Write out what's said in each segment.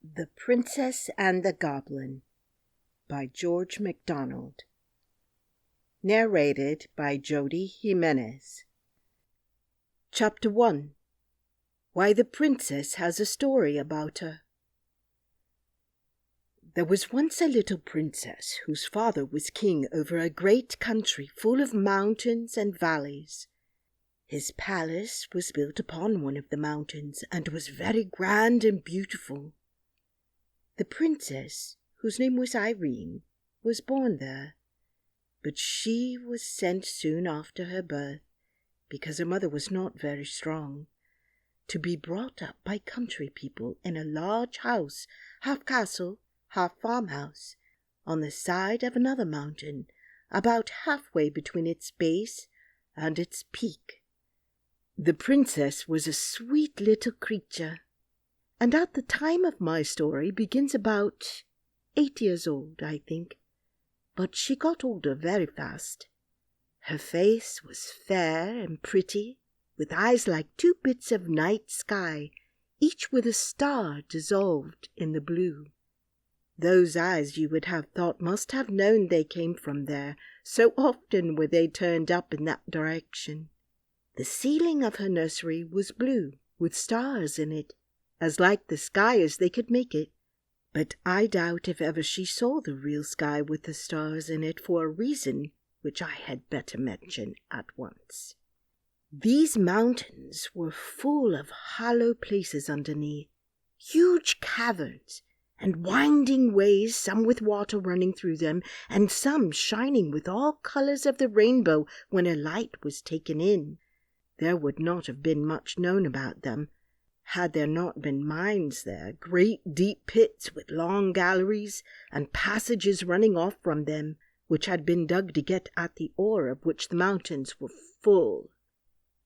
The Princess and the Goblin by George MacDonald. Narrated by Jody Jimenez. Chapter 1. Why the Princess Has a Story About Her. There was once a little princess whose father was king over a great country full of mountains and valleys. His palace was built upon one of the mountains and was very grand and beautiful. The princess, whose name was Irene, was born there, but she was sent soon after her birth, because her mother was not very strong, to be brought up by country people in a large house, half castle, half farmhouse, on the side of another mountain, about halfway between its base and its peak. The princess was a sweet little creature, and at the time of my story begins about 8 years old, I think, but she got older very fast. Her face was fair and pretty, with eyes like 2 bits of night sky, each with a star dissolved in the blue. Those eyes you would have thought must have known they came from there, so often were they turned up in that direction. The ceiling of her nursery was blue, with stars in it, as like the sky as they could make it, but I doubt if ever she saw the real sky with the stars in it, for a reason which I had better mention at once. These mountains were full of hollow places underneath, huge caverns, and winding ways, some with water running through them, and some shining with all colors of the rainbow when a light was taken in. There would not have been much known about them, had there not been mines there, great deep pits with long galleries and passages running off from them, which had been dug to get at the ore of which the mountains were full.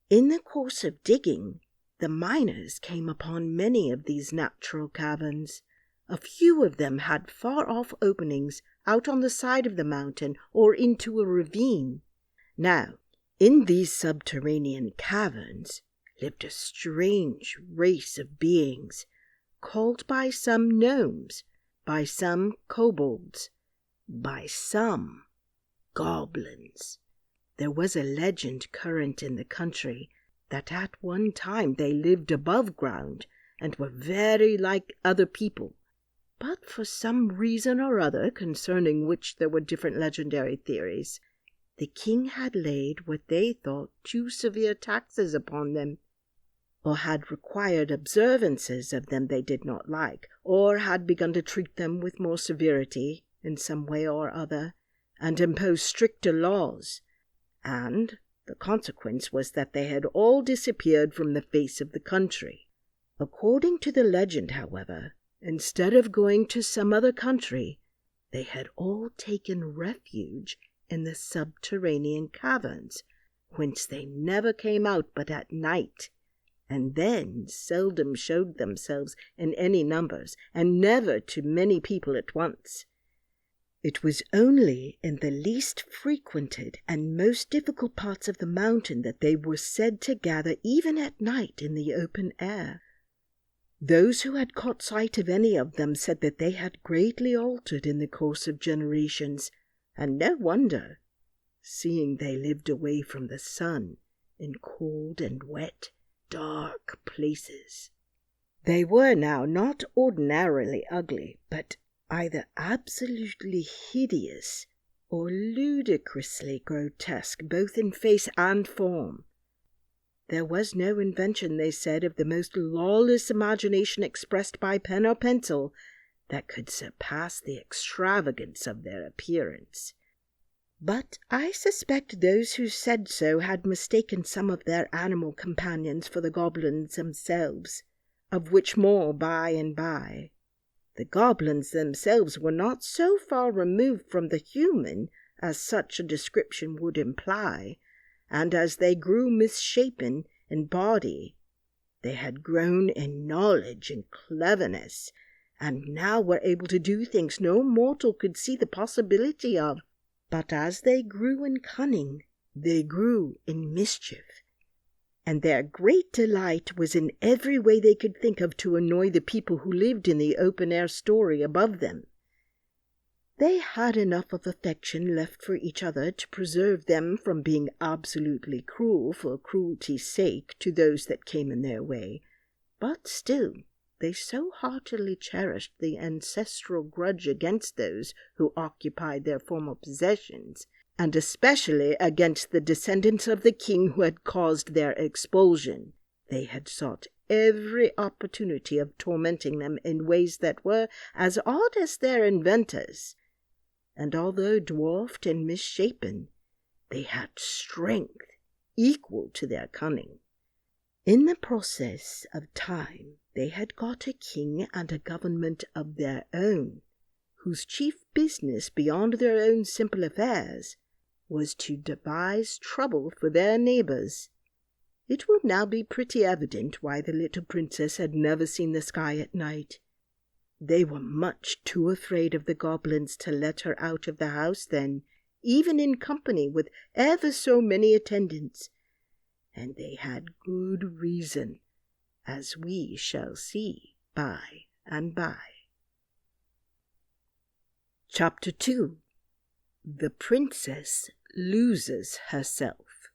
In the course of digging, the miners came upon many of these natural caverns. A few of them had far-off openings out on the side of the mountain or into a ravine. Now, in these subterranean caverns lived a strange race of beings, called by some gnomes, by some kobolds, by some goblins. There was a legend current in the country that at one time they lived above ground and were very like other people, but for some reason or other, concerning which there were different legendary theories, the king had laid what they thought too severe taxes upon them, or had required observances of them they did not like, or had begun to treat them with more severity in some way or other, and impose stricter laws, and the consequence was that they had all disappeared from the face of the country. According to the legend, however, instead of going to some other country, they had all taken refuge in the subterranean caverns, whence they never came out but at night, and then seldom showed themselves in any numbers, and never to many people at once. It was only in the least frequented and most difficult parts of the mountain that they were said to gather even at night in the open air. Those who had caught sight of any of them said that they had greatly altered in the course of generations, and no wonder, seeing they lived away from the sun in cold and wet, dark places. They were now not ordinarily ugly, but either absolutely hideous or ludicrously grotesque, both in face and form. There was no invention, they said, of the most lawless imagination expressed by pen or pencil that could surpass the extravagance of their appearance. But I suspect those who said so had mistaken some of their animal companions for the goblins themselves, of which more by and by. The goblins themselves were not so far removed from the human as such a description would imply, and as they grew misshapen in body, they had grown in knowledge and cleverness, and now were able to do things no mortal could see the possibility of. But as they grew in cunning, they grew in mischief, and their great delight was in every way they could think of to annoy the people who lived in the open-air story above them. They had enough of affection left for each other to preserve them from being absolutely cruel for cruelty's sake to those that came in their way, but still they so heartily cherished the ancestral grudge against those who occupied their former possessions, and especially against the descendants of the king who had caused their expulsion. They had sought every opportunity of tormenting them in ways that were as odd as their inventors, and although dwarfed and misshapen, they had strength equal to their cunning. In the process of time, they had got a king and a government of their own, whose chief business beyond their own simple affairs was to devise trouble for their neighbors. It will now be pretty evident why the little princess had never seen the sky at night. They were much too afraid of the goblins to let her out of the house then, even in company with ever so many attendants, and they had good reason, as we shall see by and by. Chapter 2. The Princess Loses Herself.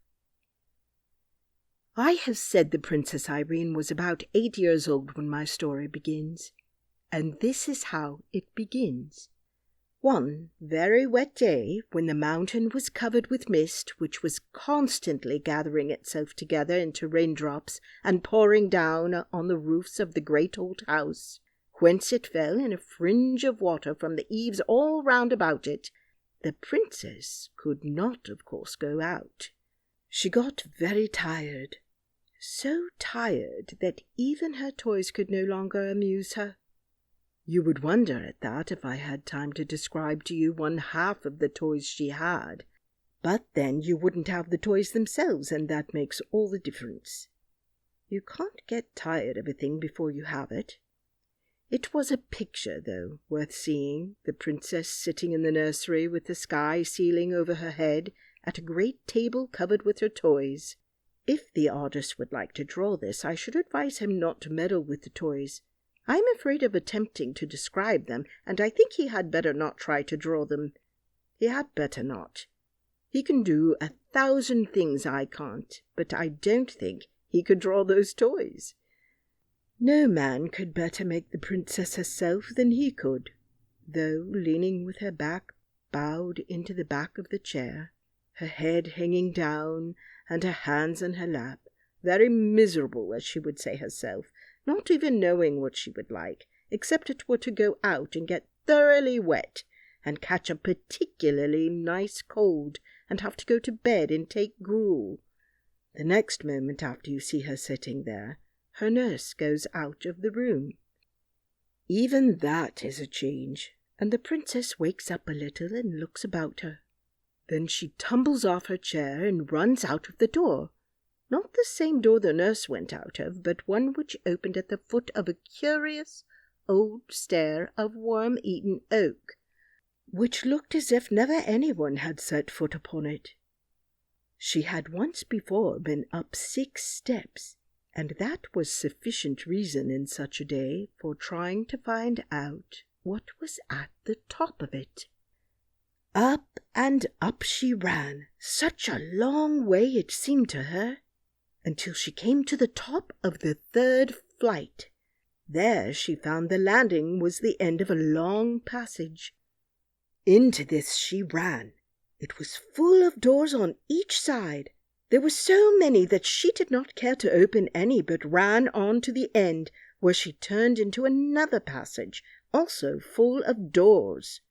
I have said the Princess Irene was about 8 years old when my story begins, and this is how it begins. One very wet day, when the mountain was covered with mist, which was constantly gathering itself together into raindrops and pouring down on the roofs of the great old house, whence it fell in a fringe of water from the eaves all round about it, the princess could not, of course, go out. She got very tired, so tired that even her toys could no longer amuse her. You would wonder at that if I had time to describe to you one half of the toys she had, but then you wouldn't have the toys themselves, and that makes all the difference. You can't get tired of a thing before you have it. It was a picture, though, worth seeing, the princess sitting in the nursery with the sky ceiling over her head, at a great table covered with her toys. If the artist would like to draw this, I should advise him not to meddle with the toys. I am afraid of attempting to describe them, and I think he had better not try to draw them. He had better not. He can do 1,000 things I can't, but I don't think he could draw those toys. No man could better make the princess herself than he could, though leaning with her back bowed into the back of the chair, her head hanging down, and her hands in her lap, very miserable, as she would say herself, not even knowing what she would like, except it were to go out and get thoroughly wet, and catch a particularly nice cold, and have to go to bed and take gruel. The next moment after you see her sitting there, her nurse goes out of the room. Even that is a change, and the princess wakes up a little and looks about her. Then she tumbles off her chair and runs out of the door. Not the same door the nurse went out of, but one which opened at the foot of a curious old stair of worm-eaten oak, which looked as if never anyone had set foot upon it. She had once before been up 6 steps, and that was sufficient reason in such a day for trying to find out what was at the top of it. Up and up she ran, such a long way it seemed to her, until she came to the top of the 3rd flight. There she found the landing was the end of a long passage. Into this she ran. It was full of doors on each side. There were so many that she did not care to open any, but ran on to the end, where she turned into another passage, also full of doors.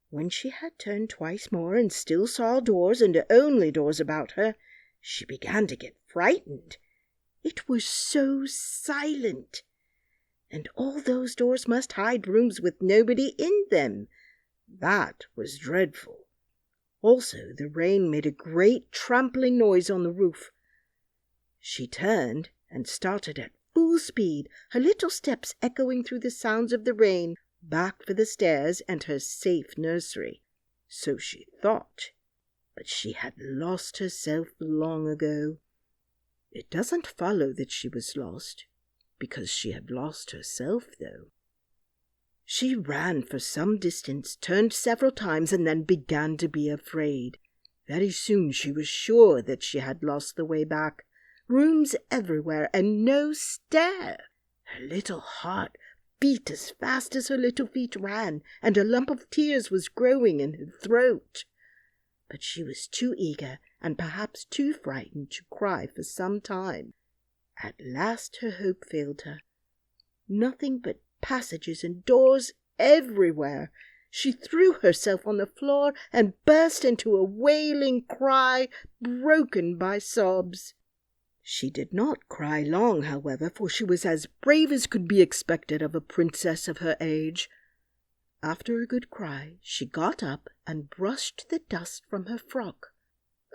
When she had turned twice more and still saw doors, and only doors about her, she began to get frightened. It was so silent, and all those doors must hide rooms with nobody in them. That was dreadful. Also, the rain made a great trampling noise on the roof. She turned and started at full speed, her little steps echoing through the sounds of the rain, back for the stairs and her safe nursery. So she thought, but she had lost herself long ago. It doesn't follow that she was lost, because she had lost herself, though. She ran for some distance, turned several times, and then began to be afraid. Very soon she was sure that she had lost the way back. Rooms everywhere, and no stair. Her little heart beat as fast as her little feet ran, and a lump of tears was growing in her throat. But she was too eager, and perhaps too frightened, to cry for some time. At last her hope failed her. Nothing but passages and doors everywhere. She threw herself on the floor and burst into a wailing cry, broken by sobs. She did not cry long, however, for she was as brave as could be expected of a princess of her age. After a good cry, she got up and brushed the dust from her frock.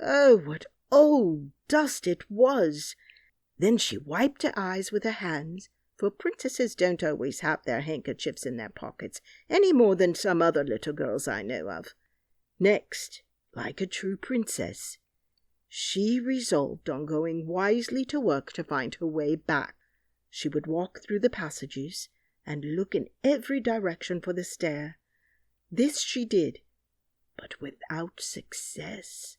Oh, what old dust it was! Then she wiped her eyes with her hands, for princesses don't always have their handkerchiefs in their pockets, any more than some other little girls I know of. Next, like a true princess, she resolved on going wisely to work to find her way back. She would walk through the passages and look in every direction for the stair. This she did, but without success.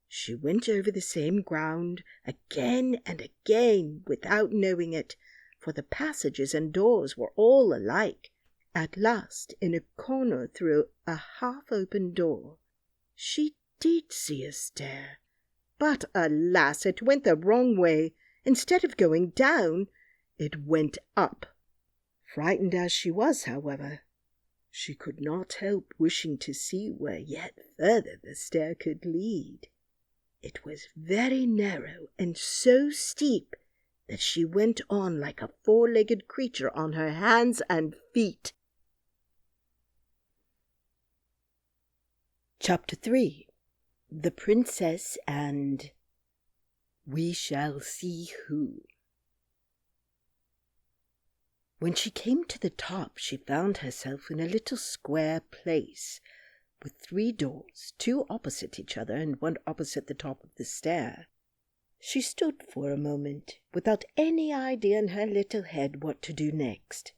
She went over the same ground again and again without knowing it, for the passages and doors were all alike. At last, in a corner through a half-open door, she did see a stair. But alas, it went the wrong way. Instead of going down, it went up. Frightened as she was, however, she could not help wishing to see where yet further the stair could lead. It was very narrow and so steep that she went on like a four-legged creature on her hands and feet. Chapter 3. The Princess and We Shall See Who. When she came to the top, she found herself in a little square place, with 3 doors, 2 opposite each other and one opposite the top of the stair. She stood for a moment, without any idea in her little head what to do next.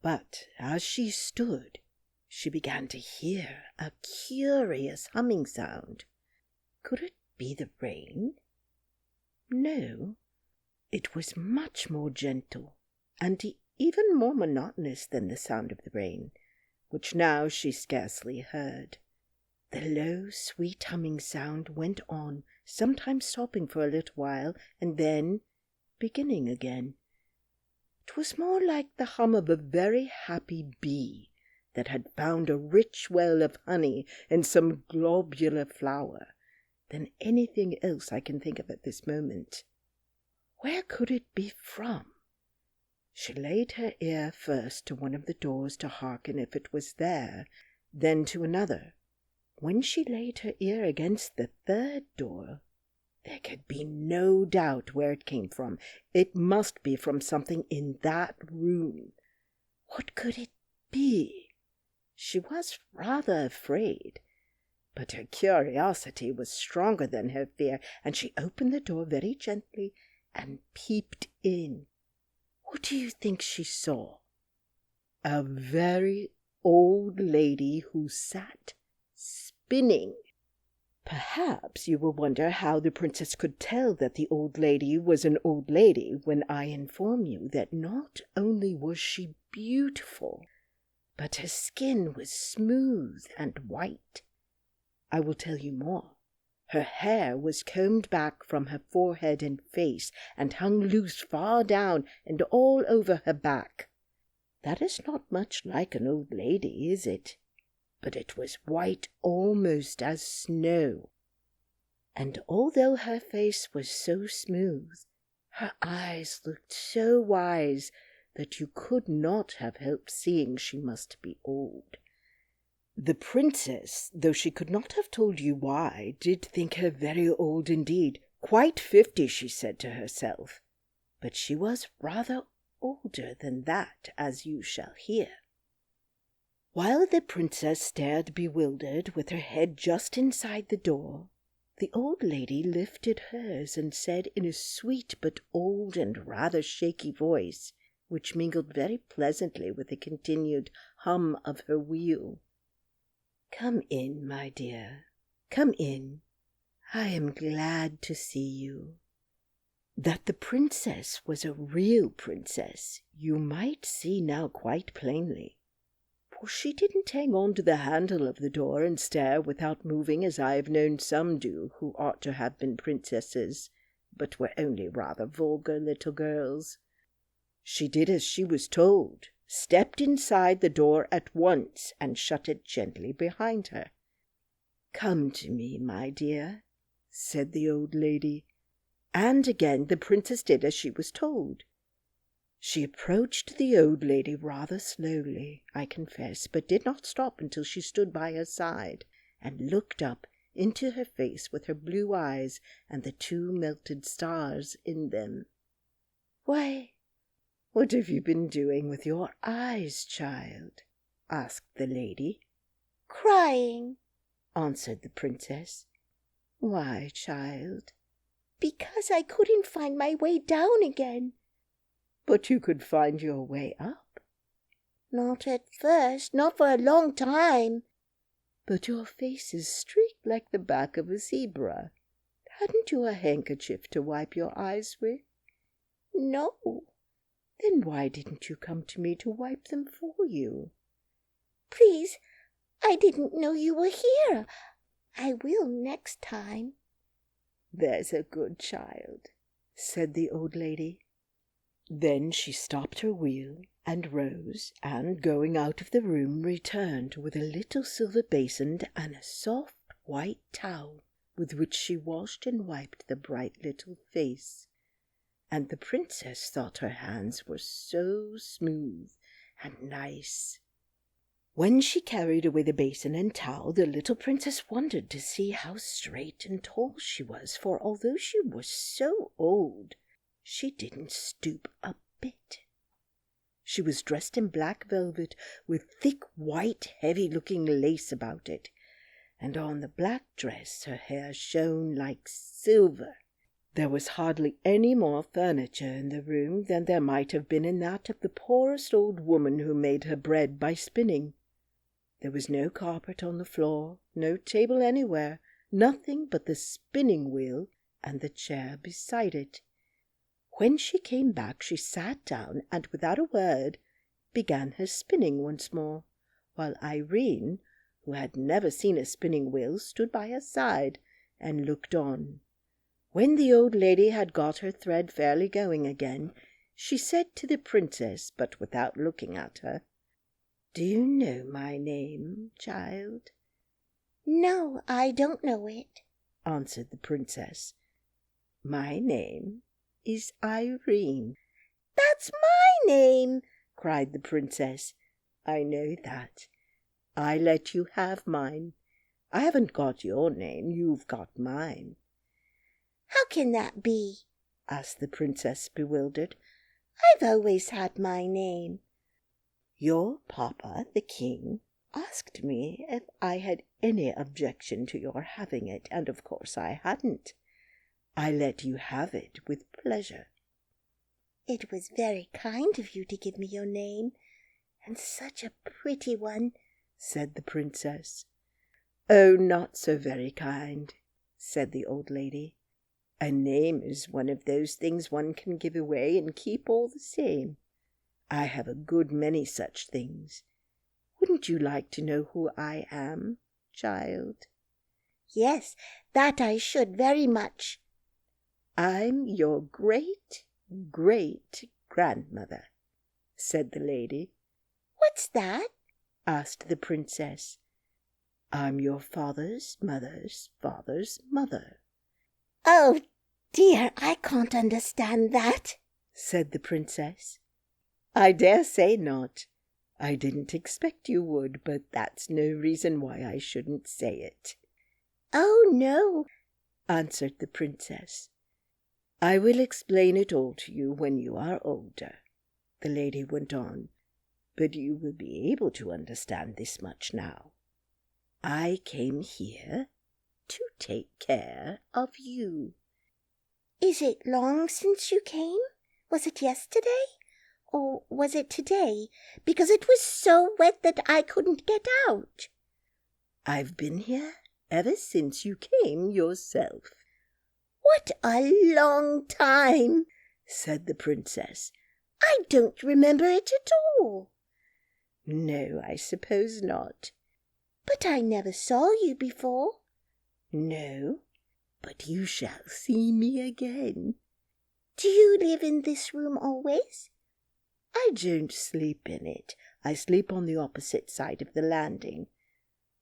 But as she stood, she began to hear a curious humming sound. Could it be the rain? No, it was much more gentle, and even more monotonous than the sound of the rain, which now she scarcely heard. The low, sweet humming sound went on, sometimes stopping for a little while, and then beginning again. It was more like the hum of a very happy bee that had found a rich well of honey in some globular flower than anything else I can think of at this moment. Where could it be from? She laid her ear first to one of the doors to hearken if it was there, then to another. When she laid her ear against the 3rd door, there could be no doubt where it came from. It must be from something in that room. What could it be? She was rather afraid, but her curiosity was stronger than her fear, and she opened the door very gently and peeped in. What do you think she saw? A very old lady who sat spinning. Perhaps you will wonder how the princess could tell that the old lady was an old lady when I inform you that not only was she beautiful, but her skin was smooth and white. I will tell you more. Her hair was combed back from her forehead and face, and hung loose far down and all over her back. That is not much like an old lady, is it? But it was white almost as snow. And although her face was so smooth, her eyes looked so wise that you could not have helped seeing she must be old. The princess, though she could not have told you why, did think her very old indeed. Quite 50, she said to herself. But she was rather older than that, as you shall hear. While the princess stared bewildered, with her head just inside the door, The old lady lifted hers and said in a sweet but old and rather shaky voice, which mingled very pleasantly with the continued hum of her wheel, "Come in, my dear, come in. I am glad to see you." That the princess was a real princess you might see now quite plainly, for she didn't hang on to the handle of the door and stare without moving as I have known some do who ought to have been princesses, but were only rather vulgar little girls. She did as she was told, stepped inside the door at once, and shut it gently behind her. "Come to me, my dear," said the old lady, and again the princess did as she was told. She approached the old lady rather slowly, I confess, but did not stop until she stood by her side, and looked up into her face with her blue eyes and the 2 melted stars in them. "Why, what have you been doing with your eyes, child?" asked the lady. "Crying," answered the princess. "Why, child?" "Because I couldn't find my way down again." "But you could find your way up." "Not at first, not for a long time." "But your face is streaked like the back of a zebra. Hadn't you a handkerchief to wipe your eyes with?" "No." "Then why didn't you come to me to wipe them for you?" "Please, I didn't know you were here. I will next time." "There's a good child," said the old lady. Then she stopped her wheel and rose, and going out of the room returned with a little silver basin and a soft white towel with which she washed and wiped the bright little face. And the princess thought her hands were so smooth and nice. When she carried away the basin and towel, the little princess wondered to see how straight and tall she was, for although she was so old, she didn't stoop a bit. She was dressed in black velvet with thick white heavy-looking lace about it, and on the black dress her hair shone like silver. There was hardly any more furniture in the room than there might have been in that of the poorest old woman who made her bread by spinning. There was no carpet on the floor, no table anywhere, nothing but the spinning wheel and the chair beside it. When she came back, she sat down and without a word began her spinning once more, while Irene, who had never seen a spinning wheel, stood by her side and looked on. When the old lady had got her thread fairly going again, she said to the princess, but without looking at her, "Do you know my name, child?" "No, I don't know it," answered the princess. "My name is Irene." "That's my name," cried the princess. "I know that. I let you have mine. I haven't got your name, you've got mine." "How can that be?" asked the princess, bewildered. "I've always had my name." "Your papa, the king, asked me if I had any objection to your having it, and of course I hadn't. I let you have it with pleasure." "It was very kind of you to give me your name, and such a pretty one," said the princess. "Oh, not so very kind," said the old lady. "A name is one of those things one can give away and keep all the same. I have a good many such things. Wouldn't you like to know who I am, child?" "Yes, that I should very much." "I'm your great-great-grandmother," said the lady. "What's that?" asked the princess. "I'm your father's mother's father's mother." "Oh, dear, I can't understand that," said the princess. "I dare say not. I didn't expect you would, but that's no reason why I shouldn't say it." "Oh, no," answered the princess. "I will explain it all to you when you are older," the lady went on, "but you will be able to understand this much now. I came here to take care of you. Is it long since you came? Was it yesterday? Or was it today? Because it was so wet that I couldn't get out. I've been here ever since you came yourself. What a long time, said the princess. I don't remember it at all. No, I suppose not. But I never saw you before. No, but you shall see me again. Do you live in this room always? I don't sleep in it. I sleep on the opposite side of the landing.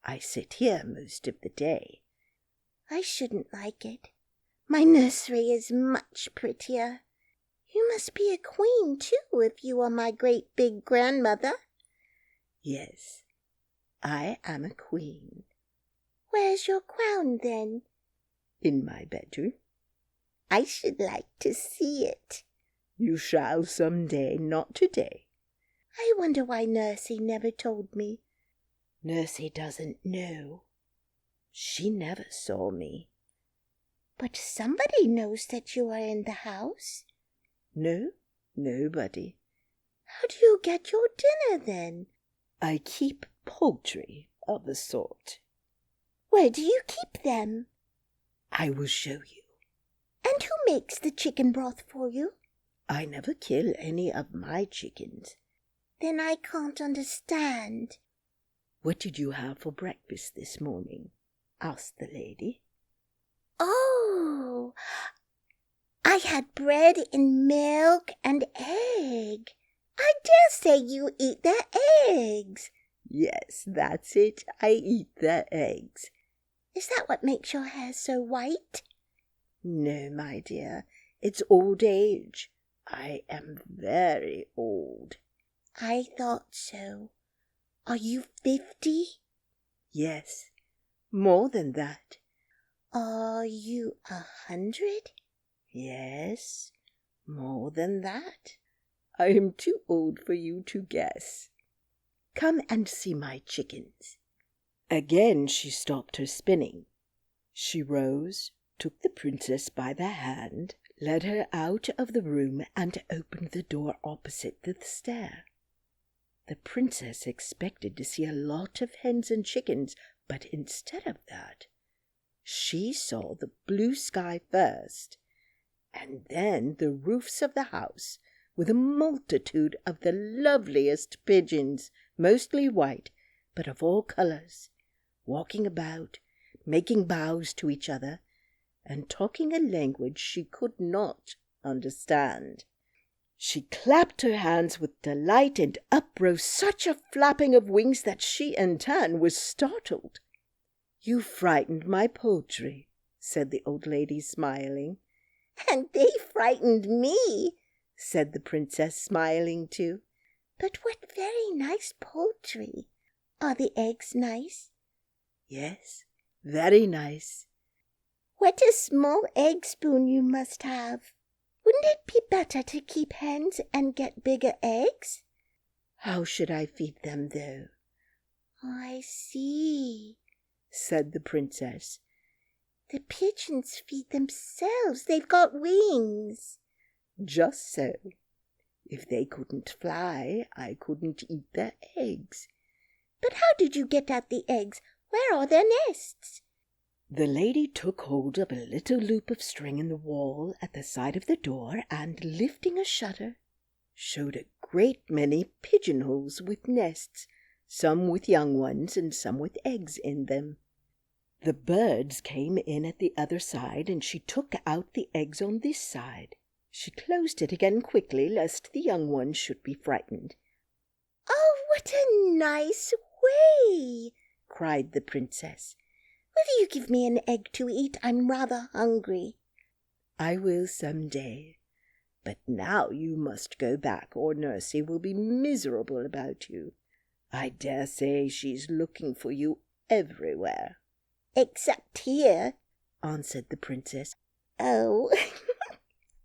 I sit here most of the day. I shouldn't like it. My nursery is much prettier. You must be a queen, too, if you are my great big grandmother. Yes, I am a queen. Where's your crown, then? In my bedroom. I should like to see it. You shall some day, not today. I wonder why Nursey never told me. Nursey doesn't know. She never saw me. But somebody knows that you are in the house. No, nobody. How do you get your dinner, then? I keep poultry of a sort. Where do you keep them? I will show you. And who makes the chicken broth for you? I never kill any of my chickens. Then I can't understand. What did you have for breakfast this morning? Asked the lady. Oh, I had bread and milk and egg. I dare say you eat their eggs. Yes, that's it. I eat their eggs. Is that what makes your hair so white? No, my dear, it's old age. I am very old. I thought so. Are you 50? Yes, more than that. Are you 100? Yes, more than that. I am too old for you to guess. Come and see my chickens. Again she stopped her spinning. She rose, took the princess by the hand, led her out of the room, and opened the door opposite the stair. The princess expected to see a lot of hens and chickens, but instead of that, she saw the blue sky first, and then the roofs of the house, with a multitude of the loveliest pigeons, mostly white, but of all colours, walking about, making bows to each other, and talking a language she could not understand. She clapped her hands with delight, and up rose such a flapping of wings that she in turn was startled. "You frightened my poultry," said the old lady, smiling. And they frightened me, said the princess, smiling too. But what very nice poultry. Are the eggs nice? Yes, very nice. What a small egg spoon you must have. Wouldn't it be better to keep hens and get bigger eggs? How should I feed them, though? I see, said the princess. The pigeons feed themselves. They've got wings. Just so. If they couldn't fly, I couldn't eat their eggs. But how did you get at the eggs? Where are their nests? The lady took hold of a little loop of string in the wall at the side of the door, and lifting a shutter, showed a great many pigeonholes with nests, some with young ones and some with eggs in them. The birds came in at the other side, and she took out the eggs on this side. She closed it again quickly, lest the young ones should be frightened. "Oh, what a nice way!" cried the princess. "Will you give me an egg to eat? I'm rather hungry." "I will some day. But now you must go back, or Nursey will be miserable about you. I dare say she's looking for you everywhere." "Except here," answered the princess. "Oh,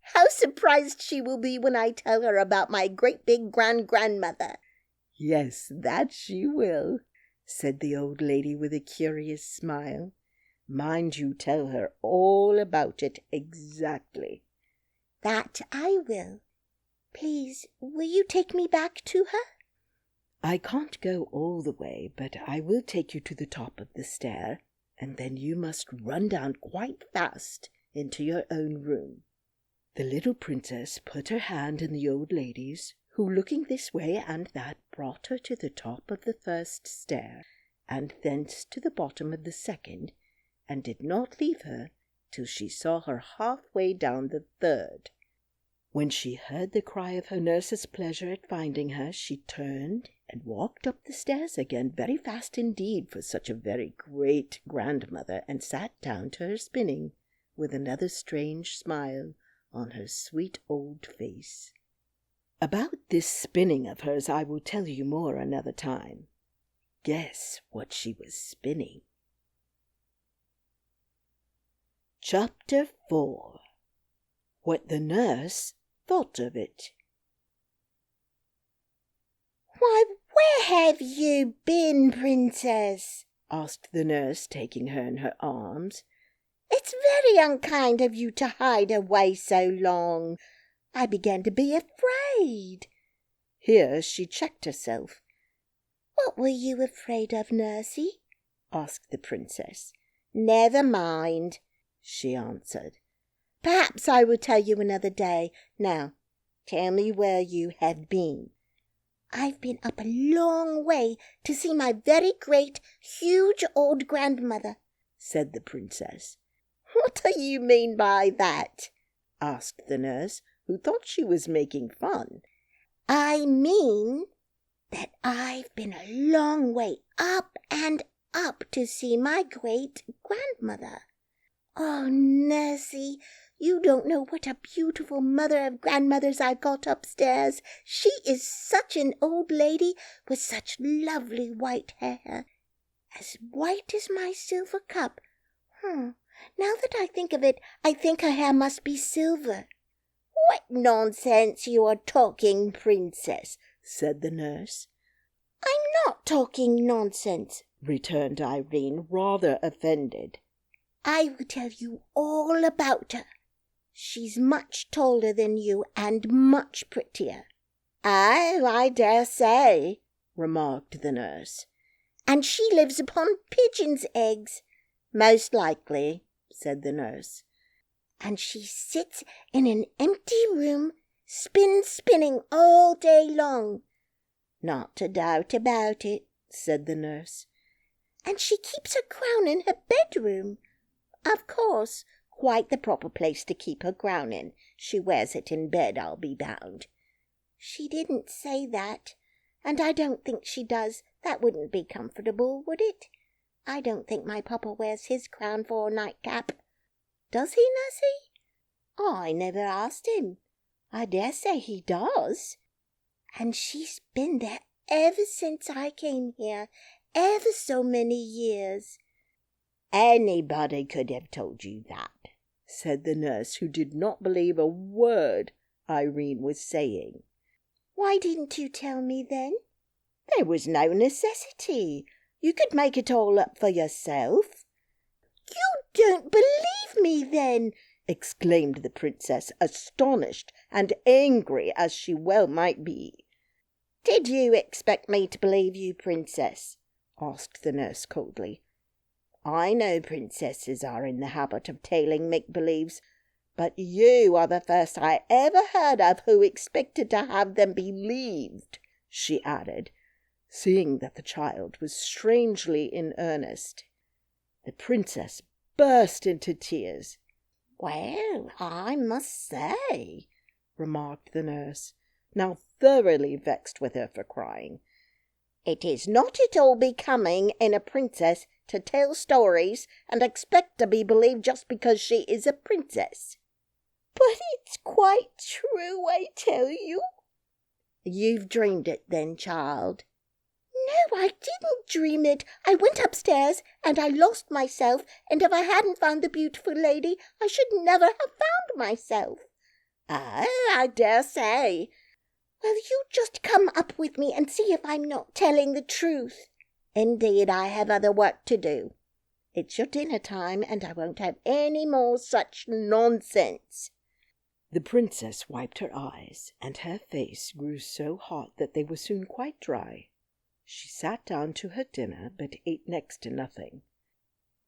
how surprised she will be when I tell her about my great big grandmother." "Yes, that she will," said the old lady with a curious smile. Mind you tell her all about it exactly." "That I will. Please, will you take me back to her?" "I can't go all the way, but I will take you to the top of the stair, and then you must run down quite fast into your own room." The little princess put her hand in the old lady's, who, looking this way and that, brought her to the top of the first stair, and thence to the bottom of the second, and did not leave her till she saw her halfway down the third. When she heard the cry of her nurse's pleasure at finding her, she turned and walked up the stairs again, very fast indeed for such a very great grandmother, and sat down to her spinning, with another strange smile on her sweet old face. About this spinning of hers I will tell you more another time. Guess what she was spinning. Chapter 4. What the nurse thought of it. "Why, where have you been, Princess?" asked the nurse, taking her in her arms. "It's very unkind of you to hide away so long. I began to be afraid." Here she checked herself. "What were you afraid of, Nursey?" asked the princess. "Never mind," she answered. "Perhaps I will tell you another day. Now, tell me where you have been." "I've been up a long way to see my very great, huge old grandmother," said the princess. "What do you mean by that?" asked the nurse, who thought she was making fun. "I mean that I've been a long way up and up to see my great grandmother. Oh, Nursey, you don't know what a beautiful mother of grandmothers I've got upstairs. She is such an old lady with such lovely white hair, as white as my silver cup. Now that I think of it, I think her hair must be silver." "What nonsense you are talking, Princess," said the nurse. "I'm not talking nonsense," returned Irene, rather offended. "I will tell you all about her. She's much taller than you and much prettier." "Oh, I dare say," remarked the nurse. "And she lives upon pigeons' eggs." "Most likely," said the nurse. "And she sits in an empty room, spinning all day long." "Not a doubt about it," said the nurse. "And she keeps her crown in her bedroom." "Of course, quite the proper place to keep her crown in. She wears it in bed, I'll be bound." "She didn't say that, and I don't think she does. That wouldn't be comfortable, would it? I don't think my papa wears his crown for a nightcap. Does he, Nursey?" "I never asked him. I dare say he does." "And she's been there ever since I came here, ever so many years." "Anybody could have told you that," said the nurse, who did not believe a word Irene was saying. "Why didn't you tell me then?" "There was no necessity. You could make it all up for yourself." "You don't believe me, then?" exclaimed the princess, astonished and angry as she well might be. "Did you expect me to believe you, princess?" asked the nurse coldly. "I know princesses are in the habit of telling make-believes, but you are the first I ever heard of who expected to have them believed," she added, seeing that the child was strangely in earnest. The princess burst into tears. "Well, I must say," remarked the nurse, now thoroughly vexed with her for crying, "it is not at all becoming in a princess to tell stories and expect to be believed just because she is a princess." "But it's quite true, I tell you." "You've dreamed it then, child." "No, I didn't dream it. I went upstairs and I lost myself, and if I hadn't found the beautiful lady, I should never have found myself." "Oh, I dare say." "Well, you just come up with me and see if I'm not telling the truth." "Indeed, I have other work to do." It's your dinner time, and I won't have any more such nonsense." The princess wiped her eyes, and her face grew so hot that they were soon quite dry. She sat down to her dinner, but ate next to nothing.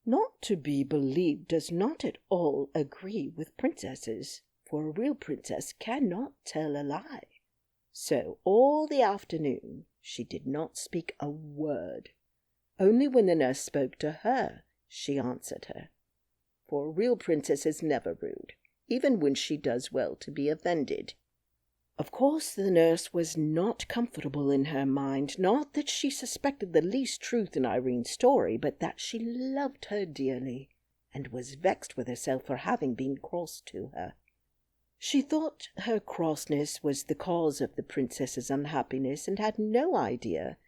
Not to be believed does not at all agree with princesses, for a real princess cannot tell a lie. So all the afternoon she did not speak a word. Only when the nurse spoke to her, she answered her. For a real princess is never rude, even when she does well to be offended. Of course the nurse was not comfortable in her mind, not that she suspected the least truth in Irene's story, but that she loved her dearly, and was vexed with herself for having been cross to her. She thought her crossness was the cause of the princess's unhappiness, and had no idea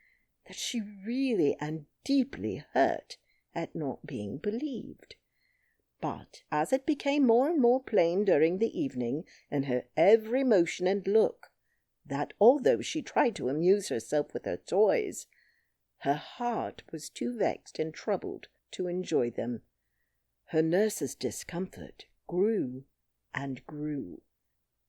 that she really and deeply hurt at not being believed. But as it became more and more plain during the evening, in her every motion and look, that although she tried to amuse herself with her toys, her heart was too vexed and troubled to enjoy them, her nurse's discomfort grew and grew.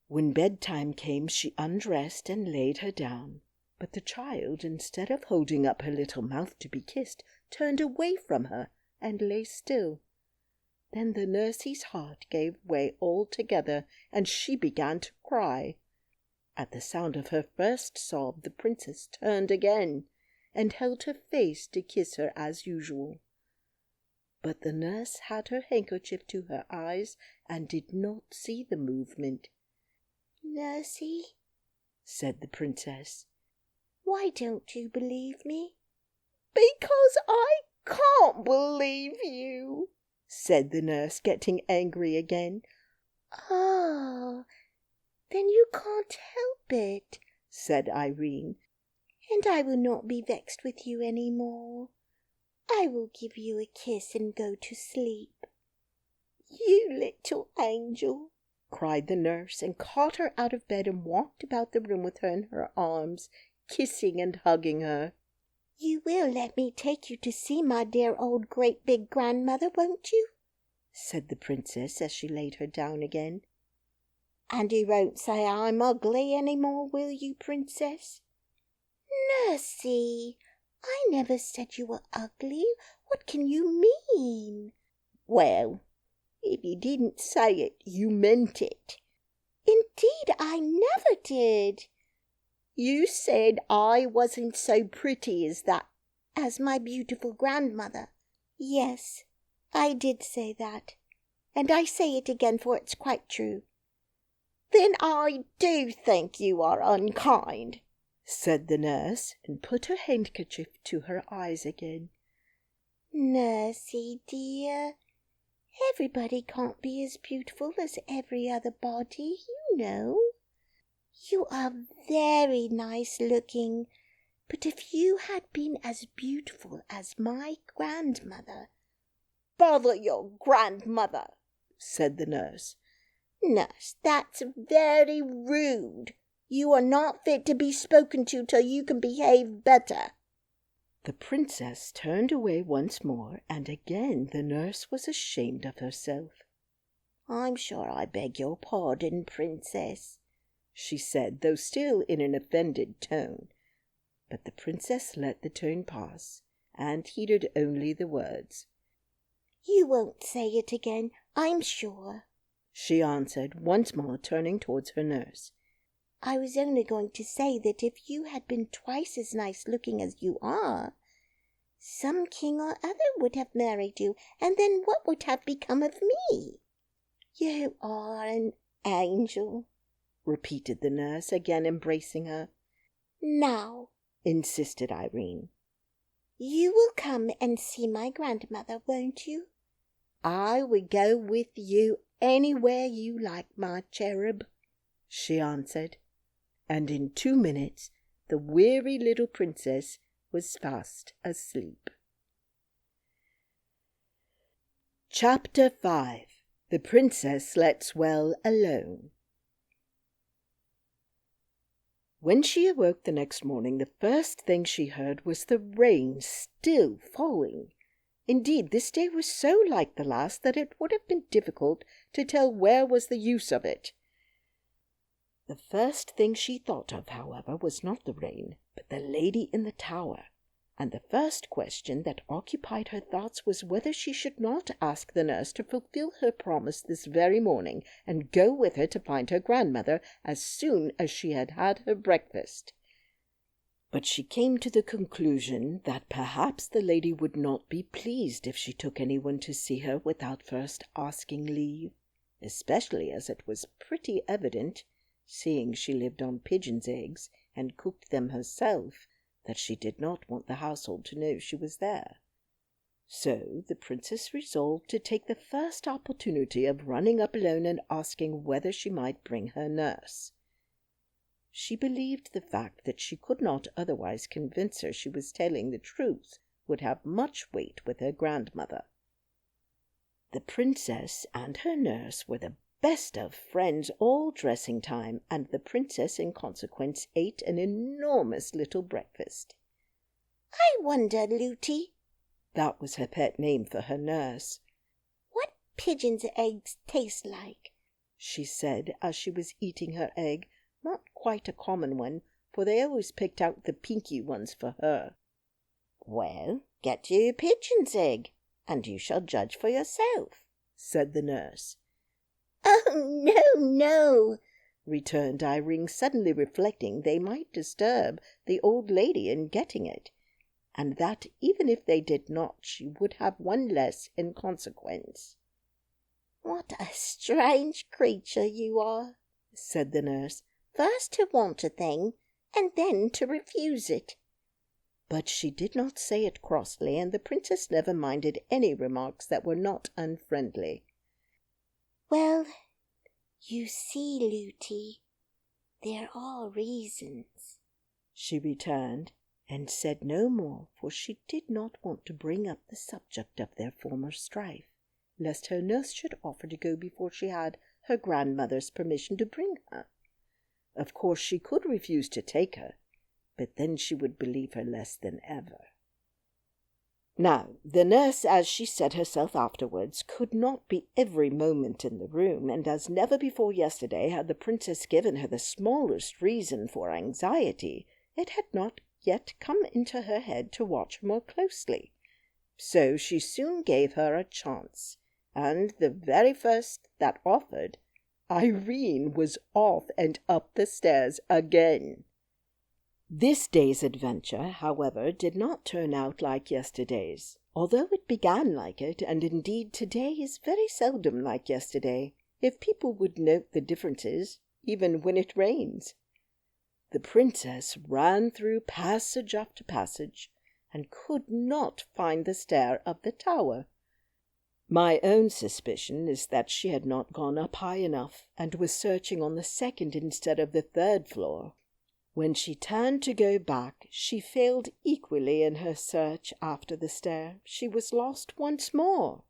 When bedtime came, she undressed and laid her down, but the child, instead of holding up her little mouth to be kissed, turned away from her and lay still. Then the nurse's heart gave way altogether, and she began to cry. At the sound of her first sob, the princess turned again, and held her face to kiss her as usual. But the nurse had her handkerchief to her eyes, and did not see the movement. "Nursey," said the princess, "why don't you believe me?" "Because I can't believe you," said the nurse, getting angry again. "Oh, then you can't help it," said Irene, "and I will not be vexed with you any more. I will give you a kiss and go to sleep." "You little angel!" cried the nurse, and caught her out of bed and walked about the room with her in her arms, kissing and hugging her. "You will let me take you to see my dear old great big grandmother, won't you?" said the princess as she laid her down again. "And you won't say I'm ugly any more, will you, princess?" "Nursey, I never said you were ugly. What can you mean?" "Well, if you didn't say it, you meant it." "Indeed, I never did." "You said I wasn't so pretty as that." "As my beautiful grandmother." "Yes, I did say that, and I say it again, for it's quite true." "Then I do think you are unkind," said the nurse, and put her handkerchief to her eyes again. "Nursey, dear, everybody can't be as beautiful as every other body, you know. You are very nice looking, but if you had been as beautiful as my grandmother—" "Bother your grandmother," said the nurse. "Nurse, that's very rude. You are not fit to be spoken to till you can behave better." The princess turned away once more, and again the nurse was ashamed of herself. "I'm sure I beg your pardon, princess," she said, though still in an offended tone. But the princess let the tone pass, and heeded only the words. "You won't say it again, I'm sure," she answered, once more turning towards her nurse. "I was only going to say that if you had been twice as nice looking as you are, some king or other would have married you, and then what would have become of me?" "You are an angel," repeated the nurse, again embracing her. "Now," insisted Irene, "you will come and see my grandmother, won't you?" "I will go with you anywhere you like, my cherub," she answered, and in 2 minutes the weary little princess was fast asleep. Chapter 5. The Princess Slept Well Alone. When she awoke the next morning, the first thing she heard was the rain still falling. Indeed, this day was so like the last that it would have been difficult to tell where was the use of it. The first thing she thought of, however, was not the rain, but the lady in the tower, and the first question that occupied her thoughts was whether she should not ask the nurse to fulfill her promise this very morning and go with her to find her grandmother as soon as she had had her breakfast. But she came to the conclusion that perhaps the lady would not be pleased if she took anyone to see her without first asking leave, especially as it was pretty evident, seeing she lived on pigeons' eggs and cooked them herself, that she did not want the household to know she was there. So the princess resolved to take the first opportunity of running up alone and asking whether she might bring her nurse. She believed the fact that she could not otherwise convince her she was telling the truth would have much weight with her grandmother. The princess and her nurse were the best of friends all dressing time, and the princess in consequence ate an enormous little breakfast. "I wonder, Lootie," that was her pet name for her nurse, "what pigeons' eggs taste like," she said as she was eating her egg, not quite a common one, for they always picked out the pinky ones for her. "Well, get you a pigeon's egg, and you shall judge for yourself," said the nurse. "Oh, no, no," returned Irene, suddenly reflecting they might disturb the old lady in getting it, and that even if they did not, she would have one less in consequence. "What a strange creature you are," said the nurse. "first to want a thing, and then to refuse it." But she did not say it crossly, and the princess never minded any remarks that were not unfriendly. "Well, you see, Lootie, there are reasons," she returned, and said no more, for she did not want to bring up the subject of their former strife, lest her nurse should offer to go before she had her grandmother's permission to bring her. Of course she could refuse to take her, but then she would believe her less than ever. Now, the nurse, as she said herself afterwards, could not be every moment in the room, and as never before yesterday had the princess given her the smallest reason for anxiety, it had not yet come into her head to watch her more closely. So she soon gave her a chance, and the very first that offered, Irene was off and up the stairs again. This day's adventure, however, did not turn out like yesterday's, although it began like it, and indeed today is very seldom like yesterday, if people would note the differences, even when it rains. The princess ran through passage after passage, and could not find the stair of the tower. My own suspicion is that she had not gone up high enough, and was searching on the second instead of the third floor. When she turned to go back, she failed equally in her search after the stair. She was lost once more.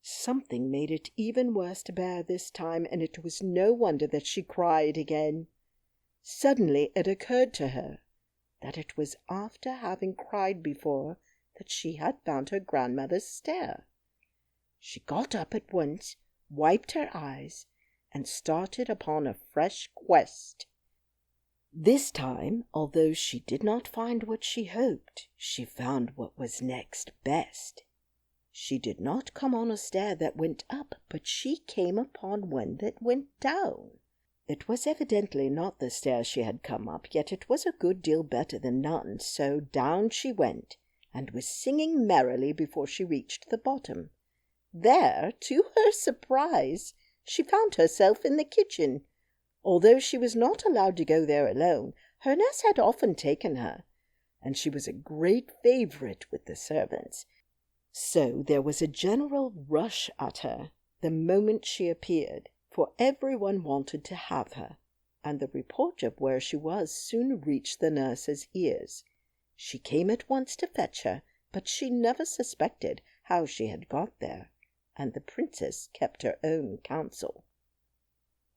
Something made it even worse to bear this time, and it was no wonder that she cried again. Suddenly it occurred to her that it was after having cried before that she had found her grandmother's stair. She got up at once, wiped her eyes, and started upon a fresh quest. This time, although she did not find what she hoped, she found what was next best. She did not come on a stair that went up, but she came upon one that went down. It was evidently not the stair she had come up, yet it was a good deal better than none, so down she went, and was singing merrily before she reached the bottom. There, to her surprise, she found herself in the kitchen. Although she was not allowed to go there alone, her nurse had often taken her, and she was a great favourite with the servants. So there was a general rush at her the moment she appeared, for everyone wanted to have her, and the report of where she was soon reached the nurse's ears. She came at once to fetch her, but she never suspected how she had got there, and the princess kept her own counsel.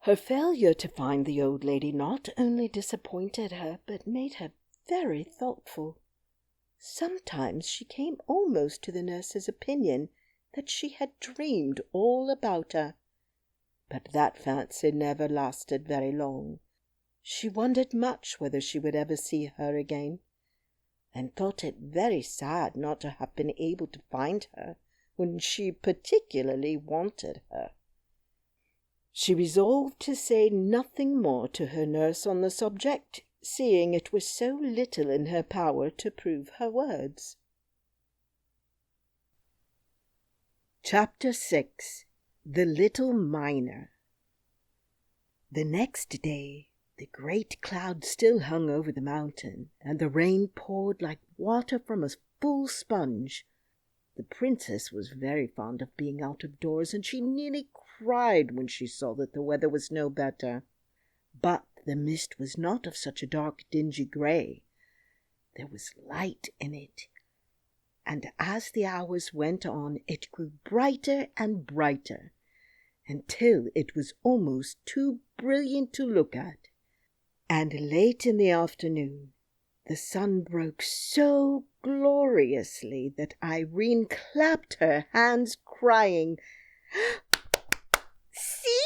Her failure to find the old lady not only disappointed her, but made her very thoughtful. Sometimes she came almost to the nurse's opinion that she had dreamed all about her. But that fancy never lasted very long. She wondered much whether she would ever see her again, and thought it very sad not to have been able to find her when she particularly wanted her. She resolved to say nothing more to her nurse on the subject, seeing it was so little in her power to prove her words. Chapter 6. The Little Miner. The next day the great cloud still hung over the mountain, and the rain poured like water from a full sponge. The princess was very fond of being out of doors, and she nearly cried when she saw that the weather was no better. But the mist was not of such a dark, dingy grey. There was light in it, and as the hours went on it grew brighter and brighter, until it was almost too brilliant to look at. And late in the afternoon the sun broke so gloriously that Irene clapped her hands, crying, See,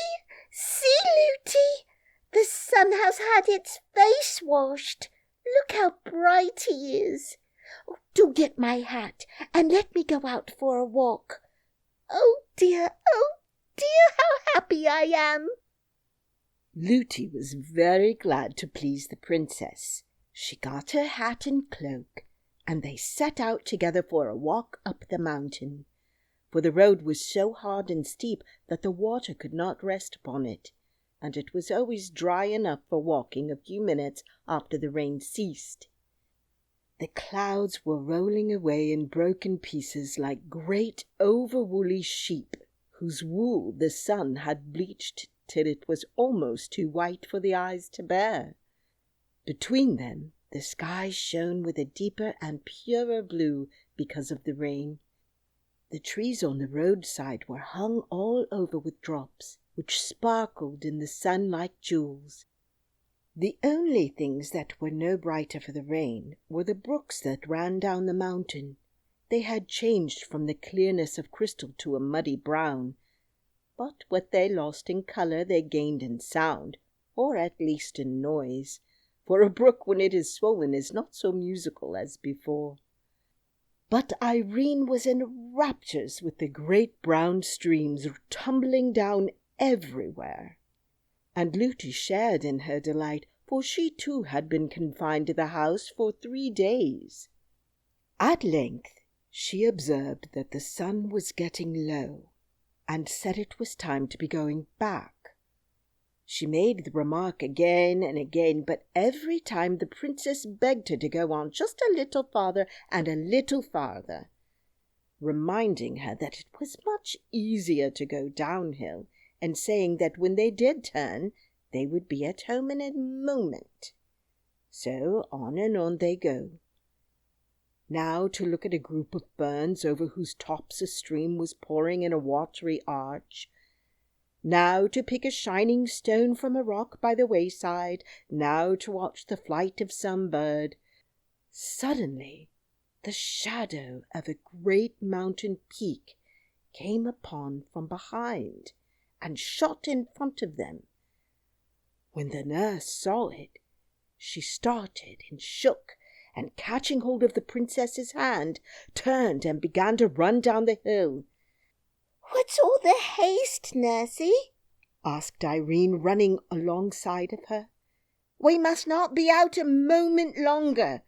Looty, the sun has had its face washed. Look how bright he is. Oh, do get my hat and let me go out for a walk. Oh dear, how happy I am. Looty was very glad to please the princess. She got her hat and cloak, and they set out together for a walk up the mountain, for the road was so hard and steep that the water could not rest upon it, and it was always dry enough for walking a few minutes after the rain ceased. The clouds were rolling away in broken pieces like great over-woolly sheep, whose wool the sun had bleached till it was almost too white for the eyes to bear. Between them the sky shone with a deeper and purer blue because of the rain. The trees on the roadside were hung all over with drops, which sparkled in the sun like jewels. The only things that were no brighter for the rain were the brooks that ran down the mountain. They had changed from the clearness of crystal to a muddy brown, but what they lost in colour they gained in sound, or at least in noise, for a brook when it is swollen is not so musical as before. But Irene was in raptures with the great brown streams tumbling down everywhere, and Looty shared in her delight, for she too had been confined to the house for 3 days. At length she observed that the sun was getting low, and said it was time to be going back. She made the remark again and again, but every time the princess begged her to go on just a little farther and a little farther, reminding her that it was much easier to go downhill, and saying that when they did turn, they would be at home in a moment. So on and on they go. Now to look at a group of ferns over whose tops a stream was pouring in a watery arch, now to pick a shining stone from a rock by the wayside, now to watch the flight of some bird. Suddenly the shadow of a great mountain peak came upon from behind and shot in front of them. When the nurse saw it, she started and shook, and catching hold of the princess's hand, turned and began to run down the hill. What's all the haste, Nursey? asked Irene, running alongside of her. We must not be out a moment longer.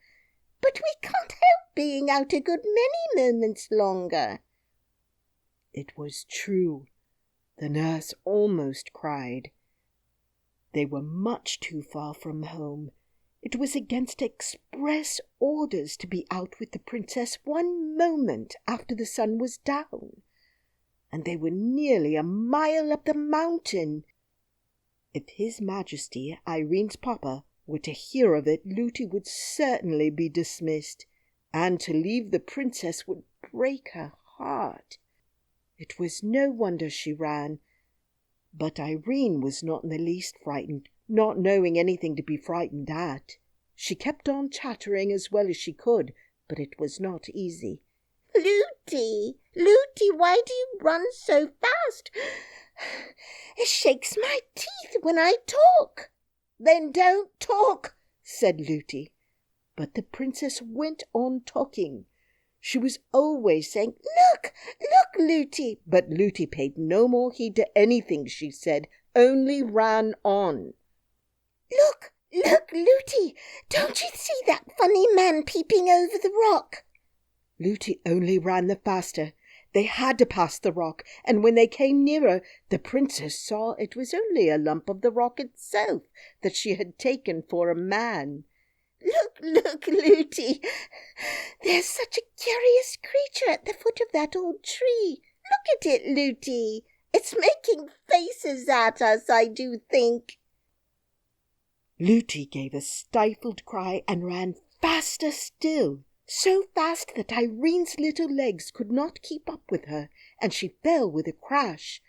But we can't help being out a good many moments longer. It was true. The nurse almost cried. They were much too far from home. It was against express orders to be out with the princess 1 moment after the sun was down, and they were nearly a mile up the mountain. If His Majesty, Irene's papa, were to hear of it, Looty would certainly be dismissed, and to leave the princess would break her heart. It was no wonder she ran, but Irene was not in the least frightened, not knowing anything to be frightened at. She kept on chattering as well as she could, but it was not easy. Looty, Looty, why do you run so fast? It shakes my teeth when I talk. Then don't talk, said Looty. But the princess went on talking. She was always saying, "Look, look, Looty." But Looty paid no more heed to anything she said, only ran on. Look, look, Looty, don't you see that funny man peeping over the rock? Looty only ran the faster. They had to pass the rock, and when they came nearer, the princess saw it was only a lump of the rock itself that she had taken for a man. Look, look, Looty, there's such a curious creature at the foot of that old tree. Look at it, Looty. It's making faces at us, I do think. Looty gave a stifled cry and ran faster still, so fast that Irene's little legs could not keep up with her, and she fell with a crash.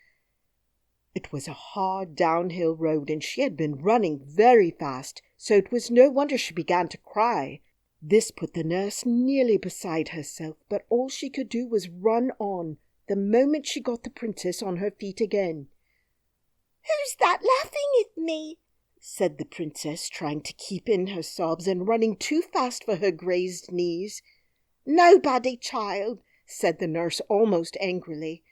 It was a hard downhill road, and she had been running very fast, so it was no wonder she began to cry. This put the nurse nearly beside herself, but all she could do was run on the moment she got the princess on her feet again. "Who's that laughing at me?" said the princess, trying to keep in her sobs and running too fast for her grazed knees. "Nobody, child," said the nurse almost angrily.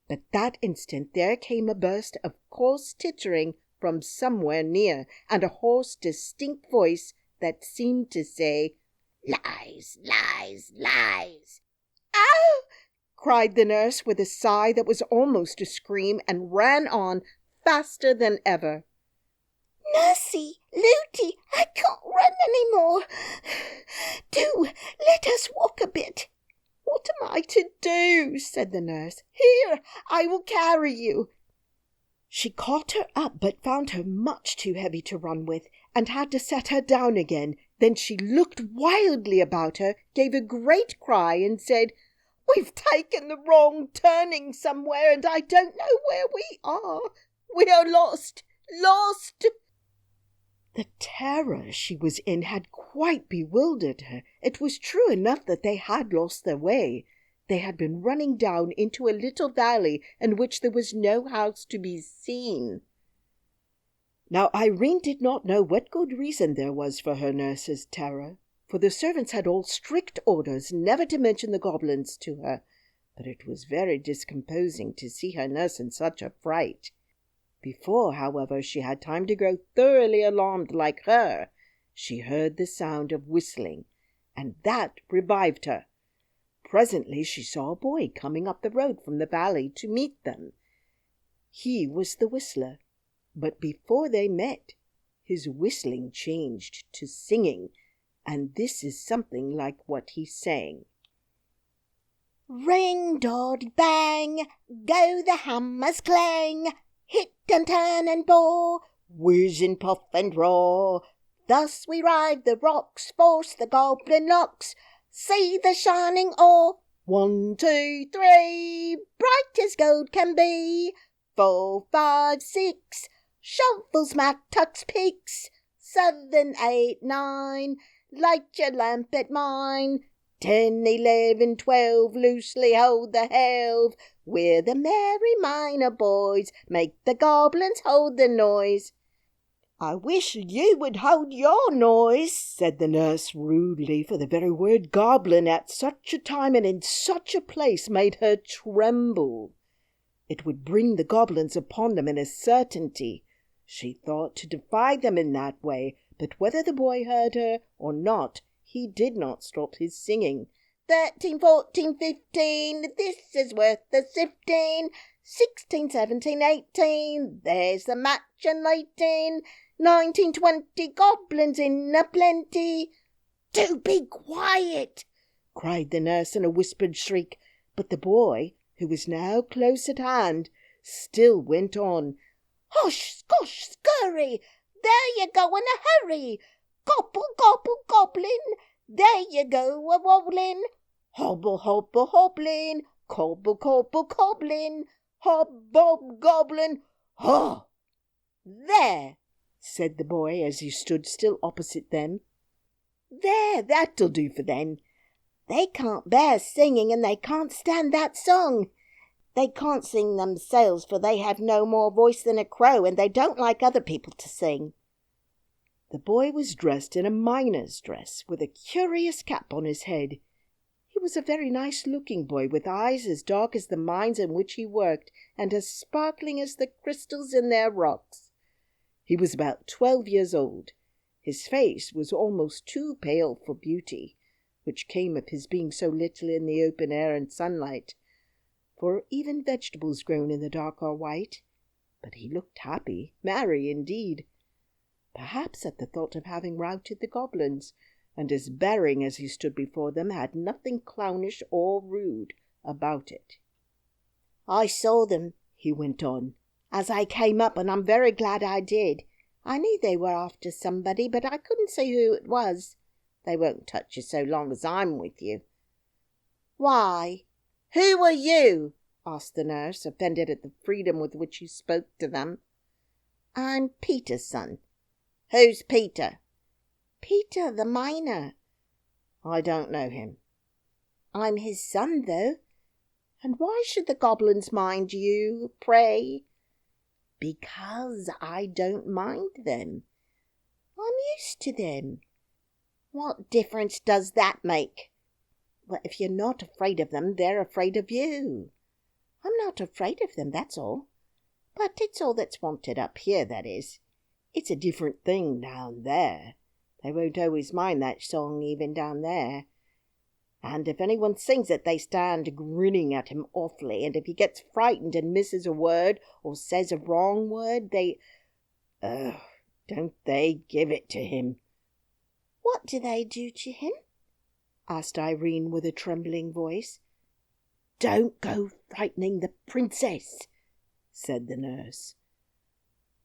But that instant there came a burst of coarse tittering from somewhere near, and a hoarse, distinct voice that seemed to say, "Lies, lies, lies." "Oh!" cried the nurse with a sigh that was almost a scream, and ran on faster than ever. "Nursey, Looty, I can't run any more. Do let us walk a bit." "What am I to do?" said the nurse. "Here, I will carry you." She caught her up, but found her much too heavy to run with, and had to set her down again. Then she looked wildly about her, gave a great cry, and said, "We've taken the wrong turning somewhere, and I don't know where we are. We are lost, lost." The terror she was in had quite bewildered her. It was true enough that they had lost their way. They had been running down into a little valley in which there was no house to be seen. Now Irene did not know what good reason there was for her nurse's terror, for the servants had all strict orders never to mention the goblins to her, but it was very discomposing to see her nurse in such a fright. Before, however, she had time to grow thoroughly alarmed like her, she heard the sound of whistling, and that revived her. Presently she saw a boy coming up the road from the valley to meet them. He was the whistler, but before they met, his whistling changed to singing, and this is something like what he sang. "Ring, doddy, bang, go the hammers clang, hit and turn and bore, whiz and puff and roar. Thus we ride the rocks, force the goblin locks, see the shining ore. 1, 2, 3, bright as gold can be. 4, 5, 6, shovels, mattocks, picks. 7, 8, 9, light your lamp at mine. 10, 11, 12, loosely hold the helve. We're the merry miner boys, make the goblins hold the noise." "I wish you would hold your noise," said the nurse rudely, for the very word goblin at such a time and in such a place made her tremble. It would bring the goblins upon them in a certainty. She thought to defy them in that way, but whether the boy heard her or not, he did not stop his singing. 13, 14, 15, this is worth the sifting. 16, 17, 18, there's the match and lighting. 19, 20, goblins in a plenty. "Do be quiet!" cried the nurse in a whispered shriek, but the boy, who was now close at hand, still went on. "Hush, skosh, scurry, there you go in a hurry. Gobble, gobble, goblin, there you go a-wobbling. Hobble, hobble, hobbling, cobble, cobble, cobbling, hob, bob, goblin, ha!" "There!" said the boy as he stood still opposite them. "There, that'll do for then. They can't bear singing, and they can't stand that song. They can't sing themselves, for they have no more voice than a crow, and they don't like other people to sing." The boy was dressed in a miner's dress, with a curious cap on his head. He was a very nice-looking boy, with eyes as dark as the mines in which he worked, and as sparkling as the crystals in their rocks. He was about 12 years old. His face was almost too pale for beauty, which came of his being so little in the open air and sunlight, for even vegetables grown in the dark are white. But he looked happy, merry indeed, perhaps at the thought of having routed the goblins, and his bearing as he stood before them had nothing clownish or rude about it. "I saw them," he went on, "as I came up, and I'm very glad I did. I knew they were after somebody, but I couldn't see who it was. They won't touch you so long as I'm with you." "Why, who are you?" asked the nurse, offended at the freedom with which he spoke to them. "I'm Peter's son." "Who's Peter?" "Peter the miner." "I don't know him." "I'm his son, though." "And why should the goblins mind you, pray?" "Because I don't mind them. I'm used to them." "What difference does that make?" "Well, if you're not afraid of them, they're afraid of you." "I'm not afraid of them, that's all. But it's all that's wanted up here, that is. It's a different thing down there. They won't always mind that song even down there. And if anyone sings it, they stand grinning at him awfully, and if he gets frightened and misses a word or says a wrong word, don't they give it to him." "What do they do to him?" asked Irene with a trembling voice. "Don't go frightening the princess," said the nurse.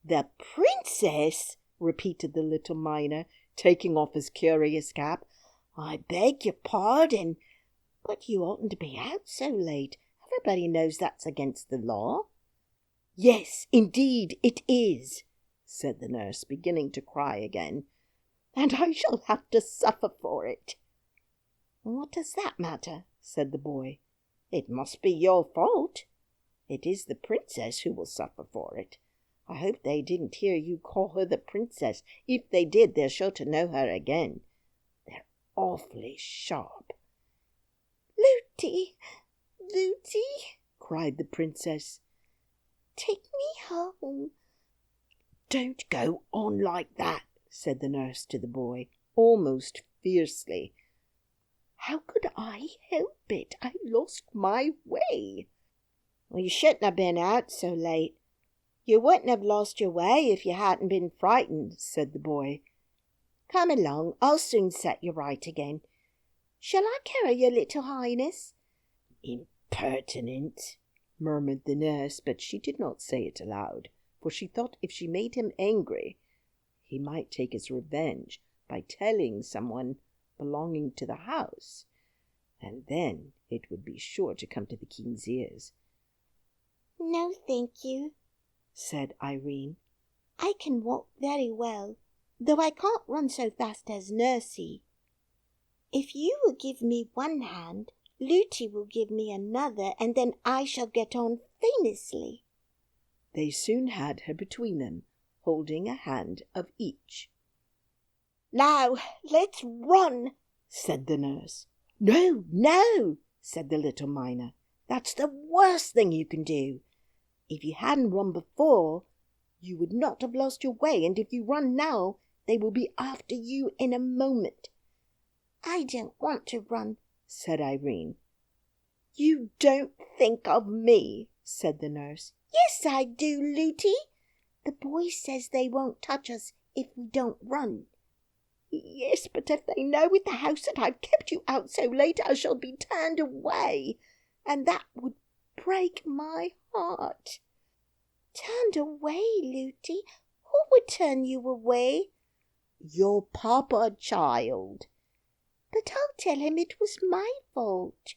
"The princess?" repeated the little miner, taking off his curious cap. "I beg your pardon, but you oughtn't to be out so late. Everybody knows that's against the law." "Yes, indeed it is," said the nurse, beginning to cry again, "and I shall have to suffer for it." "What does that matter?" said the boy. "It must be your fault." "It is the princess who will suffer for it. I hope they didn't hear you call her the princess. If they did, they're sure to know her again. They're awfully sharp." "Looty, Looty," cried the princess. "take me home." "Don't go on like that," said the nurse to the boy, almost fiercely. "How could I help it? I lost my way." "Well, you shouldn't have been out so late. You wouldn't have lost your way if you hadn't been frightened," said the boy. "Come along, I'll soon set you right again. Shall I carry your little highness?" "Impertinent," murmured the nurse, but she did not say it aloud, for she thought if she made him angry, he might take his revenge by telling someone belonging to the house, and then it would be sure to come to the king's ears. "No, thank you," said Irene. "I can walk very well, though I can't run so fast as Nursey. If you will give me one hand, Looty will give me another, and then I shall get on famously." They soon had her between them, holding a hand of each. "Now, let's run," said the nurse. "No, no," said the little miner. "That's the worst thing you can do. If you hadn't run before, you would not have lost your way, and if you run now, they will be after you in a moment." "I don't want to run," said Irene. "You don't think of me," said the nurse. "Yes, I do, Looty. The boy says they won't touch us if we don't run." "Yes, but if they know at the house that I've kept you out so late, I shall be turned away, and that would break my heart." "Turned away, Looty? Who would turn you away?" "Your papa, child." "But I'll tell him it was my fault."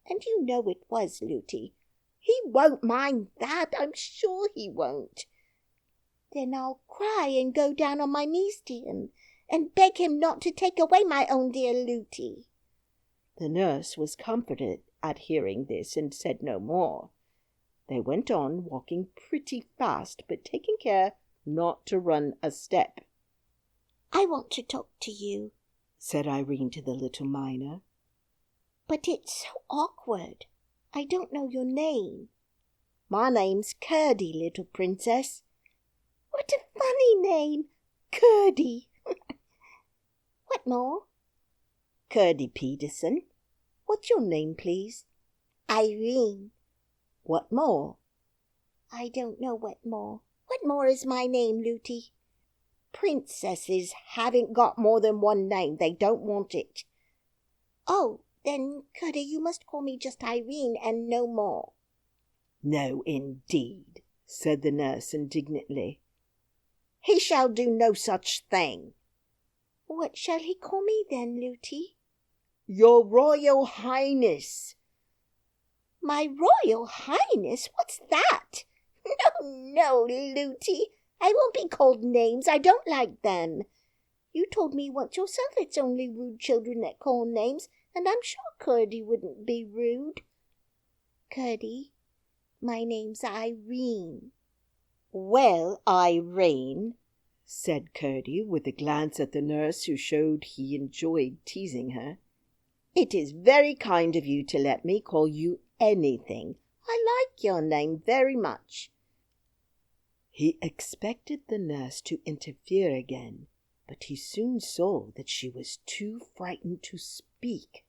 "And you know it was, Looty." "He won't mind that. I'm sure he won't." "Then I'll cry and go down on my knees to him, and beg him not to take away my own dear Looty." The nurse was comforted at hearing this and said no more. They went on walking pretty fast, but taking care not to run a step. "I want to talk to you," said Irene to the little miner. "but it's so awkward. I don't know your name." "My name's Curdie, little princess." "What a funny name, Curdie." "What more?" "Curdie Peterson." "What's your name, please?" "Irene." "What more?" "I don't know what more. What more is my name, Looty?" "Princesses haven't got more than one name. They don't want it." "Oh, then, Curdie, you must call me just Irene and no more." "No, indeed," said the nurse indignantly. "He shall do no such thing." "What shall he call me then, Looty?" "Your Royal Highness." "My Royal Highness? What's that?" No, Looty. I won't be called names. I don't like them. You told me once yourself it's only rude children that call names, and I'm sure Curdie wouldn't be rude. Curdie, my name's Irene." "Well, Irene," said Curdie, with a glance at the nurse who showed he enjoyed teasing her, "it is very kind of you to let me call you anything. I like your name very much." He expected the nurse to interfere again, but he soon saw that she was too frightened to speak.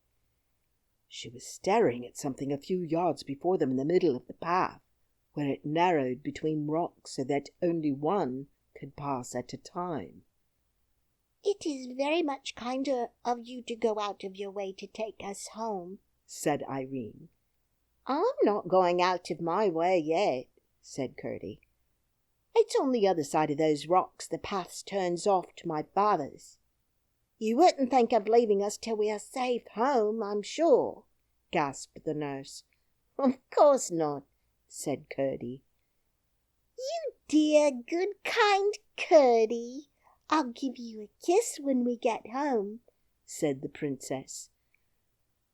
She was staring at something a few yards before them in the middle of the path, where it narrowed between rocks so that only one could pass at a time. "It is very much kinder of you to go out of your way to take us home," said Irene. "I'm not going out of my way yet," said Curdie. "It's on the other side of those rocks the path turns off to my father's." "You wouldn't think of leaving us till we are safe home, I'm sure," gasped the nurse. "Of course not," said Curdie. "You dear, good, kind Curdie. I'll give you a kiss when we get home," said the princess.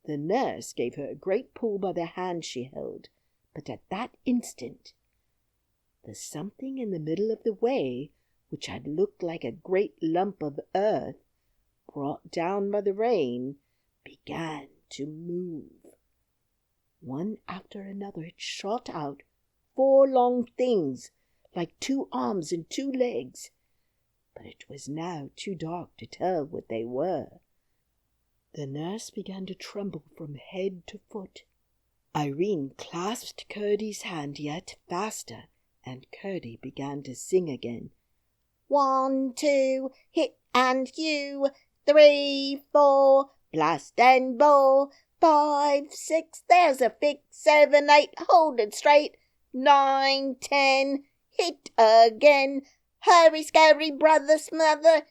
The nurse gave her a great pull by the hand she held, but at that instant the something in the middle of the way, which had looked like a great lump of earth brought down by the rain, began to move. One after another it shot out 4 long things, like 2 arms and 2 legs, but it was now too dark to tell what they were. The nurse began to tremble from head to foot. Irene clasped Curdie's hand yet faster, and Curdie began to sing again. 1, 2, hit and hew, 3, 4, blast and bowl, 5, 6, there's a fix, 7, 8, hold it straight, 9, 10, hit again, hurry, scurry, brother, smother,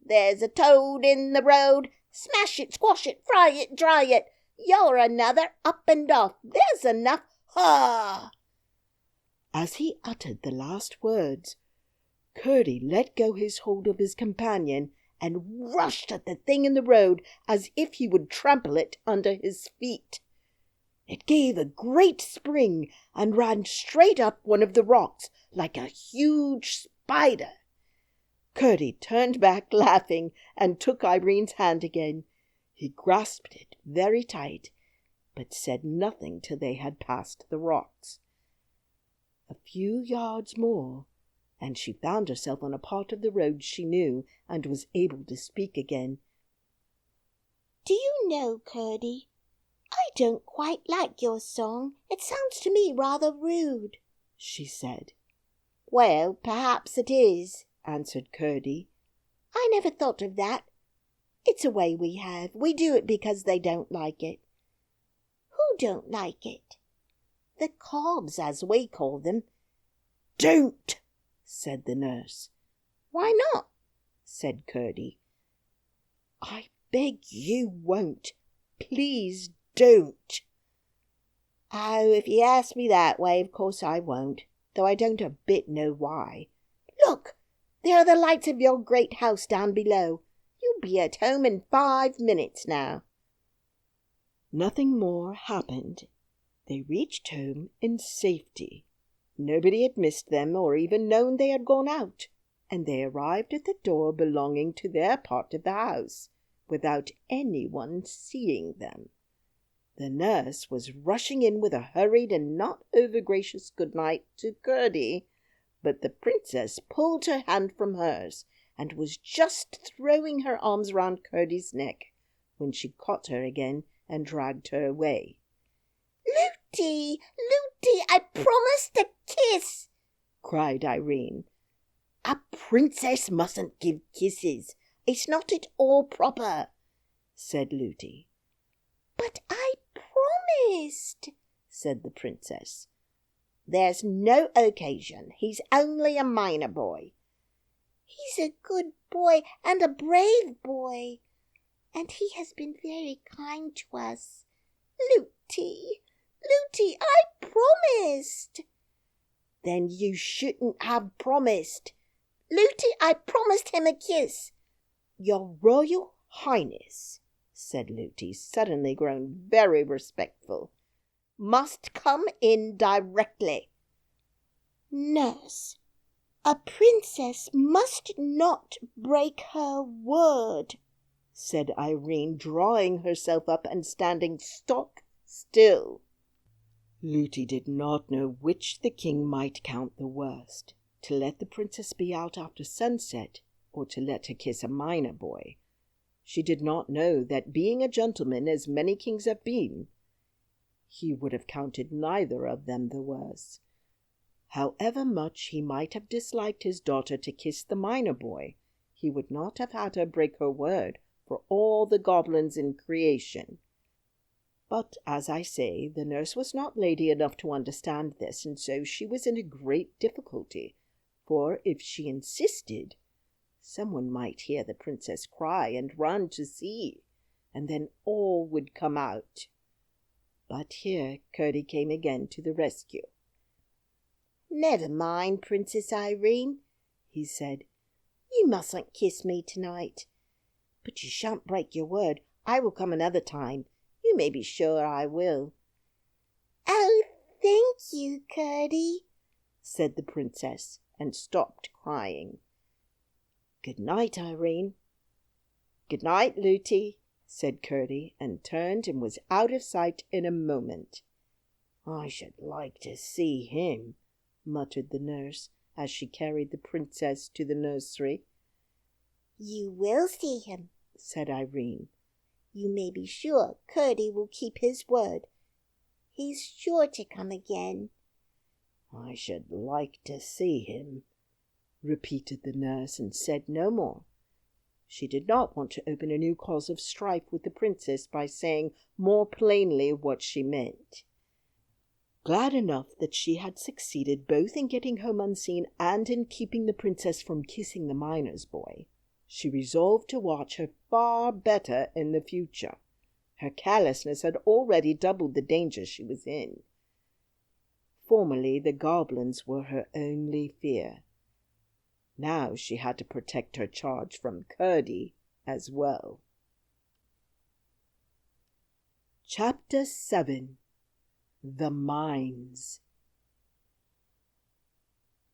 there's a toad in the road, smash it, squash it, fry it, dry it, you're another, up and off, there's enough, ha! As he uttered the last words, Curdie let go his hold of his companion and rushed at the thing in the road as if he would trample it under his feet. It gave a great spring and ran straight up one of the rocks like a huge spider. Curdie turned back laughing and took Irene's hand again. He grasped it very tight, but said nothing till they had passed the rocks. A few yards more, and she found herself on a part of the road she knew and was able to speak again. "Do you know, Curdie, I don't quite like your song. It sounds to me rather rude," she said. "Well, perhaps it is," answered Curdie. "I never thought of that. It's a way we have. We do it because they don't like it." "Who don't like it?" "The cobs, as we call them." "Don't," said the nurse. "Why not?" said Curdie. "I beg you won't. Please don't." "Oh, if you ask me that way, of course I won't, though I don't a bit know why. Look, there are the lights of your great house down below. You'll be at home in 5 minutes now." Nothing more happened. They reached home in safety. Nobody had missed them or even known they had gone out, and they arrived at the door belonging to their part of the house without anyone seeing them. The nurse was rushing in with a hurried and not over-gracious good night to Curdie, but the princess pulled her hand from hers and was just throwing her arms round Curdie's neck when she caught her again and dragged her away. "Lootie, Lootie, I promised a kiss," cried Irene. "A princess mustn't give kisses. It's not at all proper," said Lootie. "But I promised," said the princess. "There's no occasion. He's only a minor boy." "He's a good boy and a brave boy, and he has been very kind to us. Lootie, Lootie, I promised." "Then you shouldn't have promised." "Lootie, I promised him a kiss." "Your Royal Highness," said Lootie, suddenly grown very respectful, "must come in directly." "Nurse, a princess must not break her word," said Irene, drawing herself up and standing stock still. Lootie did not know which the king might count the worst, to let the princess be out after sunset or to let her kiss a minor boy. She did not know that, being a gentleman as many kings have been, he would have counted neither of them the worse. However much he might have disliked his daughter to kiss the minor boy, he would not have had her break her word for all the goblins in creation. But, as I say, the nurse was not lady enough to understand this, and so she was in a great difficulty, for if she insisted, someone might hear the princess cry and run to see, and then all would come out. But here Curdie came again to the rescue. "Never mind, Princess Irene," he said. "You mustn't kiss me tonight. But you shan't break your word. I will come another time. You may be sure I will." "Oh, thank you, Curdie," said the princess, and stopped crying. "Good night, Irene." "Good night, Lootie," said Curdie, and turned and was out of sight in a moment. "I should like to see him," muttered the nurse, as she carried the princess to the nursery. "You will see him," said Irene. "You may be sure Curdie will keep his word. He's sure to come again." "I should like to see him," repeated the nurse, and said no more. She did not want to open a new cause of strife with the princess by saying more plainly what she meant. Glad enough that she had succeeded both in getting home unseen and in keeping the princess from kissing the miner's boy, she resolved to watch her far better in the future. Her carelessness had already doubled the danger she was in. Formerly the goblins were her only fear. Now she had to protect her charge from Curdie as well. Chapter 7. The Mines.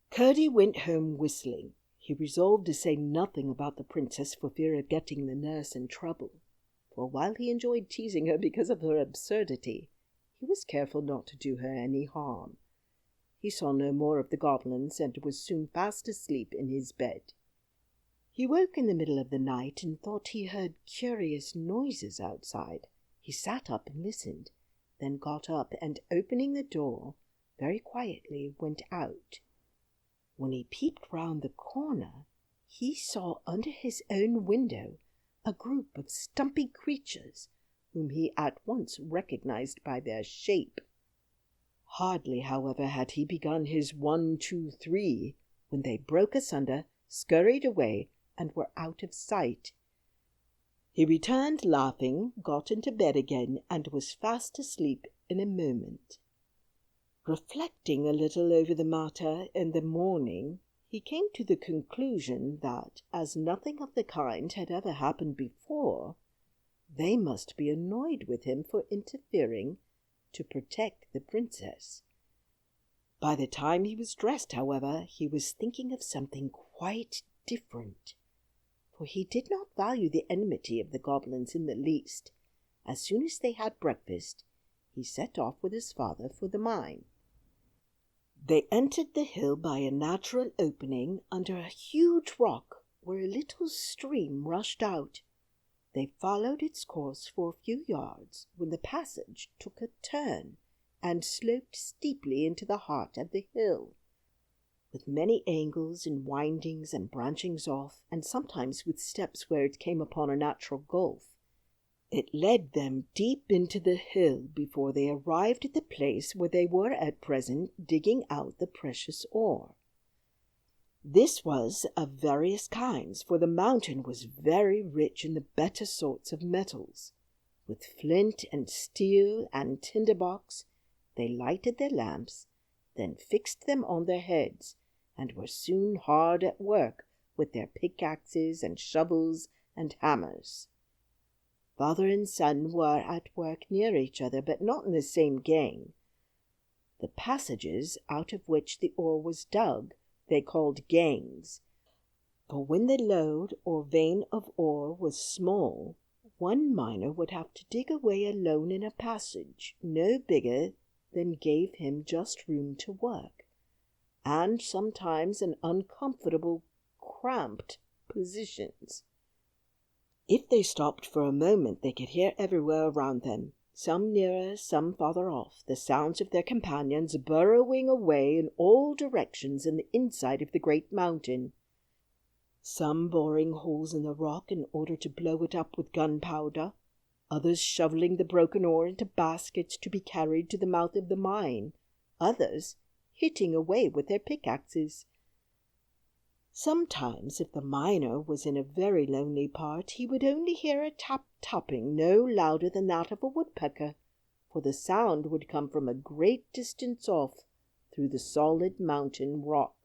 Curdie went home whistling. He resolved to say nothing about the princess for fear of getting the nurse in trouble, for while he enjoyed teasing her because of her absurdity, he was careful not to do her any harm. He saw no more of the goblins and was soon fast asleep in his bed. He woke in the middle of the night and thought he heard curious noises outside. He sat up and listened, then got up and, opening the door, very quietly went out. When he peeped round the corner, he saw under his own window a group of stumpy creatures, whom he at once recognized by their shape. Hardly, however, had he begun his 1, 2, 3, when they broke asunder, scurried away, and were out of sight. He returned laughing, got into bed again, and was fast asleep in a moment. Reflecting a little over the matter in the morning, he came to the conclusion that, as nothing of the kind had ever happened before, They must be annoyed with him for interfering to protect the princess. By the time he was dressed, however, he was thinking of something quite different, for he did not value the enmity of the goblins in the least. As soon as they had breakfast, he set off with his father for the mine. They entered the hill by a natural opening under a huge rock where a little stream rushed out. They followed its course for a few yards when the passage took a turn and sloped steeply into the heart of the hill, with many angles and windings and branchings off, and sometimes with steps where it came upon a natural gulf. It led them deep into the hill before they arrived at the place where they were at present digging out the precious ore. This was of various kinds, for the mountain was very rich in the better sorts of metals. With flint and steel and tinderbox, they lighted their lamps, then fixed them on their heads, and were soon hard at work with their pickaxes and shovels and hammers. Father and son were at work near each other, but not in the same gang. The passages out of which the ore was dug they called gangs, for when the lode or vein of ore was small, one miner would have to dig away alone in a passage no bigger than gave him just room to work, and sometimes in uncomfortable, cramped positions. If they stopped for a moment, they could hear everywhere around them, some nearer, some farther off, the sounds of their companions burrowing away in all directions in the inside of the great mountain, some boring holes in the rock in order to blow it up with gunpowder, others shoveling the broken ore into baskets to be carried to the mouth of the mine, others hitting away with their pickaxes. Sometimes, if the miner was in a very lonely part, he would only hear a tap-tapping no louder than that of a woodpecker, for the sound would come from a great distance off through the solid mountain rock.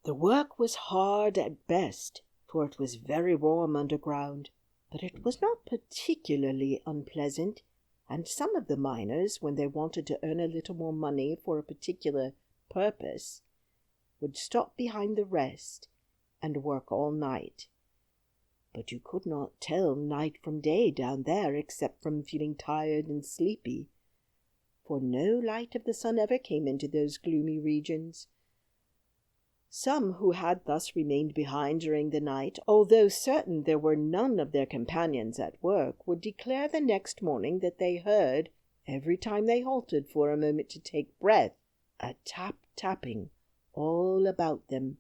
The work was hard at best, for it was very warm underground, but it was not particularly unpleasant, and some of the miners, when they wanted to earn a little more money for a particular purpose, would stop behind the rest and work all night. But you could not tell night from day down there except from feeling tired and sleepy, for no light of the sun ever came into those gloomy regions. Some who had thus remained behind during the night, although certain there were none of their companions at work, would declare the next morning that they heard, every time they halted for a moment to take breath, a tap-tapping all about them,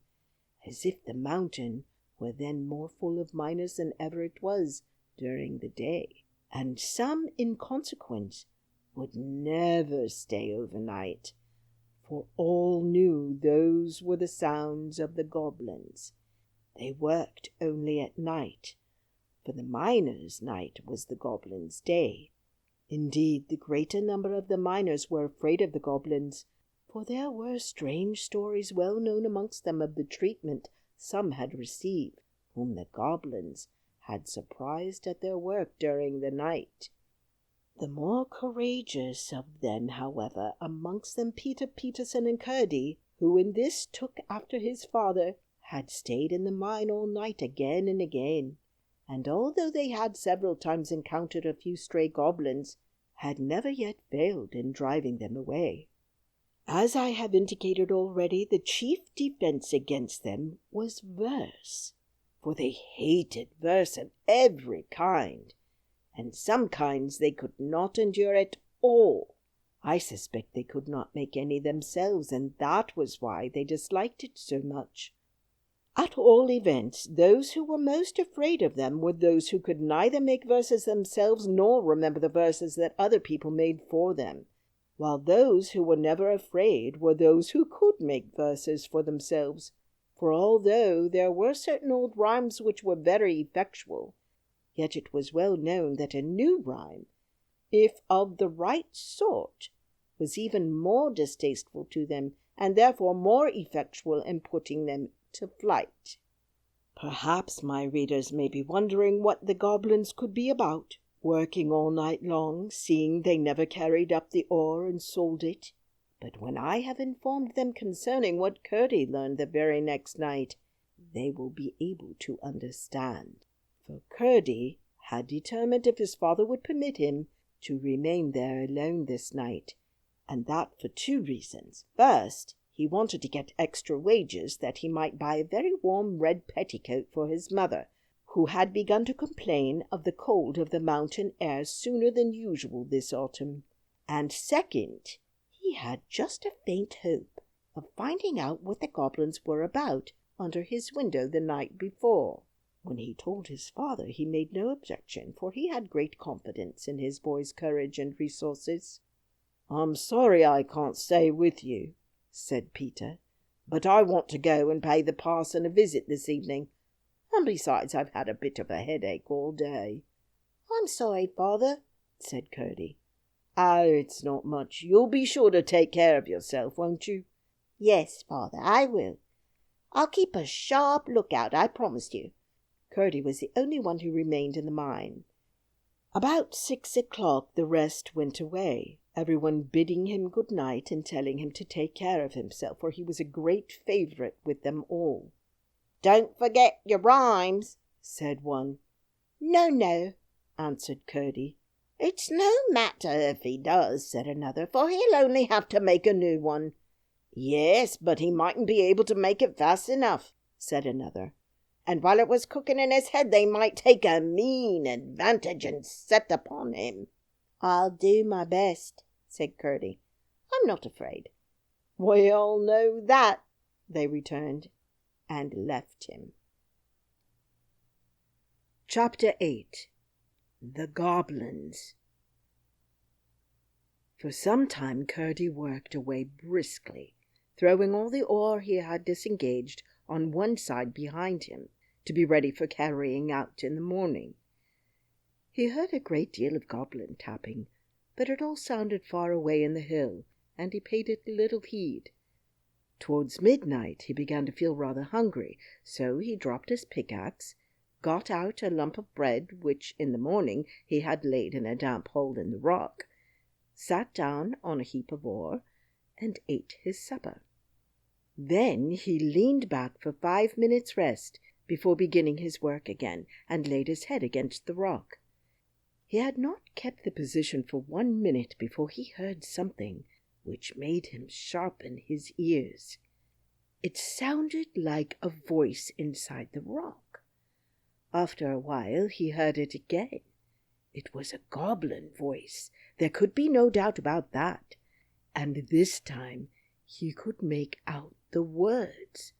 as if the mountain were then more full of miners than ever it was during the day. And some, in consequence, would never stay overnight, for all knew those were the sounds of the goblins. They worked only at night, for the miners' night was the goblins' day. Indeed, the greater number of the miners were afraid of the goblins, for there were strange stories well known amongst them of the treatment some had received, whom the goblins had surprised at their work during the night. The more courageous of them, however, amongst them Peter Peterson and Curdie, who in this took after his father, had stayed in the mine all night again and again, and although they had several times encountered a few stray goblins, had never yet failed in driving them away. As I have indicated already, the chief defense against them was verse, for they hated verse of every kind, and some kinds they could not endure at all. I suspect they could not make any themselves, and that was why they disliked it so much. At all events, those who were most afraid of them were those who could neither make verses themselves nor remember the verses that other people made for them, while those who were never afraid were those who could make verses for themselves, for although there were certain old rhymes which were very effectual, yet it was well known that a new rhyme, if of the right sort, was even more distasteful to them, and therefore more effectual in putting them to flight. Perhaps my readers may be wondering what the goblins could be about, working all night long, seeing they never carried up the ore and sold it. But when I have informed them concerning what Curdie learned the very next night, they will be able to understand. For Curdie had determined, if his father would permit him, to remain there alone this night, and that for 2 reasons. First, he wanted to get extra wages that he might buy a very warm red petticoat for his mother, who had begun to complain of the cold of the mountain air sooner than usual this autumn. And second, he had just a faint hope of finding out what the goblins were about under his window the night before. When he told his father, he made no objection, for he had great confidence in his boy's courage and resources. "I'm sorry I can't stay with you," said Peter, "but I want to go and pay the parson a visit this evening, and besides I've had a bit of a headache all day." "I'm sorry, father," said Curdie. "Oh, it's not much. You'll be sure to take care of yourself, won't you?" "Yes, father, I will. I'll keep a sharp lookout, I promise you." Curdie was the only one who remained in the mine. About 6 o'clock the rest went away, everyone bidding him good night and telling him to take care of himself, for he was a great favourite with them all. "Don't forget your rhymes," said one. No, answered Curdie. "It's no matter if he does," said another, "for he'll only have to make a new one." "Yes, but he mightn't be able to make it fast enough," said another. "And while it was cooking in his head, they might take a mean advantage and set upon him." "I'll do my best," said Curdie. "I'm not afraid." "We all know that," they returned, and left him. Chapter 8. The Goblins. For some time Curdie worked away briskly, throwing all the ore he had disengaged on one side behind him, to be ready for carrying out in the morning. He heard a great deal of goblin tapping, but it all sounded far away in the hill, and he paid it little heed. Towards midnight he began to feel rather hungry, so he dropped his pickaxe, got out a lump of bread which in the morning he had laid in a damp hole in the rock, sat down on a heap of ore, and ate his supper. Then he leaned back for 5 minutes' rest before beginning his work again, and laid his head against the rock. He had not kept the position for 1 minute before he heard something which made him sharpen his ears. It sounded like a voice inside the rock. After a while he heard it again. It was a goblin voice. There could be no doubt about that. And this time he could make out the words.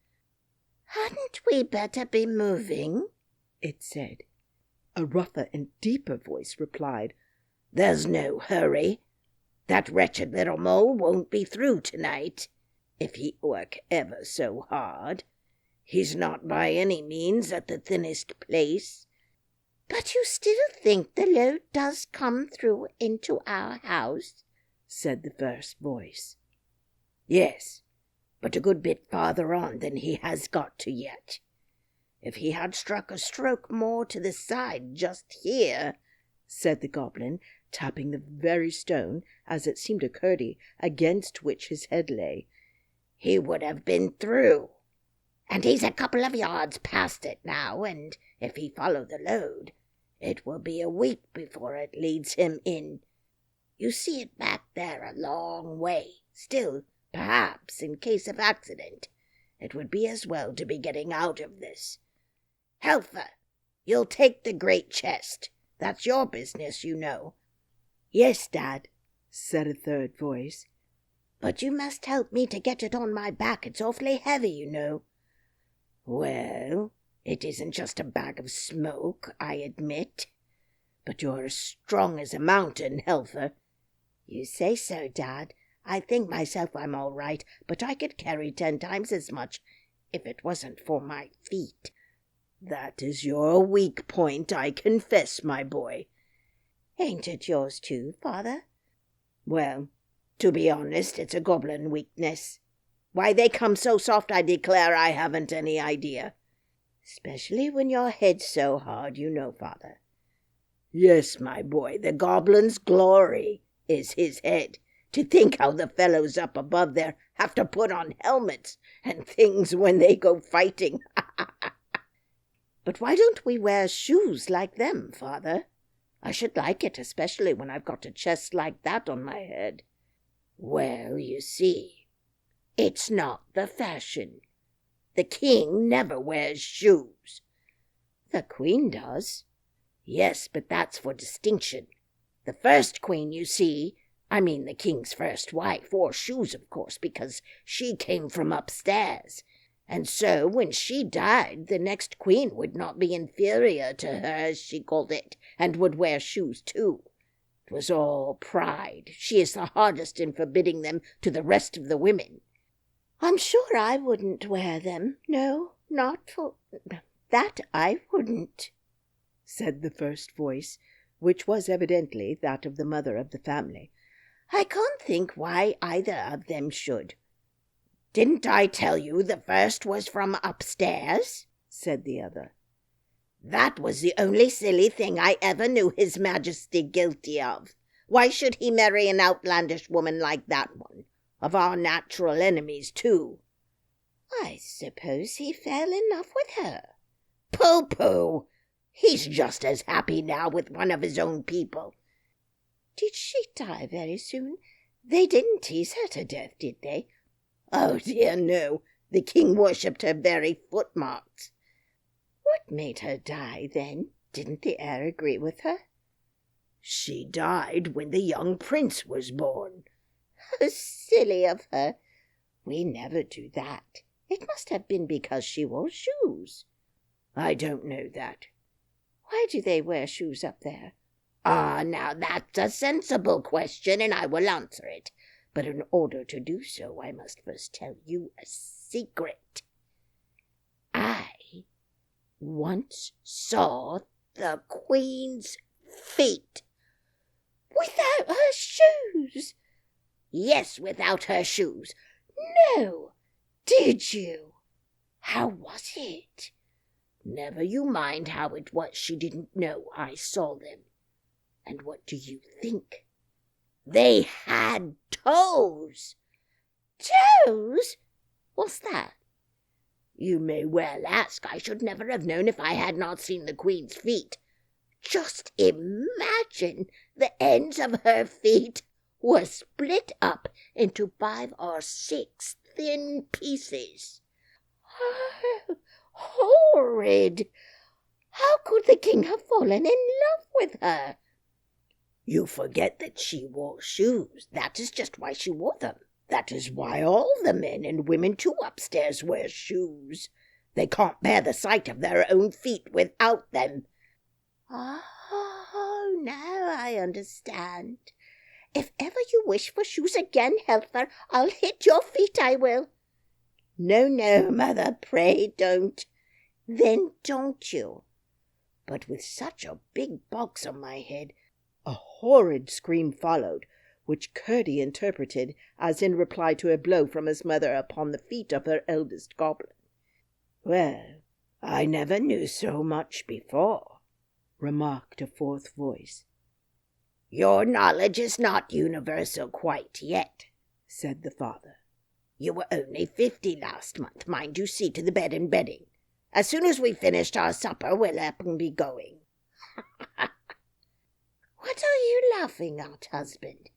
"Hadn't we better be moving?" it said. A rougher and deeper voice replied, "There's no hurry. That wretched little mole won't be through tonight, if he work ever so hard. He's not by any means at the thinnest place." "But you still think the load does come through into our house?" said the first voice. "Yes, but a good bit farther on than he has got to yet. If he had struck a stroke more to the side just here," said the goblin, tapping the very stone, as it seemed to Curdie, against which his head lay, "he would have been through. And he's a couple of yards past it now, and if he follow the load, it will be a week before it leads him in. You see it back there a long way. Still, perhaps, in case of accident, it would be as well to be getting out of this. Helfer, you'll take the great chest. That's your business, you know." "Yes, Dad," said a third voice. "But you must help me to get it on my back. It's awfully heavy, you know." "Well, it isn't just a bag of smoke, I admit. But you're as strong as a mountain, Helfer." "You say so, Dad. I think myself I'm all right, but I could carry 10 times as much if it wasn't for my feet." "That is your weak point, I confess, my boy." "Ain't it yours too, Father?" "Well, to be honest, it's a goblin weakness. Why they come so soft, I declare I haven't any idea." Especially when your head's so hard, you know, Father. Yes, my boy, the goblin's glory is his head. To think how the fellows up above there have to put on helmets and things when they go fighting. But why don't we wear shoes like them, Father? I should like it, especially when I've got a chest like that on my head. Well, you see, it's not the fashion. The king never wears shoes. The queen does. Yes, but that's for distinction. The first queen, you see, I mean the king's first wife, wore shoes, of course, because she came from upstairs. And so when she died, the next queen would not be inferior to her, as she called it, and would wear shoes too. It was all pride. She is the hardest in forbidding them to the rest of the women. I'm sure I wouldn't wear them. No, not for that I wouldn't, said the first voice, which was evidently that of the mother of the family. I can't think why either of them should. Didn't I tell you the first was from upstairs? Said the other. That was the only silly thing I ever knew His Majesty guilty of. Why should he marry an outlandish woman like that one? Of our natural enemies, too. I suppose he fell in love with her. Pooh-pooh! He's just as happy now with one of his own people. Did she die very soon? They didn't tease her to death, did they? Oh, dear, no. The king worshipped her very footmarks. What made her die, then? Didn't the heir agree with her? She died when the young prince was born. How silly of her. We never do that. It must have been because she wore shoes. I don't know that. Why do they wear shoes up there? Ah, now that's a sensible question, and I will answer it. But in order to do so, I must first tell you a secret. I once saw the Queen's feet. Without her shoes? Yes, without her shoes. No, did you? How was it? Never you mind how it was. She didn't know I saw them. And what do you think? They had toes. Toes? What's that? You may well ask. I should never have known if I had not seen the Queen's feet. Just imagine, the ends of her feet were split up into 5 or 6 thin pieces. Oh, horrid! How could the king have fallen in love with her? You forget that she wore shoes. That is just why she wore them. That is why all the men and women too upstairs wear shoes. They can't bear the sight of their own feet without them. Oh, now I understand. If ever you wish for shoes again, Helfer, I'll hit your feet, I will. No, no, mother, pray don't. Then don't you. But with such a big box on my head, a horrid scream followed, which Curdie interpreted as in reply to a blow from his mother upon the feet of her eldest goblin. Well, I never knew so much before, remarked a fourth voice. Your knowledge is not universal quite yet, said the father. You were only 50 last month. Mind you see to the bed and bedding. As soon as we've finished our supper, we'll up and be going. What are you laughing at, husband?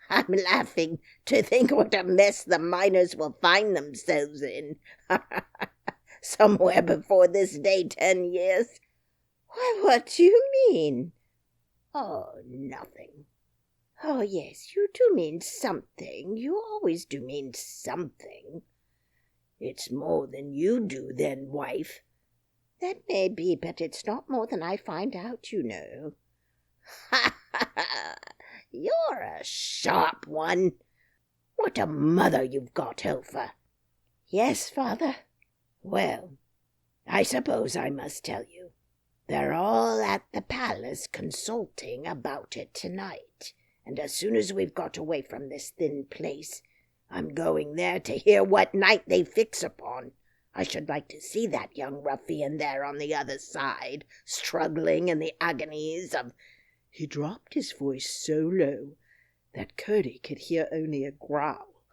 I'm laughing to think what a mess the miners will find themselves in. Somewhere before this day 10 years. Why, what do you mean? Oh, nothing. Oh, yes, you do mean something. You always do mean something. It's more than you do, then, wife. That may be, but it's not more than I find out, you know. Ha, ha, ha! You're a sharp one. What a mother you've got, Helfer. Yes, father. Well, I suppose I must tell you. They're all at the palace consulting about it tonight, and as soon as we've got away from this thin place, I'm going there to hear what night they fix upon. I should like to see that young ruffian there on the other side, struggling in the agonies of—" He dropped his voice so low that Curdie could hear only a growl.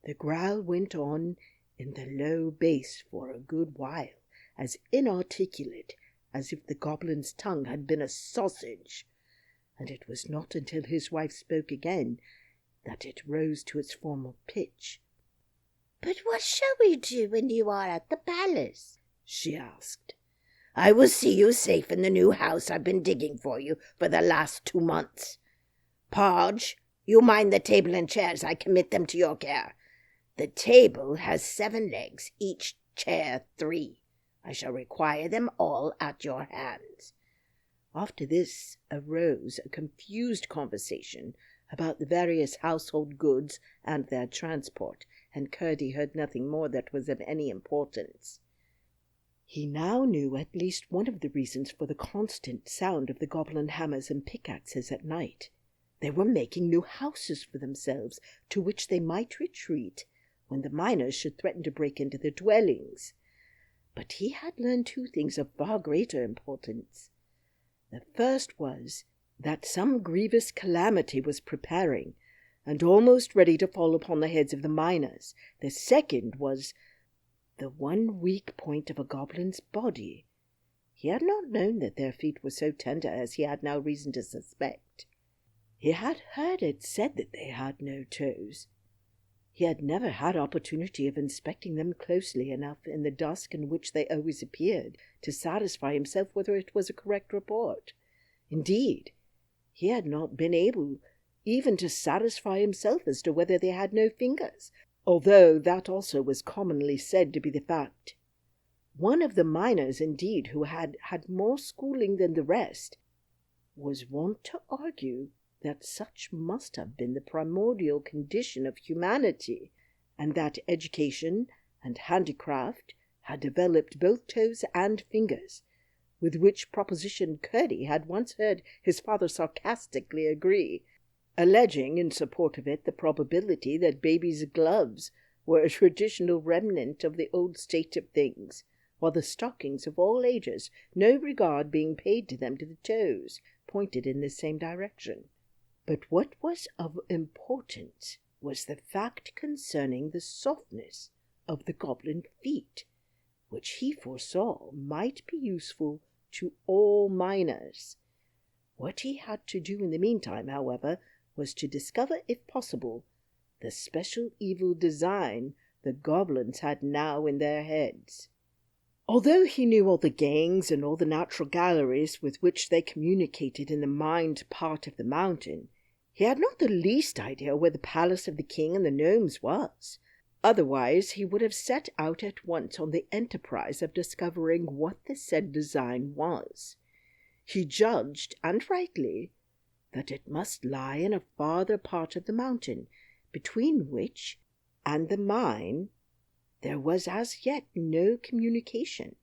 The growl went on in the low bass for a good while, as inarticulate as if the goblin's tongue had been a sausage, and it was not until his wife spoke again that it rose to its former pitch. "But what shall we do when you are at the palace?" she asked. "I will see you safe in the new house I've been digging for you for the last 2 months. Podge, you mind the table and chairs. I commit them to your care. The table has 7 legs, each chair 3. I shall require them all at your hands." After this arose a confused conversation about the various household goods and their transport, and Curdie heard nothing more that was of any importance. He now knew at least one of the reasons for the constant sound of the goblin hammers and pickaxes at night. They were making new houses for themselves, to which they might retreat when the miners should threaten to break into their dwellings. But he had learned 2 things of far greater importance. The first was that some grievous calamity was preparing, and almost ready to fall upon the heads of the miners. The second was the one weak point of a goblin's body. He had not known that their feet were so tender as he had now reason to suspect. He had heard it said that they had no toes. He had never had opportunity of inspecting them closely enough in the dusk in which they always appeared to satisfy himself whether it was a correct report. Indeed, he had not been able even to satisfy himself as to whether they had no fingers, although that also was commonly said to be the fact. One of the miners, indeed, who had had more schooling than the rest, was wont to argue that such must have been the primordial condition of humanity, and that education and handicraft had developed both toes and fingers, with which proposition Curdie had once heard his father sarcastically agree, alleging in support of it the probability that babies' gloves were a traditional remnant of the old state of things, while the stockings of all ages, no regard being paid to them to the toes, pointed in this same direction. But what was of importance was the fact concerning the softness of the goblin feet, which he foresaw might be useful to all miners. What he had to do in the meantime, however, was to discover, if possible, the special evil design the goblins had now in their heads. Although he knew all the gangs and all the natural galleries with which they communicated in the mined part of the mountain, he had not the least idea where the palace of the king and the gnomes was. Otherwise he would have set out at once on the enterprise of discovering what the said design was. He judged, and rightly, that it must lie in a farther part of the mountain, between which and the mine there was as yet no communication.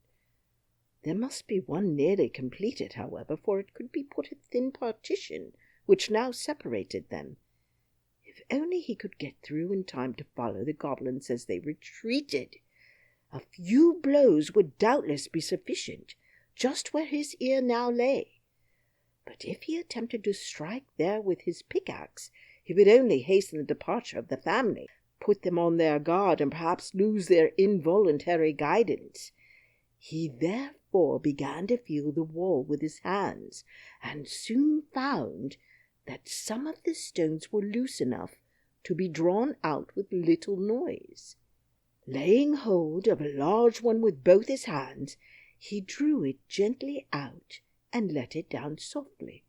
There must be one nearly completed, however, for it could be put a thin partition which now separated them. If only he could get through in time to follow the goblins as they retreated! A few blows would doubtless be sufficient, just where his ear now lay. But if he attempted to strike there with his pickaxe, he would only hasten the departure of the family, put them on their guard, and perhaps lose their involuntary guidance. He therefore began to feel the wall with his hands, and soon found that some of the stones were loose enough to be drawn out with little noise. Laying hold of a large one with both his hands, he drew it gently out and let it down softly.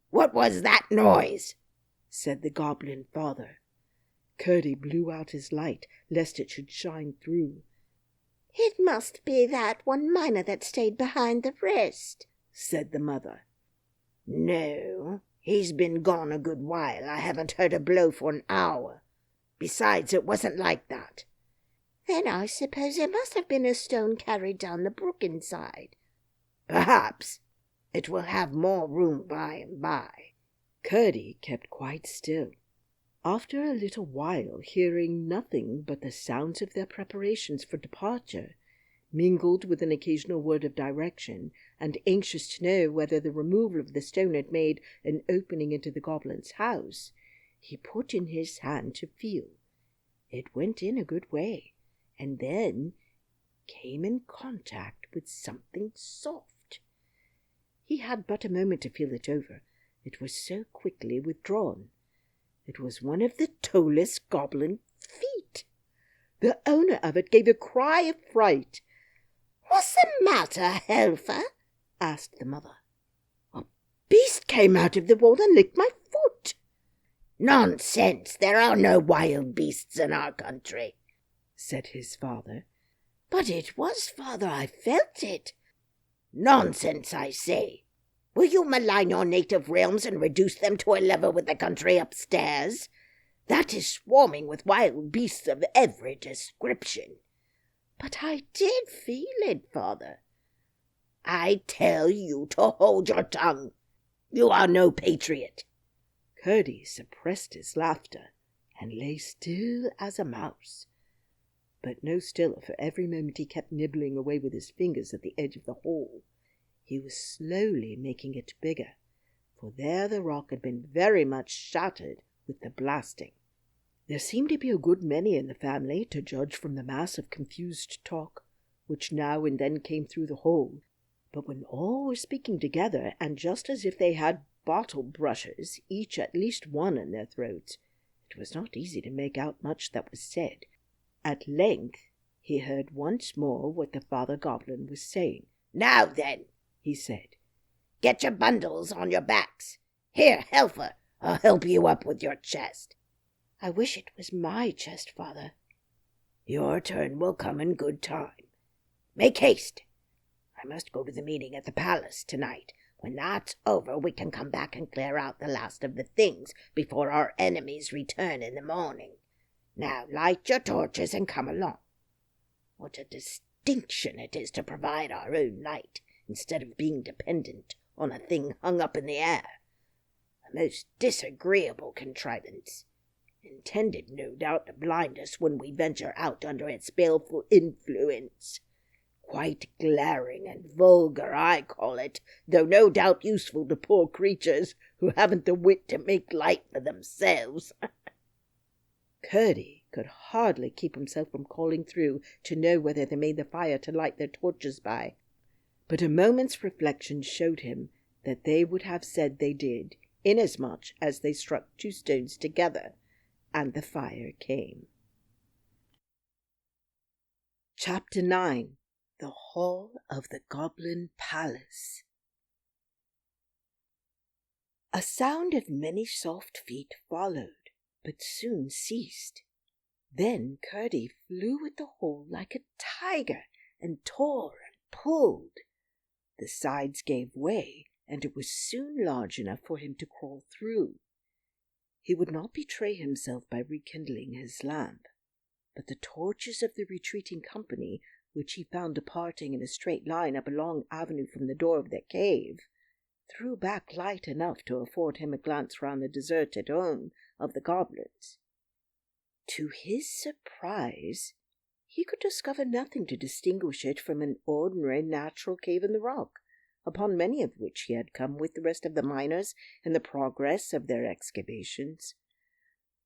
"What was that noise?" said the goblin father. Curdie blew out his light, lest it should shine through. "It must be that one miner that stayed behind the rest," said the mother. "No, he's been gone a good while. I haven't heard a blow for an hour. Besides, it wasn't like that." "Then I suppose it must have been a stone carried down the brook inside." "Perhaps. It will have more room by and by." Curdie kept quite still. After a little while, hearing nothing but the sounds of their preparations for departure, mingled with an occasional word of direction, and anxious to know whether the removal of the stone had made an opening into the goblin's house, he put in his hand to feel. It went in a good way, and then came in contact with something soft. He had but a moment to feel it over. It was so quickly withdrawn. It was one of the toeless goblin feet. The owner of it gave a cry of fright. "What's the matter, Helfer?" asked the mother. "A beast came out of the wall and licked my foot." "Nonsense! There are no wild beasts in our country," said his father. "But it was, father. I felt it." "Nonsense, I say. Will you malign your native realms and reduce them to a level with the country upstairs? That is swarming with wild beasts of every description." "But I did feel it, father." "I tell you to hold your tongue. You are no patriot." Curdie suppressed his laughter and lay still as a mouse, but no stiller for every moment he kept nibbling away with his fingers at the edge of the hole. He was slowly making it bigger, for there the rock had been very much shattered with the blasting. There seemed to be a good many in the family, to judge from the mass of confused talk which now and then came through the hole. But when all were speaking together, and just as if they had bottle brushes, each at least one in their throats, it was not easy to make out much that was said. At length he heard once more what the father goblin was saying. "Now then," he said, "get your bundles on your backs. Here, Helfer, I'll help you up with your chest." "I wish it was my chest, father." "Your turn will come in good time. Make haste. I must go to the meeting at the palace tonight. When that's over, we can come back and clear out the last of the things before our enemies return in the morning. Now light your torches and come along. What a distinction it is to provide our own light, instead of being dependent on a thing hung up in the air. A most disagreeable contrivance, intended no doubt to blind us when we venture out under its baleful influence. Quite glaring and vulgar, I call it, though no doubt useful to poor creatures who haven't the wit to make light for themselves." Curdie could hardly keep himself from calling through to know whether they made the fire to light their torches by, but a moment's reflection showed him that they would have said they did, inasmuch as they struck two stones together, and the fire came. Chapter 9. The Hall of the Goblin Palace. A sound of many soft feet followed, but soon ceased. Then Curdie flew at the hole like a tiger, and tore and pulled. The sides gave way, and it was soon large enough for him to crawl through. He would not betray himself by rekindling his lamp, but the torches of the retreating company, which he found departing in a straight line up a long avenue from the door of their cave, threw back light enough to afford him a glance round the deserted home of the goblins. To his surprise, he could discover nothing to distinguish it from an ordinary natural cave in the rock, upon many of which he had come with the rest of the miners in the progress of their excavations.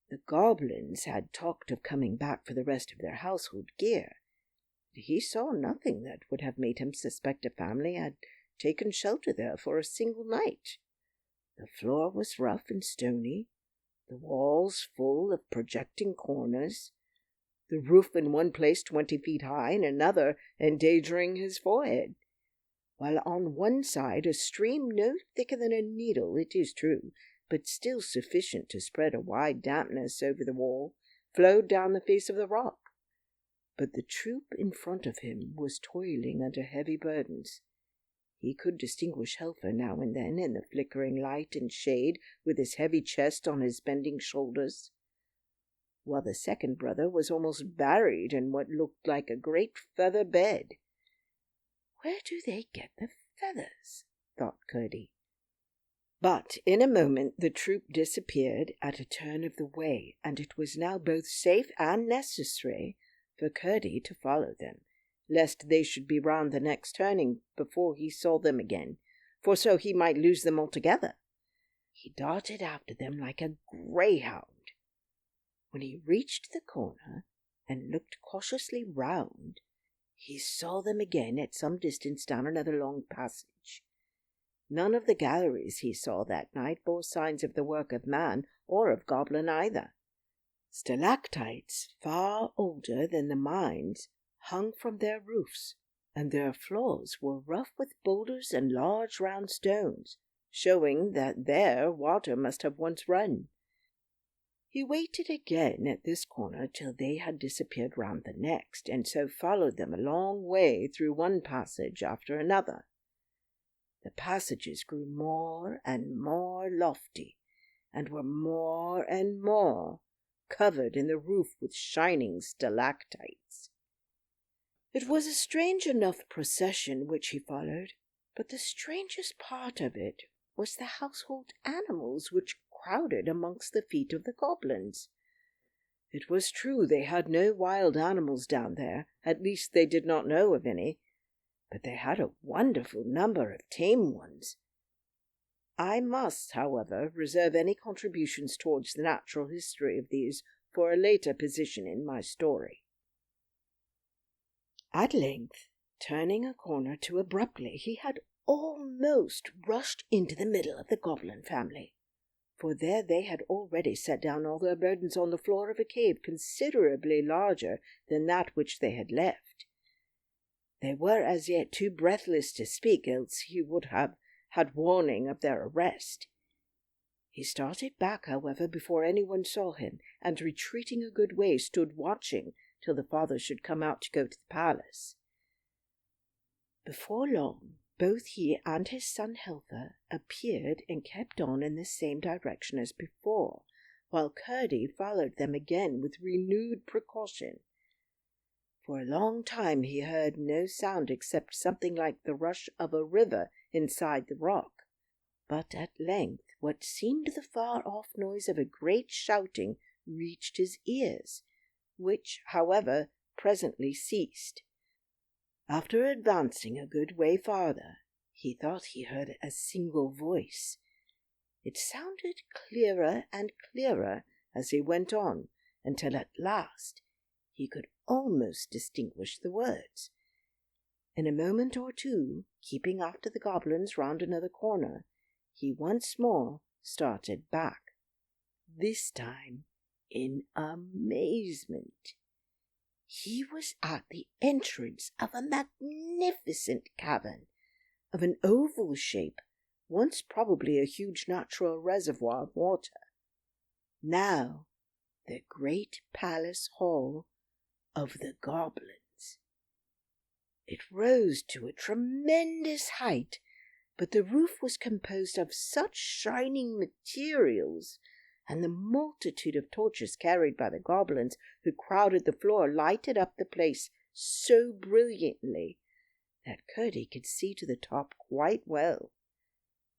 The goblins had talked of coming back for the rest of their household gear. He saw nothing that would have made him suspect a family had taken shelter there for a single night. The floor was rough and stony, the walls full of projecting corners, the roof in one place 20 feet high and another endangering his forehead, while on one side a stream no thicker than a needle, it is true, but still sufficient to spread a wide dampness over the wall, flowed down the face of the rock. But the troop in front of him was toiling under heavy burdens. He could distinguish Helfer now and then in the flickering light and shade, with his heavy chest on his bending shoulders, while the second brother was almost buried in what looked like a great feather bed. "Where do they get the feathers?" thought Curdie. But in a moment the troop disappeared at a turn of the way, and it was now both safe and necessary for Curdie to follow them, lest they should be round the next turning before he saw them again, for so he might lose them altogether. He darted after them like a greyhound. When he reached the corner and looked cautiously round, he saw them again at some distance down another long passage. None of the galleries he saw that night bore signs of the work of man or of goblin either. Stalactites, far older than the mines, hung from their roofs, and their floors were rough with boulders and large round stones, showing that there water must have once run. He waited again at this corner till they had disappeared round the next, and so followed them a long way through one passage after another. The passages grew more and more lofty, and were more and more covered in the roof with shining stalactites. It was a strange enough procession which he followed, but the strangest part of it was the household animals which crowded amongst the feet of the goblins. It was true they had no wild animals down there, at least they did not know of any, but they had a wonderful number of tame ones. I must, however, reserve any contributions towards the natural history of these for a later position in my story. At length, turning a corner too abruptly, he had almost rushed into the middle of the goblin family, for there they had already set down all their burdens on the floor of a cave considerably larger than that which they had left. They were as yet too breathless to speak, else he would have had warning of their arrest. He started back, however, before anyone saw him, and retreating a good way, stood watching till the father should come out to go to the palace. Before long, both he and his son Helfer appeared and kept on in the same direction as before, while Curdie followed them again with renewed precaution. For a long time he heard no sound except something like the rush of a river inside the rock, but at length what seemed the far-off noise of a great shouting reached his ears, which, however, presently ceased. After advancing a good way farther, he thought he heard a single voice. It sounded clearer and clearer as he went on, until at last he could almost distinguish the words. In a moment or two, keeping after the goblins round another corner, he once more started back, this time in amazement. He was at the entrance of a magnificent cavern, of an oval shape, once probably a huge natural reservoir of water, now the great palace hall of the goblins. It rose to a tremendous height, but the roof was composed of such shining materials, and the multitude of torches carried by the goblins who crowded the floor lighted up the place so brilliantly that Curdie could see to the top quite well.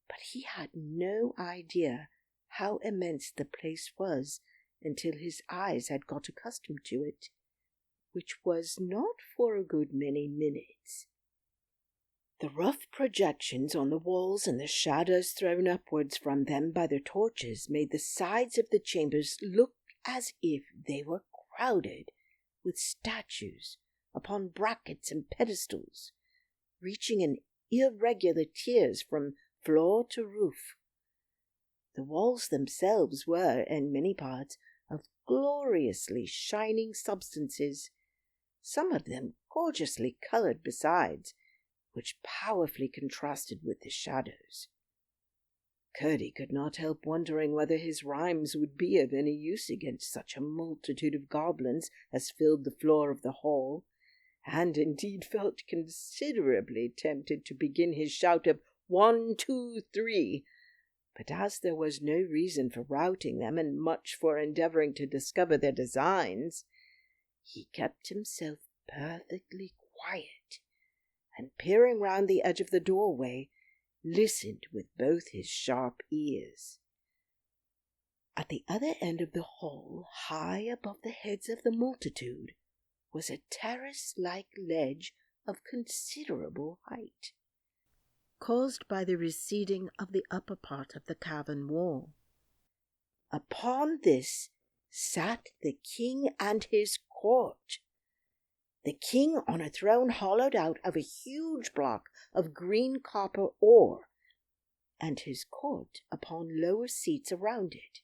But he had no idea how immense the place was until his eyes had got accustomed to it, which was not for a good many minutes. The rough projections on the walls and the shadows thrown upwards from them by the torches made the sides of the chambers look as if they were crowded with statues upon brackets and pedestals, reaching in irregular tiers from floor to roof. The walls themselves were, in many parts, of gloriously shining substances, some of them gorgeously coloured besides, which powerfully contrasted with the shadows. Curdie could not help wondering whether his rhymes would be of any use against such a multitude of goblins as filled the floor of the hall, and indeed felt considerably tempted to begin his shout of 1, 2, 3, but as there was no reason for routing them, and much for endeavouring to discover their designs, he kept himself perfectly quiet, and peering round the edge of the doorway, listened with both his sharp ears. At the other end of the hall, high above the heads of the multitude, was a terrace-like ledge of considerable height, caused by the receding of the upper part of the cavern wall. Upon this sat the king and his court. The king on a throne hollowed out of a huge block of green copper ore, and his court upon lower seats around it.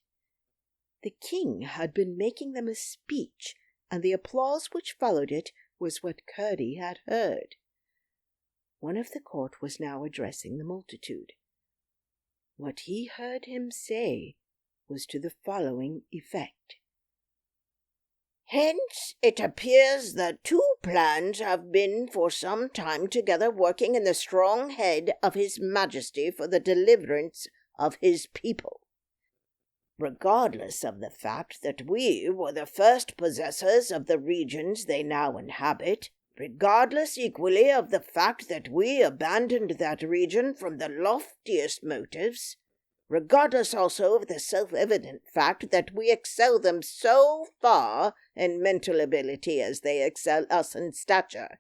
The king had been making them a speech, and the applause which followed it was what Curdie had heard. One of the court was now addressing the multitude. What he heard him say was to the following effect. Hence it appears that two plans have been for some time together working in the strong head of His Majesty for the deliverance of his people. Regardless of the fact that we were the first possessors of the regions they now inhabit, regardless equally of the fact that we abandoned that region from the loftiest motives, regardless also of the self-evident fact that we excel them so far in mental ability as they excel us in stature,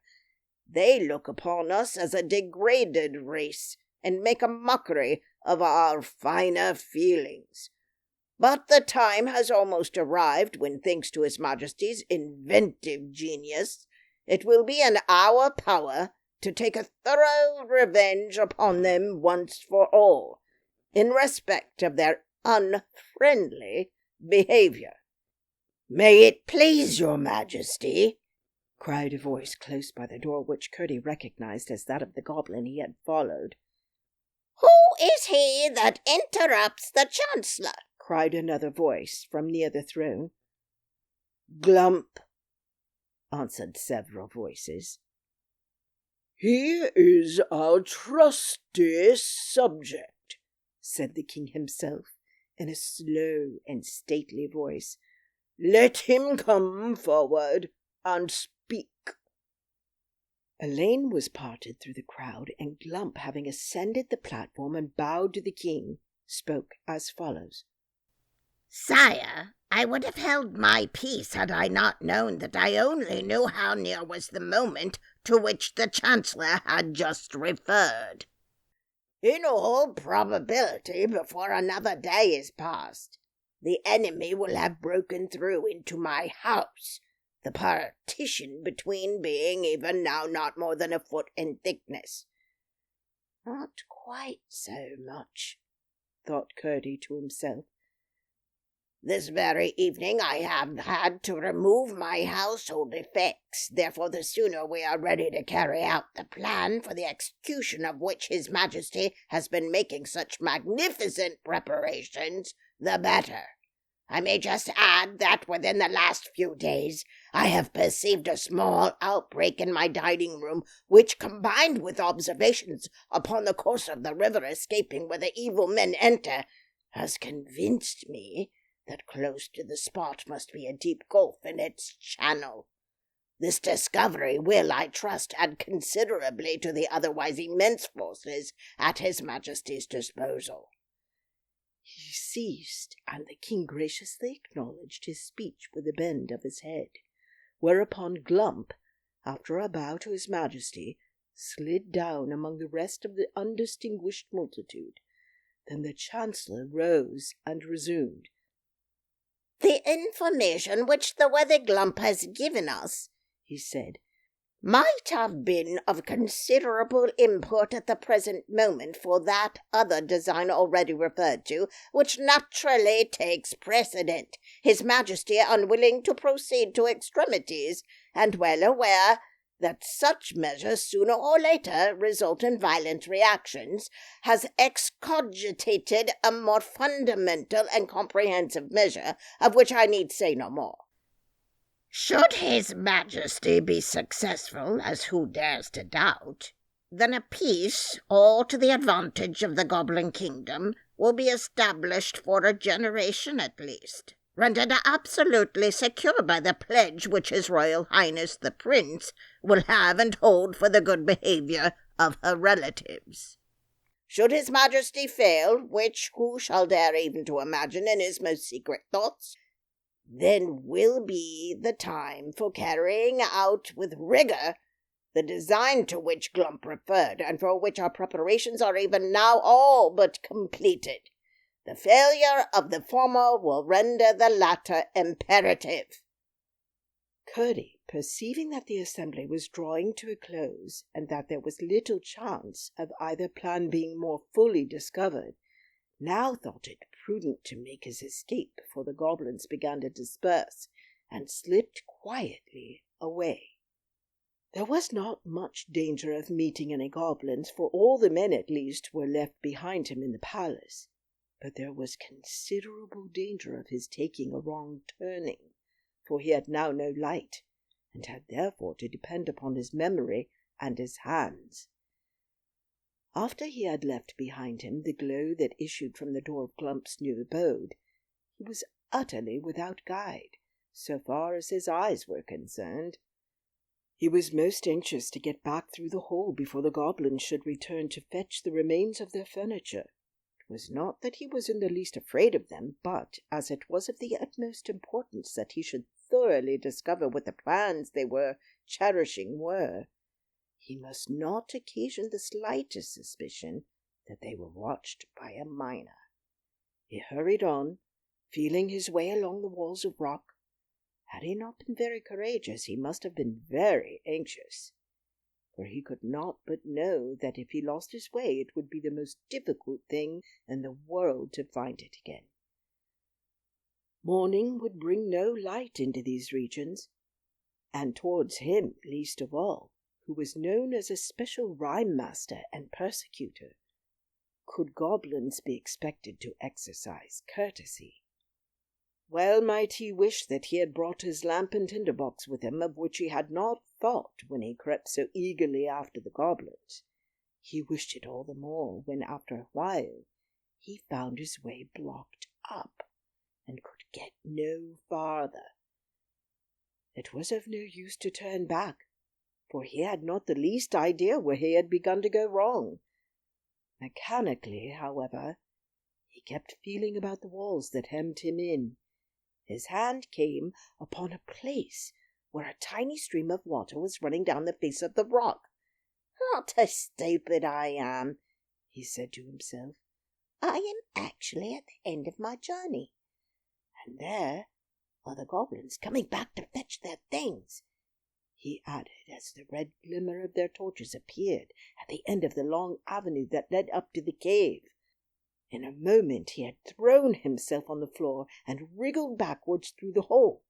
they look upon us as a degraded race and make a mockery of our finer feelings. But the time has almost arrived when, thanks to His Majesty's inventive genius, it will be in our power to take a thorough revenge upon them once for all, in respect of their unfriendly behavior. May it please your Majesty, cried a voice close by the door, which Curdie recognized as that of the goblin he had followed. Who is he that interrupts the Chancellor? Cried another voice from near the throne. Glump, answered several voices. He is our trusty subject, said the king himself, in a slow and stately voice. Let him come forward and speak. A lane was parted through the crowd, and Glump, having ascended the platform and bowed to the king, spoke as follows. Sire, I would have held my peace had I not known that I only knew how near was the moment to which the Chancellor had just referred. In all probability, before another day is past, the enemy will have broken through into my house, the partition between being even now not more than a foot in thickness. Not quite so much, thought Curdie to himself. This very evening I have had to remove my household effects, therefore the sooner we are ready to carry out the plan for the execution of which His Majesty has been making such magnificent preparations, the better. I may just add that within the last few days I have perceived a small outbreak in my dining room, which, combined with observations upon the course of the river escaping where the evil men enter, has convinced me that close to the spot must be a deep gulf in its channel. This discovery will, I trust, add considerably to the otherwise immense forces at His Majesty's disposal. He ceased, and the king graciously acknowledged his speech with a bend of his head, whereupon Glump, after a bow to His Majesty, slid down among the rest of the undistinguished multitude. Then the Chancellor rose and resumed. The information which the worthy Glump has given us, he said, might have been of considerable import at the present moment for that other design already referred to, which naturally takes precedent, His Majesty unwilling to proceed to extremities, and well aware that such measures sooner or later result in violent reactions, has excogitated a more fundamental and comprehensive measure, of which I need say no more. Should His Majesty be successful, as who dares to doubt, then a peace, all to the advantage of the Goblin Kingdom, will be established for a generation at least, rendered absolutely secure by the pledge which His Royal Highness the Prince will have and hold for the good behavior of her relatives. Should his majesty fail, which who shall dare even to imagine in his most secret thoughts, then will be the time for carrying out with rigour the design to which Glump referred, and for which our preparations are even now all but completed. The failure of the former will render the latter imperative." Curdie, perceiving that the assembly was drawing to a close, and that there was little chance of either plan being more fully discovered, now thought it prudent to make his escape before the goblins began to disperse, and slipped quietly away. There was not much danger of meeting any goblins, for all the men at least were left behind him in the palace, but there was considerable danger of his taking a wrong turning, for he had now no light, and had therefore to depend upon his memory and his hands. After he had left behind him the glow that issued from the door of Glump's new abode, he was utterly without guide, so far as his eyes were concerned. He was most anxious to get back through the hall before the goblins should return to fetch the remains of their furniture. It was not that he was in the least afraid of them, but as it was of the utmost importance that he should thoroughly discover what the plans they were cherishing were, he must not occasion the slightest suspicion that they were watched by a miner. He hurried on, feeling his way along the walls of rock. Had he not been very courageous, he must have been very anxious, for he could not but know that if he lost his way it would be the most difficult thing in the world to find it again. Morning would bring no light into these regions, and towards him least of all, who was known as a special rhyme-master and persecutor, could goblins be expected to exercise courtesy. Well might he wish that he had brought his lamp and tinder-box with him, of which he had not thought when he crept so eagerly after the goblins. He wished it all the more when, after a while, he found his way blocked up, and could get no farther. It was of no use to turn back, for he had not the least idea where he had begun to go wrong. Mechanically, however, he kept feeling about the walls that hemmed him in. His hand came upon a place where a tiny stream of water was running down the face of the rock. "What a stupid I am," he said to himself. "I am actually at the end of my journey, and there are the goblins coming back to fetch their things," he added, as the red glimmer of their torches appeared at the end of the long avenue that led up to the cave. In a moment he had thrown himself on the floor and wriggled backwards through the hole.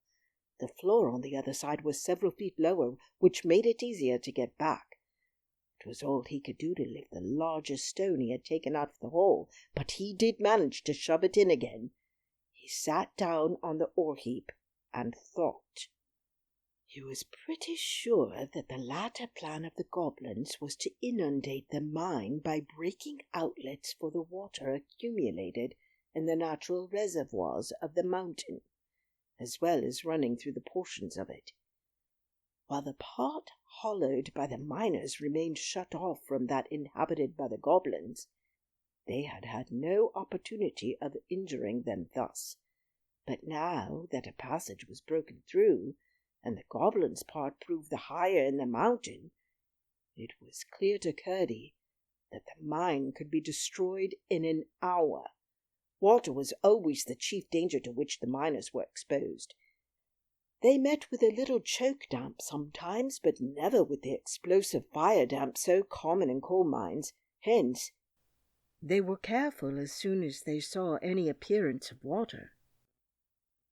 The floor on the other side was several feet lower, which made it easier to get back. It was all he could do to lift the largest stone he had taken out of the hole, but he did manage to shove it in again. He sat down on the ore heap and thought. He was pretty sure that the latter plan of the goblins was to inundate the mine by breaking outlets for the water accumulated in the natural reservoirs of the mountain, as well as running through the portions of it, while the part hollowed by the miners remained shut off from that inhabited by the goblins. They had had no opportunity of injuring them thus, but now that a passage was broken through, and the goblins' part proved the higher in the mountain, it was clear to Curdie that the mine could be destroyed in an hour. Water was always the chief danger to which the miners were exposed. They met with a little choke-damp sometimes, but never with the explosive fire-damp so common in coal mines. Hence, they were careful as soon as they saw any appearance of water.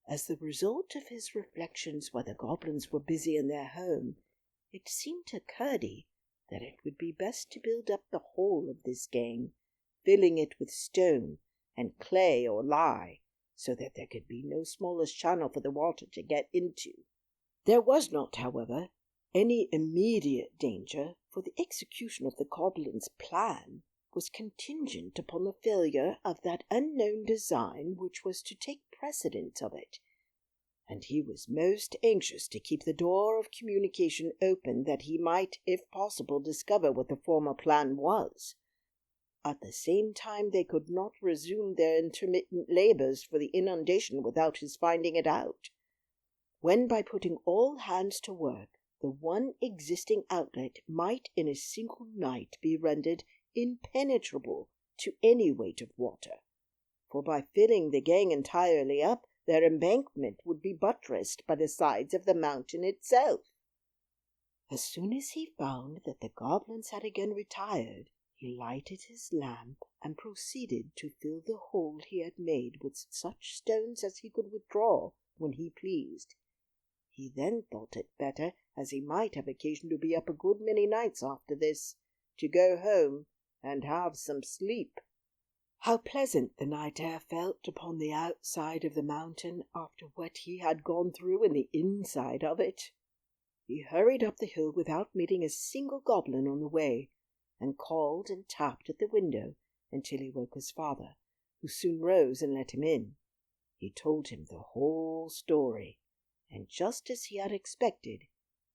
As the result of his reflections while the goblins were busy in their home, it seemed to Curdie that it would be best to build up the whole of this gang, filling it with stone and clay or lye, so that there could be no smallest channel for the water to get into. There was not, however, any immediate danger, for the execution of the goblins' plan was contingent upon the failure of that unknown design which was to take precedence of it, and he was most anxious to keep the door of communication open that he might, if possible, discover what the former plan was. At the same time, they could not resume their intermittent labours for the inundation without his finding it out. When by putting all hands to work, the one existing outlet might in a single night be rendered impenetrable to any weight of water, for by filling the gang entirely up, their embankment would be buttressed by the sides of the mountain itself. As soon as he found that the goblins had again retired, he lighted his lamp and proceeded to fill the hole he had made with such stones as he could withdraw when he pleased. He then thought it better, as he might have occasion to be up a good many nights after this, to go home and have some sleep. How pleasant the night air felt upon the outside of the mountain after what he had gone through in the inside of it! He hurried up the hill without meeting a single goblin on the way, and called and tapped at the window until he woke his father, who soon rose and let him in. He told him the whole story, and just as he had expected,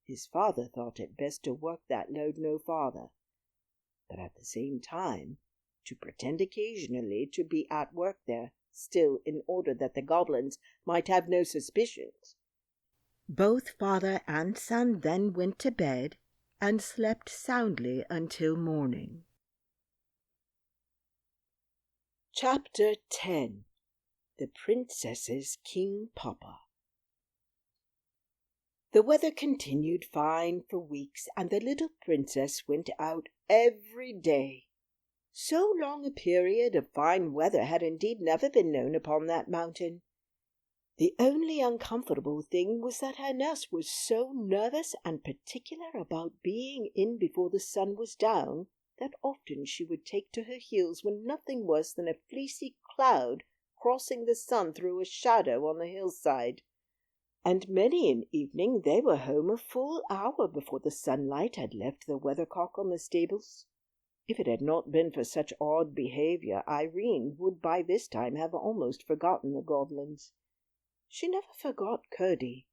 his father thought it best to work that load no farther, but at the same time to pretend occasionally to be at work there, still in order that the goblins might have no suspicions. Both father and son then went to bed and slept soundly until morning. Chapter 10. The Princess's King Papa. The weather continued fine for weeks, and the little princess went out every day. So long a period of fine weather had indeed never been known upon that mountain. The only uncomfortable thing was that her nurse was so nervous and particular about being in before the sun was down that often she would take to her heels when nothing worse than a fleecy cloud crossing the sun threw a shadow on the hillside. And many an evening they were home a full hour before the sunlight had left the weathercock on the stables. If it had not been for such odd behaviour, Irene would by this time have almost forgotten the goblins. She never forgot Curdie,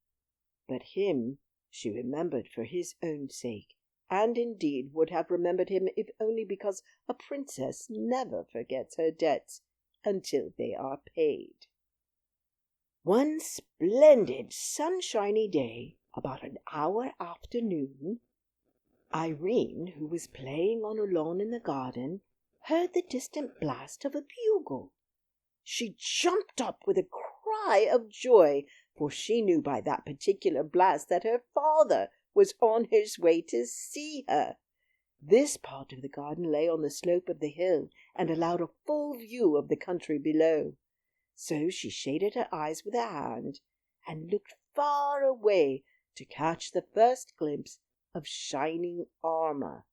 but him she remembered for his own sake, and indeed would have remembered him if only because a princess never forgets her debts until they are paid. One splendid sunshiny day, about an hour after noon, Irene, who was playing on a lawn in the garden, heard the distant blast of a bugle. She jumped up with a cry of joy, for she knew by that particular blast that her father was on his way to see her. This part of the garden lay on the slope of the hill and allowed a full view of the country below. So she shaded her eyes with her hand and looked far away to catch the first glimpse of shining armour.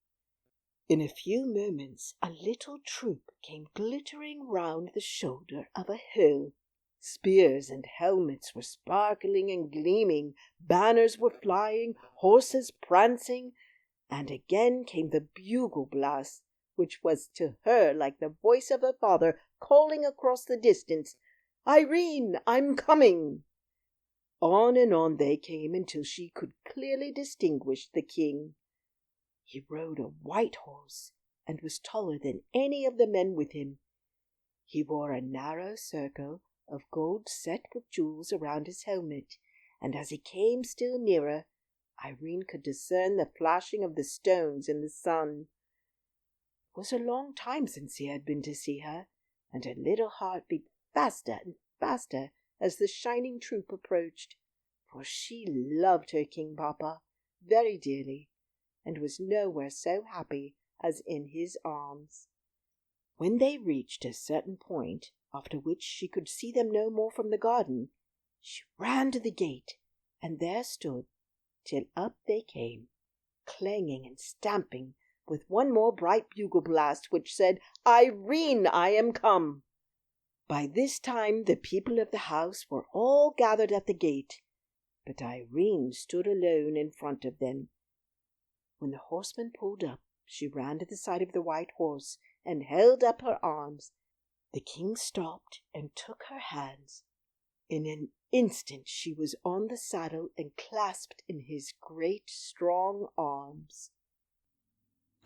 In a few moments a little troop came glittering round the shoulder of a hill. Spears and helmets were sparkling and gleaming, banners were flying, horses prancing, and again came the bugle blast, which was to her like the voice of her father calling across the distance, "Irene, I'm coming!" On and on they came until she could clearly distinguish the king. He rode a white horse and was taller than any of the men with him. He wore a narrow circle of gold set with jewels around his helmet, and as he came still nearer, Irene could discern the flashing of the stones in the sun. It was a long time since he had been to see her, and her little heart beat faster and faster as the shining troop approached, for she loved her King Papa very dearly, and was nowhere so happy as in his arms. When they reached a certain point, after which she could see them no more from the garden, she ran to the gate, and there stood till up they came, clanging and stamping, with one more bright bugle blast which said, "Irene, I am come." By this time the people of the house were all gathered at the gate, but Irene stood alone in front of them. When the horseman pulled up, she ran to the side of the white horse and held up her arms. The king stopped and took her hands. In an instant she was on the saddle and clasped in his great strong arms.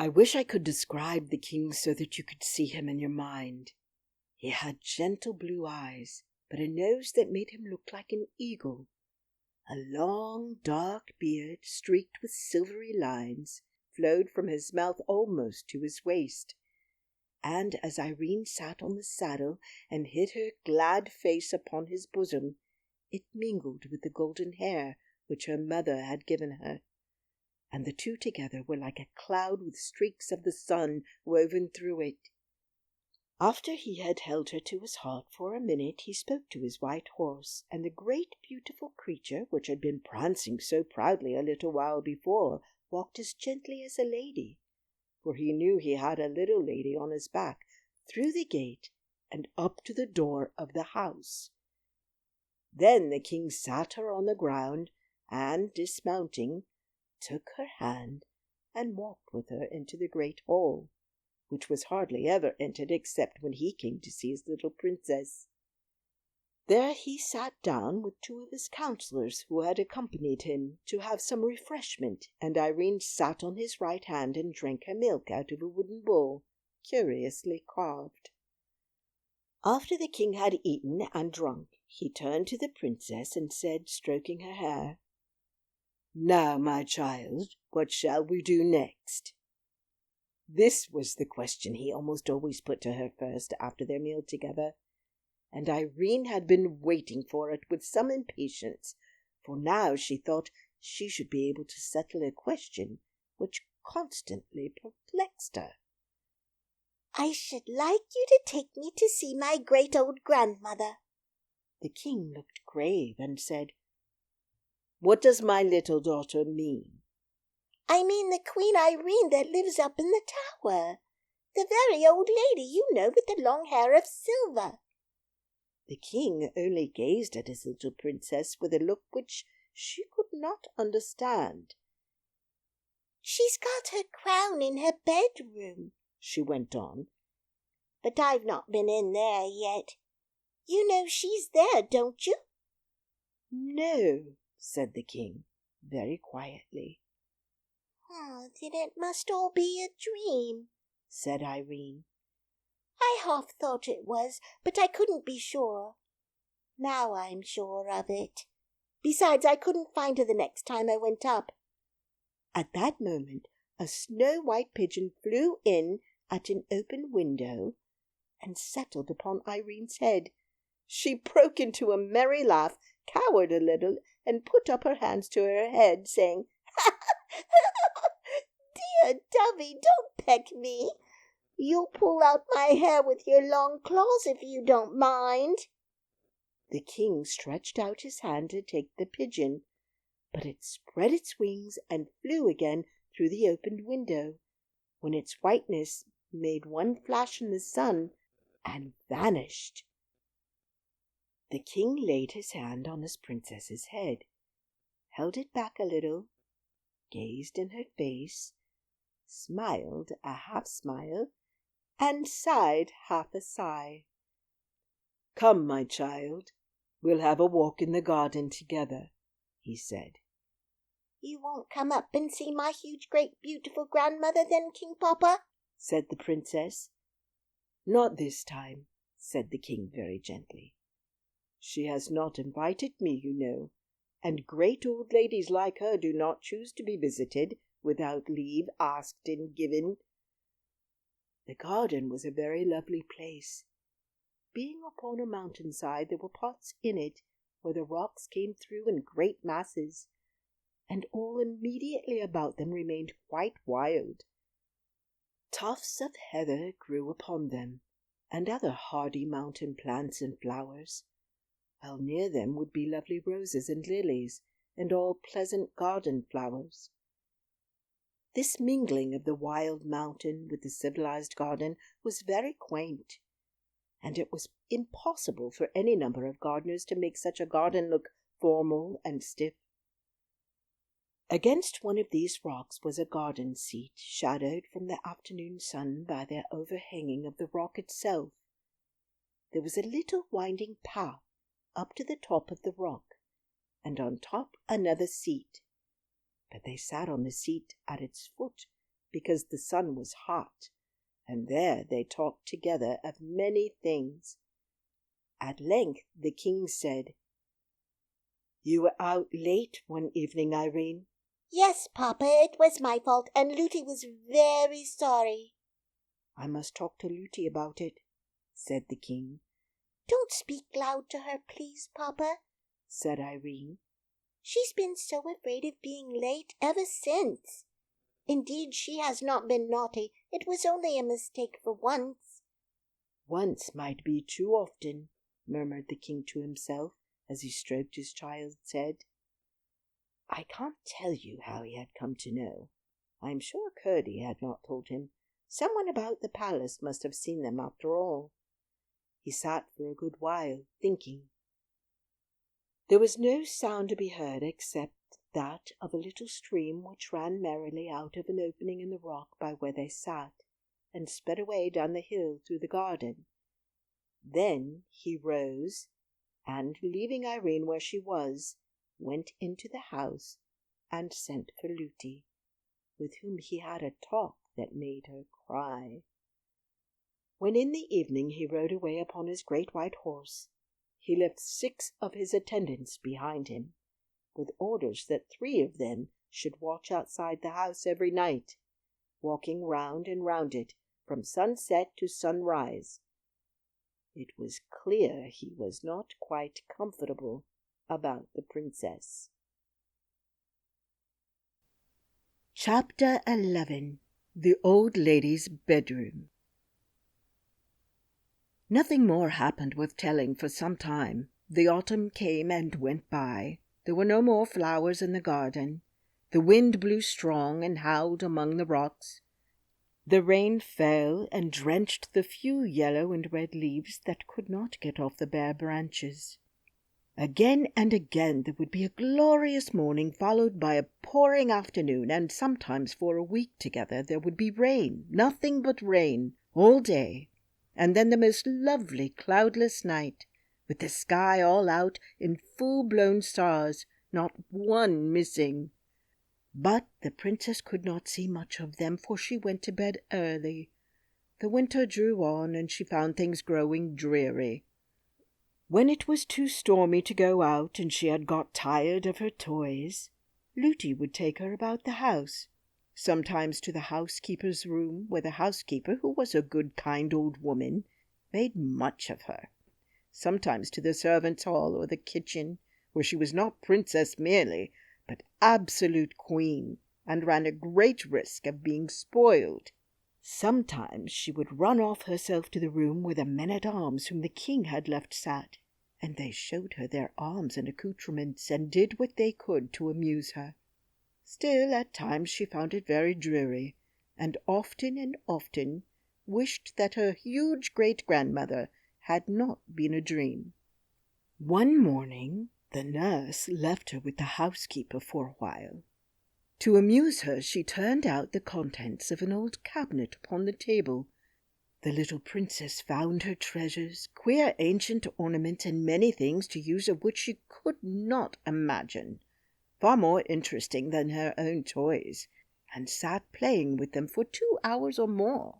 I wish I could describe the king so that you could see him in your mind. He had gentle blue eyes, but a nose that made him look like an eagle. A long, dark beard, streaked with silvery lines, flowed from his mouth almost to his waist. And as Irene sat on the saddle and hid her glad face upon his bosom, it mingled with the golden hair which her mother had given her, and the two together were like a cloud with streaks of the sun woven through it. After he had held her to his heart for a minute, he spoke to his white horse, and the great beautiful creature, which had been prancing so proudly a little while before, walked as gently as a lady, for he knew he had a little lady on his back, through the gate and up to the door of the house. Then the king sat her on the ground, and, dismounting, took her hand and walked with her into the great hall, which was hardly ever entered except when he came to see his little princess. There he sat down with two of his counselors who had accompanied him to have some refreshment, and Irene sat on his right hand and drank her milk out of a wooden bowl, curiously carved. After the king had eaten and drunk, he turned to the princess and said, stroking her hair, "Now, my child, what shall we do next?" This was the question he almost always put to her first after their meal together, and Irene had been waiting for it with some impatience, for now she thought she should be able to settle a question which constantly perplexed her. "I should like you to take me to see my great old grandmother." The king looked grave and said, "What does my little daughter mean?" "I mean the Queen Irene that lives up in the tower. The very old lady, you know, with the long hair of silver." The king only gazed at his little princess with a look which she could not understand. "She's got her crown in her bedroom," she went on, "but I've not been in there yet. You know she's there, don't you?" "No," said the king, very quietly. "Oh, then it must all be a dream," said Irene. "I half thought it was, but I couldn't be sure. Now I'm sure of it. Besides, I couldn't find her the next time I went up." At that moment a snow-white pigeon flew in at an open window and settled upon Irene's head. She broke into a merry laugh, cowered a little, and put up her hands to her head, saying, "Dear dovey, don't peck me. You'll pull out my hair with your long claws if you don't mind." The king stretched out his hand to take the pigeon, but it spread its wings and flew again through the opened window, when its whiteness made one flash in the sun and vanished. The king laid his hand on his princess's head, held it back a little, gazed in her face, smiled a half smile, and sighed half a sigh. "Come, my child, we'll have a walk in the garden together," he said. "You won't come up and see my huge, great, beautiful grandmother then, King Papa?" said the princess. "Not this time," said the king very gently. "She has not invited me, you know, and great old ladies like her do not choose to be visited without leave asked and given." The garden was a very lovely place. Being upon a mountainside, there were parts in it where the rocks came through in great masses, and all immediately about them remained quite wild. Tufts of heather grew upon them, and other hardy mountain plants and flowers, while near them would be lovely roses and lilies, and all pleasant garden flowers. This mingling of the wild mountain with the civilized garden was very quaint, and it was impossible for any number of gardeners to make such a garden look formal and stiff. Against one of these rocks was a garden seat, shadowed from the afternoon sun by the overhanging of the rock itself. There was a little winding path up to the top of the rock, and on top another seat, but they sat on the seat at its foot because the sun was hot, and there they talked together of many things. At length the king said, "You were out late one evening, Irene." "Yes, Papa, it was my fault, and Lootie was very sorry." "I must talk to Lootie about it," said the king. "Don't speak loud to her, please, Papa," said Irene. "She's been so afraid of being late ever since. Indeed, she has not been naughty. It was only a mistake for once." "Once might be too often," murmured the king to himself as he stroked his child's head. I can't tell you how he had come to know. I am sure Curdie had not told him. Someone about the palace must have seen them after all. He sat for a good while, thinking. There was no sound to be heard except that of a little stream which ran merrily out of an opening in the rock by where they sat, and sped away down the hill through the garden. Then he rose, and, leaving Irene where she was, went into the house and sent for Lootie, with whom he had a talk that made her cry. When in the evening he rode away upon his great white horse, he left 6 of his attendants behind him, with orders that 3 of them should watch outside the house every night, walking round and round it from sunset to sunrise. It was clear he was not quite comfortable about the princess. Chapter 11. The Old Lady's Bedroom. Nothing more happened worth telling for some time. The autumn came and went by. There were no more flowers in the garden. The wind blew strong and howled among the rocks. The rain fell and drenched the few yellow and red leaves that could not get off the bare branches. Again and again there would be a glorious morning followed by a pouring afternoon, and sometimes for a week together there would be rain, nothing but rain, all day, and then the most lovely cloudless night, with the sky all out in full-blown stars, not one missing. But the princess could not see much of them, for she went to bed early. The winter drew on, and she found things growing dreary. When it was too stormy to go out, and she had got tired of her toys, Lootie would take her about the house, sometimes to the housekeeper's room, where the housekeeper, who was a good kind old woman, made much of her, sometimes to the servants' hall or the kitchen, where she was not princess merely, but absolute queen, and ran a great risk of being spoiled. Sometimes she would run off herself to the room where the men-at-arms whom the king had left sat, and they showed her their arms and accoutrements, and did what they could to amuse her. Still, at times she found it very dreary, and often wished that her huge great-grandmother had not been a dream. One morning the nurse left her with the housekeeper for a while. To amuse her, she turned out the contents of an old cabinet upon the table. The little princess found her treasures, queer ancient ornaments, and many things to use of which she could not imagine, far more interesting than her own toys, and sat playing with them for 2 hours or more.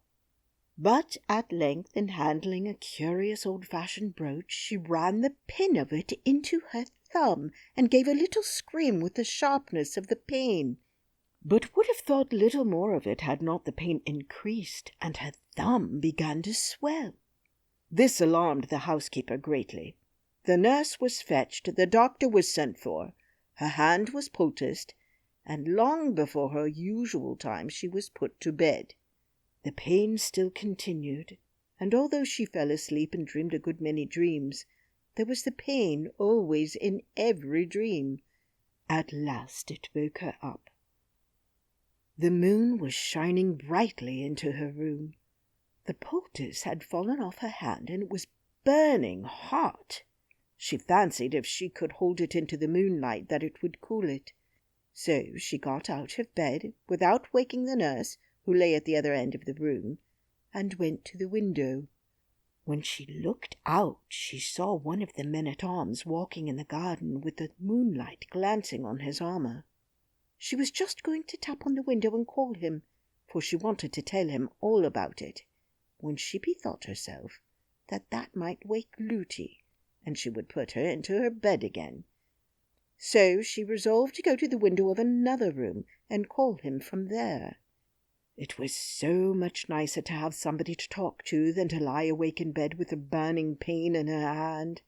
But at length, in handling a curious old-fashioned brooch, she ran the pin of it into her thumb, and gave a little scream with the sharpness of the pain, but would have thought little more of it had not the pain increased, and her thumb began to swell. This alarmed the housekeeper greatly. The nurse was fetched, the doctor was sent for, her hand was poulticed, and long before her usual time she was put to bed. The pain still continued, and although she fell asleep and dreamed a good many dreams, there was the pain always in every dream. At last it woke her up. The moon was shining brightly into her room. The poultice had fallen off her hand, and it was burning hot. She fancied if she could hold it into the moonlight that it would cool it. So she got out of bed, without waking the nurse, who lay at the other end of the room, and went to the window. When she looked out, she saw one of the men-at-arms walking in the garden with the moonlight glancing on his armour. She was just going to tap on the window and call him, for she wanted to tell him all about it, when she bethought herself that might wake Looty, and she would put her into her bed again. So she resolved to go to the window of another room and call him from there. It was so much nicer to have somebody to talk to than to lie awake in bed with a burning pain in her hand.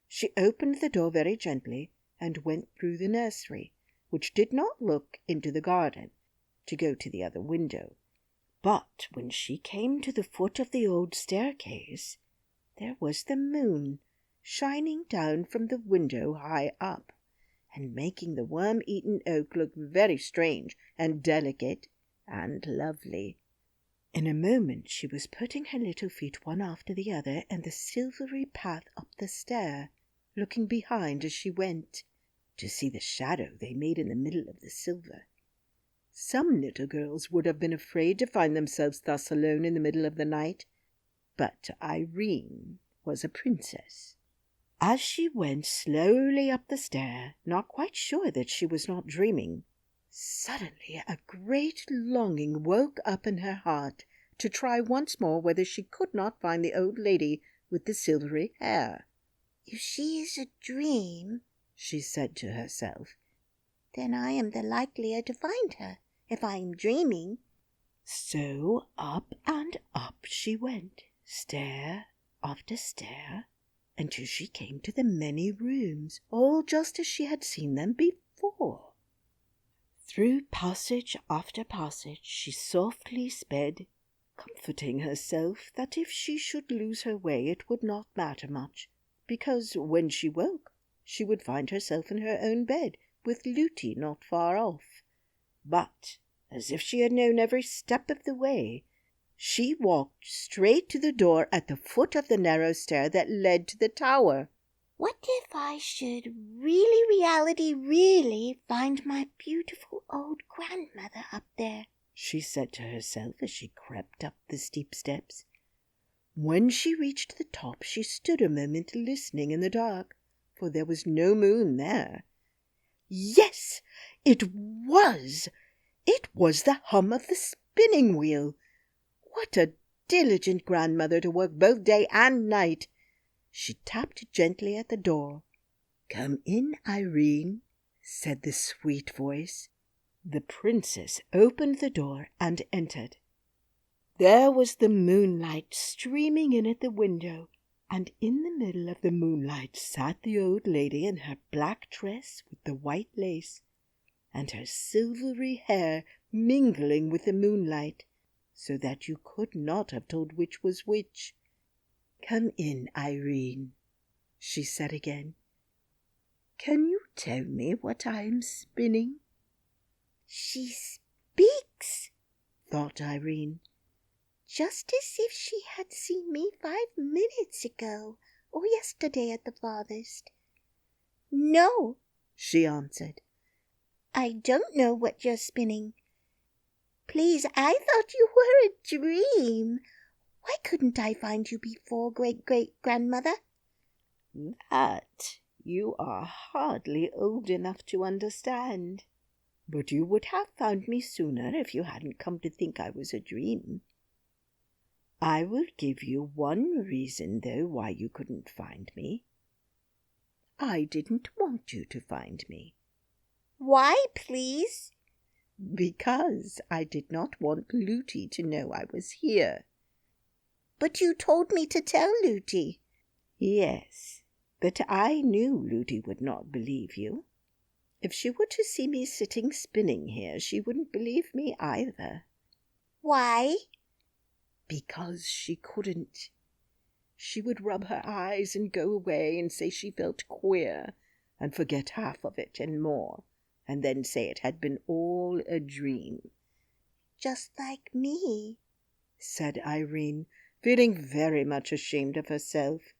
She opened the door very gently and went through the nursery, which did not look into the garden, to go to the other window. But when she came to the foot of the old staircase, there was the moon shining down from the window high up, and making the worm-eaten oak look very strange and delicate and lovely. In a moment she was putting her little feet one after the other in the silvery path up the stair, looking behind as she went, to see the shadow they made in the middle of the silver. Some little girls would have been afraid to find themselves thus alone in the middle of the night, but Irene was a princess. As she went slowly up the stair, not quite sure that she was not dreaming, suddenly a great longing woke up in her heart to try once more whether she could not find the old lady with the silvery hair. "If she is a dream," she said to herself, "then I am the likelier to find her, if I am dreaming." So up and up she went, stair after stair, until she came to the many rooms, all just as she had seen them before. Through passage after passage she softly sped, comforting herself that if she should lose her way it would not matter much, because when she woke she would find herself in her own bed, with Looty not far off. But, as if she had known every step of the way, she walked straight to the door at the foot of the narrow stair that led to the tower. "What if I should really find my beautiful old grandmother up there?" she said to herself as she crept up the steep steps. When she reached the top, she stood a moment listening in the dark, for there was no moon there. Yes, it was! It was the hum of the spinning wheel. What a diligent grandmother to work both day and night! She tapped gently at the door. "Come in, Irene," said the sweet voice. The princess opened the door and entered. There was the moonlight streaming in at the window, and in the middle of the moonlight sat the old lady in her black dress with the white lace, and her silvery hair mingling with the moonlight, so that you could not have told which was which. "Come in, Irene," she said again. "Can you tell me what I am spinning?" "She speaks," thought Irene, "just as if she had seen me 5 minutes ago, or yesterday at the farthest." "No," she answered, "I don't know what you're spinning. Please, I thought you were a dream. Why couldn't I find you before, great-great-grandmother?" "That you are hardly old enough to understand. But you would have found me sooner if you hadn't come to think I was a dream. I will give you one reason, though, why you couldn't find me. I didn't want you to find me." "Why, please?" "Because I did not want Looty to know I was here." "But you told me to tell Looty." "Yes, but I knew Looty would not believe you. If she were to see me sitting spinning here, she wouldn't believe me either." "Why?" "Because she couldn't. She would rub her eyes and go away and say she felt queer, and forget half of it and more, and then say it had been all a dream." "Just like me," said Irene, feeling very much ashamed of herself.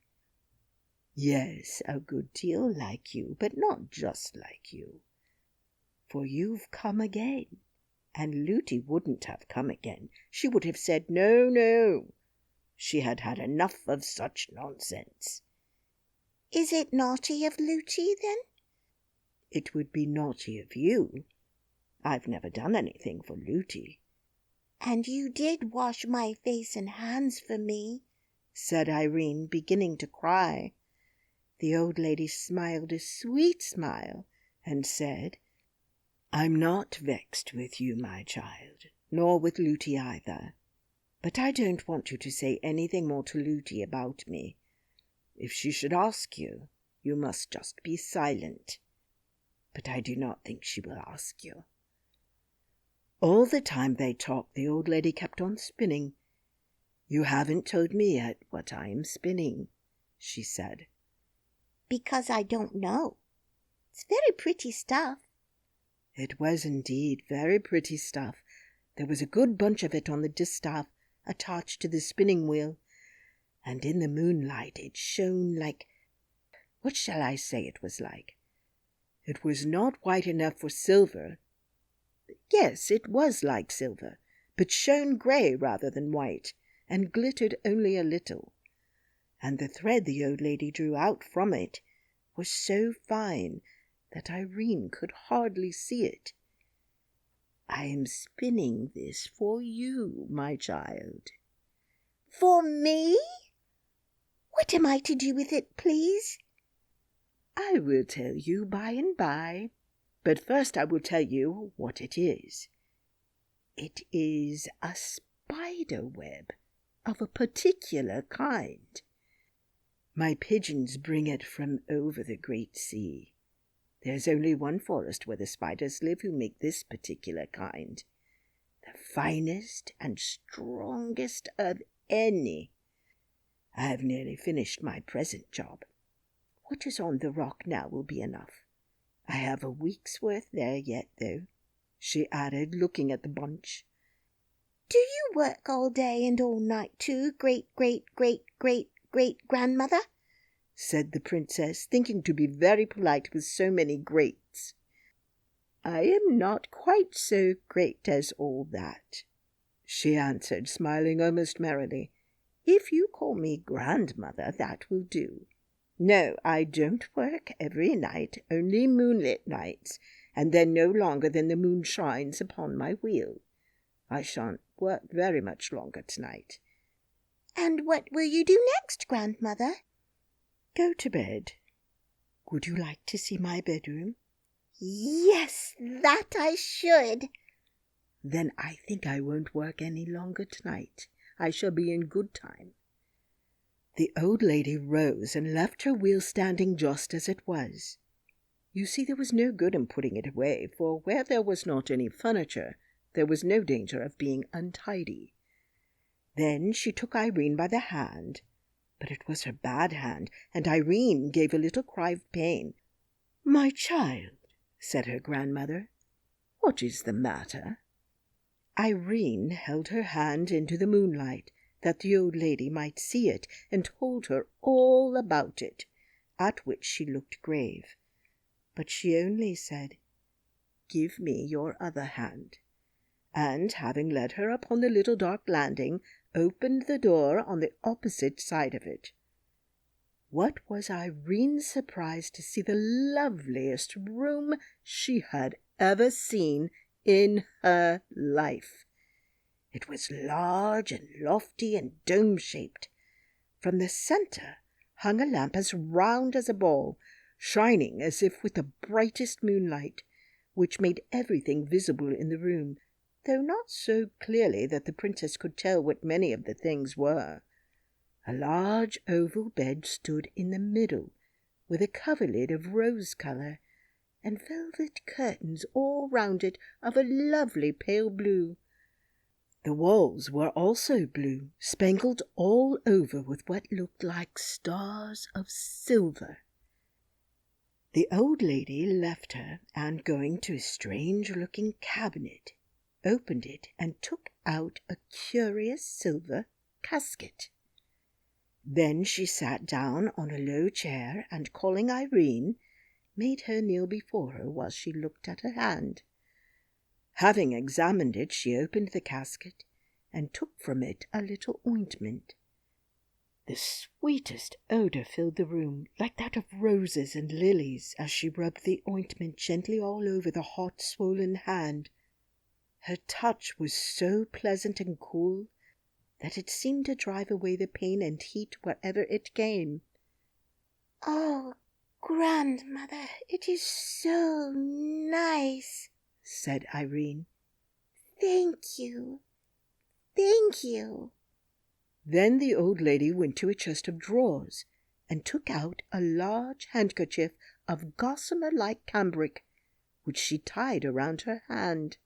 "Yes, a good deal like you, but not just like you. For you've come again, and Looty wouldn't have come again. She would have said no, no. She had had enough of such nonsense." "Is it naughty of Looty, then?" "It would be naughty of you. I've never done anything for Looty. And you did wash my face and hands for me, said Irene, beginning to cry. The old lady smiled a sweet smile and said, I'm not vexed with you, my child, nor with Lootie either. But I don't want you to say anything more to Lootie about me. If she should ask you, you must just be silent. But I do not think she will ask you. All the time they talked, the old lady kept on spinning. You haven't told me yet what I am spinning, she said. Because I don't know. It's very pretty stuff. It was indeed very pretty stuff. There was a good bunch of it on the distaff attached to the spinning wheel, and in the moonlight it shone like— what shall I say it was like? It was not white enough for silver. Yes, it was like silver, but shone grey rather than white, and glittered only a little. And the thread the old lady drew out from it was so fine that Irene could hardly see it. I am spinning this for you, my child. For me? What am I to do with it, please? I will tell you by and by, but first I will tell you what it is. It is a spider web of a particular kind. My pigeons bring it from over the great sea. There's only one forest where the spiders live who make this particular kind, the finest and strongest of any. I have nearly finished my present job. What is on the rock now will be enough. I have a week's worth there yet, though, she added, looking at the bunch. Do you work all day and all night too, great-great-great-great-great-grandmother? Said the princess, thinking to be very polite with so many greats. I am not quite so great as all that, she answered, smiling almost merrily. If you call me grandmother, that will do. No, I don't work every night, only moonlit nights, and then no longer than the moon shines upon my wheel. I shan't work very much longer tonight. And what will you do next, grandmother? Go to bed. Would you like to see my bedroom? Yes, that I should. Then I think I won't work any longer tonight. I shall be in good time. The old lady rose and left her wheel standing just as it was. You see, there was no good in putting it away, for where there was not any furniture, there was no danger of being untidy. Then she took Irene by the hand, but it was her bad hand, and Irene gave a little cry of pain. My child, said her grandmother, what is the matter? Irene held her hand into the moonlight, that the old lady might see it, and told her all about it, at which she looked grave. But she only said, Give me your other hand, and having led her up on the little dark landing, opened the door on the opposite side of it. What was Irene's surprise to see the loveliest room she had ever seen in her life. It was large and lofty and dome-shaped. From the centre hung a lamp as round as a ball, shining as if with the brightest moonlight, which made everything visible in the room, though not so clearly that the princess could tell what many of the things were. A large oval bed stood in the middle, with a coverlid of rose-colour, and velvet curtains all round it of a lovely pale blue. The walls were also blue, spangled all over with what looked like stars of silver. The old lady left her, and going to a strange-looking cabinet, opened it and took out a curious silver casket. Then she sat down on a low chair, and calling Irene, made her kneel before her while she looked at her hand. Having examined it, she opened the casket and took from it a little ointment. The sweetest odour filled the room, like that of roses and lilies, as she rubbed the ointment gently all over the hot, swollen hand. Her touch was so pleasant and cool that it seemed to drive away the pain and heat wherever it came. "Oh, grandmother, it is so nice," said Irene. "Thank you, thank you." Then the old lady went to a chest of drawers and took out a large handkerchief of gossamer-like cambric, which she tied around her hand.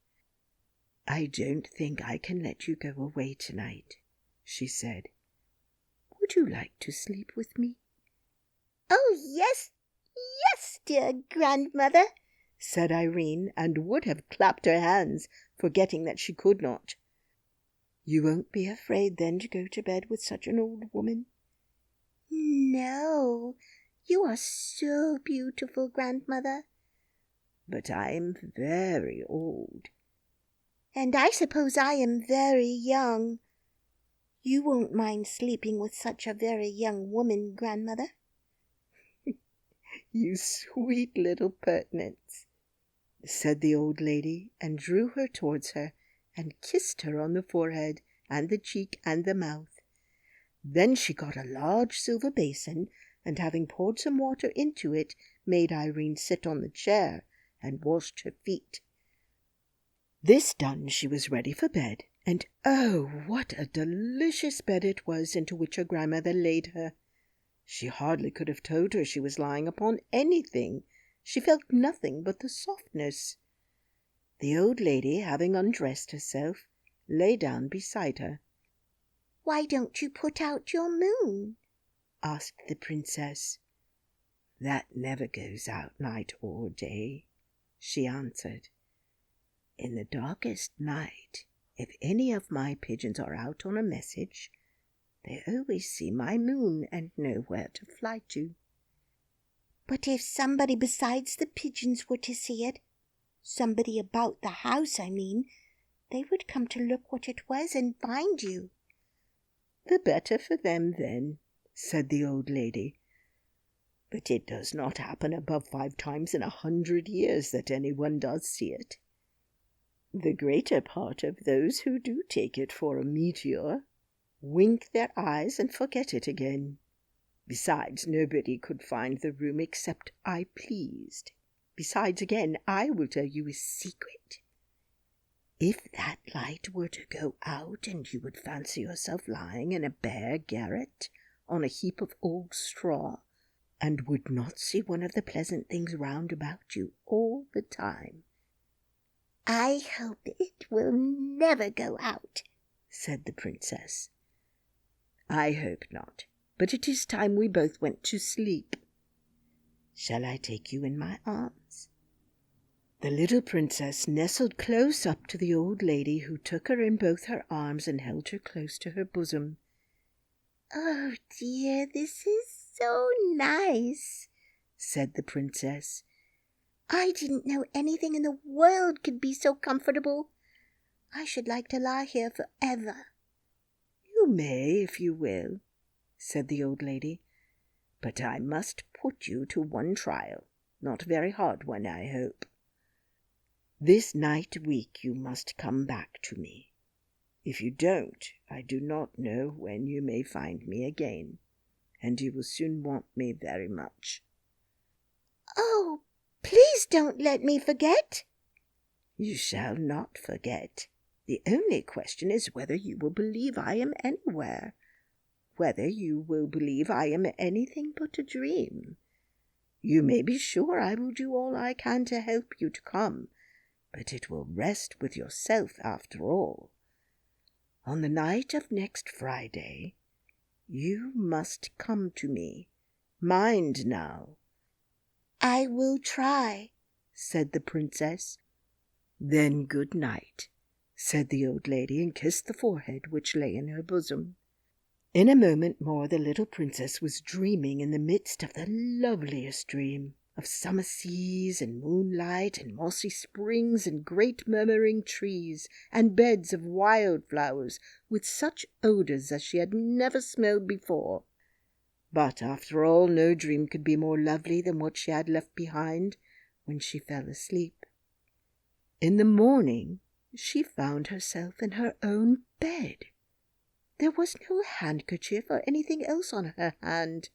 "I don't think I can let you go away tonight," she said. "Would you like to sleep with me?" "Oh, yes, yes, dear grandmother," said Irene, and would have clapped her hands, forgetting that she could not. "You won't be afraid then to go to bed with such an old woman?" "No, you are so beautiful, grandmother." "But I am very old." "And I suppose I am very young. You won't mind sleeping with such a very young woman, grandmother?" "You sweet little pertinence," said the old lady, and drew her towards her and kissed her on the forehead and the cheek and the mouth. Then she got a large silver basin, and having poured some water into it, made Irene sit on the chair and washed her feet. This done, she was ready for bed, and oh, what a delicious bed it was into which her grandmother laid her. She hardly could have told her she was lying upon anything. She felt nothing but the softness. The old lady, having undressed herself, lay down beside her. "Why don't you put out your moon?" asked the princess. "That never goes out night or day," she answered. "In the darkest night, if any of my pigeons are out on a message, they always see my moon and know where to fly to." "But if somebody besides the pigeons were to see it, somebody about the house, I mean, they would come to look what it was and find you." "The better for them, then," said the old lady. "But it does not happen above 5 times in 100 years that anyone does see it. The greater part of those who do take it for a meteor wink their eyes and forget it again. Besides, nobody could find the room except I pleased. Besides, again, I will tell you a secret. If that light were to go out and you would fancy yourself lying in a bare garret on a heap of old straw, and would not see one of the pleasant things round about you all the time." "I hope it will never go out," said the princess. "I hope not, but it is time we both went to sleep. Shall I take you in my arms?" The little princess nestled close up to the old lady, who took her in both her arms and held her close to her bosom. "Oh, dear, this is so nice," said the princess. "I didn't know anything in the world could be so comfortable. I should like to lie here forever." "You may, if you will," said the old lady, "but I must put you to one trial, not a very hard one, I hope. This night week you must come back to me. If you don't, I do not know when you may find me again, and you will soon want me very much." "Oh, please don't let me forget." "You shall not forget. The only question is whether you will believe I am anywhere, whether you will believe I am anything but a dream. You may be sure I will do all I can to help you to come, but it will rest with yourself after all. On the night of next Friday, you must come to me. Mind now." "I will try," said the princess. "Then good night," said the old lady, and kissed the forehead which lay in her bosom. In a moment more the little princess was dreaming in the midst of the loveliest dream, of summer seas and moonlight and mossy springs and great murmuring trees and beds of wild flowers with such odours as she had never smelled before. But after all, no dream could be more lovely than what she had left behind when she fell asleep. In the morning, she found herself in her own bed. There was no handkerchief or anything else on her hand,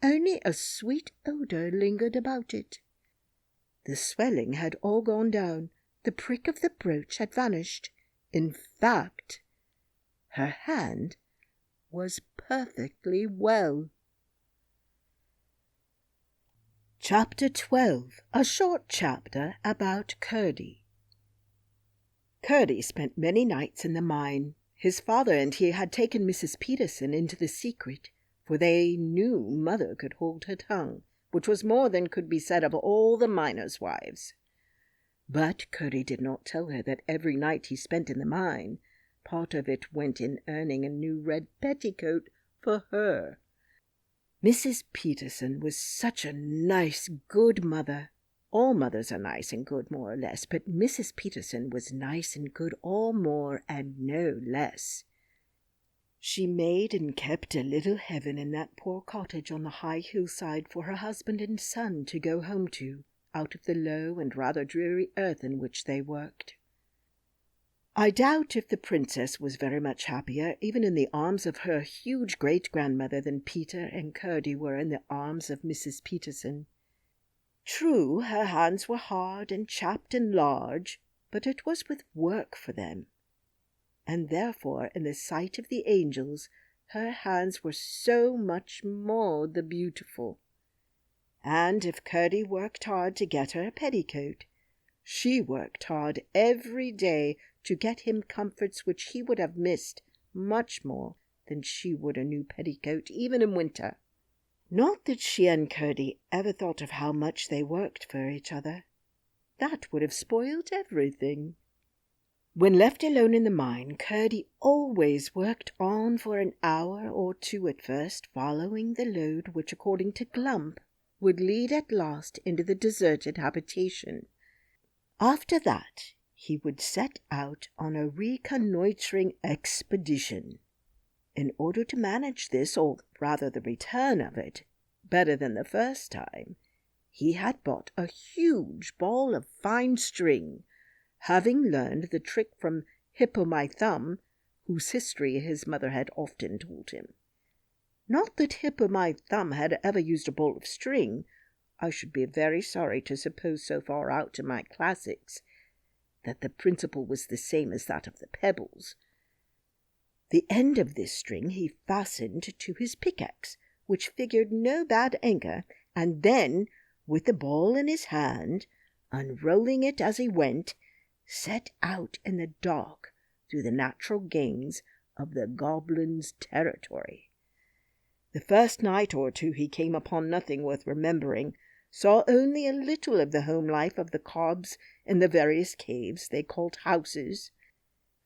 only a sweet odour lingered about it. The swelling had all gone down, the prick of the brooch had vanished. In fact, her hand was perfectly well. Chapter 12, a short chapter about Curdie. Curdie spent many nights in the mine. His father and he had taken Mrs. Peterson into the secret, for they knew Mother could hold her tongue, which was more than could be said of all the miners' wives. But Curdie did not tell her that every night he spent in the mine, part of it went in earning a new red petticoat for her. Mrs. Peterson was such a nice, good mother. All mothers are nice and good, more or less, but Mrs. Peterson was nice and good all more and no less. She made and kept a little heaven in that poor cottage on the high hillside for her husband and son to go home to, out of the low and rather dreary earth in which they worked. I doubt if the princess was very much happier, even in the arms of her huge great-grandmother, than Peter and Curdie were in the arms of Mrs. Peterson. True, her hands were hard and chapped and large, but it was with work for them. And therefore, in the sight of the angels, her hands were so much more the beautiful. And if Curdie worked hard to get her a petticoat, she worked hard every day to get him comforts which he would have missed much more than she would a new petticoat, even in winter. Not that she and Curdie ever thought of how much they worked for each other. That would have spoiled everything. When left alone in the mine, Curdie always worked on for an hour or two at first, following the lode which, according to Glump, would lead at last into the deserted habitation. After that, he would set out on a reconnoitring expedition. In order to manage this, or rather the return of it, better than the first time, he had bought a huge ball of fine string, having learned the trick from Hip-o'-my-Thumb, whose history his mother had often told him. Not that Hip-o'-my-Thumb had ever used a ball of string. I should be very sorry to suppose so far out in my classics that the principle was the same as that of the pebbles. The end of this string he fastened to his pickaxe, which figured no bad anchor, and then, with the ball in his hand, unrolling it as he went, set out in the dark through the natural gains of the goblins' territory. The first night or two he came upon nothing worth remembering, saw only a little of the home life of the cobs in the various caves they called houses,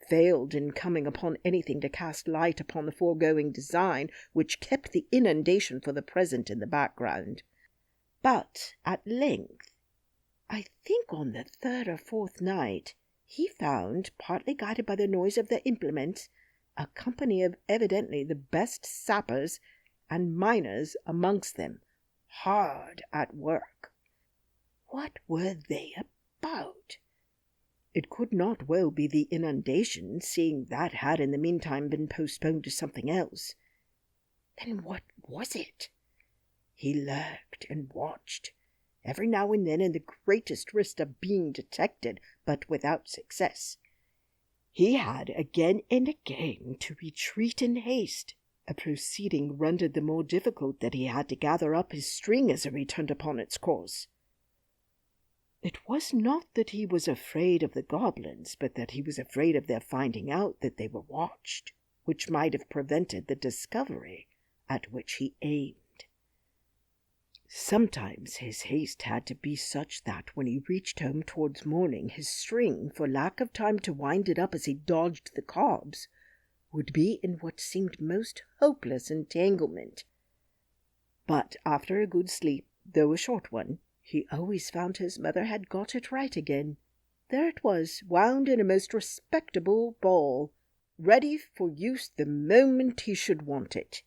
failed in coming upon anything to cast light upon the foregoing design, which kept the inundation for the present in the background. But at length, I think on the third or fourth night, he found, partly guided by the noise of their implements, a company of evidently the best sappers and miners amongst them, hard at work. What were they about? It could not well be the inundation, seeing that had in the meantime been postponed to something else. Then what was it? He lurked and watched, every now and then in the greatest risk of being detected, but without success. He had again and again to retreat in haste, a proceeding rendered the more difficult that he had to gather up his string as it returned upon its course. It was not that he was afraid of the goblins, but that he was afraid of their finding out that they were watched, which might have prevented the discovery at which he aimed. Sometimes his haste had to be such that when he reached home towards morning, his string, for lack of time to wind it up as he dodged the cobs, would be in what seemed most hopeless entanglement. But after a good sleep, though a short one, he always found his mother had got it right again. There it was, wound in a most respectable ball, ready for use the moment he should want it.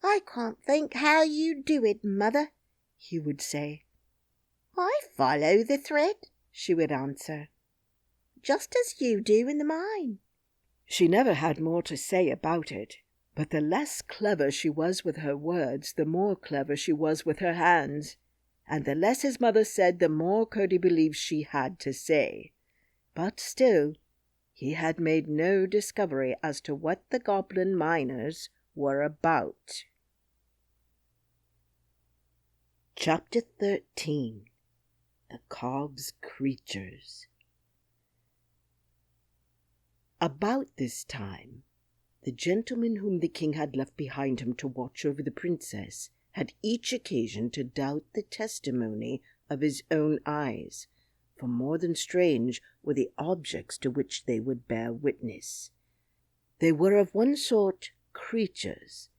"I can't think how you do it, Mother," he would say. "I follow the thread," she would answer. just as you do in the mine." She never had more to say about it, but the less clever she was with her words, the more clever she was with her hands, and the less his mother said, the more Curdie believed she had to say. But still, he had made no discovery as to what the goblin miners were about. Chapter 13. The Cob's Creatures. About this time, the gentlemen whom the king had left behind him to watch over the princess had each occasion to doubt the testimony of his own eyes, for more than strange were the objects to which they would bear witness. They were of one sort creatures,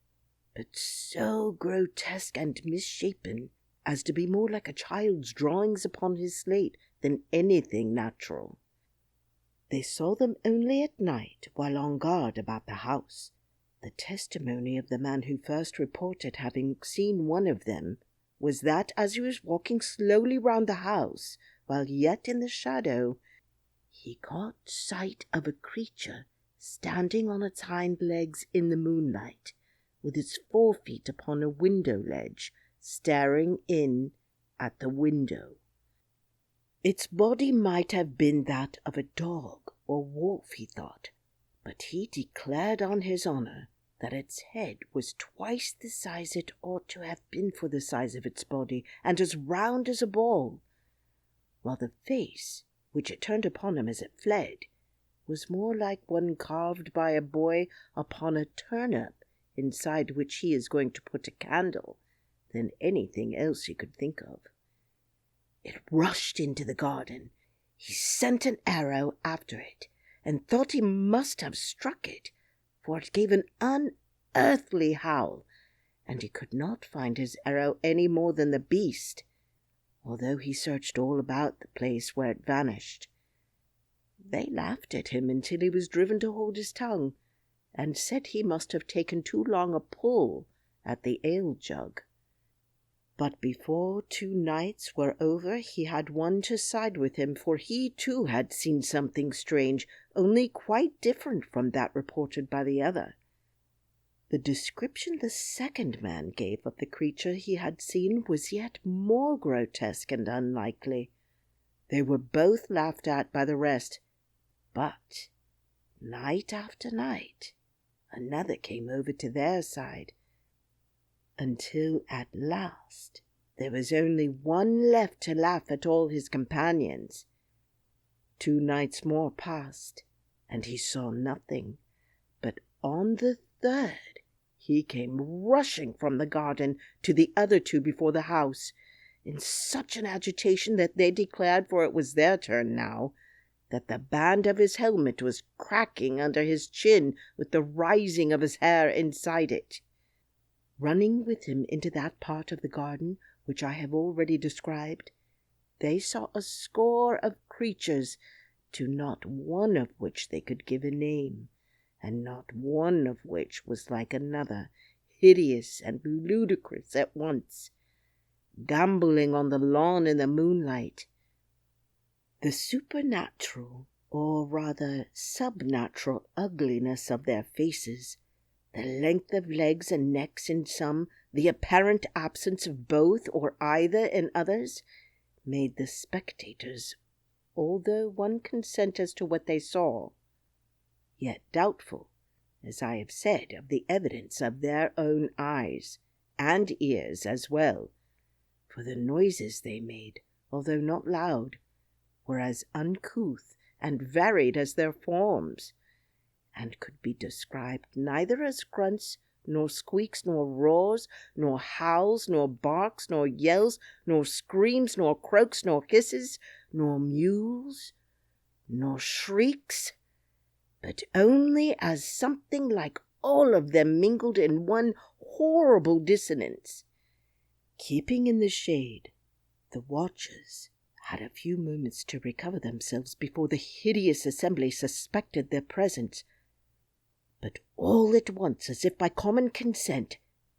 but so grotesque and misshapen as to be more like a child's drawings upon his slate than anything natural. They saw them only at night while on guard about the house. The testimony of the man who first reported having seen one of them was that as he was walking slowly round the house, while yet in the shadow, he caught sight of a creature standing on its hind legs in the moonlight, with its forefeet upon a window ledge, staring in at the window. Its body might have been that of a dog or wolf, he thought, but he declared on his honour that its head was twice the size it ought to have been for the size of its body, and as round as a ball, while the face, which it turned upon him as it fled, was more like one carved by a boy upon a turnip, inside which he is going to put a candle, than anything else he could think of. It rushed into the garden. He sent an arrow after it, and thought he must have struck it, for it gave an unearthly howl, and he could not find his arrow any more than the beast, although he searched all about the place where it vanished. They laughed at him until he was driven to hold his tongue, and said he must have taken too long a pull at the ale-jug. But before 2 nights were over he had one to side with him, for he too had seen something strange, only quite different from that reported by the other. The description the second man gave of the creature he had seen was yet more grotesque and unlikely. They were both laughed at by the rest, but night after night another came over to their side, until at last there was only one left to laugh at all his companions. 2 nights more passed, and he saw nothing, but on the 3rd he came rushing from the garden to the other 2 before the house, in such an agitation that they declared, for it was their turn now, that the band of his helmet was cracking under his chin with the rising of his hair inside it. Running with him into that part of the garden which I have already described, they saw a score of creatures, to not one of which they could give a name, and not one of which was like another, hideous and ludicrous at once, gambolling on the lawn in the moonlight. The supernatural, or rather subnatural ugliness of their faces, the length of legs and necks in some, the apparent absence of both or either in others, made the spectators, although one consent as to what they saw, yet doubtful, as I have said, of the evidence of their own eyes, and ears as well, for the noises they made, although not loud, were as uncouth and varied as their forms, and could be described neither as grunts, nor squeaks, nor roars, nor howls, nor barks, nor yells, nor screams, nor croaks, nor hisses, nor mews, nor shrieks, but only as something like all of them mingled in one horrible dissonance. Keeping in the shade, the watchers had a few moments to recover themselves before the hideous assembly suspected their presence, but all at once, as if by common consent,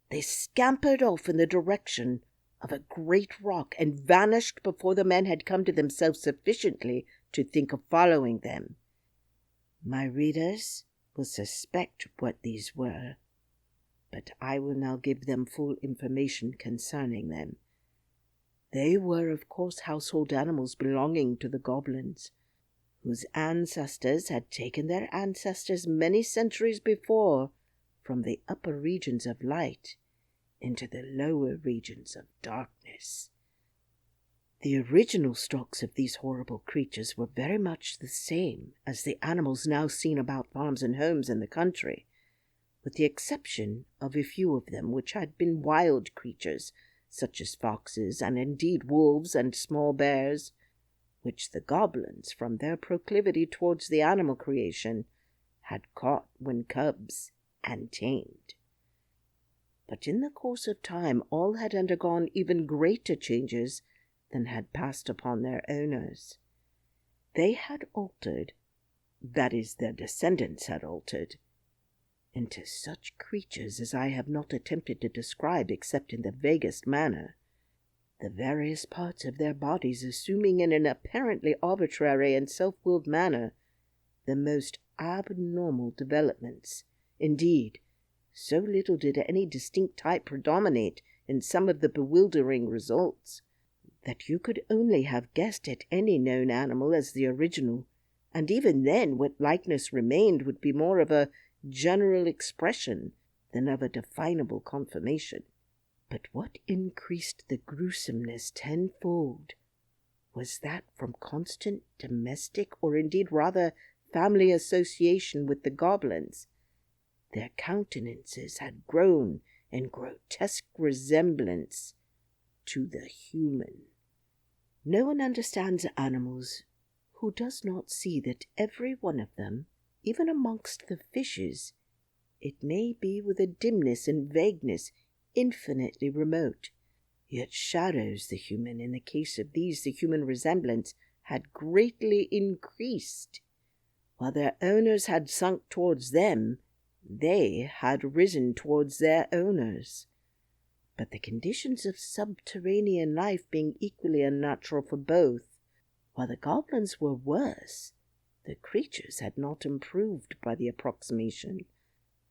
they scampered off in the direction of a great rock, and vanished before the men had come to themselves sufficiently to think of following them. My readers will suspect what these were, but I will now give them full information concerning them. They were, of course, household animals belonging to the goblins, whose ancestors had taken their ancestors many centuries before from the upper regions of light into the lower regions of darkness. The original stocks of these horrible creatures were very much the same as the animals now seen about farms and homes in the country, with the exception of a few of them which had been wild creatures, such as foxes, and indeed wolves and small bears, which the goblins, from their proclivity towards the animal creation, had caught when cubs and tamed. But in the course of time all had undergone even greater changes than had passed upon their owners. They had altered, that is, their descendants had altered, into such creatures as I have not attempted to describe except in the vaguest manner, the various parts of their bodies assuming in an apparently arbitrary and self-willed manner the most abnormal developments. Indeed, so little did any distinct type predominate in some of the bewildering results, that you could only have guessed at any known animal as the original, and even then what likeness remained would be more of a general expression than of a definable confirmation. But what increased the gruesomeness tenfold was that from constant domestic, or indeed rather family association with the goblins, their countenances had grown in grotesque resemblance to the human. No one understands animals who does not see that every one of them, even amongst the fishes, it may be with a dimness and vagueness infinitely remote, yet shadows the human. In the case of these, the human resemblance had greatly increased. While their owners had sunk towards them, they had risen towards their owners. But the conditions of subterranean life being equally unnatural for both, while the goblins were worse, the creatures had not improved by the approximation,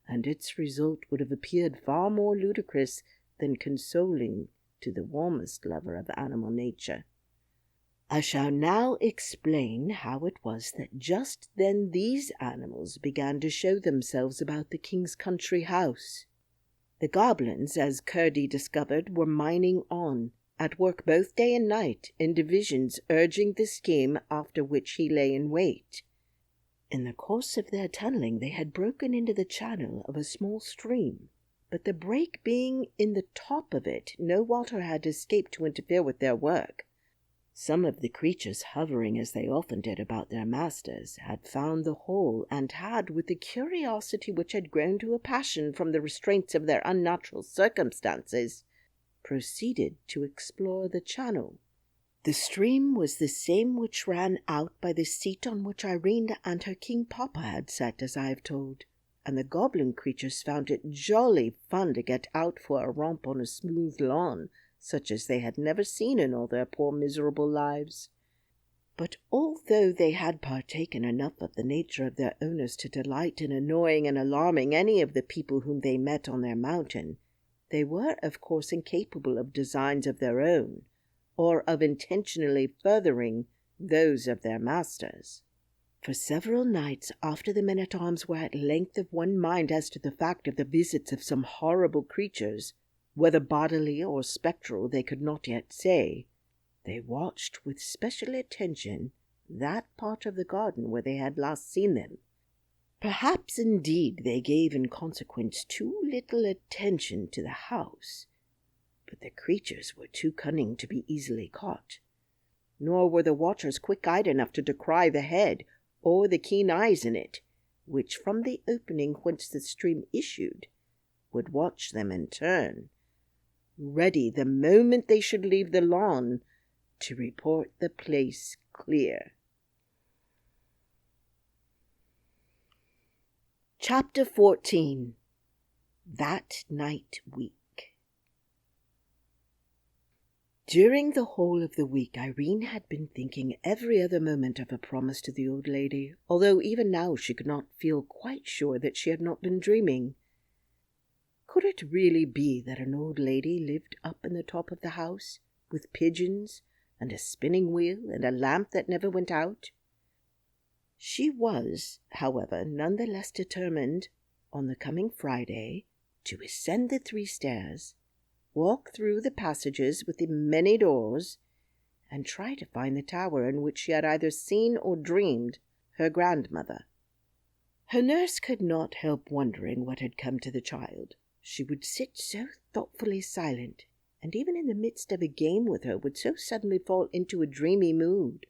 and its result would have appeared far more ludicrous than consoling to the warmest lover of animal nature. I shall now explain how it was that just then these animals began to show themselves about the king's country house. The goblins, as Curdie discovered, were mining on, at work both day and night, in divisions, urging the scheme after which he lay in wait. In the course of their tunneling they had broken into the channel of a small stream, but the break being in the top of it, no water had escaped to interfere with their work. Some of the creatures, hovering as they often did about their masters, had found the hole, and had, with the curiosity which had grown to a passion from the restraints of their unnatural circumstances, proceeded to explore the channel. The stream was the same which ran out by the seat on which Irene and her king papa had sat, as I have told, and the goblin creatures found it jolly fun to get out for a romp on a smooth lawn, such as they had never seen in all their poor miserable lives. But although they had partaken enough of the nature of their owners to delight in annoying and alarming any of the people whom they met on their mountain, they were, of course, incapable of designs of their own, or of intentionally furthering those of their masters. For several nights after the men-at-arms were at length of one mind as to the fact of the visits of some horrible creatures, whether bodily or spectral they could not yet say, they watched with special attention that part of the garden where they had last seen them. Perhaps, indeed, they gave in consequence too little attention to the house, but the creatures were too cunning to be easily caught, nor were the watchers quick-eyed enough to descry the head or the keen eyes in it, which from the opening whence the stream issued would watch them in turn, ready the moment they should leave the lawn to report the place clear. Chapter 14. That Night Week. During the whole of the week, Irene had been thinking every other moment of her promise to the old lady, although even now she could not feel quite sure that she had not been dreaming. Could it really be that an old lady lived up in the top of the house, with pigeons, and a spinning wheel, and a lamp that never went out? She was, however, none the less determined, on the coming Friday, to ascend the 3 stairs, walk through the passages with the many doors, and try to find the tower in which she had either seen or dreamed her grandmother. Her nurse could not help wondering what had come to the child. She would sit so thoughtfully silent, and even in the midst of a game with her would so suddenly fall into a dreamy mood.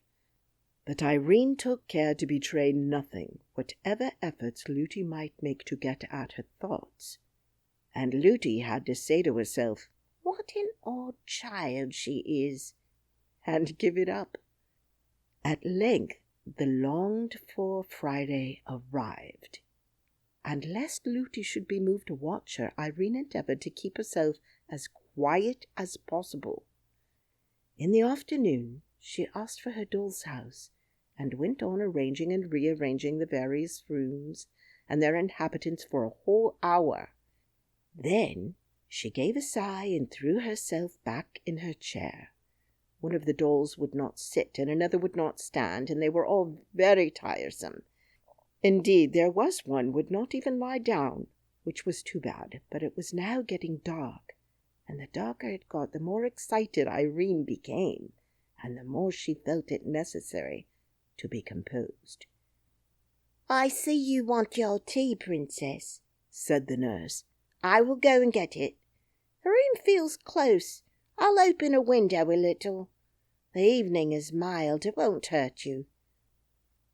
But Irene took care to betray nothing, whatever efforts Looty might make to get at her thoughts. And Looty had to say to herself, "What an odd child she is," and give it up. At length the longed-for Friday arrived, and lest Looty should be moved to watch her, Irene endeavoured to keep herself as quiet as possible. In the afternoon she asked for her doll's house, and went on arranging and rearranging the various rooms and their inhabitants for a whole hour. Then she gave a sigh and threw herself back in her chair. One of the dolls would not sit, and another would not stand, and they were all very tiresome. Indeed, there was one would not even lie down, which was too bad, but it was now getting dark, and the darker it got, the more excited Irene became, and the more she felt it necessary to be composed. "I see you want your tea, Princess," said the nurse. "I will go and get it. The room feels close. I'll open a window a little. The evening is mild. It won't hurt you."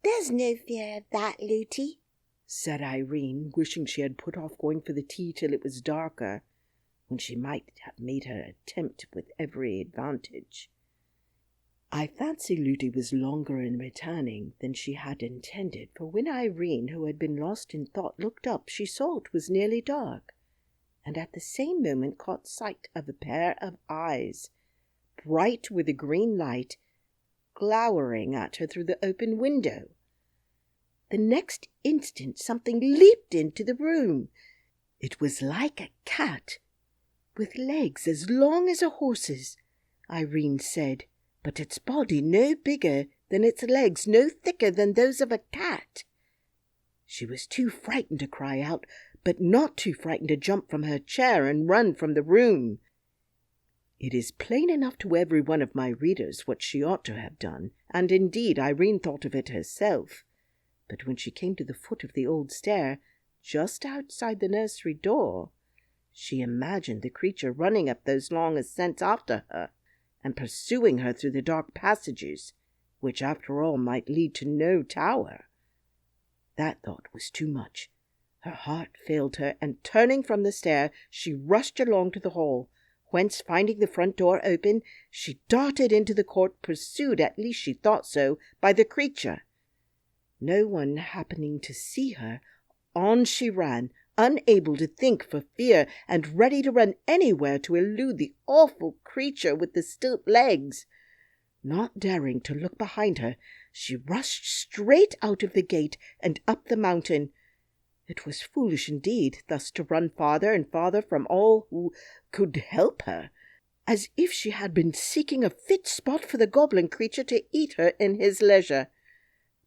"There's no fear of that, Looty," said Irene, wishing she had put off going for the tea till it was darker, when she might have made her attempt with every advantage. I fancy Looty was longer in returning than she had intended, for when Irene, who had been lost in thought, looked up, she saw it was nearly dark, and at the same moment caught sight of a pair of eyes, bright with a green light, glowering at her through the open window. The next instant something leaped into the room. It was like a cat, with legs as long as a horse's, Irene said, but its body no bigger than its legs, no thicker than those of a cat. She was too frightened to cry out, but not too frightened to jump from her chair and run from the room. It is plain enough to every one of my readers what she ought to have done, and indeed Irene thought of it herself. But when she came to the foot of the old stair, just outside the nursery door, she imagined the creature running up those long ascents after her, and pursuing her through the dark passages, which after all might lead to no tower. That thought was too much. Her heart failed her, and turning from the stair, she rushed along to the hall, whence, finding the front door open, she darted into the court, pursued, at least she thought so, by the creature. No one happening to see her, on she ran, unable to think for fear, and ready to run anywhere to elude the awful creature with the stilt legs. Not daring to look behind her, she rushed straight out of the gate and up the mountain. It was foolish indeed thus to run farther and farther from all who could help her, as if she had been seeking a fit spot for the goblin creature to eat her in his leisure.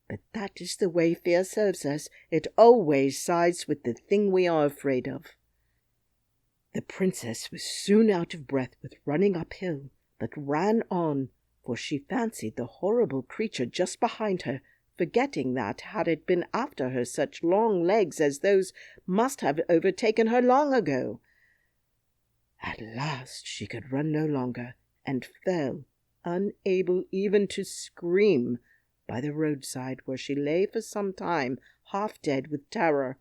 But that is the way fear serves us. It always sides with the thing we are afraid of. The princess was soon out of breath with running uphill, but ran on, for she fancied the horrible creature just behind her, forgetting that, had it been after her, such long legs as those must have overtaken her long ago. At last she could run no longer, and fell, unable even to scream, by the roadside, where she lay for some time, half dead with terror.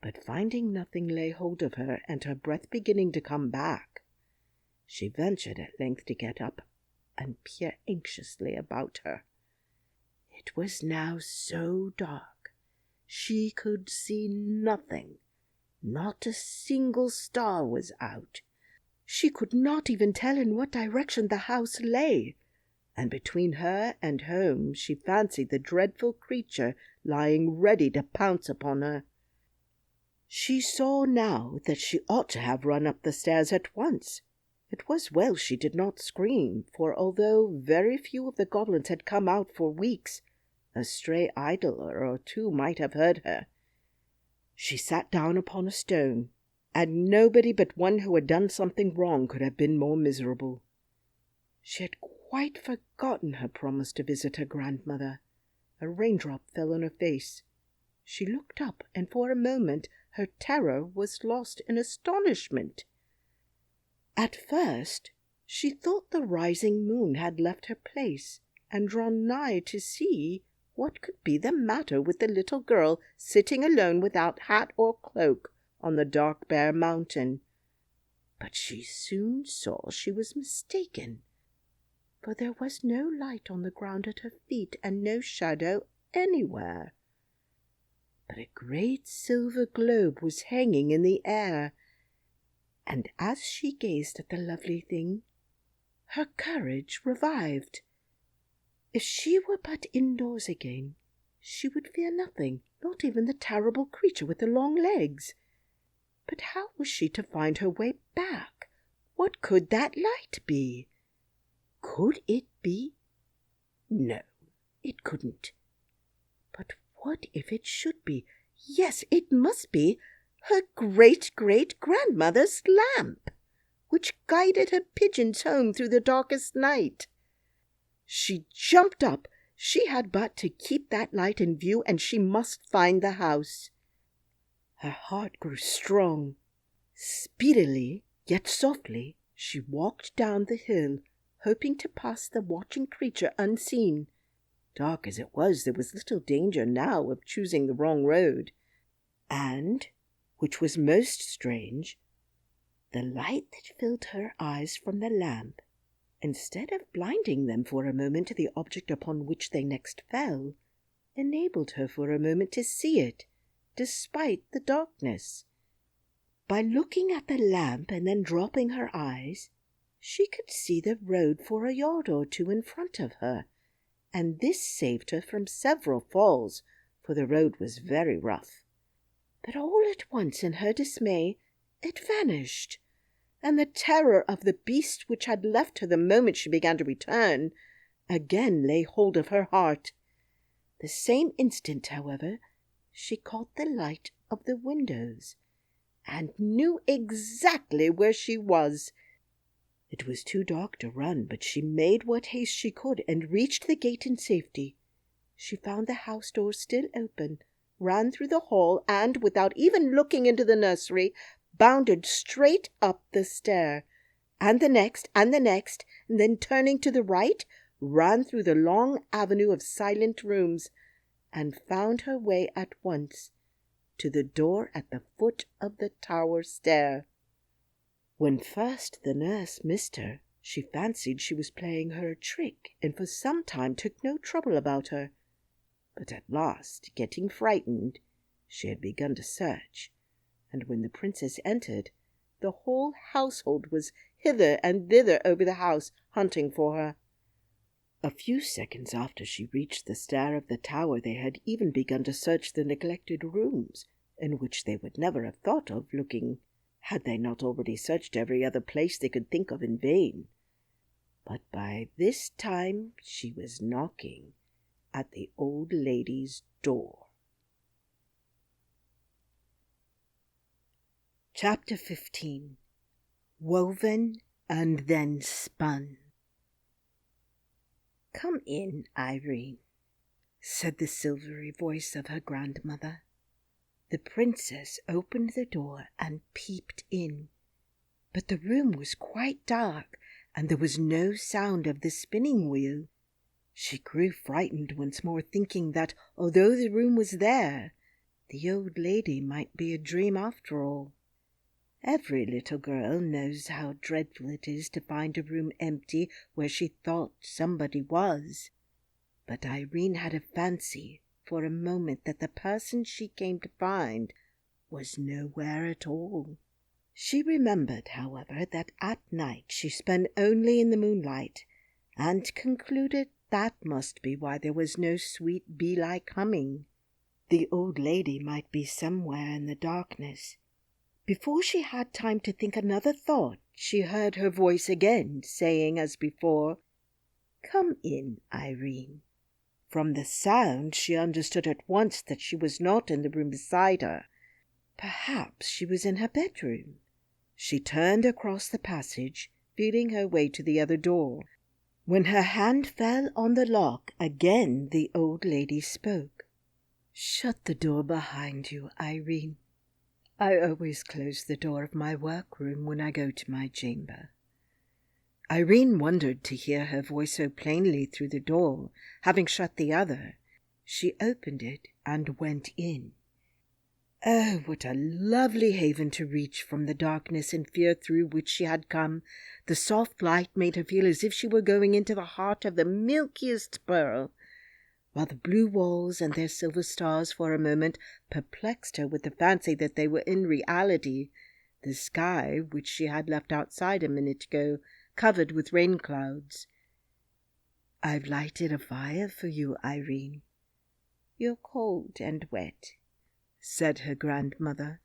But finding nothing lay hold of her, and her breath beginning to come back, she ventured at length to get up and peer anxiously about her. It was now so dark, she could see nothing. Not a single star was out. She could not even tell in what direction the house lay, and between her and home she fancied the dreadful creature lying ready to pounce upon her. She saw now that she ought to have run up the stairs at once. It was well she did not scream, for although very few of the goblins had come out for weeks, a stray idler or two might have heard her. She sat down upon a stone, and nobody but one who had done something wrong could have been more miserable. She had quite forgotten her promise to visit her grandmother. A raindrop fell on her face. She looked up, and for a moment her terror was lost in astonishment. At first she thought the rising moon had left her place and drawn nigh to see what could be the matter with the little girl sitting alone without hat or cloak on the dark bare mountain. But she soon saw she was mistaken, for there was no light on the ground at her feet and no shadow anywhere. But a great silver globe was hanging in the air, and as she gazed at the lovely thing, her courage revived. If she were but indoors again, she would fear nothing, not even the terrible creature with the long legs. But how was she to find her way back? What could that light be? Could it be? No, it couldn't. But what if it should be? Yes, it must be her great-great-grandmother's lamp, which guided her pigeons home through the darkest night. She jumped up. She had but to keep that light in view, and she must find the house. Her heart grew strong. Speedily, yet softly, she walked down the hill, hoping to pass the watching creature unseen. Dark as it was, there was little danger now of choosing the wrong road. And, which was most strange, the light that filled her eyes from the lamp, instead of blinding them for a moment to the object upon which they next fell, enabled her for a moment to see it, despite the darkness. By looking at the lamp and then dropping her eyes, she could see the road for a yard or two in front of her, and this saved her from several falls, for the road was very rough. But all at once, in her dismay, it vanished, and the terror of the beast which had left her the moment she began to return again lay hold of her heart. The same instant, however, she caught the light of the windows, and knew exactly where she was. It was too dark to run, but she made what haste she could, and reached the gate in safety. She found the house door still open, ran through the hall, and, without even looking into the nursery, bounded straight up the stair, and the next, and then turning to the right, ran through the long avenue of silent rooms, and found her way at once to the door at the foot of the tower stair. When first the nurse missed her, she fancied she was playing her a trick, and for some time took no trouble about her. But at last, getting frightened, she had begun to search, and when the princess entered, the whole household was hither and thither over the house, hunting for her. A few seconds after she reached the stair of the tower, they had even begun to search the neglected rooms, in which they would never have thought of looking, had they not already searched every other place they could think of in vain. But by this time she was knocking at the old lady's door. Chapter 15. Woven and then spun. "Come in, Irene," said the silvery voice of her grandmother. The princess opened the door and peeped in, but the room was quite dark, and there was no sound of the spinning wheel. She grew frightened once more, thinking that, although the room was there, the old lady might be a dream after all. Every little girl knows how dreadful it is to find a room empty where she thought somebody was. But Irene had a fancy for a moment that the person she came to find was nowhere at all. She remembered, however, that at night she spent only in the moonlight, and concluded that must be why there was no sweet bee-like humming. The old lady might be somewhere in the darkness. Before she had time to think another thought, she heard her voice again, saying as before, "Come in, Irene." From the sound, she understood at once that she was not in the room beside her. Perhaps she was in her bedroom. She turned across the passage, feeling her way to the other door. When her hand fell on the lock, again the old lady spoke. "Shut the door behind you, Irene. I always close the door of my workroom when I go to my chamber." Irene wondered to hear her voice so plainly through the door, having shut the other. She opened it and went in. Oh, what a lovely haven to reach from the darkness and fear through which she had come. The soft light made her feel as if she were going into the heart of the milkiest pearl, while the blue walls and their silver stars for a moment perplexed her with the fancy that they were in reality the sky, which she had left outside a minute ago, covered with rain clouds. "I've lighted a fire for you, Irene. You're cold and wet," said her grandmother.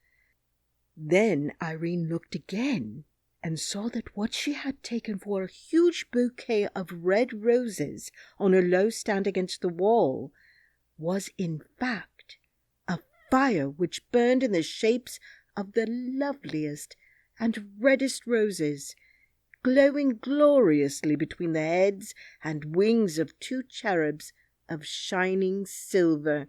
Then Irene looked again and saw that what she had taken for a huge bouquet of red roses on a low stand against the wall was in fact a fire which burned in the shapes of the loveliest and reddest roses, glowing gloriously between the heads and wings of two cherubs of shining silver.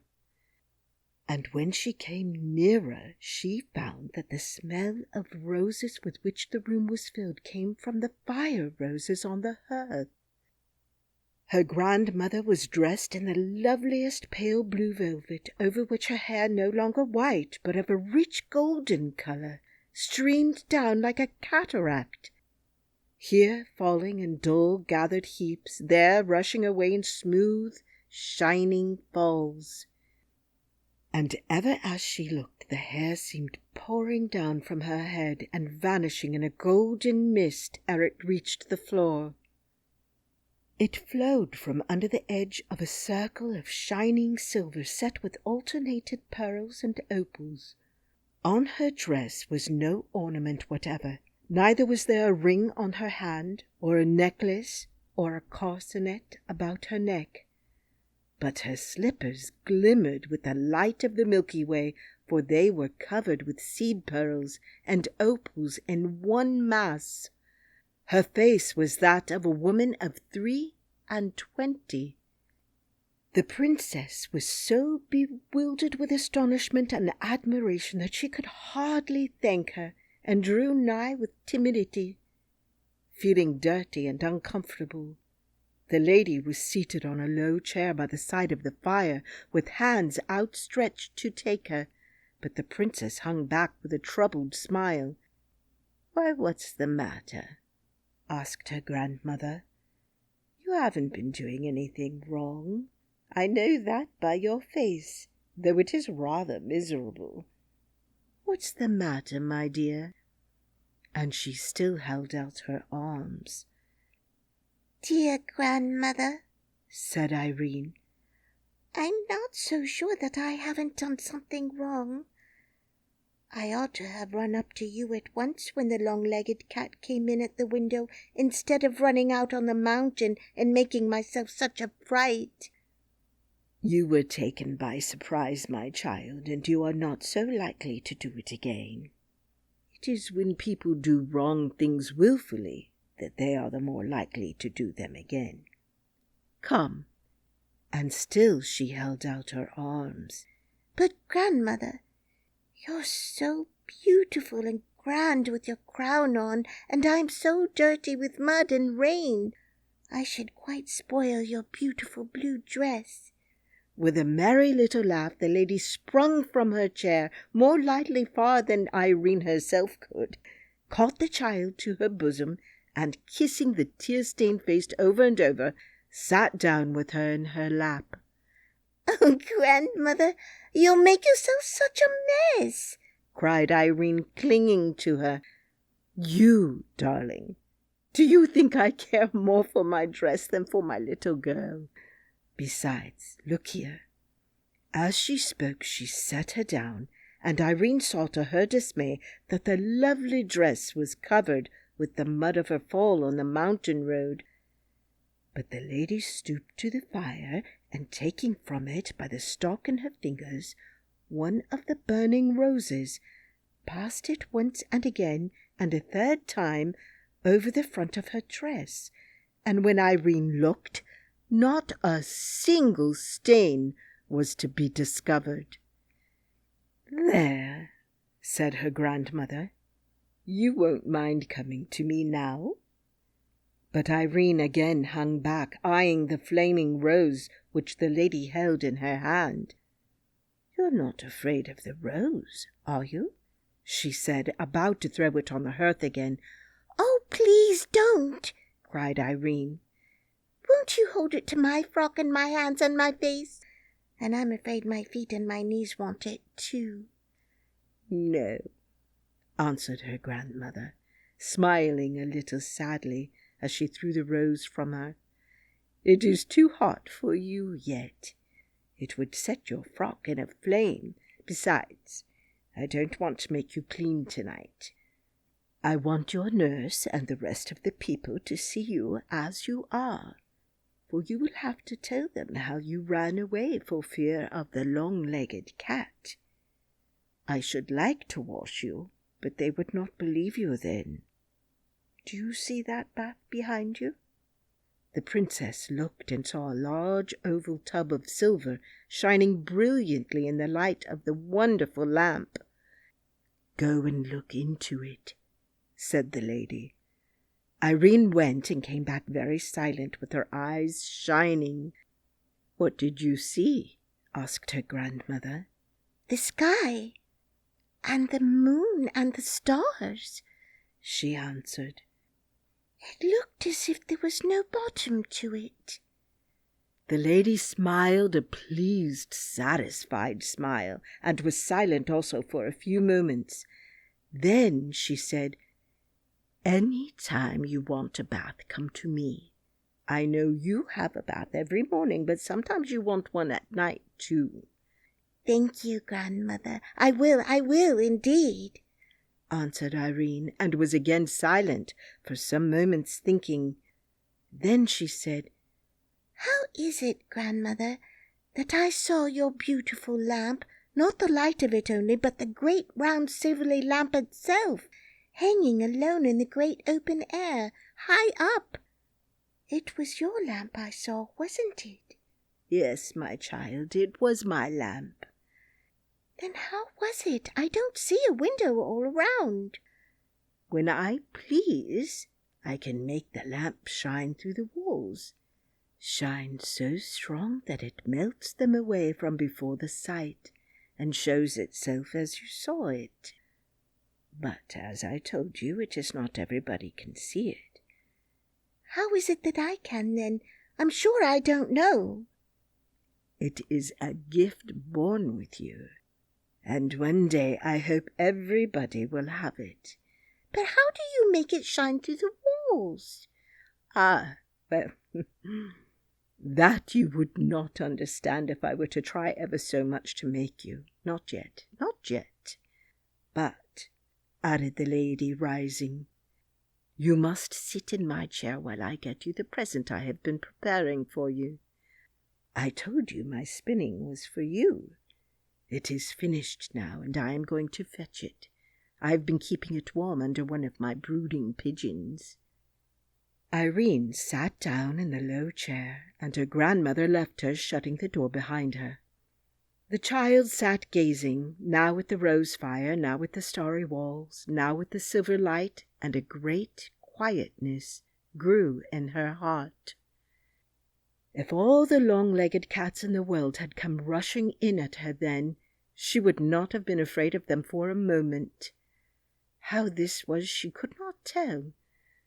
And when she came nearer, she found that the smell of roses with which the room was filled came from the fire roses on the hearth. Her grandmother was dressed in the loveliest pale blue velvet, over which her hair, no longer white, but of a rich golden colour, streamed down like a cataract, here falling in dull gathered heaps, there rushing away in smooth, shining falls. And ever as she looked, the hair seemed pouring down from her head and vanishing in a golden mist ere it reached the floor. It flowed from under the edge of a circle of shining silver set with alternated pearls and opals. On her dress was no ornament whatever, neither was there a ring on her hand, or a necklace, or a corselet about her neck. But her slippers glimmered with the light of the Milky Way, for they were covered with seed pearls and opals in one mass. Her face was that of a woman of 23. The princess was so bewildered with astonishment and admiration that she could hardly thank her, and drew nigh with timidity. Feeling dirty and uncomfortable, the lady was seated on a low chair by the side of the fire, with hands outstretched to take her, but the princess hung back with a troubled smile. "Why, what's the matter?" asked her grandmother. "You haven't been doing anything wrong. I know that by your face, though it is rather miserable. What's the matter, my dear?" And she still held out her arms. "Dear grandmother," said Irene, "I'm not so sure that I haven't done something wrong. I ought to have run up to you at once when the long-legged cat came in at the window, instead of running out on the mountain and making myself such a fright." "You were taken by surprise, my child, and you are not so likely to do it again. It is when people do wrong things wilfully that they are the more likely to do them again. Come." And still she held out her arms. "But, grandmother, you're so beautiful and grand with your crown on, and I'm so dirty with mud and rain. I should quite spoil your beautiful blue dress." With a merry little laugh, the lady sprung from her chair, more lightly far than Irene herself could, caught the child to her bosom, and kissing the tear-stained face over and over, sat down with her in her lap. "Oh, grandmother, you'll make yourself such a mess," cried Irene, clinging to her. "You, darling! Do you think I care more for my dress than for my little girl? Besides, look here." As she spoke, she set her down, and Irene saw to her dismay that the lovely dress was covered with the mud of her fall on the mountain road. But the lady stooped to the fire, and taking from it by the stalk in her fingers one of the burning roses, passed it once and again and a third time over the front of her dress, and when Irene looked, not a single stain was to be discovered. "There," said her grandmother, "you won't mind coming to me now?" But Irene again hung back, eyeing the flaming rose which the lady held in her hand. "You're not afraid of the rose, are you?" she said, about to throw it on the hearth again. "Oh, please don't!" cried Irene. "Won't you hold it to my frock and my hands and my face? And I'm afraid my feet and my knees want it too." "No," answered her grandmother, smiling a little sadly as she threw the rose from her. "It is too hot for you yet. It would set your frock in a flame. Besides, I don't want to make you clean tonight. I want your nurse and the rest of the people to see you as you are, for you will have to tell them how you ran away for fear of the long-legged cat. I should like to wash you, but they would not believe you then. Do you see that bath behind you?" The princess looked and saw a large oval tub of silver shining brilliantly in the light of the wonderful lamp. "Go and look into it," said the lady. Irene went and came back very silent, with her eyes shining. "What did you see?" asked her grandmother. "The sky, and the moon, and the stars," she answered. "It looked as if there was no bottom to it." The lady smiled a pleased, satisfied smile, and was silent also for a few moments. Then she said, "Any time you want a bath, come to me. I know you have a bath every morning, but sometimes you want one at night too." "Thank you, grandmother. I will indeed," answered Irene, and was again silent for some moments, thinking. Then she said, "How is it, grandmother, that I saw your beautiful lamp, not the light of it only, but the great round silvery lamp itself, hanging alone in the great open air, high up? It was your lamp I saw, wasn't it?" "Yes, my child, it was my lamp." "Then how was it? I don't see a window all around." "When I please, I can make the lamp shine through the walls, shine so strong that it melts them away from before the sight, and shows itself as you saw it. But as I told you, it is not everybody can see it." "How is it that I can, then? I'm sure I don't know." "It is a gift born with you, and one day I hope everybody will have it." "But how do you make it shine through the walls?" "Ah, well, that you would not understand if I were to try ever so much to make you. Not yet, not yet. But," added the lady, rising, "you must sit in my chair while I get you the present I have been preparing for you. I told you my spinning was for you. It is finished now, and I am going to fetch it. I have been keeping it warm under one of my brooding pigeons." Irene sat down in the low chair, and her grandmother left her, shutting the door behind her. The child sat gazing, now at the rose fire, now at the starry walls, now at the silver light, and a great quietness grew in her heart. If all the long-legged cats in the world had come rushing in at her then, she would not have been afraid of them for a moment. How this was she could not tell.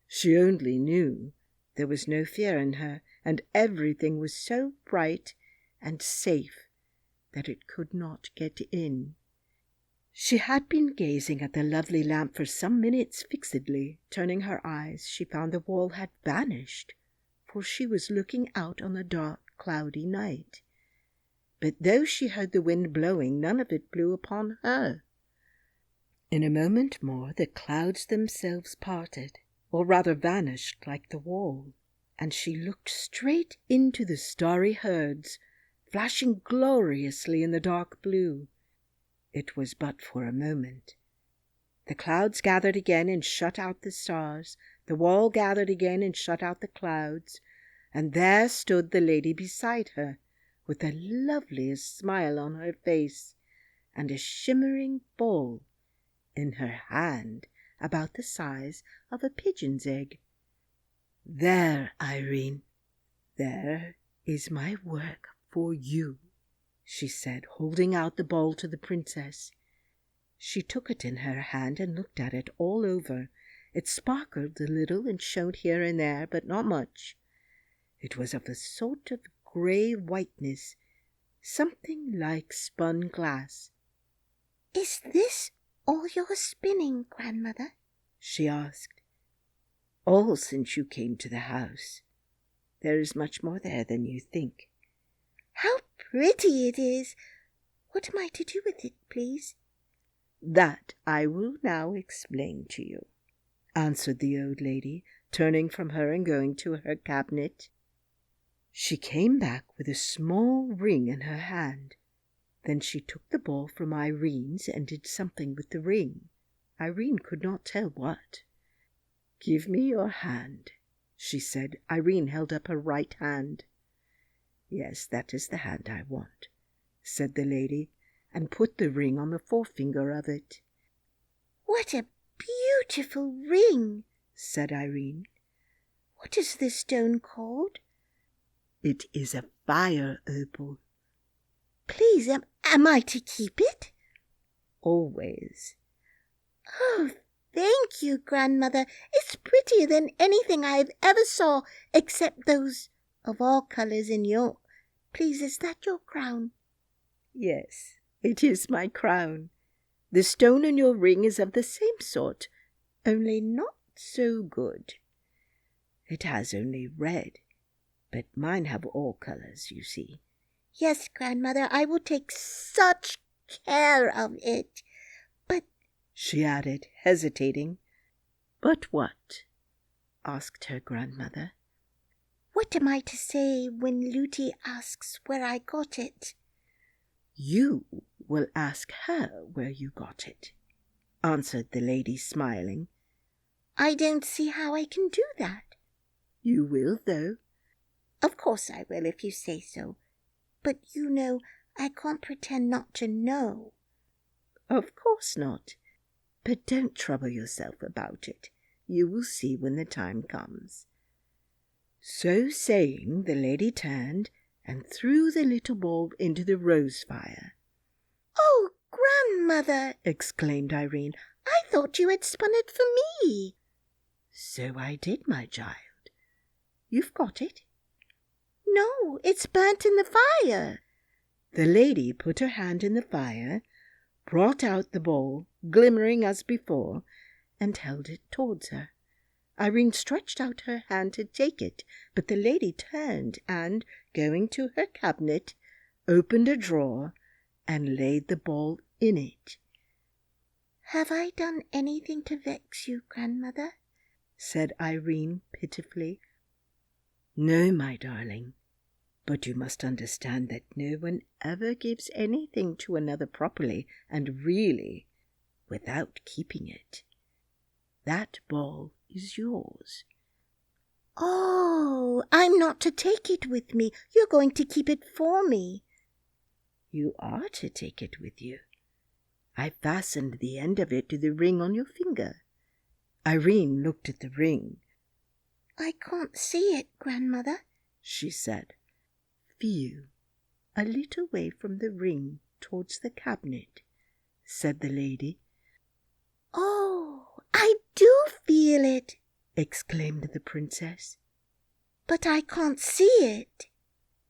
She only knew there was no fear in her, and everything was so bright and safe that it could not get in. She had been gazing at the lovely lamp for some minutes fixedly. Turning her eyes, she found the wall had vanished, for she was looking out on the dark, cloudy night. But though she heard the wind blowing, none of it blew upon her. In a moment more the clouds themselves parted, or rather vanished like the wall, and she looked straight into the starry herds, flashing gloriously in the dark blue. It was but for a moment. The clouds gathered again and shut out the stars, the wall gathered again and shut out the clouds, and there stood the lady beside her, with the loveliest smile on her face, and a shimmering ball in her hand about the size of a pigeon's egg. "There, Irene, there is my work for you," she said, holding out the ball to the princess. She took it in her hand and looked at it all over. It sparkled a little and shone here and there, but not much. It was of a sort of grey whiteness, something like spun glass. "Is this all your spinning, grandmother?" she asked. "All since you came to the house. There is much more there than you think." "How pretty it is! What am I to do with it, please?" "That I will now explain to you," answered the old lady, turning from her and going to her cabinet. She came back with a small ring in her hand. Then she took the ball from Irene's and did something with the ring. Irene could not tell what. "Give me your hand," she said. Irene held up her right hand. "Yes, that is the hand I want," said the lady, and put the ring on the forefinger of it. "What a beautiful ring," said Irene. "What is this stone called?" "It is a fire opal." "Please, am I to keep it?" "Always." "Oh, thank you, grandmother. It's prettier than anything I ever saw, except those of all colours in your... Please, is that your crown?" "Yes, it is my crown. The stone in your ring is of the same sort, only not so good. It has only red, but mine have all colours, you see." "Yes, grandmother, I will take such care of it. But," she added, hesitating. "But what?" asked her grandmother. "What am I to say when Lootie asks where I got it?" "You will ask her where you got it," answered the lady, smiling. "I don't see how I can do that." "You will, though." "Of course I will, if you say so. But you know, I can't pretend not to know." "Of course not. But don't trouble yourself about it. You will see when the time comes." So saying, the lady turned and threw the little ball into the rose fire. "Oh, grandmother!" exclaimed Irene. "I thought you had spun it for me." "So I did, my child. You've got it?" "No, it's burnt in the fire." The lady put her hand in the fire, brought out the ball, glimmering as before, and held it towards her. Irene stretched out her hand to take it, but the lady turned and, going to her cabinet, opened a drawer and laid the ball in it. "Have I done anything to vex you, grandmother?" said Irene pitifully. "No, my darling. But you must understand that no one ever gives anything to another properly and really without keeping it. That ball is yours." "Oh, I'm not to take it with me. You're going to keep it for me." "You are to take it with you. I fastened the end of it to the ring on your finger." Irene looked at the ring. "I can't see it, grandmother," she said. "Feel a little way from the ring towards the cabinet," said the lady. "Oh, I do feel it," exclaimed the princess. "But I can't see it,"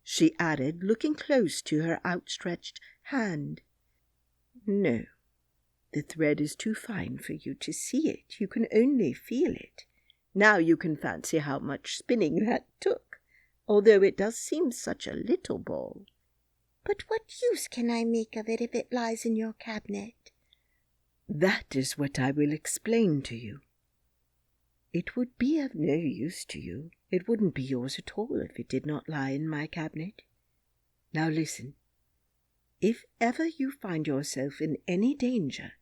she added, looking close to her outstretched hand. "No, The thread is too fine for you to see it. You can only feel it. Now you can fancy how much spinning that took, although it does seem such a little ball. But what use can I make of it if it lies in your cabinet? That is what I will explain to you. It would be of no use to you. It wouldn't be yours at all if it did not lie in my cabinet. Now listen. If ever you find yourself in any danger,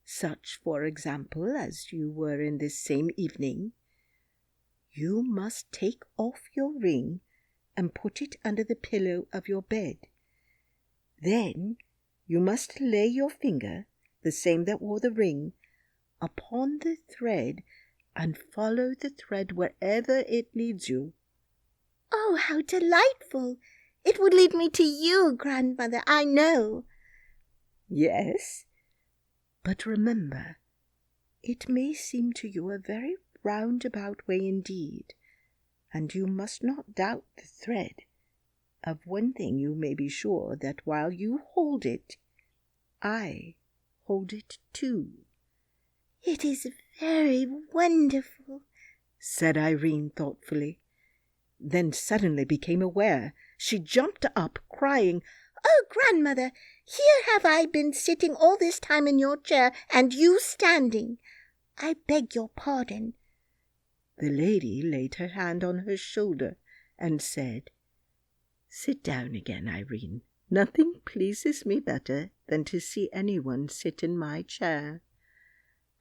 such, for example, as you were in this same evening, you must take off your ring and put it under the pillow of your bed. Then you must lay your finger, the same that wore the ring, upon the thread and follow the thread wherever it leads you. Oh, how delightful! It would lead me to you, grandmother, I know. Yes, but remember, it may seem to you a very roundabout way indeed, and you must not doubt the thread. Of one thing you may be sure, that while you hold it, I hold it too. It is very wonderful, said Irene thoughtfully, then suddenly became aware. She jumped up, crying, Oh, grandmother, here have I been sitting all this time in your chair, and you standing. I beg your pardon. The lady laid her hand on her shoulder and said, Sit down again, Irene. Nothing pleases me better than to see anyone sit in my chair.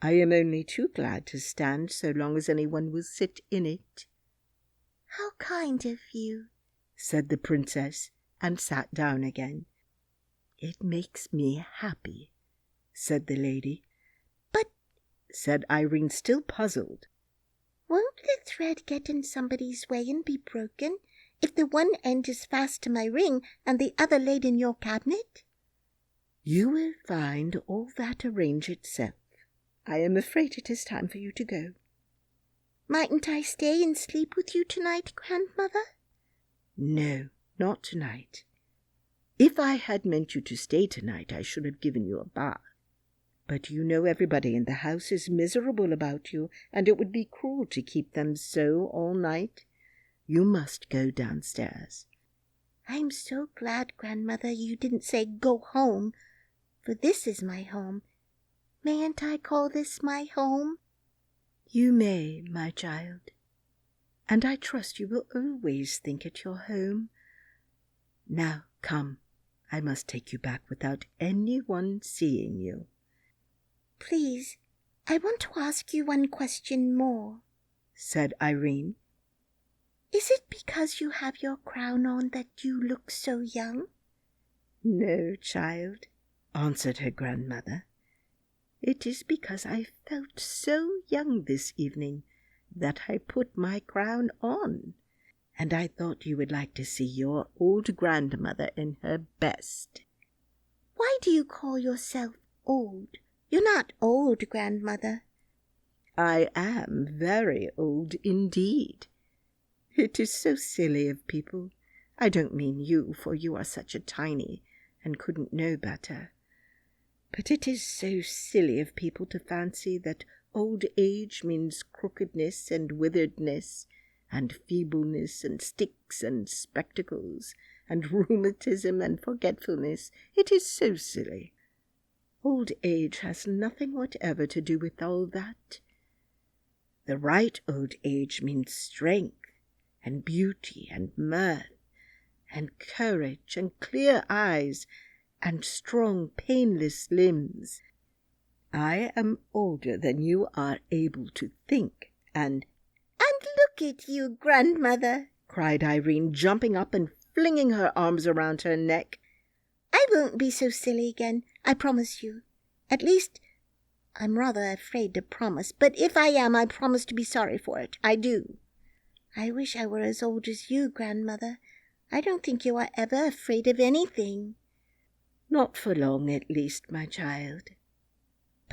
I am only too glad to stand so long as anyone will sit in it. How kind of you, said the princess, and sat down again. It makes me happy, said the lady. But, said Irene, still puzzled, won't the thread get in somebody's way and be broken if the one end is fast to my ring and the other laid in your cabinet? You will find all that arrange itself. I am afraid it is time for you to go. Mightn't I stay and sleep with you tonight, grandmother? No, not tonight. If I had meant you to stay tonight, I should have given you a bath. But you know everybody in the house is miserable about you, and it would be cruel to keep them so all night. You must go downstairs. I'm so glad, grandmother, you didn't say go home, for this is my home. Mayn't I call this my home? You may, my child, and I trust you will always think it your home. Now come, I must take you back without anyone seeing you. Please, I want to ask you one question more, said Irene. Is it because you have your crown on that you look so young? No, child, answered her grandmother. It is because I felt so young this evening that I put my crown on, and I thought you would like to see your old grandmother in her best. Why do you call yourself old? You're not old, grandmother. I am very old indeed. It is so silly of people. I don't mean you, for you are such a tiny and couldn't know better. But it is so silly of people to fancy that old age means crookedness and witheredness, and feebleness and sticks and spectacles, and rheumatism and forgetfulness. It is so silly. Old age has nothing whatever to do with all that. The right old age means strength and beauty and mirth and courage and clear eyes and strong, painless limbs. I am older than you are able to think, and look at you, grandmother, cried Irene, jumping up and flinging her arms around her neck. I won't be so silly again, I promise you. At least, I'm rather afraid to promise, but if I am, I promise to be sorry for it. I do. I wish I were as old as you, grandmother. I don't think you are ever afraid of anything. Not for long, at least, my child.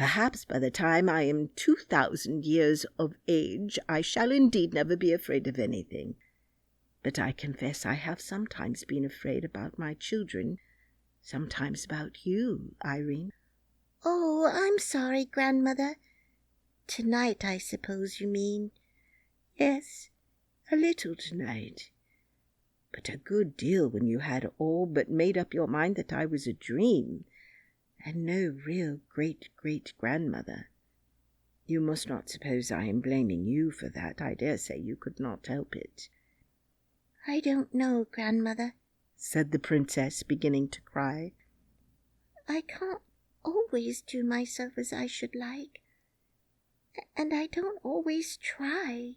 Perhaps by the time I am 2,000 years of age, I shall indeed never be afraid of anything. But I confess I have sometimes been afraid about my children, sometimes about you, Irene. Oh, I'm sorry, Grandmother. Tonight, I suppose you mean. Yes, a little tonight, but a good deal when you had all but made up your mind that I was a dream, and no real great-great-grandmother. You must not suppose I am blaming you for that. I dare say you could not help it. I don't know, Grandmother, said the princess, beginning to cry. I can't always do myself as I should like, and I don't always try.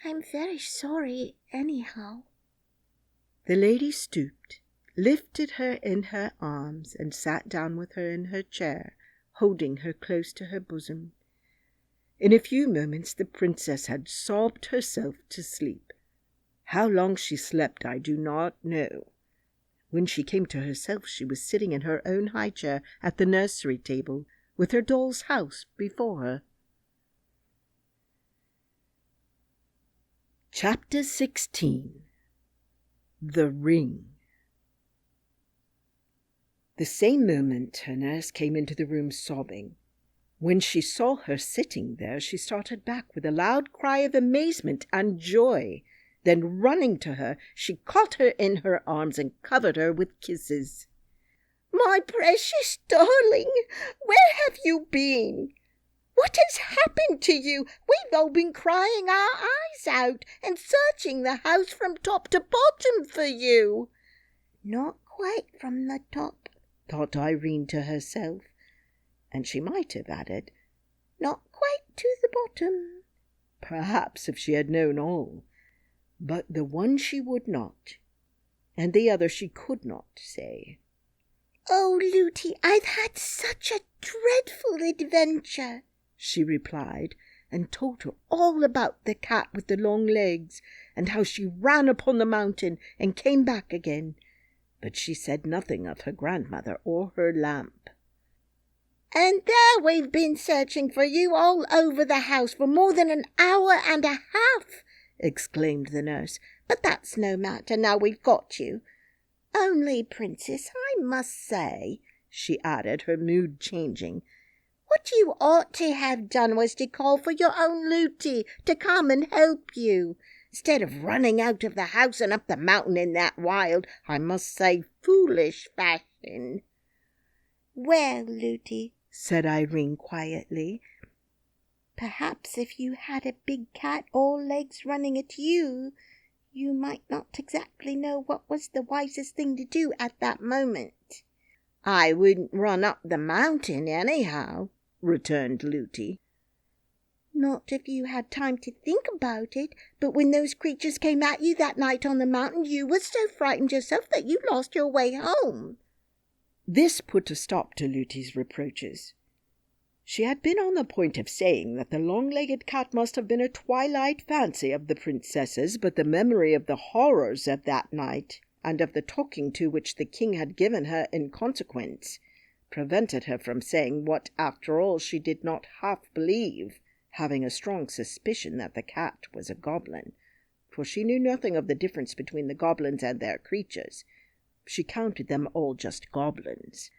I'm very sorry, anyhow. The lady stooped, lifted her in her arms, and sat down with her in her chair, holding her close to her bosom. In a few moments the princess had sobbed herself to sleep. How long she slept I do not know. When she came to herself she was sitting in her own high chair at the nursery table, with her doll's house before her. Chapter 16. The Ring. The same moment her nurse came into the room sobbing. When she saw her sitting there, she started back with a loud cry of amazement and joy. Then, running to her, she caught her in her arms and covered her with kisses. "My precious darling, where have you been? What has happened to you? We've all been crying our eyes out and searching the house from top to bottom for you." "Not quite from the top," thought Irene to herself, and she might have added, "not quite to the bottom." Perhaps if she had known all. But the one she would not, and the other she could not say. "Oh, Lootie, I've had such a dreadful adventure," she replied, and told her all about the cat with the long legs, and how she ran upon the mountain and came back again. But she said nothing of her grandmother or her lamp. "And there we've been searching for you all over the house for more than an hour and a half," exclaimed the nurse. "But that's no matter now we've got you. Only, Princess, I must say," she added, her mood changing, "what you ought to have done was to call for your own Lootie to come and help you, instead of running out of the house and up the mountain in that wild, I must say, foolish fashion." "Well, Lootie," said Irene quietly, "perhaps if you had a big cat all legs running at you, you might not exactly know what was the wisest thing to do at that moment." "I wouldn't run up the mountain anyhow," returned Lootie. "Not if you had time to think about it, but when those creatures came at you that night on the mountain, you were so frightened yourself that you lost your way home." This put a stop to Lootie's reproaches. She had been on the point of saying that the long-legged cat must have been a twilight fancy of the princess's, but the memory of the horrors of that night, and of the talking to which the king had given her in consequence, prevented her from saying what, after all, she did not half believe, having a strong suspicion that the cat was a goblin, for she knew nothing of the difference between the goblins and their creatures. She counted them all just goblins.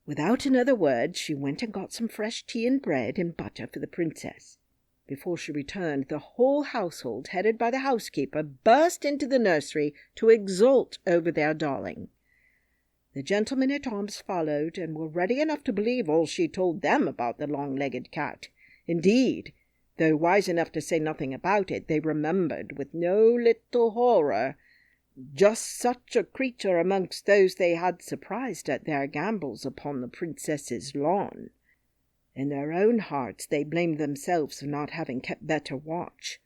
Without another word, she went and got some fresh tea and bread and butter for the princess. Before she returned, the whole household, headed by the housekeeper, burst into the nursery to exult over their darling. The gentlemen-at-arms followed, and were ready enough to believe all she told them about the long-legged cat. Indeed, though wise enough to say nothing about it, they remembered with no little horror just such a creature amongst those they had surprised at their gambols upon the princess's lawn. In their own hearts they blamed themselves for not having kept better watch,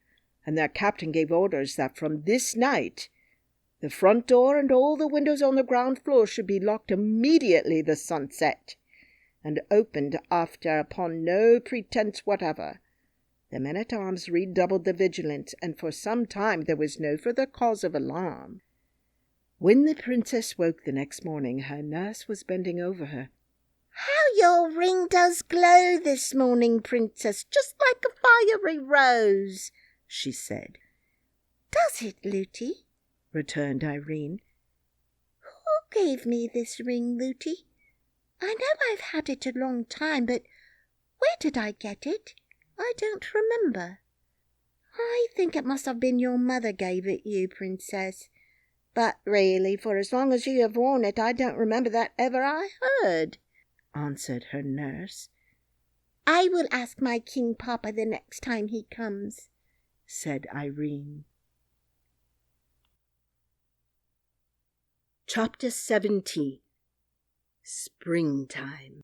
and their captain gave orders that from this night the front door and all the windows on the ground floor should be locked immediately the sun set, and opened after upon no pretence whatever. The men-at-arms redoubled the vigilance, and for some time there was no further cause of alarm. When the princess woke the next morning, her nurse was bending over her. "How your ring does glow this morning, Princess, just like a fiery rose," she said. "Does it, Lootie?" returned Irene. "Who gave me this ring, Lootie?" I know I've had it a long time, but where did I get it? I don't remember. I think it must have been your mother gave it you, Princess. But really, for as long as you have worn it, I don't remember that ever I heard," answered her nurse. "I will ask my King Papa the next time he comes," said Irene. Chapter 17. Springtime.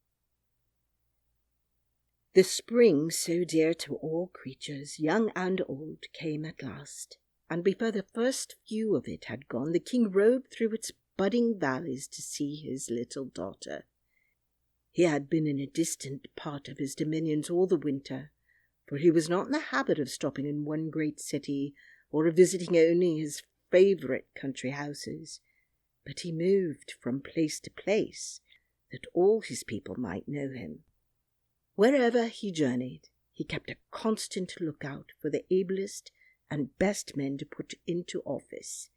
The spring, so dear to all creatures, young and old, came at last, and before the first view of it had gone, the king rode through its budding valleys to see his little daughter. He had been in a distant part of his dominions all the winter, for he was not in the habit of stopping in one great city or of visiting only his favourite country houses, but he moved from place to place that all his people might know him. Wherever he journeyed, he kept a constant lookout for the ablest and best men to put into office,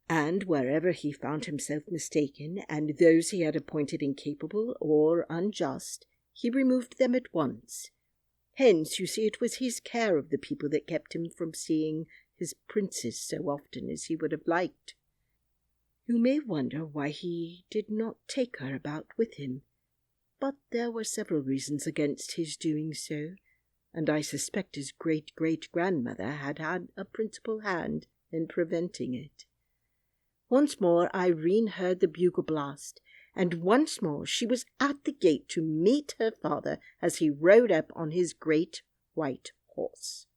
and wherever he found himself mistaken, and those he had appointed incapable or unjust, he removed them at once. Hence, you see, it was his care of the people that kept him from seeing his princess so often as he would have liked. You may wonder why he did not take her about with him, but there were several reasons against his doing so, and I suspect his great-great-grandmother had had a principal hand in preventing it. Once more Irene heard the bugle blast, and once more she was at the gate to meet her father as he rode up on his great white horse.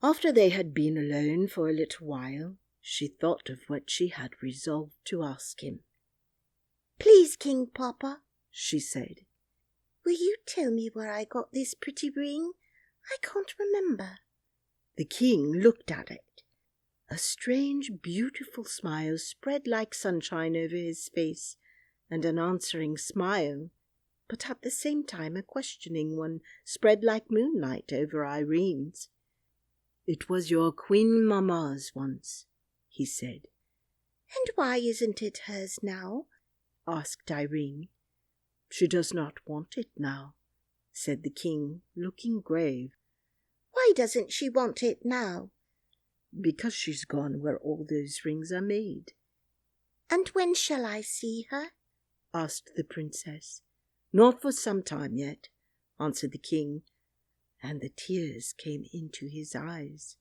After they had been alone for a little while, she thought of what she had resolved to ask him. "Please, King Papa," she said, "will you tell me where I got this pretty ring? I can't remember." The king looked at it. A strange, beautiful smile spread like sunshine over his face, and an answering smile, but at the same time a questioning one, spread like moonlight over Irene's. "It was your Queen Mamma's once," he said. "And why isn't it hers now?" asked Irene. "She does not want it now," said the king, looking grave. "Why doesn't she want it now?" "Because she's gone where all those rings are made." "And when shall I see her?" asked the princess. "Not for some time yet," answered the king, and the tears came into his eyes.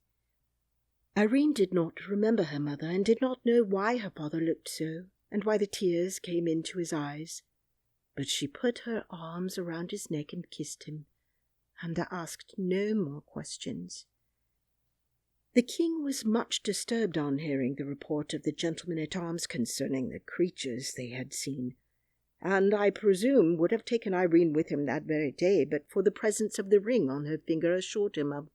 Irene did not remember her mother, and did not know why her father looked so, and why the tears came into his eyes. But she put her arms around his neck and kissed him, and asked no more questions. The king was much disturbed on hearing the report of the gentlemen-at-arms concerning the creatures they had seen, and I presume would have taken Irene with him that very day, but for the presence of the ring on her finger assured him of.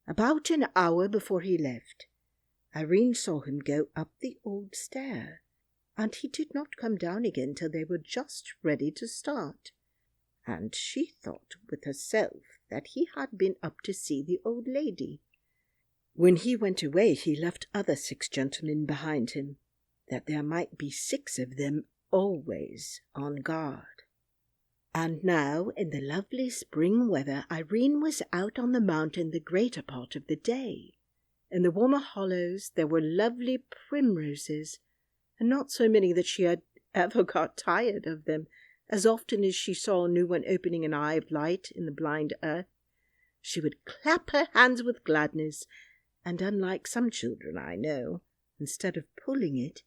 About an hour before he left, Irene saw him go up the old stair, and he did not come down again till they were just ready to start, and she thought with herself that he had been up to see the old lady. When he went away, he left other 6 gentlemen behind him, that there might be 6 of them always on guard. And now, in the lovely spring weather, Irene was out on the mountain the greater part of the day. In the warmer hollows there were lovely primroses, and not so many that she had ever got tired of them. As often as she saw a new one opening an eye of light in the blind earth, she would clap her hands with gladness, and unlike some children I know, instead of pulling it,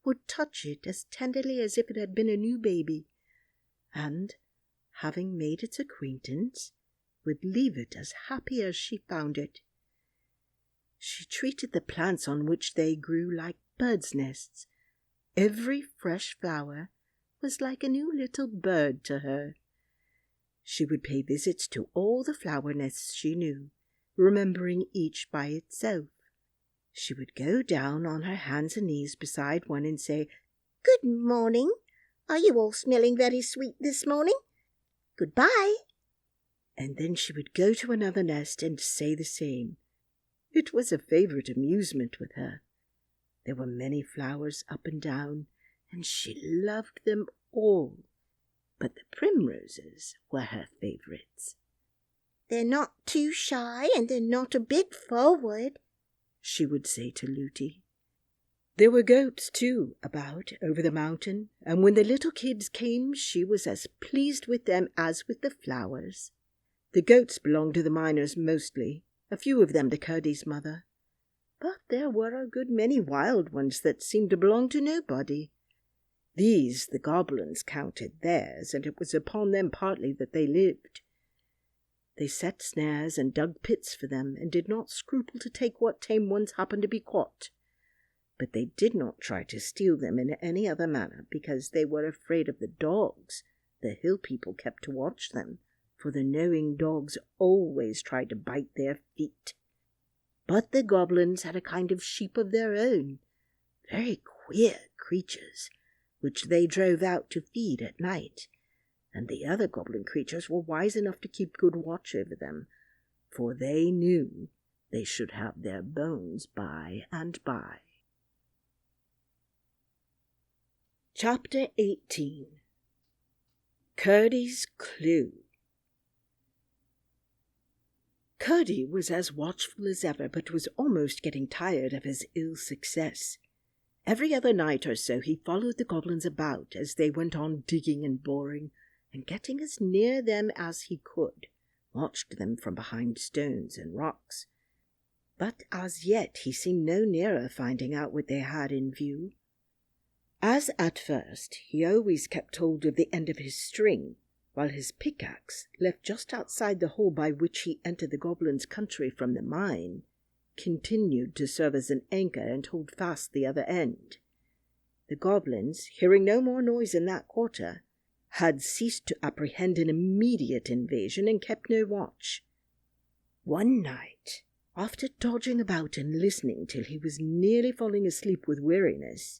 would touch it as tenderly as if it had been a new baby, and, having made its acquaintance, would leave it as happy as she found it. She treated the plants on which they grew like birds' nests. Every fresh flower was like a new little bird to her. She would pay visits to all the flower nests she knew, remembering each by itself. She would go down on her hands and knees beside one and say, "Good morning. Are you all smelling very sweet this morning? Goodbye." And then she would go to another nest and say the same. It was a favourite amusement with her. There were many flowers up and down, and she loved them all, but the primroses were her favourites. "They're not too shy, and they're not a bit forward," she would say to Lootie. There were goats, too, about over the mountain, and when the little kids came she was as pleased with them as with the flowers. The goats belonged to the miners mostly, a few of them to Curdie's mother. But there were a good many wild ones that seemed to belong to nobody. These the goblins counted theirs, and it was upon them partly that they lived. They set snares and dug pits for them, and did not scruple to take what tame ones happened to be caught. But they did not try to steal them in any other manner, because they were afraid of the dogs the hill people kept to watch them, for the knowing dogs always tried to bite their feet. But the goblins had a kind of sheep of their own, very queer creatures, which they drove out to feed at night, and the other goblin creatures were wise enough to keep good watch over them, for they knew they should have their bones by and by. Chapter 18. Curdie's Clue. Curdie was as watchful as ever, but was almost getting tired of his ill success. Every other night or so he followed the goblins about as they went on digging and boring, and getting as near them as he could, watched them from behind stones and rocks. But as yet he seemed no nearer finding out what they had in view. As at first he always kept hold of the end of his string, while his pickaxe, left just outside the hole by which he entered the goblins' country from the mine, continued to serve as an anchor and hold fast the other end. The goblins, hearing no more noise in that quarter, had ceased to apprehend an immediate invasion and kept no watch. One night, after dodging about and listening till he was nearly falling asleep with weariness,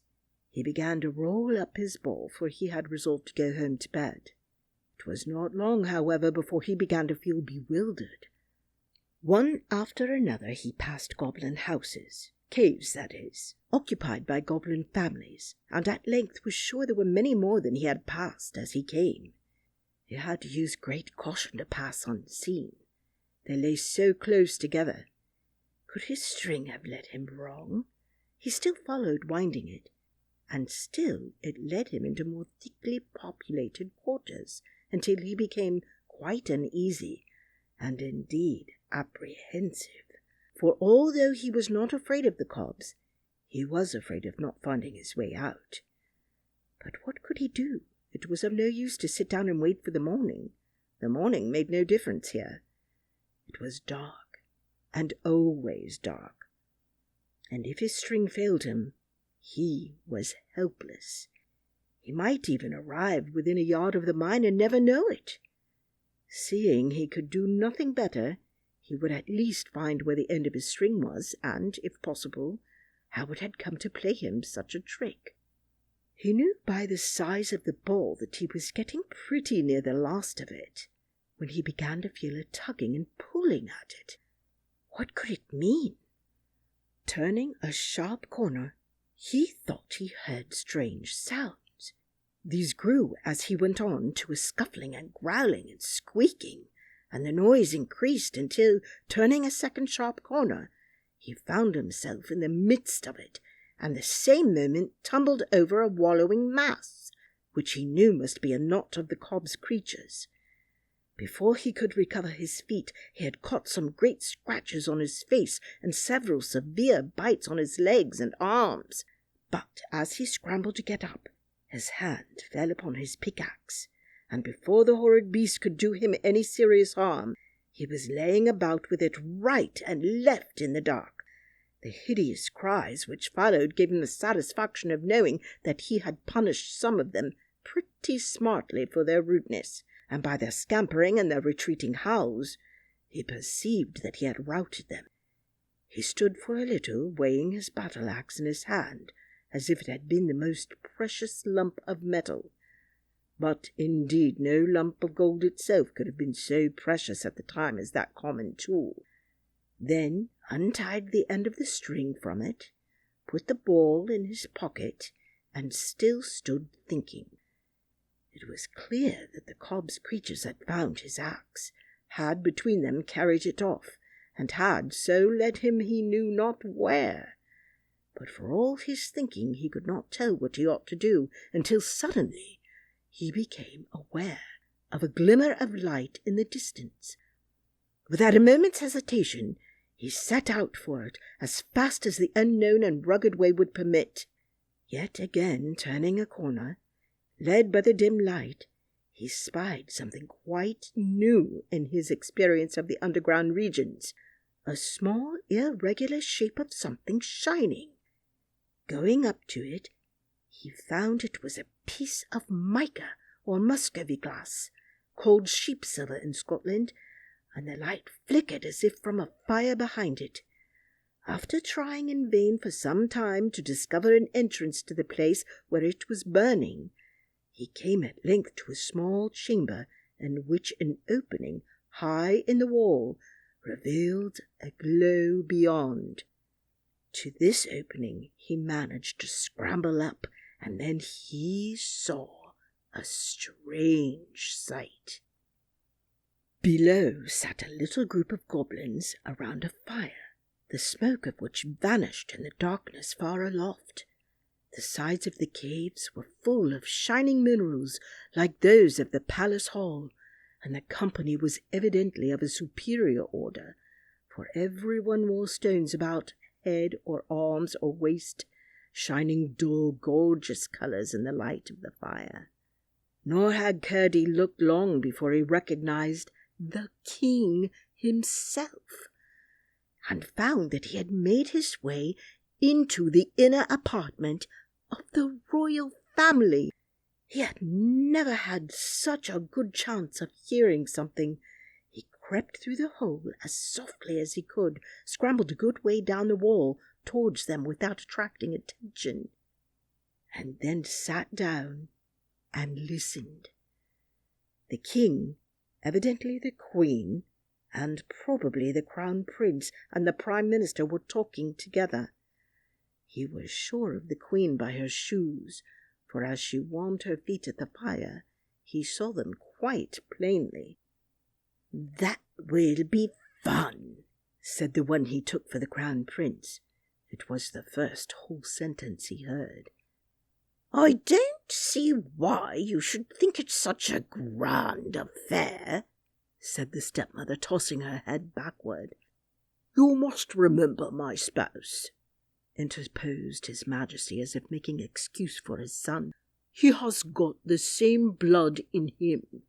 he began to roll up his ball, for he had resolved to go home to bed. It was not long, however, before he began to feel bewildered. One after another he passed goblin houses, caves that is, occupied by goblin families, and at length was sure there were many more than he had passed as he came. He had to use great caution to pass unseen. They lay so close together. Could his string have led him wrong? He still followed, winding it, and still it led him into more thickly populated quarters, until he became quite uneasy, and indeed apprehensive. For although he was not afraid of the cobs, he was afraid of not finding his way out. But what could he do? It was of no use to sit down and wait for the morning. The morning made no difference here. It was dark, and always dark, and if his string failed him, he was helpless. He might even arrive within a yard of the mine and never know it. Seeing he could do nothing better, he would at least find where the end of his string was, and, if possible, how it had come to play him such a trick. He knew by the size of the ball that he was getting pretty near the last of it, when he began to feel a tugging and pulling at it. What could it mean? Turning a sharp corner, he thought he heard strange sounds. These grew as he went on to a scuffling and growling and squeaking, and the noise increased until, turning a second sharp corner, he found himself in the midst of it, and the same moment tumbled over a wallowing mass, which he knew must be a knot of the cob's creatures. Before he could recover his feet, he had caught some great scratches on his face and several severe bites on his legs and arms. But as he scrambled to get up, his hand fell upon his pickaxe, and before the horrid beast could do him any serious harm, he was laying about with it right and left in the dark. The hideous cries which followed gave him the satisfaction of knowing that he had punished some of them pretty smartly for their rudeness, and by their scampering and their retreating howls, he perceived that he had routed them. He stood for a little, weighing his battle-axe in his hand, as if it had been the most precious lump of metal. But indeed no lump of gold itself could have been so precious at the time as that common tool. Then untied the end of the string from it, put the ball in his pocket, and still stood thinking. It was clear that the cob's creatures had found his axe, had between them carried it off, and had so led him he knew not where. But for all his thinking he could not tell what he ought to do, until suddenly he became aware of a glimmer of light in the distance. Without a moment's hesitation, he set out for it as fast as the unknown and rugged way would permit. Yet again, turning a corner, led by the dim light, he spied something quite new in his experience of the underground regions, a small irregular shape of something shining. Going up to it, he found it was a piece of mica or Muscovy glass, called sheep silver in Scotland, and the light flickered as if from a fire behind it. After trying in vain for some time to discover an entrance to the place where it was burning, he came at length to a small chamber in which an opening high in the wall revealed a glow beyond. To this opening he managed to scramble up, and then he saw a strange sight. Below sat a little group of goblins around a fire, the smoke of which vanished in the darkness far aloft. The sides of the caves were full of shining minerals like those of the palace hall, and the company was evidently of a superior order, for every one wore stones about head or arms or waist, shining dull, gorgeous colours in the light of the fire. Nor had Curdie looked long before he recognized the king himself, and found that he had made his way into the inner apartment of the royal family. He had never had such a good chance of hearing something. He crept through the hole as softly as he could, scrambled a good way down the wall towards them without attracting attention, and then sat down and listened. The king, evidently the queen, and probably the crown prince and the prime minister were talking together. He was sure of the queen by her shoes, for as she warmed her feet at the fire, he saw them quite plainly. "That will be fun," said the one he took for the crown prince. It was the first whole sentence he heard. "I don't see why you should think it such a grand affair," said the stepmother, tossing her head backward. "You must remember, my spouse," interposed his majesty, as if making excuse for his son. "He has got the same blood in him.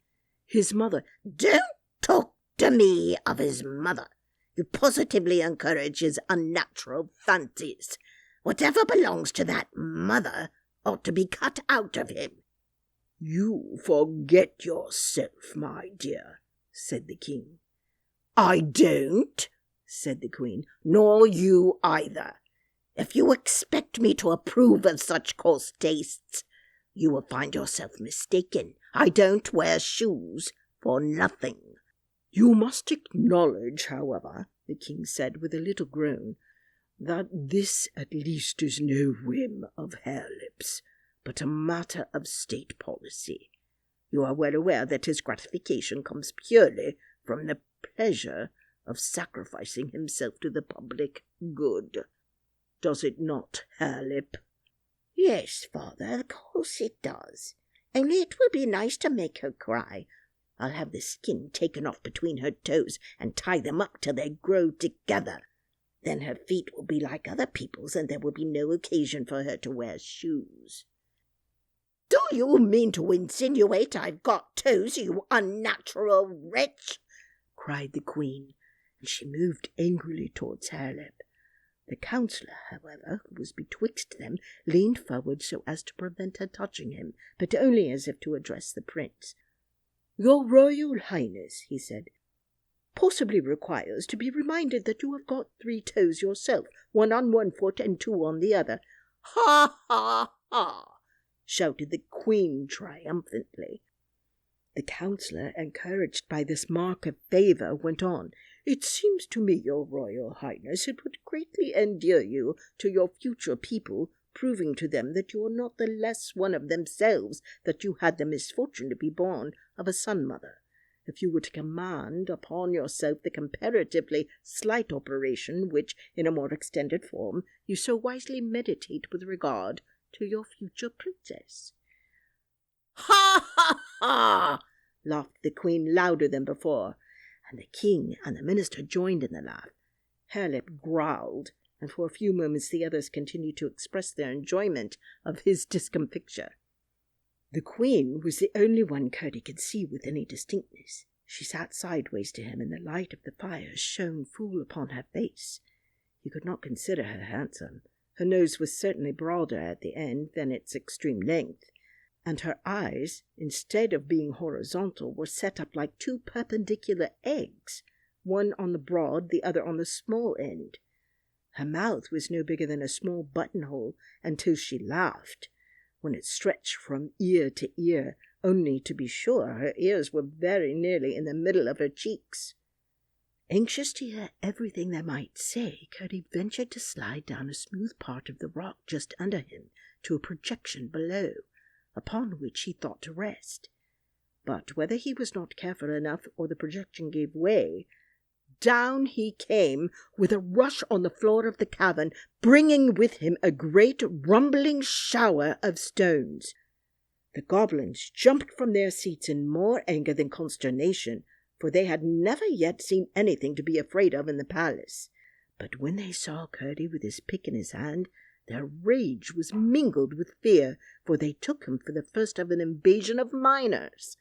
His mother—" "Don't talk to me of his mother. You positively encourage his unnatural fancies. Whatever belongs to that mother ought to be cut out of him." "You forget yourself, my dear," said the king. "I don't," said the queen, "nor you either. If you expect me to approve of such coarse tastes, you will find yourself mistaken. I don't wear shoes for nothing." "You must acknowledge, however," the king said with a little groan, "that this at least is no whim of Harelip's, but a matter of state policy. You are well aware that his gratification comes purely from the pleasure of sacrificing himself to the public good. Does it not, Harelip?" "Yes, father, of course it does. Only it will be nice to make her cry. I'll have the skin taken off between her toes and tie them up till they grow together. Then her feet will be like other people's, and there will be no occasion for her to wear shoes." "Do you mean to insinuate I've got toes, you unnatural wretch?" cried the queen, and she moved angrily towards Harelip. The counsellor, however, who was betwixt them, leaned forward so as to prevent her touching him, but only as if to address the prince. "Your Royal Highness," he said, "possibly requires to be reminded that you have got 3 toes yourself, 1 on one foot and 2 on the other." "Ha, ha, ha!" shouted the queen triumphantly. The counsellor, encouraged by this mark of favour, went on. "It seems to me, your Royal Highness, it would greatly endear you to your future people proving to them that you are not the less one of themselves that you had the misfortune to be born of a son-mother. If you were to command upon yourself the comparatively slight operation which, in a more extended form, you so wisely meditate with regard to your future princess." "Ha, ha, ha!" laughed the queen louder than before, and the king and the minister joined in the laugh. Harelip growled, and for a few moments the others continued to express their enjoyment of his discomfiture. The queen was the only one Curdie could see with any distinctness. She sat sideways to him, and the light of the fire shone full upon her face. He could not consider her handsome. Her nose was certainly broader at the end than its extreme length, and her eyes, instead of being horizontal, were set up like two perpendicular eggs, one on the broad, the other on the small end. Her mouth was no bigger than a small buttonhole until she laughed, when it stretched from ear to ear, only to be sure her ears were very nearly in the middle of her cheeks. Anxious to hear everything they might say, Curdie ventured to slide down a smooth part of the rock just under him to a projection below, upon which he thought to rest. But whether he was not careful enough or the projection gave way, down he came with a rush on the floor of the cavern, bringing with him a great rumbling shower of stones. The goblins jumped from their seats in more anger than consternation, for they had never yet seen anything to be afraid of in the palace. But when they saw Curdie with his pick in his hand, their rage was mingled with fear, for they took him for the first of an invasion of miners.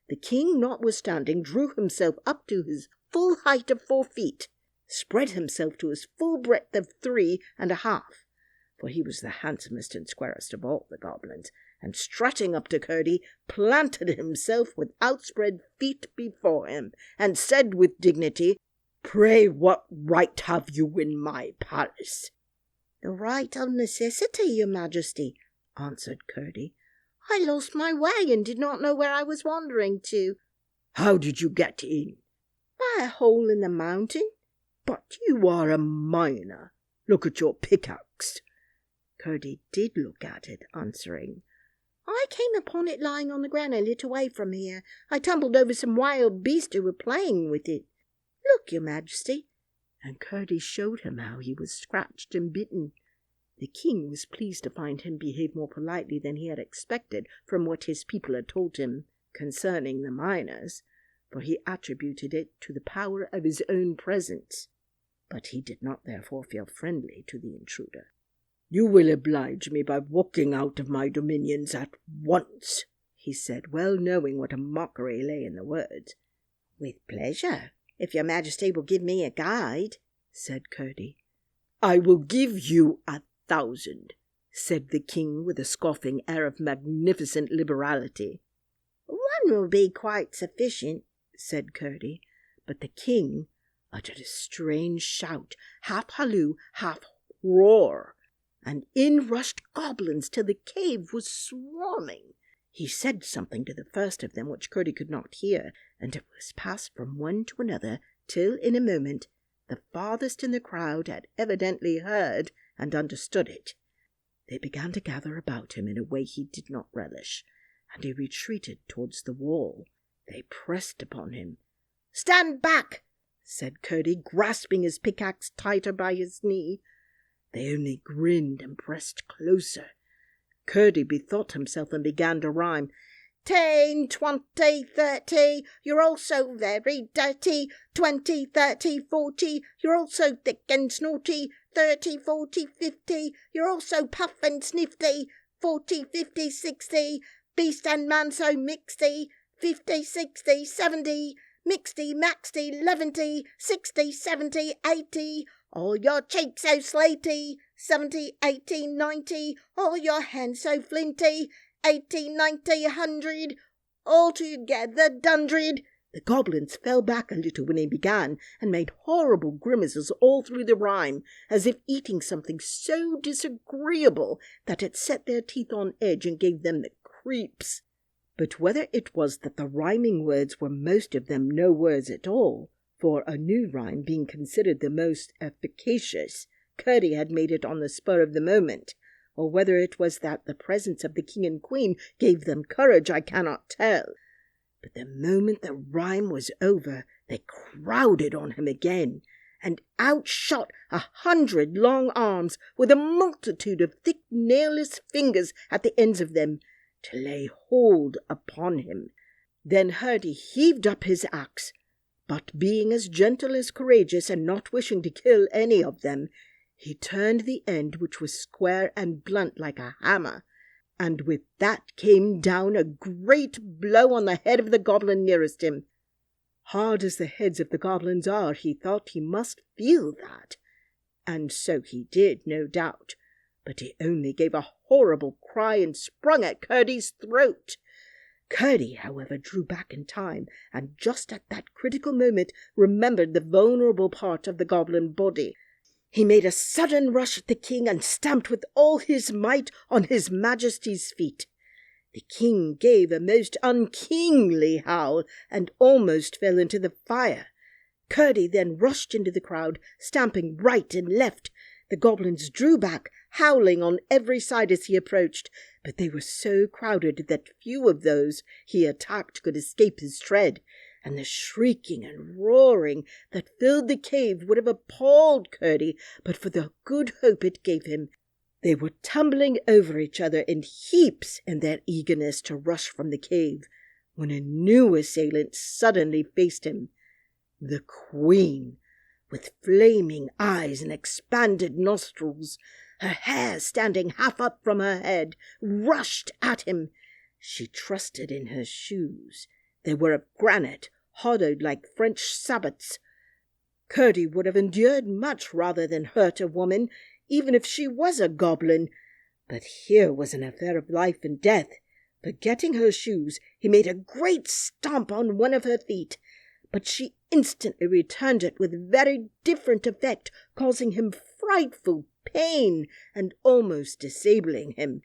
The king, notwithstanding, drew himself up to his full height of 4 feet, spread himself to his full breadth of 3.5, for he was the handsomest and squarest of all the goblins, and strutting up to Curdie, planted himself with outspread feet before him, and said with dignity, "Pray, what right have you in my palace?" "The right of necessity, your majesty," answered Curdie. "I lost my way and did not know where I was wandering to." "How did you get in?" "By a hole in the mountain." "But you are a miner. Look at your pickaxe." Curdie did look at it, answering, "I came upon it lying on the ground a little way from here. I tumbled over some wild beasts who were playing with it. Look, your majesty." And Curdie showed him how he was scratched and bitten. The king was pleased to find him behave more politely than he had expected from what his people had told him concerning the miners, for he attributed it to the power of his own presence. But he did not therefore feel friendly to the intruder. "You will oblige me by walking out of my dominions at once," he said, well knowing what a mockery lay in the words. "With pleasure, if your majesty will give me a guide," said Curdie. "I will give you 1,000, said the king with a scoffing air of magnificent liberality. "One will be quite sufficient," said Curdie, but the king uttered a strange shout, half halloo, half roar, and in rushed goblins till the cave was swarming. He said something to the first of them which Curdie could not hear, and it was passed from one to another till in a moment the farthest in the crowd had evidently heard and understood it. They began to gather about him in a way he did not relish, and he retreated towards the wall. They pressed upon him. "Stand back!" said Curdie, grasping his pickaxe tighter by his knee. They only grinned and pressed closer. Curdie bethought himself and began to rhyme. 10, 20, 30, you're all so very dirty. 20, 30, 40, you're all so thick and snorty. 30, 40, 50, you're all so puff and snifty. 40, 50, 60, beast and man so mixty. 50, 60, 70, mixty, maxty, 11, 60, 70, 80, all your cheeks so slaty. 70, 80, 90, all your hands so flinty. 80, 90, 100, altogether dundred. The goblins fell back a little when he began, and made horrible grimaces all through the rhyme, as if eating something so disagreeable that it set their teeth on edge and gave them the creeps. But whether it was that the rhyming words were most of them no words at all, for a new rhyme being considered the most efficacious, Curdie had made it on the spur of the moment, or whether it was that the presence of the king and queen gave them courage, I cannot tell. But the moment the rhyme was over, they crowded on him again, and out shot 100 long arms with a multitude of thick nailless fingers at the ends of them, to lay hold upon him. Then Curdie heaved up his axe, but being as gentle as courageous, and not wishing to kill any of them, he turned the end, which was square and blunt like a hammer, and with that came down a great blow on the head of the goblin nearest him. Hard as the heads of the goblins are, he thought he must feel that, and so he did, no doubt, but he only gave a horrible cry and sprung at Curdie's throat. Curdie, however, drew back in time, and just at that critical moment remembered the vulnerable part of the goblin body. He made a sudden rush at the king and stamped with all his might on his majesty's feet. The king gave a most unkingly howl and almost fell into the fire. Curdie then rushed into the crowd, stamping right and left. The goblins drew back, howling on every side as he approached, but they were so crowded that few of those he attacked could escape his tread, and the shrieking and roaring that filled the cave would have appalled Curdie but for the good hope it gave him. They were tumbling over each other in heaps in their eagerness to rush from the cave, when a new assailant suddenly faced him. The queen, with flaming eyes and expanded nostrils, her hair standing half up from her head, rushed at him. She trusted in her shoes. They were of granite, hollowed like French sabots. Curdie would have endured much rather than hurt a woman, even if she was a goblin, but here was an affair of life and death. Forgetting her shoes, he made a great stamp on one of her feet, but she instantly returned it with very different effect, causing him frightful pain and almost disabling him.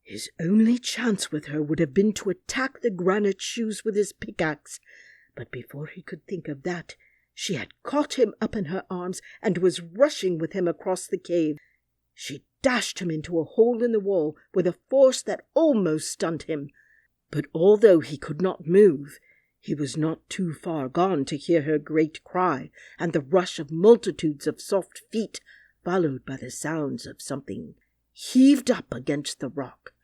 His only chance with her would have been to attack the granite shoes with his pickaxe, but before he could think of that, she had caught him up in her arms and was rushing with him across the cave. She dashed him into a hole in the wall with a force that almost stunned him, but although he could not move, he was not too far gone to hear her great cry and the rush of multitudes of soft feet, followed by the sounds of something heaved up against the rock,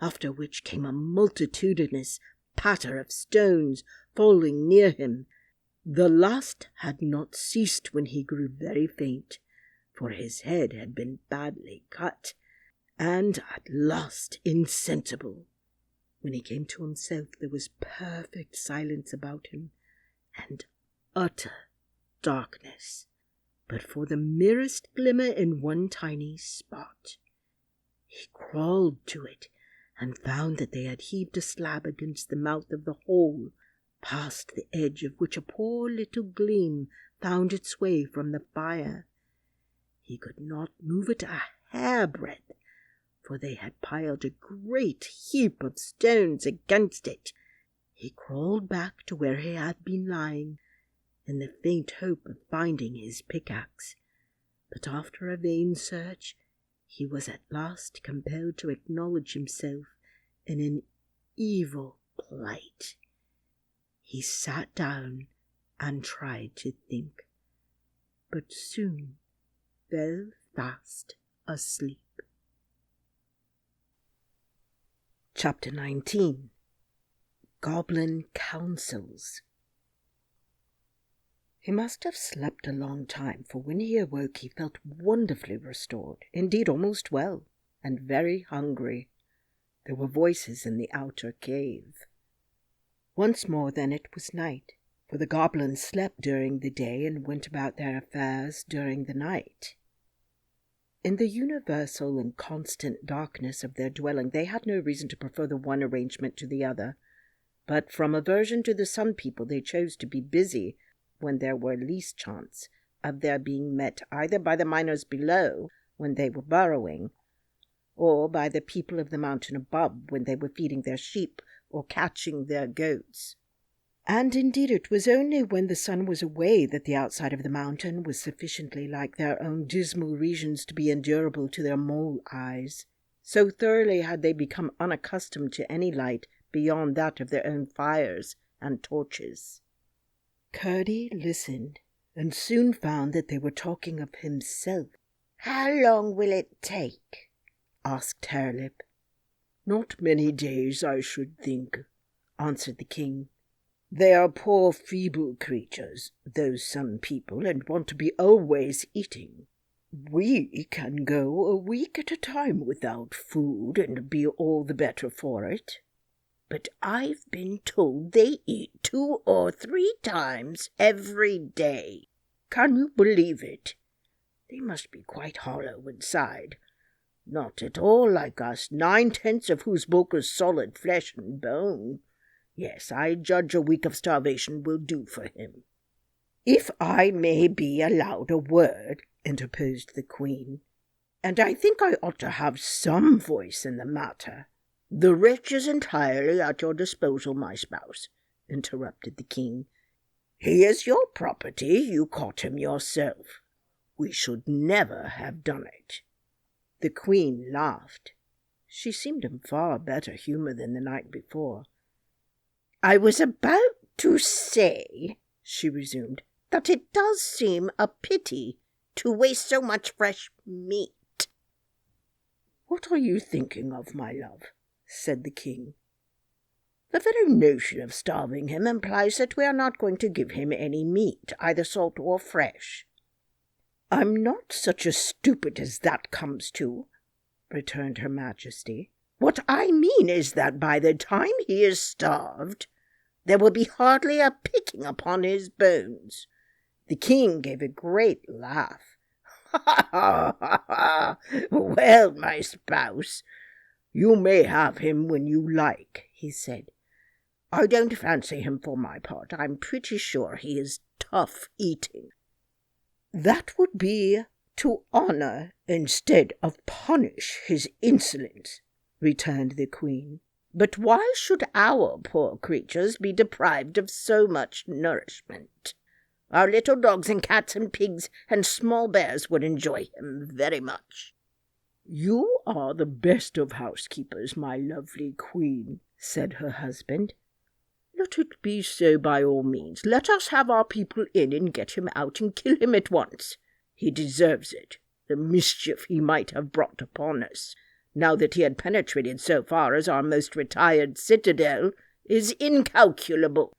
after which came a multitudinous patter of stones falling near him. The last had not ceased when he grew very faint, for his head had been badly cut, and at last insensible. When he came to himself, there was perfect silence about him, and utter darkness, but for the merest glimmer in one tiny spot. He crawled to it, and found that they had heaved a slab against the mouth of the hole, past the edge of which a poor little gleam found its way from the fire. He could not move it a hairbreadth, for they had piled a great heap of stones against it. He crawled back to where he had been lying, in the faint hope of finding his pickaxe, but after a vain search, he was at last compelled to acknowledge himself in an evil plight. He sat down and tried to think, but soon fell fast asleep. Chapter 19. Goblin Councils. He must have slept a long time, for when he awoke he felt wonderfully restored, indeed almost well, and very hungry. There were voices in the outer cave. Once more then it was night, for the goblins slept during the day and went about their affairs during the night. In the universal and constant darkness of their dwelling they had no reason to prefer the one arrangement to the other, but from aversion to the Sun People they chose to be busy when there were least chance of their being met either by the miners below when they were burrowing, or by the people of the mountain above when they were feeding their sheep or catching their goats. And indeed it was only when the sun was away that the outside of the mountain was sufficiently like their own dismal regions to be endurable to their mole eyes. So thoroughly had they become unaccustomed to any light beyond that of their own fires and torches. Curdie listened, and soon found that they were talking of himself. "How long will it take?" asked Harelip. "Not many days, I should think," answered the king. "They are poor, feeble creatures, those Sun people, and want to be always eating. We can go a week at a time without food and be all the better for it. But I've been told they eat 2 or 3 times every day. Can you believe it? They must be quite hollow inside. Not at all like us, 9/10 of whose bulk is solid flesh and bone. Yes, I judge a week of starvation will do for him." "If I may be allowed a word," interposed the queen, "and I think I ought to have some voice in the matter." "The wretch is entirely at your disposal, my spouse," interrupted the king. "He is your property. You caught him yourself. We should never have done it." The queen laughed. She seemed in far better humour than the night before. "I was about to say," she resumed, "that it does seem a pity to waste so much fresh meat." "What are you thinking of, my love?" said the king. "The very notion of starving him implies that we are not going to give him any meat, either salt or fresh." "I'm not such a stupid as that comes to," returned Her Majesty. "What I mean is that by the time he is starved, there will be hardly a picking upon his bones." The king gave a great laugh. "Ha, ha, ha, ha! Well, my spouse, you may have him when you like," he said. "I don't fancy him for my part. I'm pretty sure he is tough eating." "That would be to honour instead of punish his insolence," returned the queen. "But why should our poor creatures be deprived of so much nourishment? Our little dogs and cats and pigs and small bears would enjoy him very much." "You are the best of housekeepers, my lovely queen," said her husband. "Let it be so by all means. Let us have our people in and get him out and kill him at once. He deserves it. The mischief he might have brought upon us, now that he had penetrated so far as our most retired citadel, is incalculable.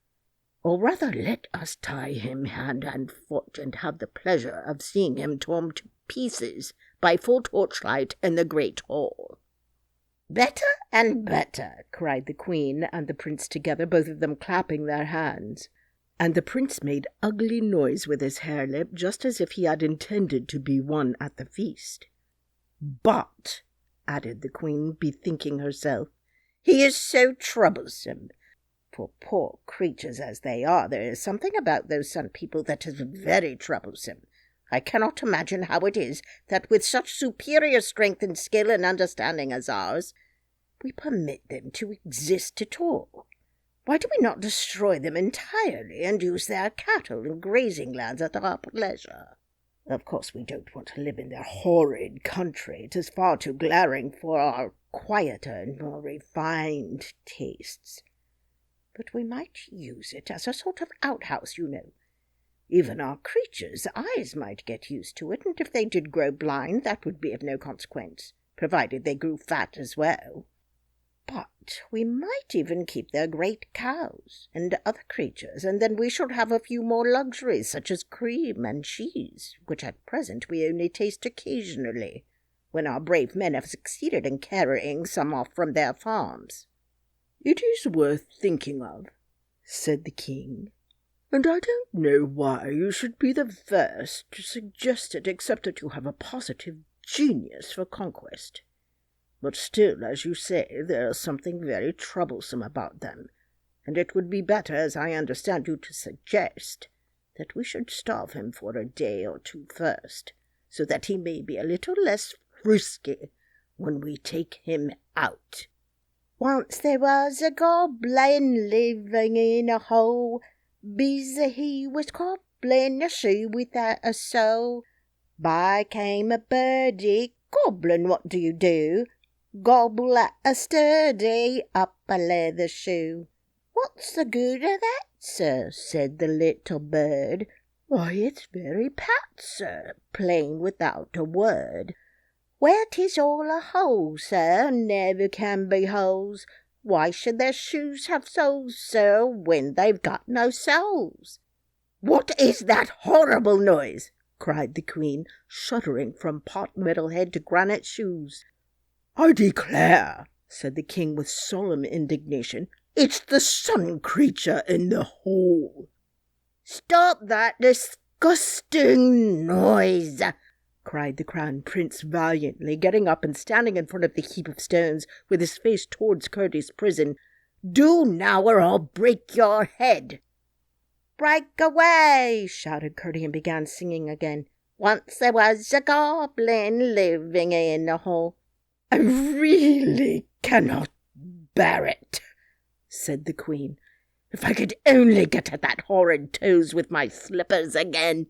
Or rather, let us tie him hand and foot and have the pleasure of seeing him torn to pieces by full torchlight in the great hall." "Better and better," cried the queen and the prince together, both of them clapping their hands. And the prince made ugly noise with his harelip, just as if he had intended to be one at the feast. "But," added the queen, bethinking herself, "he is so troublesome. For poor creatures as they are, there is something about those Sun people that is very troublesome. I cannot imagine how it is that with such superior strength and skill and understanding as ours, we permit them to exist at all. Why do we not destroy them entirely and use their cattle and grazing lands at our pleasure? Of course we don't want to live in their horrid country. It is far too glaring for our quieter and more refined tastes. But we might use it as a sort of outhouse, you know. Even our creatures' eyes might get used to it, and if they did grow blind, that would be of no consequence, provided they grew fat as well. But we might even keep their great cows and other creatures, and then we should have a few more luxuries, such as cream and cheese, which at present we only taste occasionally, when our brave men have succeeded in carrying some off from their farms." "It is worth thinking of," said the king, "and I don't know why you should be the first to suggest it, except that you have a positive genius for conquest. But still, as you say, there is something very troublesome about them, and it would be better, as I understand you to suggest, that we should starve him for a day or two first, so that he may be a little less frisky when we take him out." "Once there was a goblin living in a hole. Busy he was cobbling a shoe without a sole. By came a birdie. 'Goblin, what do you do?' gobble at a sturdy upper leather shoe. What's the good of that, sir? Said the little bird. Why, it's very pat, sir, plain without a word. Where 'tis all a hole, sir, never can be holes. Why should their shoes have soles, sir, when they've got no soles? What is that horrible noise? Cried the Queen, shuddering from pot metal head to granite shoes. I declare, said the King with solemn indignation, it's the sun creature in the hall. Stop that disgusting noise, cried the Crown Prince valiantly, getting up and standing in front of the heap of stones with his face towards Curdie's prison. Do now, or I'll break your head. Break away, shouted Curdie, and began singing again. Once there was a goblin living in the hall. I really cannot bear it, said the Queen. If I could only get at that horrid toes with my slippers again.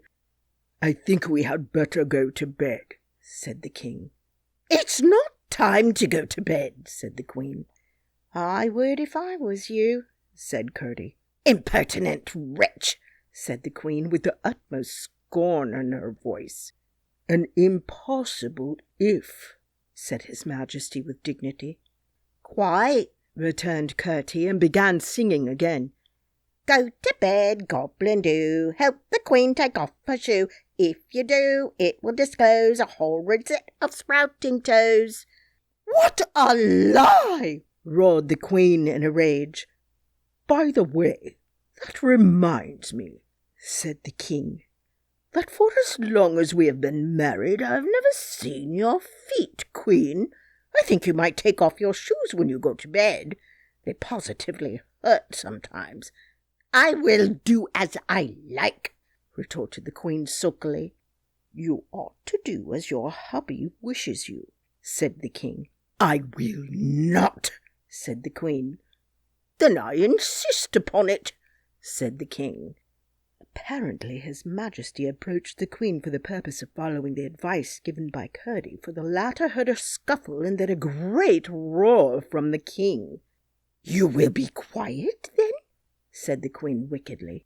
I think we had better go to bed, said the King. It's not time to go to bed, said the Queen. I would if I was you, said Curdie. Impertinent wretch, said the Queen with the utmost scorn in her voice. An impossible if, said His Majesty with dignity. Quite, returned Curdie, and began singing again. Go to bed, goblin, do. Help the Queen take off her shoe. If you do, it will disclose a horrid set of sprouting toes. What a lie! Roared the Queen in a rage. By the way, that reminds me, said the King, that for as long as we have been married I have never seen your feet, Queen. I think you might take off your shoes when you go to bed. They positively hurt sometimes. I will do as I like, retorted the Queen sulkily. You ought to do as your hubby wishes you, said the King. I will not, said the Queen. Then I insist upon it, said the King. Apparently His Majesty approached the Queen for the purpose of following the advice given by Curdie, for the latter heard a scuffle and then a great roar from the King. You will be quiet, then? Said the Queen wickedly.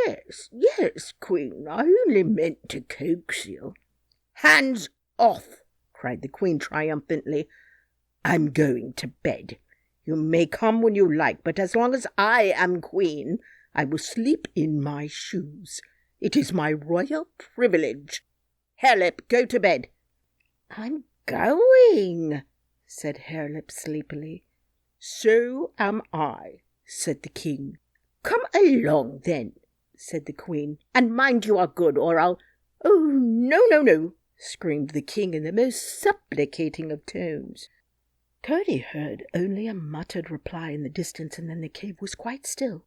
Yes, Queen, I only meant to coax you. Hands off, cried the Queen triumphantly. I'm going to bed. You may come when you like, but as long as I am Queen, I will sleep in my shoes. It is my royal privilege. Harelip, go to bed. I'm going, said Harelip sleepily. So am I, said the King. Come along, then, said the Queen, and mind you are good, or I'll— Oh, no, screamed the King in the most supplicating of tones. Curdie heard only a muttered reply in the distance, and then the cave was quite still.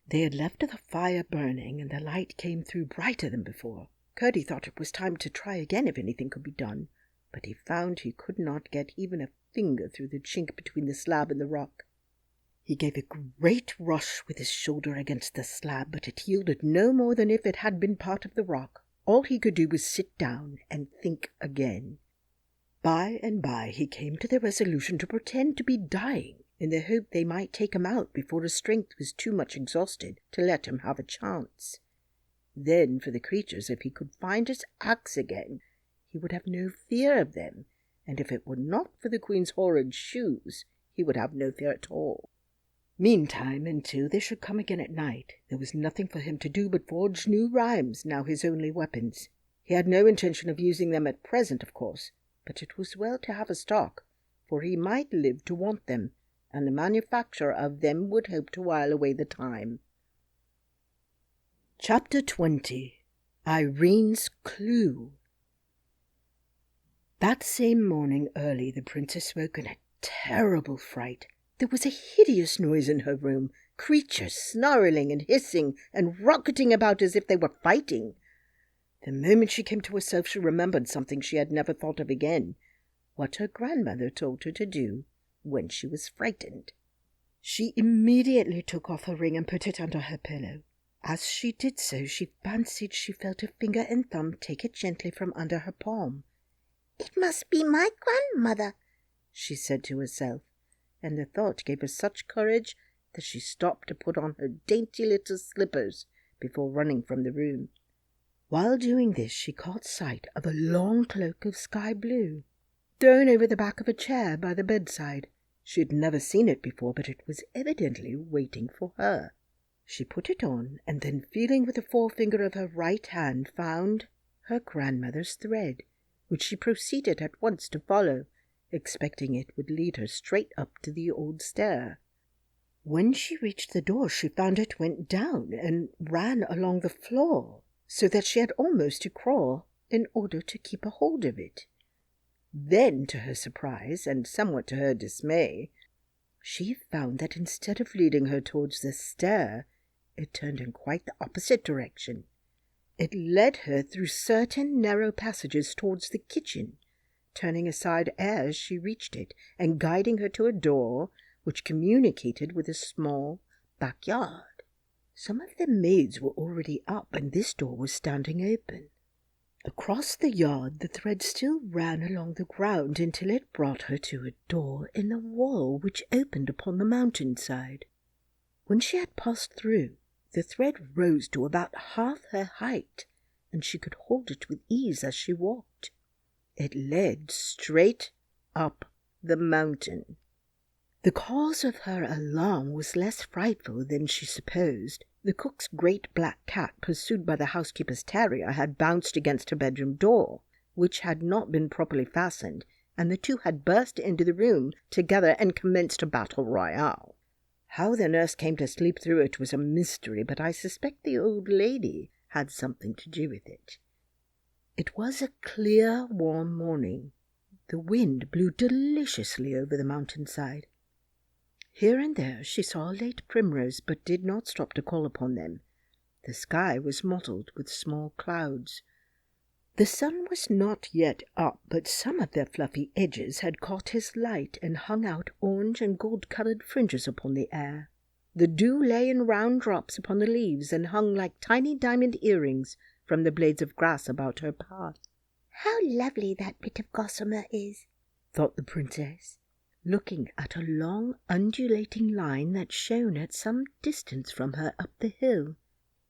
They had left the fire burning, and the light came through brighter than before. Curdie thought it was time to try again if anything could be done, but he found he could not get even a finger through the chink between the slab and the rock. He gave a great rush with his shoulder against the slab, but it yielded no more than if it had been part of the rock. All he could do was sit down and think again. By and by he came to the resolution to pretend to be dying, in the hope they might take him out before his strength was too much exhausted to let him have a chance. Then for the creatures, if he could find his axe again, he would have no fear of them, and if it were not for the Queen's horrid shoes, he would have no fear at all. Meantime, until they should come again at night, there was nothing for him to do but forge new rhymes, now his only weapons. He had no intention of using them at present, of course, but it was well to have a stock, for he might live to want them, and the manufacture of them would hope to while away the time. Chapter 20. Irene's Clue. That same morning early the princess woke in a terrible fright. There was a hideous noise in her room, creatures snarling and hissing and rocketing about as if they were fighting. The moment she came to herself she remembered something she had never thought of again, what her grandmother told her to do when she was frightened. She immediately took off her ring and put it under her pillow. As she did so, she fancied she felt a finger and thumb take it gently from under her palm. It must be my grandmother, she said to herself, and the thought gave her such courage that she stopped to put on her dainty little slippers before running from the room. While doing this, she caught sight of a long cloak of sky blue, thrown over the back of a chair by the bedside. She had never seen it before, but it was evidently waiting for her. She put it on, and then, feeling with the forefinger of her right hand, found her grandmother's thread, which she proceeded at once to follow, expecting it would lead her straight up to the old stair. When she reached the door, she found it went down and ran along the floor, so that she had almost to crawl in order to keep a hold of it. Then, to her surprise, and somewhat to her dismay, she found that instead of leading her towards the stair, it turned in quite the opposite direction. It led her through certain narrow passages towards the kitchen, turning aside as she reached it, and guiding her to a door which communicated with a small backyard. Some of the maids were already up, and this door was standing open. Across the yard the thread still ran along the ground until it brought her to a door in the wall which opened upon the mountainside. When she had passed through, the thread rose to about half her height, and she could hold it with ease as she walked. It led straight up the mountain. The cause of her alarm was less frightful than she supposed. The cook's great black cat, pursued by the housekeeper's terrier, had bounced against her bedroom door, which had not been properly fastened, and the two had burst into the room together and commenced a battle royale. How the nurse came to sleep through it was a mystery, but I suspect the old lady had something to do with it. It was a clear, warm morning. The wind blew deliciously over the mountainside. Here and there she saw a late primrose, but did not stop to call upon them. The sky was mottled with small clouds. The sun was not yet up, but some of their fluffy edges had caught his light and hung out orange and gold-coloured fringes upon the air. The dew lay in round drops upon the leaves and hung like tiny diamond earrings from the blades of grass about her path. "How lovely that bit of gossamer is," thought the princess, looking at a long undulating line that shone at some distance from her up the hill.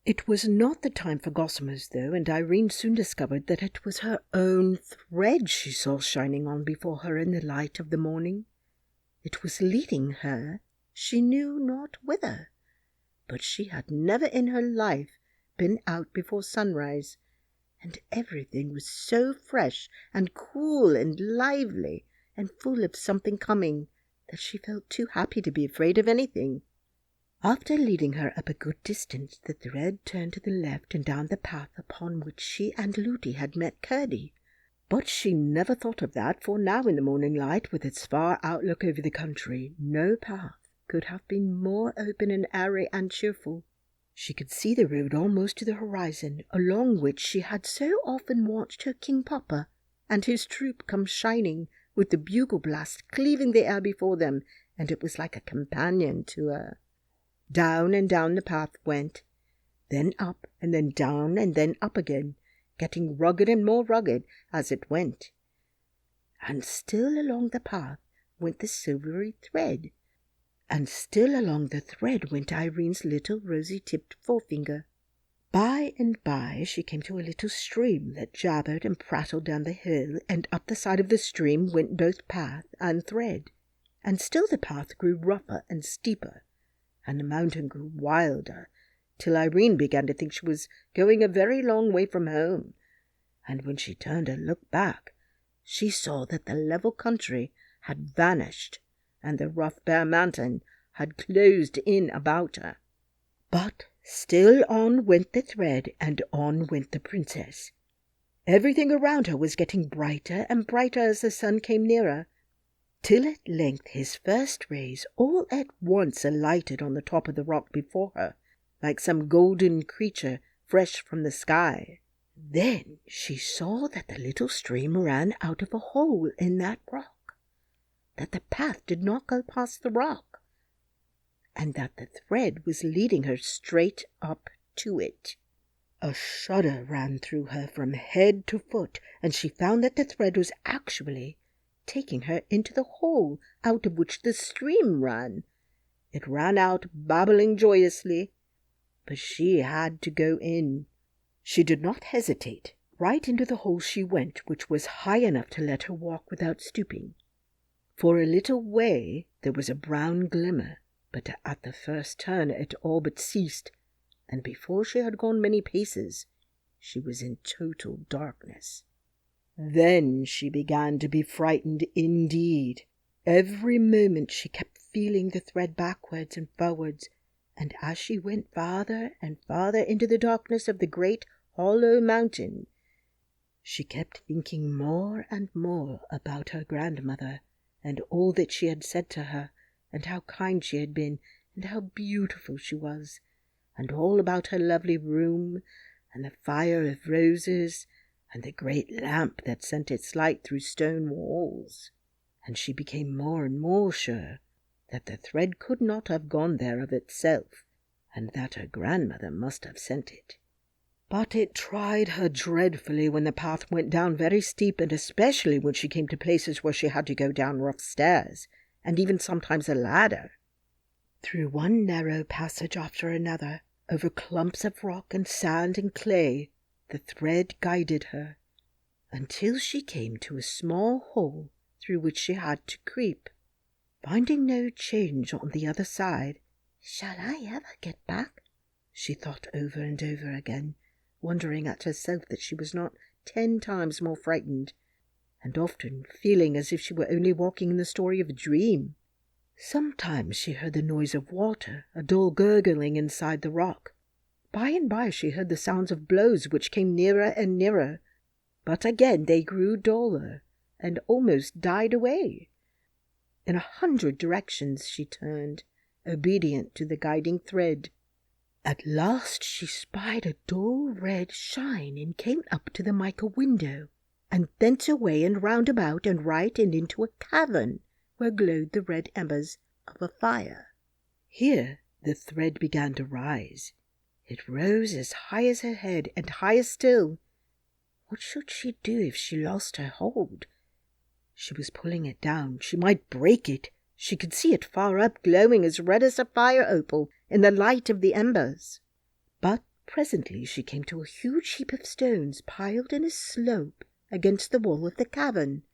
It was not the time for gossamers, though, and Irene soon discovered that it was her own thread she saw shining on before her in the light of the morning. It was leading her, she knew not whither, but she had never in her life been out before sunrise, and everything was so fresh and cool and lively and full of something coming that she felt too happy to be afraid of anything. After leading her up a good distance, the thread turned to the left and down the path upon which she and Ludi had met Curdie. But she never thought of that, for now in the morning light, with its far outlook over the country, no path could have been more open and airy and cheerful. She could see the road almost to the horizon, along which she had so often watched her King Papa and his troop come shining, with the bugle blast cleaving the air before them, and it was like a companion to her. Down and down the path went, then up, and then down, and then up again, getting rugged and more rugged as it went. And still along the path went the silvery thread, and still along the thread went Irene's little rosy-tipped forefinger. By and by she came to a little stream that jabbered and prattled down the hill, and up the side of the stream went both path and thread, and still the path grew rougher and steeper, and the mountain grew wilder, till Irene began to think she was going a very long way from home, and when she turned and looked back, she saw that the level country had vanished, and the rough bare mountain had closed in about her. But still on went the thread, and on went the princess. Everything around her was getting brighter and brighter as the sun came nearer, till at length his first rays all at once alighted on the top of the rock before her, like some golden creature fresh from the sky. Then she saw that the little stream ran out of a hole in that rock, that the path did not go past the rock, and that the thread was leading her straight up to it. A shudder ran through her from head to foot, and she found that the thread was actually taking her into the hole out of which the stream ran. It ran out, babbling joyously, but she had to go in. She did not hesitate. Right into the hole she went, which was high enough to let her walk without stooping. For a little way there was a brown glimmer, but at the first turn it all but ceased, and before she had gone many paces, she was in total darkness. Then she began to be frightened indeed. Every moment she kept feeling the thread backwards and forwards, and as she went farther and farther into the darkness of the great hollow mountain, she kept thinking more and more about her grandmother, and all that she had said to her, and how kind she had been, and how beautiful she was, and all about her lovely room, and the fire of roses, and the great lamp that sent its light through stone walls. And she became more and more sure that the thread could not have gone there of itself, and that her grandmother must have sent it. But it tried her dreadfully when the path went down very steep, and especially when she came to places where she had to go down rough stairs, and even sometimes a ladder. Through one narrow passage after another, over clumps of rock and sand and clay, the thread guided her, until she came to a small hole through which she had to creep. Finding no change on the other side, "Shall I ever get back?" she thought over and over again, wondering at herself that she was not 10 times more frightened, and often feeling as if she were only walking in the story of a dream. Sometimes she heard the noise of water, a dull gurgling inside the rock. By and by she heard the sounds of blows which came nearer and nearer, but again they grew duller and almost died away. In 100 directions she turned, obedient to the guiding thread. At last she spied a dull red shine and came up to the mica window, and thence away and round about and right and into a cavern where glowed the red embers of a fire. Here the thread began to rise. It rose as high as her head, and higher still. What should she do if she lost her hold? She was pulling it down. She might break it. She could see it far up, glowing as red as a fire opal in the light of the embers. But presently she came to a huge heap of stones piled in a slope against the wall of the cavern.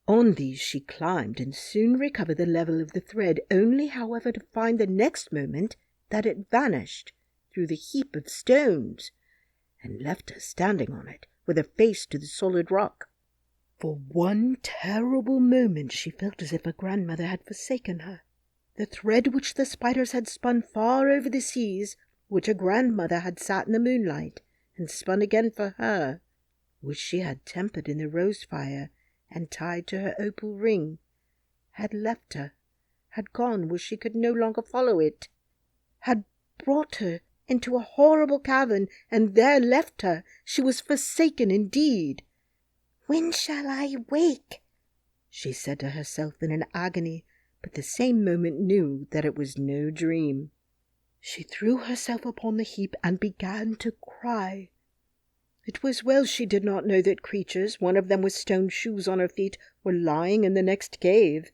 On these she climbed and soon recovered the level of the thread, only, however, to find the next moment that it vanished through the heap of stones, and left her standing on it with her face to the solid rock. For one terrible moment she felt as if her grandmother had forsaken her. The thread which the spiders had spun far over the seas, which her grandmother had sat in the moonlight and spun again for her, which she had tempered in the rose fire and tied to her opal ring, had left her, had gone where she could no longer follow it, had brought her into a horrible cavern, and there left her. She was forsaken indeed. "When shall I wake?" she said to herself in an agony, but the same moment knew that it was no dream. She threw herself upon the heap and began to cry. It was well she did not know that creatures, one of them with stone shoes on her feet, were lying in the next cave,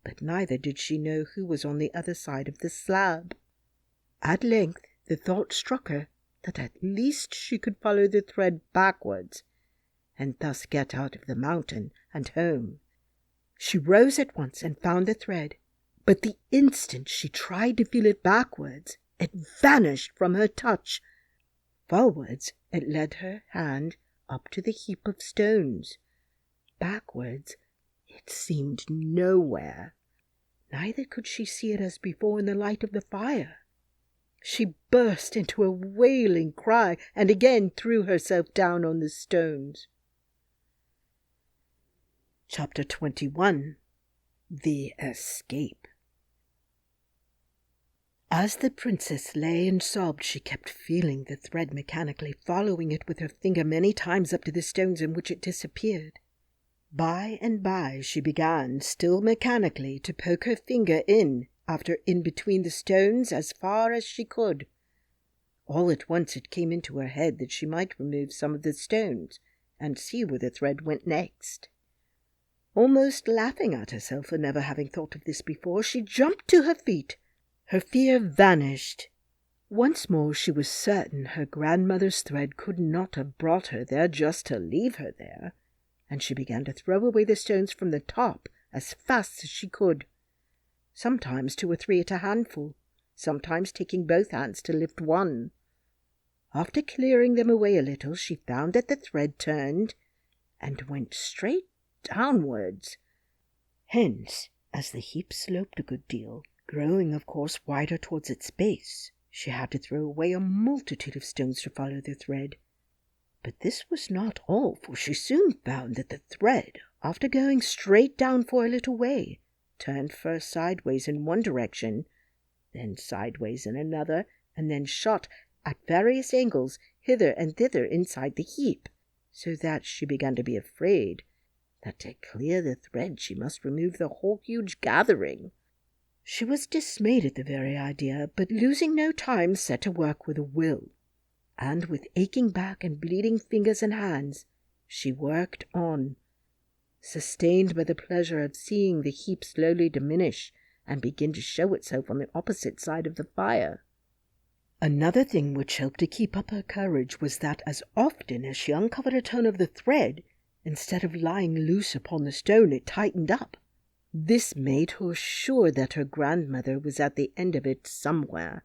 but neither did she know who was on the other side of the slab. At length the thought struck her that at least she could follow the thread backwards, and thus get out of the mountain and home. She rose at once and found the thread, but the instant she tried to feel it backwards, it vanished from her touch. Forwards it led her hand up to the heap of stones. Backwards it seemed nowhere. Neither could she see it as before in the light of the fire. She burst into a wailing cry and again threw herself down on the stones. Chapter 21. The Escape. As the princess lay and sobbed, she kept feeling the thread mechanically, following it with her finger many times up to the stones in which it disappeared. By and by she began, still mechanically, to poke her finger in between the stones as far as she could. All at once it came into her head that she might remove some of the stones and see where the thread went next. Almost laughing at herself for never having thought of this before, she jumped to her feet. Her fear vanished. Once more she was certain her grandmother's thread could not have brought her there just to leave her there, and she began to throw away the stones from the top as fast as she could, sometimes 2 or 3 at a handful, sometimes taking both hands to lift one. After clearing them away a little, she found that the thread turned and went straight downwards. Hence, as the heap sloped a good deal, growing of course wider towards its base, she had to throw away a multitude of stones to follow the thread. But this was not all, for she soon found that the thread, after going straight down for a little way, turned first sideways in one direction, then sideways in another, and then shot at various angles hither and thither inside the heap, so that she began to be afraid that to clear the thread she must remove the whole huge gathering. She was dismayed at the very idea, but losing no time set to work with a will, and with aching back and bleeding fingers and hands, she worked on, sustained by the pleasure of seeing the heap slowly diminish and begin to show itself on the opposite side of the fire. Another thing which helped to keep up her courage was that as often as she uncovered a turn of the thread, instead of lying loose upon the stone, it tightened up. This made her sure that her grandmother was at the end of it somewhere.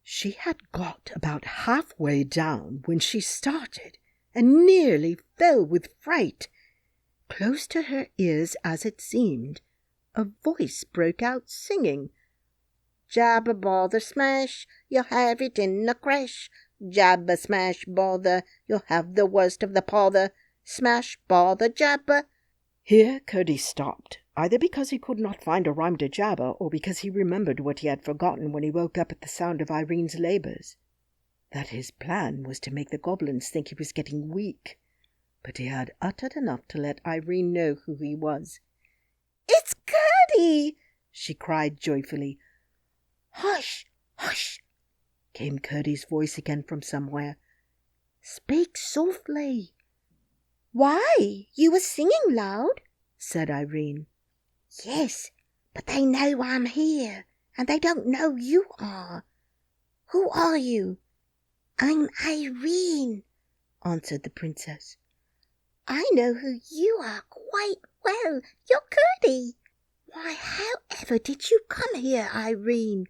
She had got about halfway down when she started and nearly fell with fright. Close to her ears, as it seemed, a voice broke out singing, "Jabber, bother, smash, you'll have it in a crash. Jabber, smash, bother, you'll have the worst of the pother. Smash, bother, jabber." Here Curdie stopped, either because he could not find a rhyme to jabber, or because he remembered what he had forgotten when he woke up at the sound of Irene's labours, that his plan was to make the goblins think he was getting weak. But he had uttered enough to let Irene know who he was. "It's Curdie!" she cried joyfully. "Hush, hush!" came Curdie's voice again from somewhere. "Speak softly." "Why, you were singing loud," said Irene. "Yes, but they know I'm here, and they don't know you are. Who are you?" "I'm Irene," answered the princess. "I know who you are quite well. You're Curdie. Why, however did you come here, Irene?"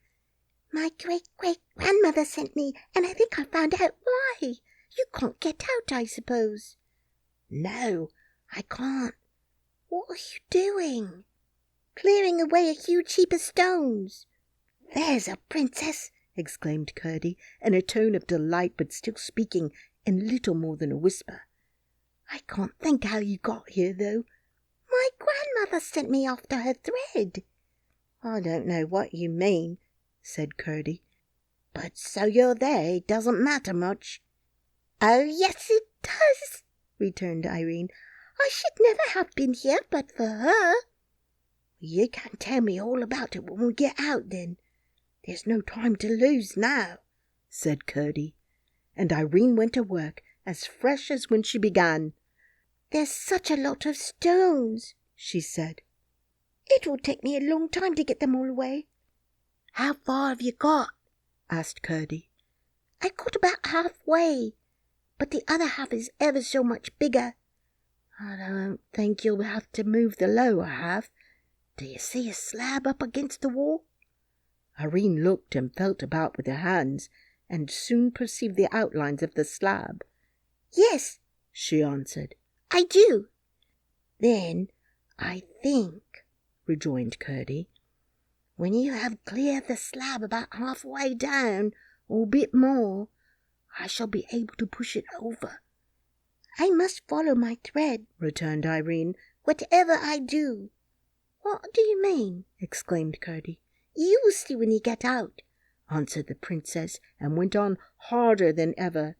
"My great-great-grandmother sent me, and I think I found out why. You can't get out, I suppose." "No, I can't." "What are you doing?" "Clearing away a huge heap of stones." "There's a princess!" exclaimed Curdie, in a tone of delight, but still speaking in little more than a whisper. "I can't think how you got here, though." "My grandmother sent me after her thread." "I don't know what you mean," said Curdie. "But so you're there, it doesn't matter much." "Oh, yes, it does," returned Irene. "I should never have been here but for her." "You can tell me all about it when we get out, then. There's no time to lose now," said Curdie, and Irene went to work as fresh as when she began. "There's such a lot of stones," she said. "It will take me a long time to get them all away." "How far have you got?" asked Curdie. "I got about halfway, but the other half is ever so much bigger." "I don't think you'll have to move the lower half. Do you see a slab up against the wall?" Irene looked and felt about with her hands, and soon perceived the outlines of the slab. "Yes," she answered, "I do." "Then I think," rejoined Curdie, "when you have cleared the slab about halfway down, or a bit more, I shall be able to push it over." "I must follow my thread," returned Irene, "whatever I do." "What do you mean?" exclaimed Curdie. "You will see when you get out," answered the princess, and went on harder than ever.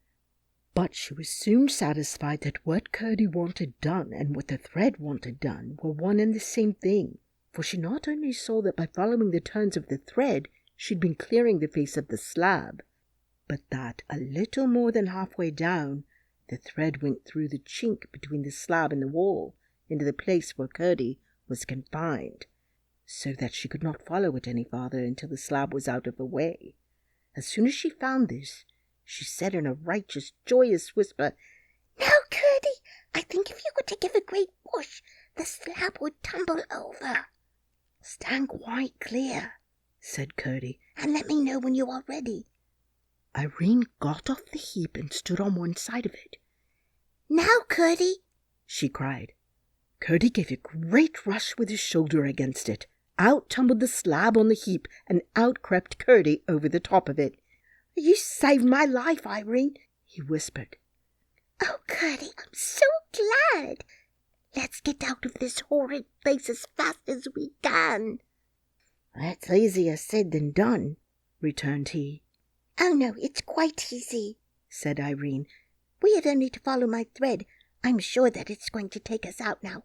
But she was soon satisfied that what Curdie wanted done and what the thread wanted done were one and the same thing, for she not only saw that by following the turns of the thread she'd been clearing the face of the slab, but that a little more than halfway down the thread went through the chink between the slab and the wall into the place where Curdie was confined, so that she could not follow it any farther until the slab was out of the way. As soon as she found this, she said in a righteous, joyous whisper, "Now, Curdie, I think if you were to give a great push, the slab would tumble over." "Stand quite clear," said Curdie, "and let me know when you are ready." Irene got off the heap and stood on one side of it. "Now, Curdie," she cried. Curdie gave a great rush with his shoulder against it. Out tumbled the slab on the heap, and out crept Curdie over the top of it. "You saved my life, Irene," he whispered. "Oh, Curdie, I'm so glad. Let's get out of this horrid place as fast as we can." "That's easier said than done," returned he. "Oh, no, it's quite easy," said Irene. "We had only to follow my thread. I'm sure that it's going to take us out now."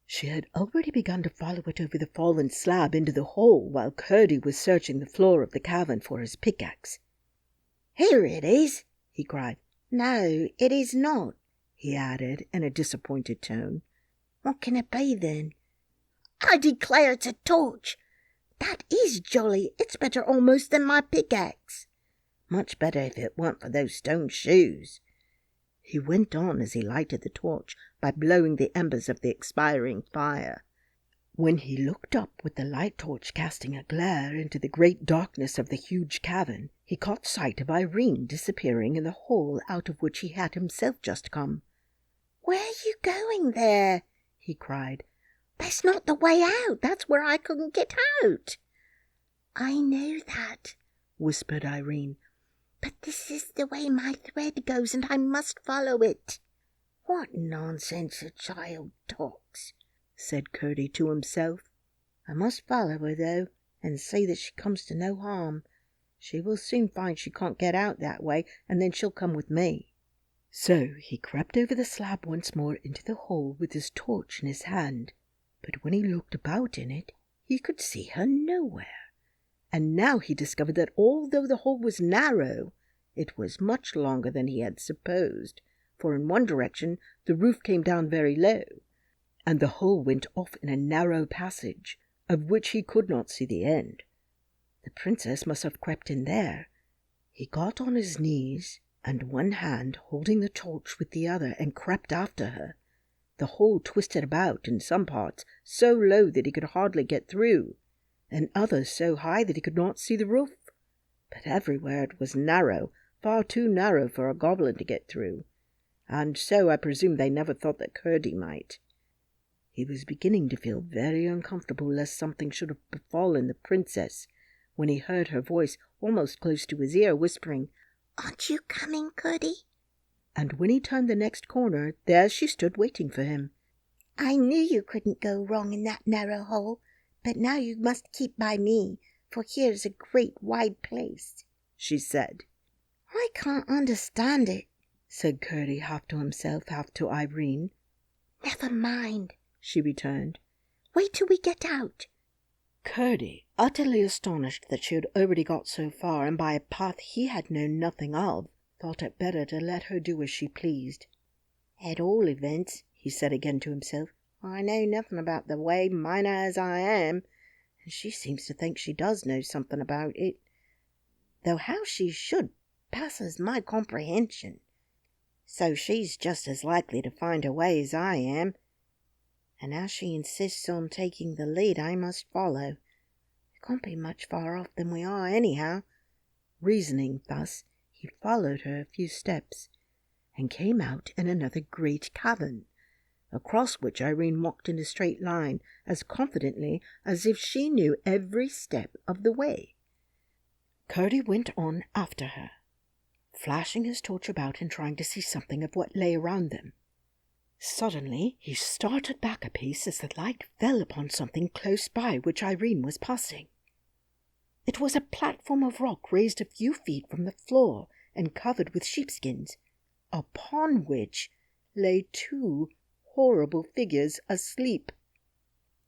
She had already begun to follow it over the fallen slab into the hole, while Curdie was searching the floor of the cavern for his pickaxe. "Here it is," he cried. "No, it is not," he added in a disappointed tone. "What can it be, then?" "I declare it's a torch. That is jolly. It's better almost than my pickaxe." "Much better if it weren't for those stone shoes," he went on as he lighted the torch by blowing the embers of the expiring fire. When he looked up with the light torch casting a glare into the great darkness of the huge cavern, he caught sight of Irene disappearing in the hole out of which he had himself just come. "Where are you going there?" he cried. "That's not the way out. That's where I couldn't get out." "I know that," whispered Irene. "But this is the way my thread goes, and I must follow it." "What nonsense a child talks," said Curdie to himself. "I must follow her, though, and see that she comes to no harm. She will soon find she can't get out that way, and then she'll come with me." So he crept over the slab once more into the hole with his torch in his hand. But when he looked about in it, he could see her nowhere. And now he discovered that although the hole was narrow, it was much longer than he had supposed, for in one direction the roof came down very low, and the hole went off in a narrow passage, of which he could not see the end. The princess must have crept in there. He got on his knees, and one hand holding the torch with the other, and crept after her. The hole twisted about in some parts so low that he could hardly get through, and others so high that he could not see the roof. But everywhere it was narrow, far too narrow for a goblin to get through, and so I presume they never thought that Curdie might. He was beginning to feel very uncomfortable lest something should have befallen the princess, when he heard her voice almost close to his ear, whispering, "Aren't you coming, Curdie?" And when he turned the next corner, there she stood waiting for him. "I knew you couldn't go wrong in that narrow hole, but now you must keep by me, for here's a great wide place," she said. "I can't understand it," said Curdie, half to himself, half to Irene. "Never mind," she returned. "Wait till we get out." Curdie, utterly astonished that she had already got so far, and by a path he had known nothing of, thought it better to let her do as she pleased. "At all events," he said again to himself, "I know nothing about the way, miner as I am, and she seems to think she does know something about it, though how she should passes my comprehension. So she's just as likely to find her way as I am, and as she insists on taking the lead, I must follow. It can't be much far off than we are, anyhow." Reasoning thus, he followed her a few steps, and came out in another great cavern, across which Irene walked in a straight line, as confidently as if she knew every step of the way. Curdie went on after her, flashing his torch about and trying to see something of what lay around them. Suddenly he started back a pace as the light fell upon something close by which Irene was passing. It was a platform of rock raised a few feet from the floor and covered with sheepskins, upon which lay two horrible figures asleep,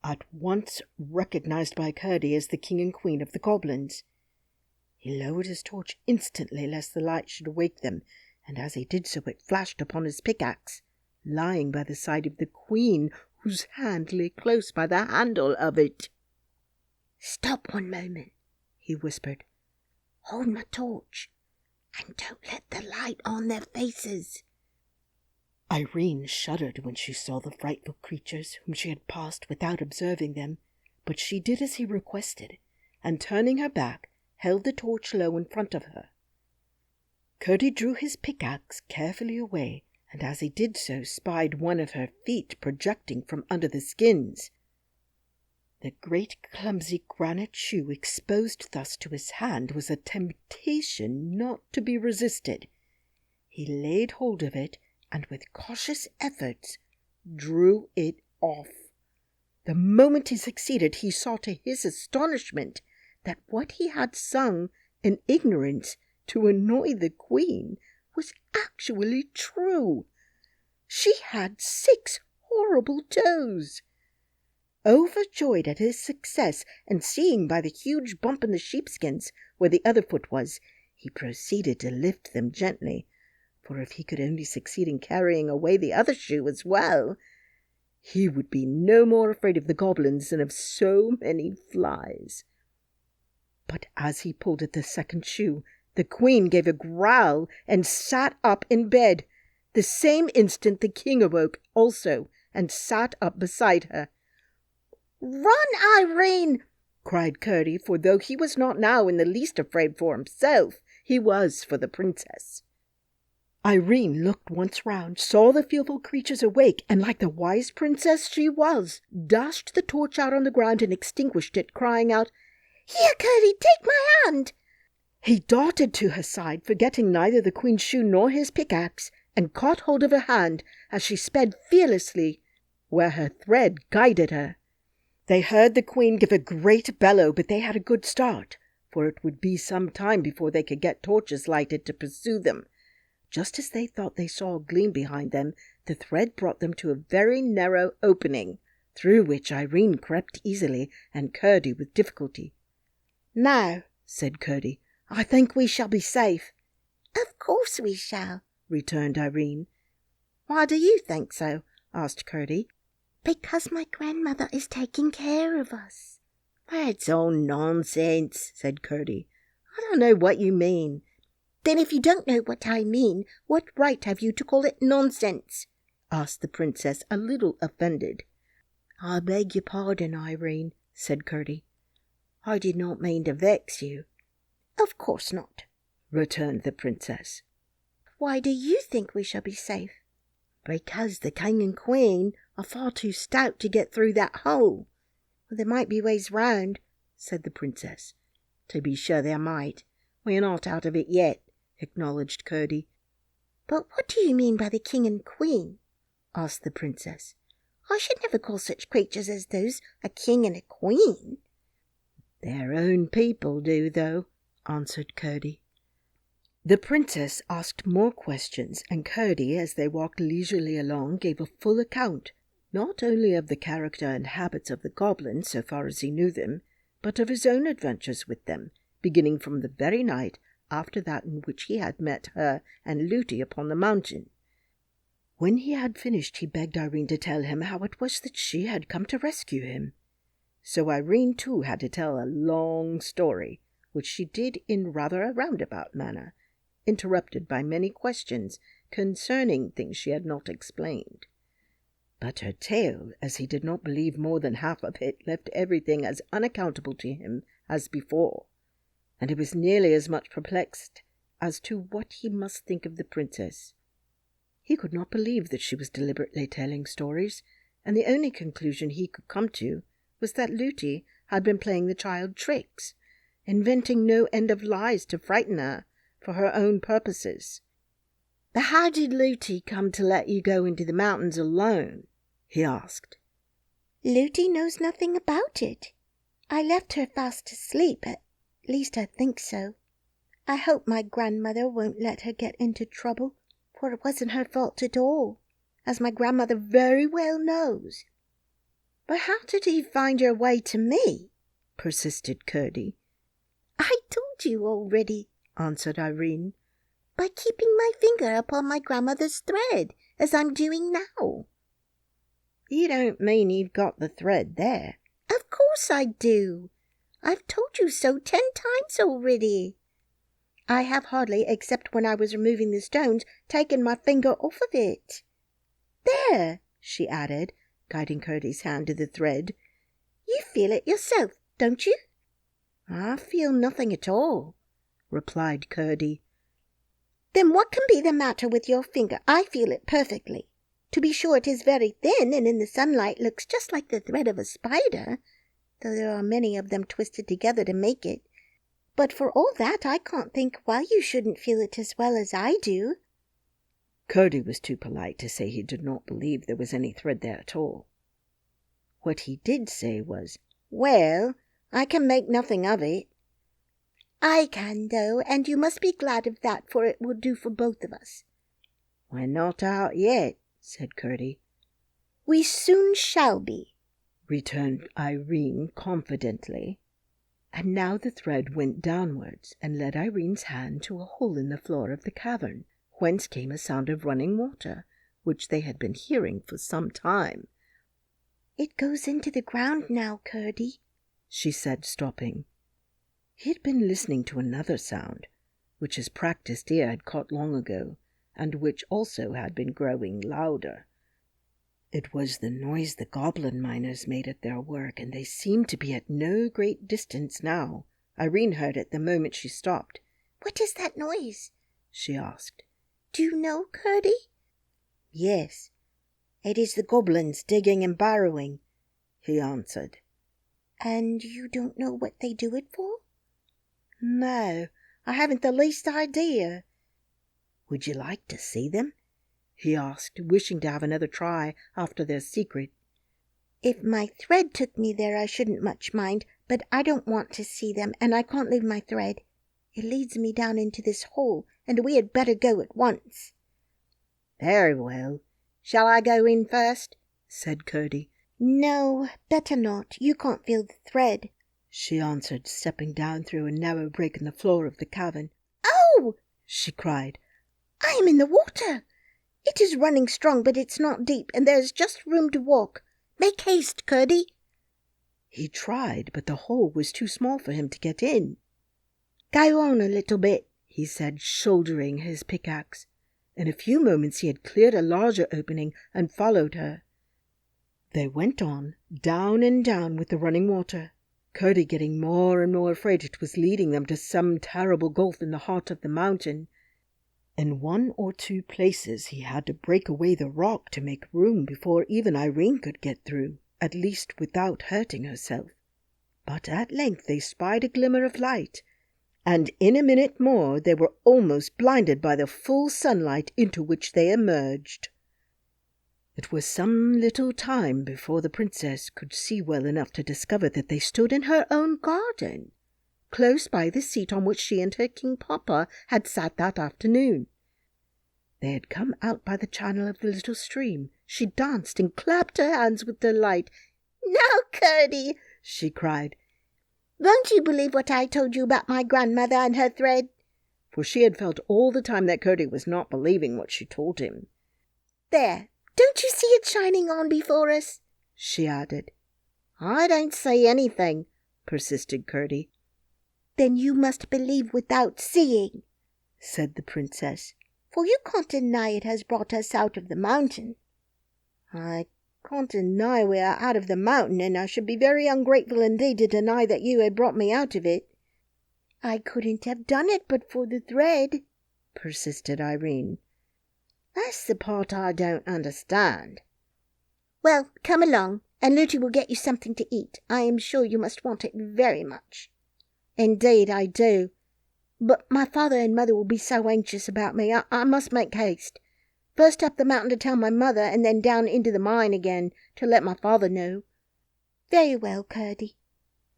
at once recognized by Curdie as the king and queen of the goblins. He lowered his torch instantly lest the light should awake them, and as he did so it flashed upon his pickaxe, lying by the side of the queen, whose hand lay close by the handle of it. "Stop one moment," he whispered. "Hold my torch, and don't let the light on their faces." Irene shuddered when she saw the frightful creatures whom she had passed without observing them, but she did as he requested, and turning her back, held the torch low in front of her. Curdie drew his pickaxe carefully away, and as he did so spied one of her feet projecting from under the skins. The great clumsy granite shoe exposed thus to his hand was a temptation not to be resisted. He laid hold of it, and with cautious efforts drew it off. The moment he succeeded, he saw to his astonishment that what he had sung in ignorance to annoy the Queen was actually true. She had 6 horrible toes. Overjoyed at his success, and seeing by the huge bump in the sheepskins where the other foot was, he proceeded to lift them gently, for if he could only succeed in carrying away the other shoe as well, he would be no more afraid of the goblins than of so many flies. But as he pulled at the second shoe, the Queen gave a growl and sat up in bed. The same instant the King awoke also, and sat up beside her. "Run, Irene!" cried Curdie, for though he was not now in the least afraid for himself, he was for the princess. Irene looked once round, saw the fearful creatures awake, and like the wise princess she was, dashed the torch out on the ground and extinguished it, crying out, "Here, Curdie, take my hand!" He darted to her side, forgetting neither the Queen's shoe nor his pickaxe, and caught hold of her hand as she sped fearlessly where her thread guided her. They heard the Queen give a great bellow, but they had a good start, for it would be some time before they could get torches lighted to pursue them. Just as they thought they saw a gleam behind them, the thread brought them to a very narrow opening, through which Irene crept easily and Curdie with difficulty. "Now," said Curdie, "I think we shall be safe." "Of course we shall," returned Irene. "Why do you think so?" asked Curdie. "Because my grandmother is taking care of us." "That's all nonsense," said Curdie. "I don't know what you mean." "Then if you don't know what I mean, what right have you to call it nonsense?" asked the princess, a little offended. "I beg your pardon, Irene," said Curdie. "I did not mean to vex you." "Of course not," returned the princess. "Why do you think we shall be safe?" "Because the king and queen are far too stout to get through that hole." "Well, there might be ways round," said the princess. "To be sure there might. We are not out of it yet," acknowledged Curdie. "But what do you mean by the king and queen?" asked the princess. "I should never call such creatures as those a king and a queen." "Their own people do, though," answered Curdie. The princess asked more questions, and Curdie, as they walked leisurely along, gave a full account, not only of the character and habits of the goblins, so far as he knew them, but of his own adventures with them, beginning from the very night after that in which he had met her and Looty upon the mountain. When he had finished, he begged Irene to tell him how it was that she had come to rescue him. So Irene too had to tell a long story, which she did in rather a roundabout manner, interrupted by many questions concerning things she had not explained. But her tale, as he did not believe more than half of it, left everything as unaccountable to him as before, and he was nearly as much perplexed as to what he must think of the princess. He could not believe that she was deliberately telling stories, and the only conclusion he could come to was that Looty had been playing the child tricks, inventing no end of lies to frighten her for her own purposes. "But how did Looty come to let you go into the mountains alone?" he asked. "Looty knows nothing about it. I left her fast asleep, at least I think so. I hope my grandmother won't let her get into trouble, for it wasn't her fault at all, as my grandmother very well knows." "But how did he find your way to me?" persisted Curdie. "I told you already," answered Irene, "by keeping my finger upon my grandmother's thread, as I'm doing now." You don't mean you've got the thread there? Of course I do. I've told you so 10 times already. I have hardly, except when I was removing the stones, taken my finger off of it. There, she added, guiding Curdie's hand to the thread. You feel it yourself, don't you? I feel nothing at all, replied Curdie. Then what can be the matter with your finger? I feel it perfectly. To be sure, it is very thin, and in the sunlight looks just like the thread of a spider, though there are many of them twisted together to make it. But for all that, I can't think why you shouldn't feel it as well as I do. Curdie was too polite to say he did not believe there was any thread there at all. What he did say was, "Well, I can make nothing of it." I can, though, and you must be glad of that, for it will do for both of us. "We're not out yet," said Curdie. "We soon shall be," returned Irene confidently. And now the thread went downwards and led Irene's hand to a hole in the floor of the cavern, whence came a sound of running water, which they had been hearing for some time. "It goes into the ground now, Curdie," she said, stopping. He had been listening to another sound, which his practised ear had caught long ago, and which also had been growing louder. It was the noise the goblin miners made at their work, and they seemed to be at no great distance now. Irene heard it the moment she stopped. "What is that noise?" she asked. "Do you know, Curdie?" "Yes, it is the goblins digging and burrowing," he answered. "And you don't know what they do it for?" "No, I haven't the least idea." "Would you like to see them?" he asked, wishing to have another try after their secret. "If my thread took me there, I shouldn't much mind, but I don't want to see them, and I can't leave my thread. It leads me down into this hole, and we had better go at once." "Very well. Shall I go in first?" said Curdie. "No, better not. You can't feel the thread," she answered, stepping down through a narrow break in the floor of the cavern. "Oh!" she cried. "I am in the water. It is running strong, but it's not deep, and there is just room to walk. Make haste, Curdie." He tried, but the hole was too small for him to get in. "Go on a little bit," he said, shouldering his pickaxe. In a few moments he had cleared a larger opening and followed her. They went on, down and down with the running water, Curdie getting more and more afraid it was leading them to some terrible gulf in the heart of the mountain. In 1 or 2 places he had to break away the rock to make room before even Irene could get through, at least without hurting herself. But at length they spied a glimmer of light, and in a minute more they were almost blinded by the full sunlight into which they emerged. It was some little time before the princess could see well enough to discover that they stood in her own garden, close by the seat on which she and her king papa had sat that afternoon. They had come out by the channel of the little stream. She danced and clapped her hands with delight. "Now, Curdie," she cried, "won't you believe what I told you about my grandmother and her thread?" For she had felt all the time that Curdie was not believing what she told him. "There, don't you see it shining on before us?" she added. "I don't see anything," persisted Curdie. "Then you must believe without seeing," said the princess, "for you can't deny it has brought us out of the mountain." "I can't deny we are out of the mountain, and I should be very ungrateful indeed to deny that you had brought me out of it." "I couldn't have done it but for the thread," persisted Irene. "That's the part I don't understand." "Well, come along, and Looty will get you something to eat. I am sure you must want it very much." "Indeed I do. But my father and mother will be so anxious about me. I must make haste. First up the mountain to tell my mother, and then down into the mine again to let my father know." "Very well, Curdie.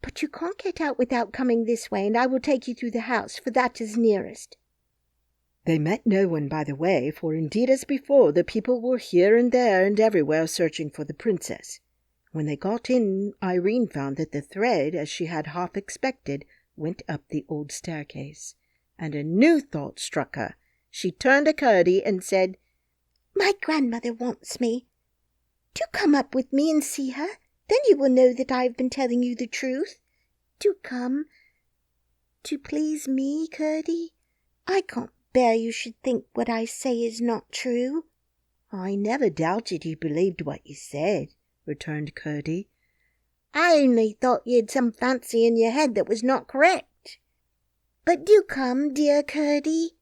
But you can't get out without coming this way, and I will take you through the house, for that is nearest." They met no one by the way, for indeed as before the people were here and there and everywhere searching for the princess. When they got in, Irene found that the thread, as she had half expected, went up the old staircase, and a new thought struck her. She turned to Curdie and said, "My grandmother wants me." Do come up with me and see her. Then you will know that I have been telling you the truth. Do come. To please me, Curdie. I can't bear you should think what I say is not true." "I never doubted you believed what you said," returned Curdie. "I only thought you had some fancy in your head that was not correct. But do come, dear Curdie."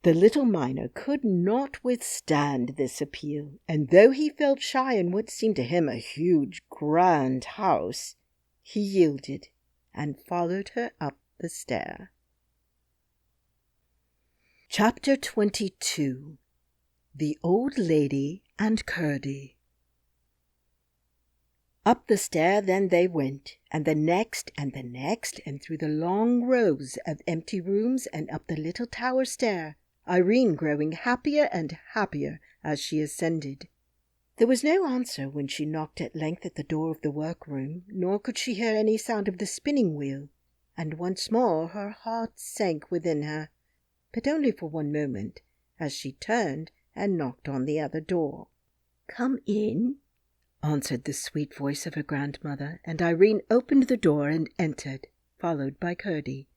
The little miner could not withstand this appeal, and though he felt shy in what seemed to him a huge, grand house, he yielded and followed her up the stair. Chapter 22. The Old Lady and Curdie. Up the stair then they went, and the next, and through the long rows of empty rooms and up the little tower stair, Irene growing happier and happier as she ascended. There was no answer when she knocked at length at the door of the workroom, nor could she hear any sound of the spinning wheel, and once more her heart sank within her, but only for one moment, as she turned and knocked on the other door. "Come in," answered the sweet voice of her grandmother, and Irene opened the door and entered, followed by Curdie.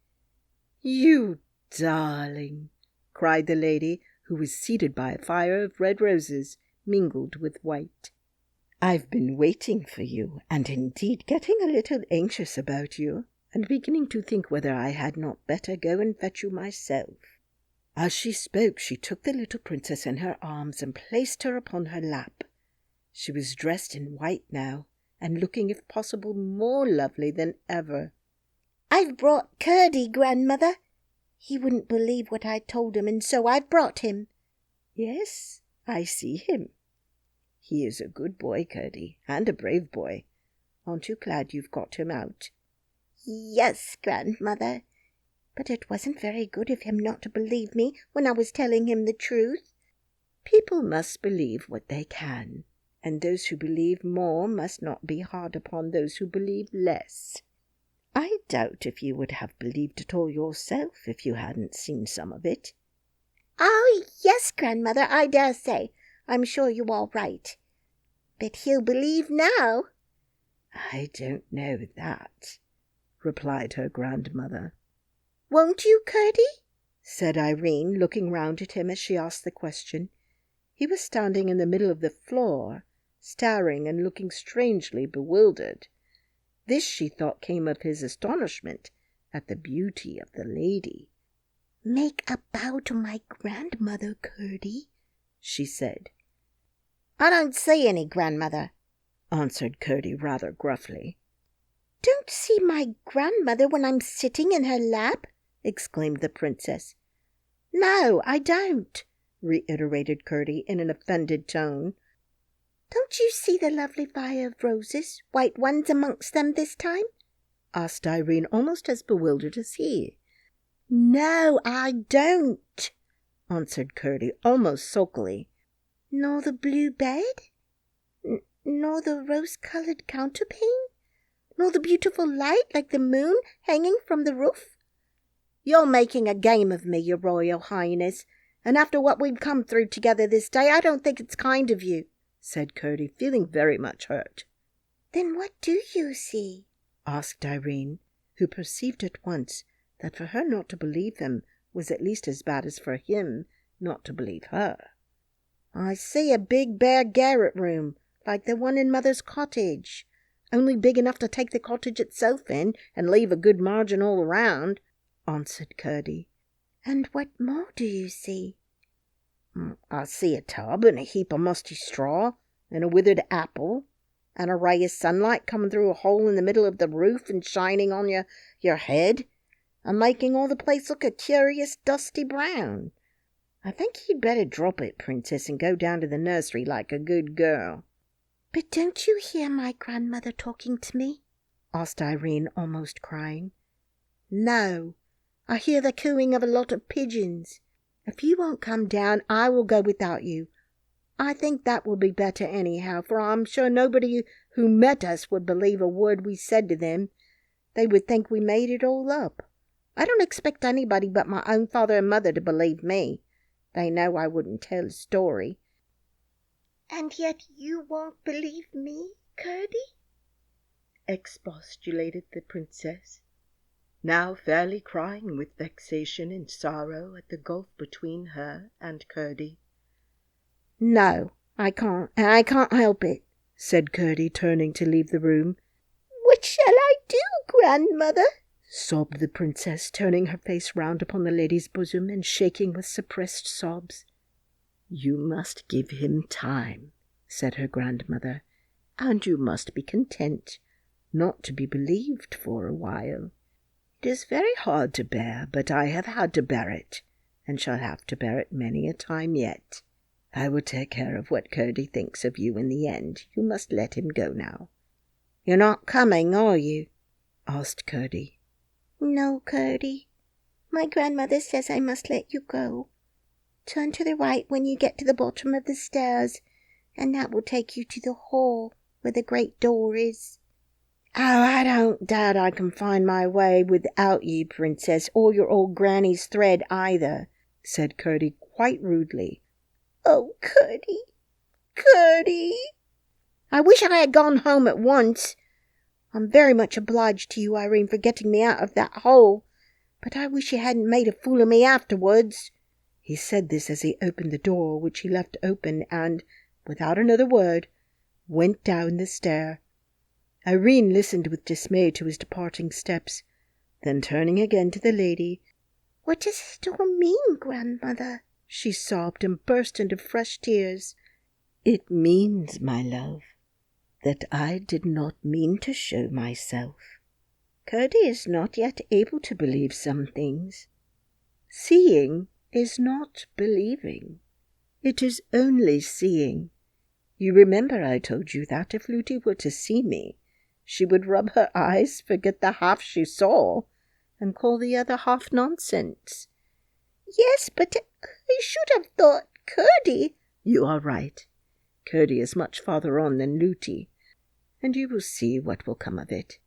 "You darling!" cried the lady, who was seated by a fire of red roses mingled with white. "I've been waiting for you, and indeed getting a little anxious about you, and beginning to think whether I had not better go and fetch you myself." As she spoke, she took the little princess in her arms and placed her upon her lap. She was dressed in white now, and looking, if possible, more lovely than ever. "I've brought Curdie, grandmother. He wouldn't believe what I told him, and so I've brought him." "Yes, I see him. He is a good boy, Curdie, and a brave boy. Aren't you glad you've got him out?" "Yes, grandmother, but it wasn't very good of him not to believe me when I was telling him the truth." "People must believe what they can, and those who believe more must not be hard upon those who believe less. I doubt if you would have believed it all yourself if you hadn't seen some of it." "Oh, yes, grandmother, I dare say. I'm sure you are right. But he'll believe now." "I don't know that," replied her grandmother. "Won't you, Curdie?" said Irene, looking round at him as she asked the question. He was standing in the middle of the floor, staring and looking strangely bewildered. This, she thought, came of his astonishment at the beauty of the lady. "Make a bow to my grandmother, Curdie," she said. "I don't see any grandmother," answered Curdie rather gruffly. "Don't see my grandmother when I'm sitting in her lap?" exclaimed the princess. "No, I don't," reiterated Curdie in an offended tone. "Don't you see the lovely fire of roses, white ones amongst them this time?" asked Irene, almost as bewildered as he. "No, I don't," answered Curdie, almost sulkily. "Nor the blue bed? Nor the rose-coloured counterpane? Nor the beautiful light like the moon hanging from the roof?" "You're making a game of me, your Royal Highness, and after what we've come through together this day, I don't think it's kind of you," said Curdie, feeling very much hurt. "Then what do you see?" asked Irene, who perceived at once that for her not to believe him was at least as bad as for him not to believe her. "I see a big bare garret room, like the one in Mother's cottage, only big enough to take the cottage itself in, and leave a good margin all round," answered Curdie. "And what more do you see?" "I see a tub and a heap of musty straw, and a withered apple, and a ray of sunlight coming through a hole in the middle of the roof and shining on your head, and making all the place look a curious dusty brown. I think you'd better drop it, Princess, and go down to the nursery like a good girl." "But don't you hear my grandmother talking to me?" asked Irene, almost crying. "No, I hear the cooing of a lot of pigeons. If you won't come down, I will go without you. I think that will be better anyhow, for I'm sure nobody who met us would believe a word we said to them. They would think we made it all up. I don't expect anybody but my own father and mother to believe me. They know I wouldn't tell a story." And yet you won't believe me, Curdie? Expostulated the princess, now fairly crying with vexation and sorrow at the gulf between her and Curdie. No, I can't, and I can't help it, said Curdie, turning to leave the room. What shall I do, grandmother? Sobbed the princess, turning her face round upon the lady's bosom and shaking with suppressed sobs. You must give him time, said her grandmother, and you must be content not to be believed for a while. It is very hard to bear, but I have had to bear it, and shall have to bear it many a time yet. I will take care of what Curdie thinks of you in the end. You must let him go now. You're not coming, are you? Asked Curdie. No, Curdie. My grandmother says I must let you go. Turn to the right when you get to the bottom of the stairs, and that will take you to the hall where the great door is. Oh, I don't doubt I can find my way without you, princess, or your old granny's thread either, said Curdie quite rudely. Oh, Curdie, Curdie! I wish I had gone home at once. I'm very much obliged to you, Irene, for getting me out of that hole, but I wish you hadn't made a fool of me afterwards. He said this as he opened the door, which he left open, and, without another word, went down the stair. Irene listened with dismay to his departing steps, then turning again to the lady. What does it all mean, grandmother? She sobbed and burst into fresh tears. It means, my love, that I did not mean to show myself. Curdie is not yet able to believe some things. Seeing is not believing. It is only seeing. You remember I told you that if Lootie were to see me, she would rub her eyes, forget the half she saw, and call the other half nonsense. Yes, but I should have thought Curdie. You are right. Curdie is much farther on than Lootie, and you will see what will come of it.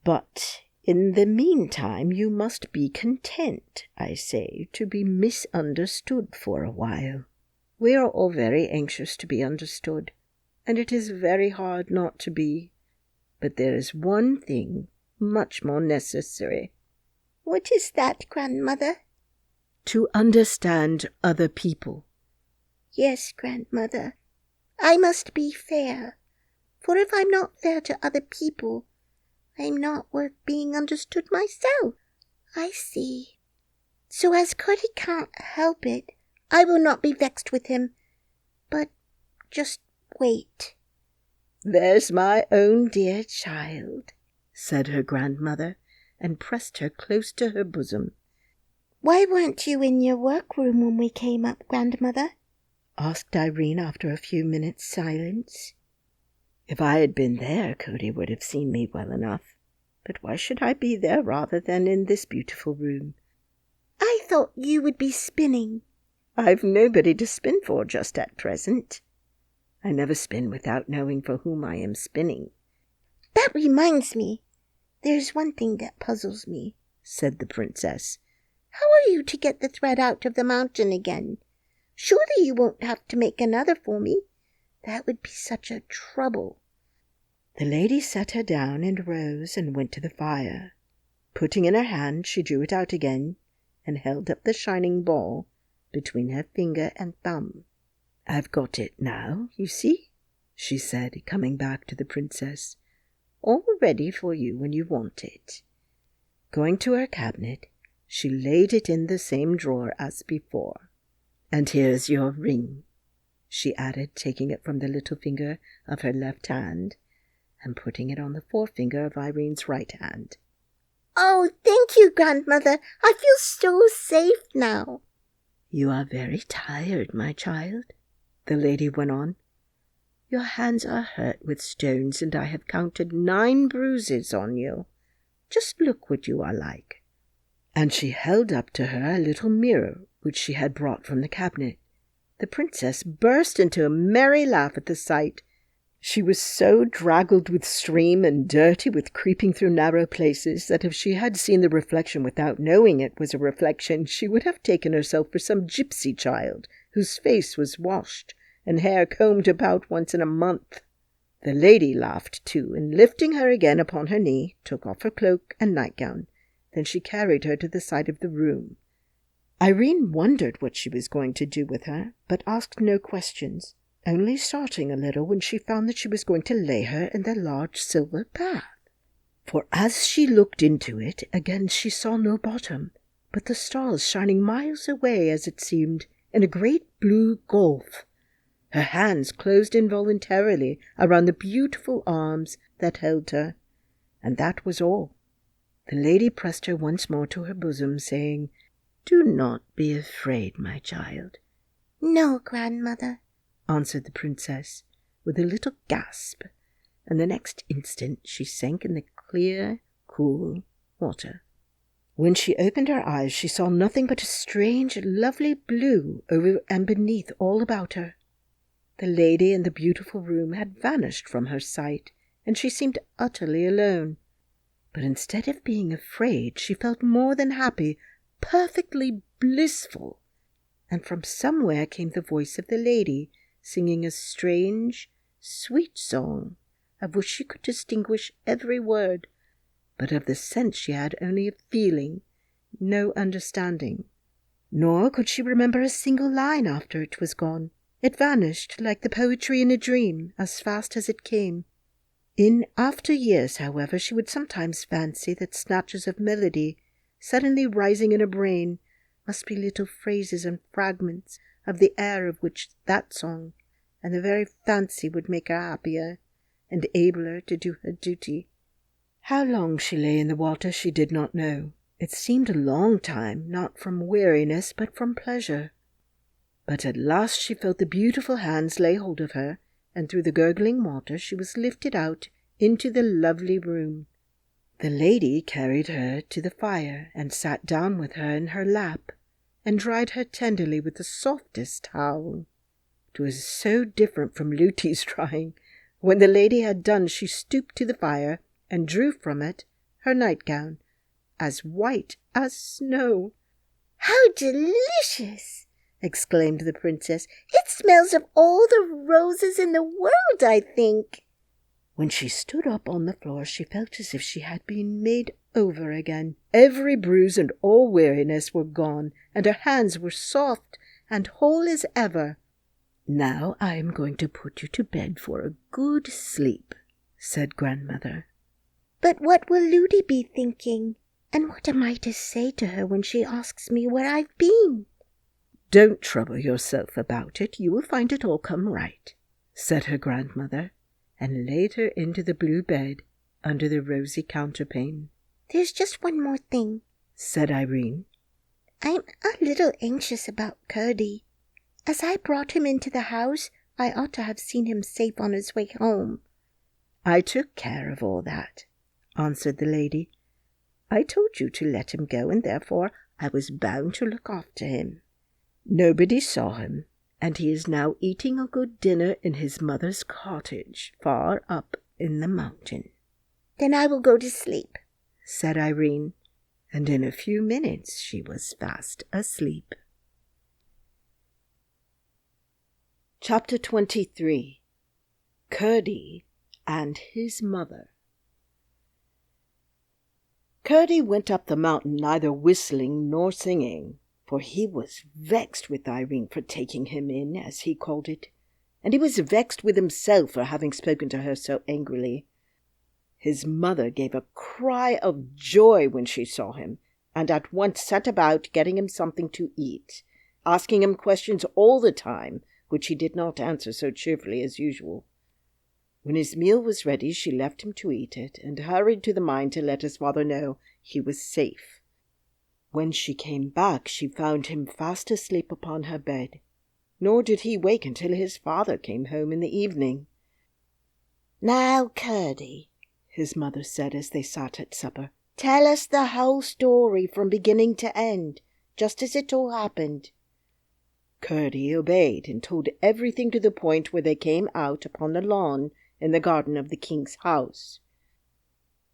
But in the meantime you must be content, I say, to be misunderstood for a while. We are all very anxious to be understood, and it is very hard not to be. But there is one thing much more necessary. What is that, grandmother? To understand other people. Yes, grandmother. I must be fair, for if I'm not fair to other people, I'm not worth being understood myself. I see. So as Curdie can't help it, I will not be vexed with him, but just wait. There's my own dear child, said her grandmother, and pressed her close to her bosom. Why weren't you in your workroom when we came up, grandmother? Asked Irene after a few minutes' silence. If I had been there, Curdie would have seen me well enough. But why should I be there rather than in this beautiful room? I thought you would be spinning. I've nobody to spin for just at present. I never spin without knowing for whom I am spinning. That reminds me. There's one thing that puzzles me, said the princess. How are you to get the thread out of the mountain again? Surely you won't have to make another for me. That would be such a trouble. The lady sat her down and rose and went to the fire. Putting in her hand, she drew it out again and held up the shining ball between her finger and thumb. I've got it now, you see, she said, coming back to the princess. All ready for you when you want it. Going to her cabinet, she laid it in the same drawer as before. And here's your ring, she added, taking it from the little finger of her left hand and putting it on the forefinger of Irene's right hand. Oh, thank you, grandmother. I feel so safe now. You are very tired, my child, the lady went on. Your hands are hurt with stones, and I have counted 9 bruises on you. Just look what you are like. And she held up to her a little mirror which she had brought from the cabinet. The princess burst into a merry laugh at the sight. She was so draggled with stream and dirty with creeping through narrow places that if she had seen the reflection without knowing it was a reflection, she would have taken herself for some gypsy child whose face was washed and hair combed about once in a month. The lady laughed too, and lifting her again upon her knee, took off her cloak and nightgown. Then she carried her to the side of the room. Irene wondered what she was going to do with her, but asked no questions, only starting a little when she found that she was going to lay her in the large silver bath. For as she looked into it, again she saw no bottom, but the stars shining miles away, as it seemed, in a great blue gulf. Her hands closed involuntarily around the beautiful arms that held her, and that was all. The lady pressed her once more to her bosom, saying, "Do not be afraid, my child." "No, grandmother," answered the princess, with a little gasp, and the next instant she sank in the clear, cool water. When she opened her eyes, she saw nothing but a strange, lovely blue over and beneath all about her. The lady in the beautiful room had vanished from her sight, and she seemed utterly alone. But instead of being afraid, she felt more than happy, perfectly blissful, and from somewhere came the voice of the lady, singing a strange, sweet song, of which she could distinguish every word, but of the sense she had only a feeling, no understanding. Nor could she remember a single line after it was gone. It vanished like the poetry in a dream, as fast as it came. In after years, however, she would sometimes fancy that snatches of melody, suddenly rising in her brain, must be little phrases and fragments of the air of which that song, and the very fancy would make her happier, and abler to do her duty. How long she lay in the water she did not know. It seemed a long time, not from weariness, but from pleasure. But at last she felt the beautiful hands lay hold of her, and through the gurgling water she was lifted out into the lovely room. The lady carried her to the fire, and sat down with her in her lap, and dried her tenderly with the softest towel. It was so different from Luty's drying. When the lady had done, she stooped to the fire, and drew from it her nightgown, as white as snow. "How delicious!" exclaimed the princess. "It smells of all the roses in the world, I think." When she stood up on the floor, she felt as if she had been made over again. Every bruise and all weariness were gone, and her hands were soft and whole as ever. "Now I am going to put you to bed for a good sleep," said grandmother. "But what will Luty be thinking? And what am I to say to her when she asks me where I've been?" "Don't trouble yourself about it. You will find it all come right," said her grandmother, and laid her into the blue bed under the rosy counterpane. "There's just one more thing," said Irene. "I'm a little anxious about Curdie. As I brought him into the house, I ought to have seen him safe on his way home." "I took care of all that," answered the lady. "I told you to let him go, and therefore I was bound to look after him. Nobody saw him, and he is now eating a good dinner in his mother's cottage, far up in the mountain." "Then I will go to sleep," said Irene, and in a few minutes she was fast asleep. Chapter 23. Curdie and his Mother. Curdie went up the mountain neither whistling nor singing, for he was vexed with Irene for taking him in, as he called it, and he was vexed with himself for having spoken to her so angrily. His mother gave a cry of joy when she saw him, and at once set about getting him something to eat, asking him questions all the time, which he did not answer so cheerfully as usual. When his meal was ready, she left him to eat it, and hurried to the mine to let his father know he was safe. When she came back, she found him fast asleep upon her bed, nor did he wake until his father came home in the evening. "Now, Curdie," his mother said as they sat at supper, "tell us the whole story from beginning to end, just as it all happened." Curdie obeyed and told everything to the point where they came out upon the lawn in the garden of the king's house.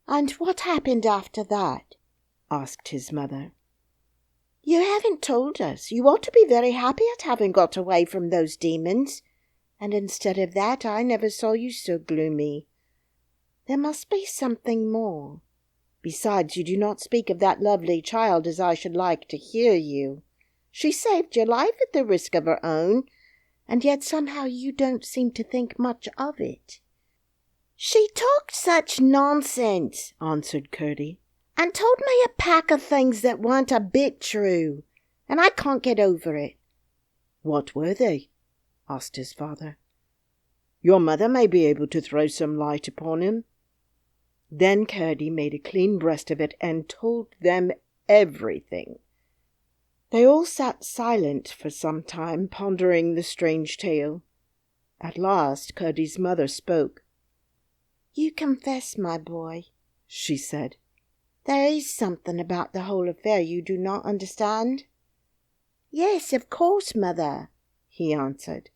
"And what happened after that?" asked his mother. "You haven't told us. You ought to be very happy at having got away from those demons. And instead of that, I never saw you so gloomy. There must be something more. Besides, you do not speak of that lovely child as I should like to hear you. She saved your life at the risk of her own, and yet somehow you don't seem to think much of it." "She talked such nonsense," answered Curdie, "and told me a pack of things that weren't a bit true, and I can't get over it." "What were they?" asked his father. "Your mother may be able to throw some light upon him." Then Curdie made a clean breast of it and told them everything. They all sat silent for some time, pondering the strange tale. At last Curdie's mother spoke. "You confess, my boy," she said. "there is something about the whole affair you do not understand?" "Yes, of course, mother," he answered.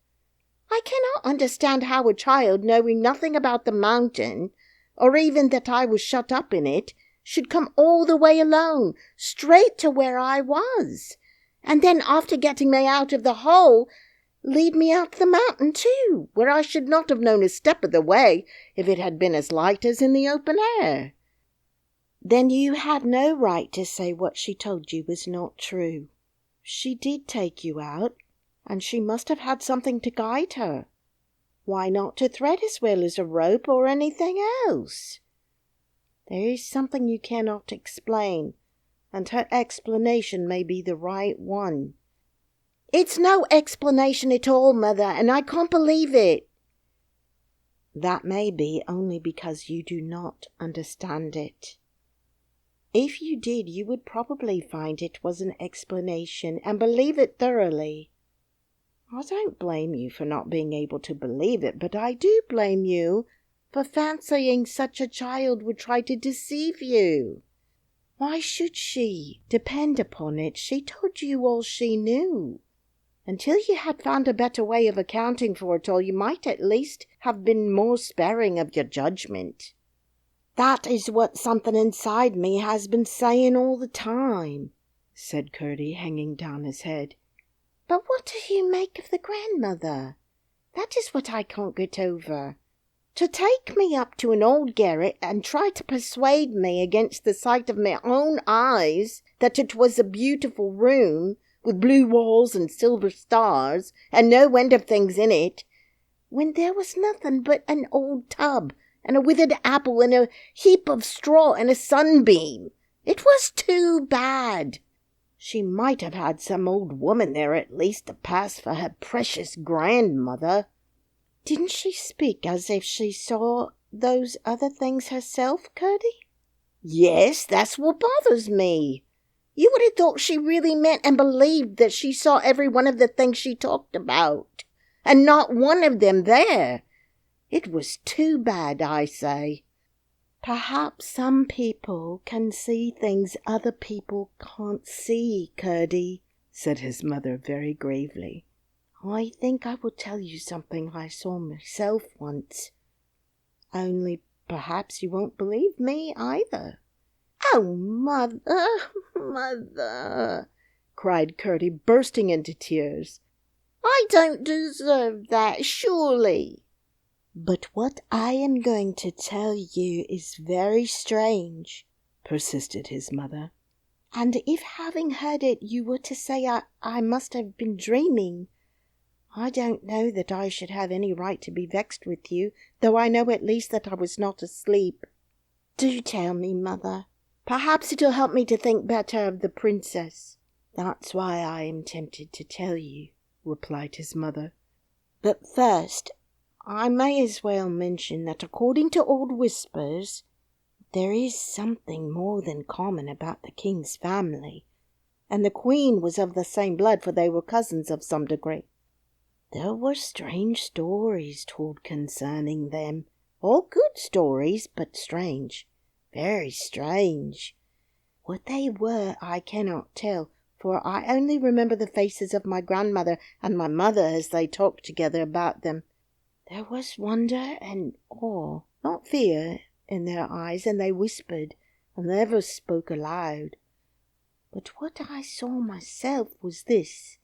"I cannot understand how a child, knowing nothing about the mountain, or even that I was shut up in it, should come all the way alone, straight to where I was, and then, after getting me out of the hole, lead me out the mountain too, where I should not have known a step of the way if it had been as light as in the open air." "Then you had no right to say what she told you was not true. She did take you out, and she must have had something to guide her. Why not a thread as well as a rope or anything else? There is something you cannot explain, and her explanation may be the right one." "It's no explanation at all, mother, and I can't believe it." "That may be only because you do not understand it. If you did, you would probably find it was an explanation and believe it thoroughly. I don't blame you for not being able to believe it, but I do blame you for fancying such a child would try to deceive you. Why should she? Depend upon it, she told you all she knew. Until you had found a better way of accounting for it all, you might at least have been more sparing of your judgment." "That is what something inside me has been saying all the time," said Curdie, hanging down his head. "But what do you make of the grandmother? That is what I can't get over. To take me up to an old garret and try to persuade me against the sight of my own eyes that it was a beautiful room with blue walls and silver stars and no end of things in it, when there was nothing but an old tub and a withered apple and a heap of straw and a sunbeam. It was too bad. She might have had some old woman there at least to pass for her precious grandmother." "Didn't she speak as if she saw those other things herself, Curdie?" "Yes, that's what bothers me. You would have thought she really meant and believed that she saw every one of the things she talked about, and not one of them there. It was too bad, I say." "Perhaps some people can see things other people can't see, Curdie," said his mother very gravely. "I think I will tell you something I saw myself once. Only perhaps you won't believe me either." "Oh, mother, mother," cried Curdie, bursting into tears. "I don't deserve that, surely." "But what I am going to tell you is very strange," persisted his mother. "And if having heard it you were to say I must have been dreaming, I don't know that I should have any right to be vexed with you, though I know at least that I was not asleep. Do tell me, mother. Perhaps it'll help me to think better of the princess." "That's why I am tempted to tell you," replied his mother. "But first, I may as well mention that according to old whispers, there is something more than common about the king's family, and the queen was of the same blood, for they were cousins of some degree. There were strange stories told concerning them, all good stories, but strange, very strange. What they were I cannot tell, for I only remember the faces of my grandmother and my mother as they talked together about them. There was wonder and awe, not fear, in their eyes, and they whispered and never spoke aloud. But what I saw myself was this.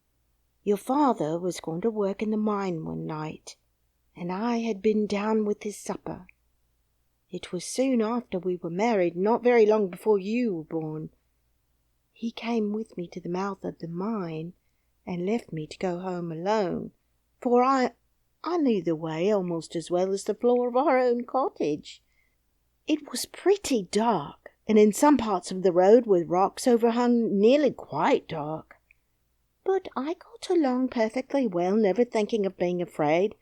Your father was going to work in the mine one night, and I had been down with his supper. It was soon after we were married, not very long before you were born. He came with me to the mouth of the mine, and left me to go home alone, for I knew the way almost as well as the floor of our own cottage. It was pretty dark, and in some parts of the road with rocks overhung, nearly quite dark. But I got along perfectly well, never thinking of being afraid,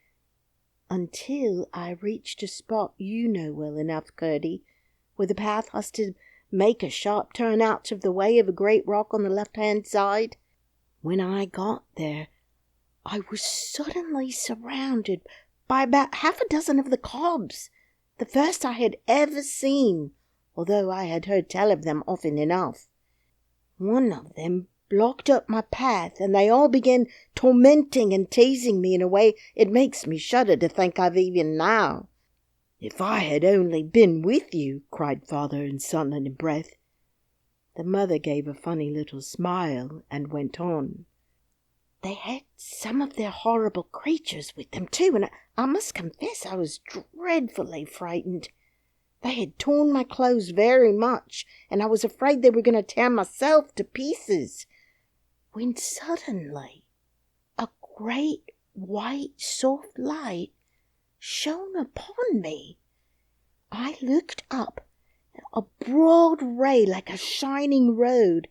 until I reached a spot you know well enough, Curdie, where the path has to make a sharp turn out of the way of a great rock on the left-hand side. When I got there, I was suddenly surrounded by about half a dozen of the cobs, the first I had ever seen, although I had heard tell of them often enough. One of them blocked up my path, and they all began tormenting and teasing me in a way it makes me shudder to think of even now. "If I had only been with you," cried father and son in a breath. The mother gave a funny little smile and went on. "They had some of their horrible creatures with them too, and I must confess I was dreadfully frightened. They had torn my clothes very much, and I was afraid they were going to tear myself to pieces, when suddenly a great white soft light shone upon me. I looked up, and a broad ray like a shining road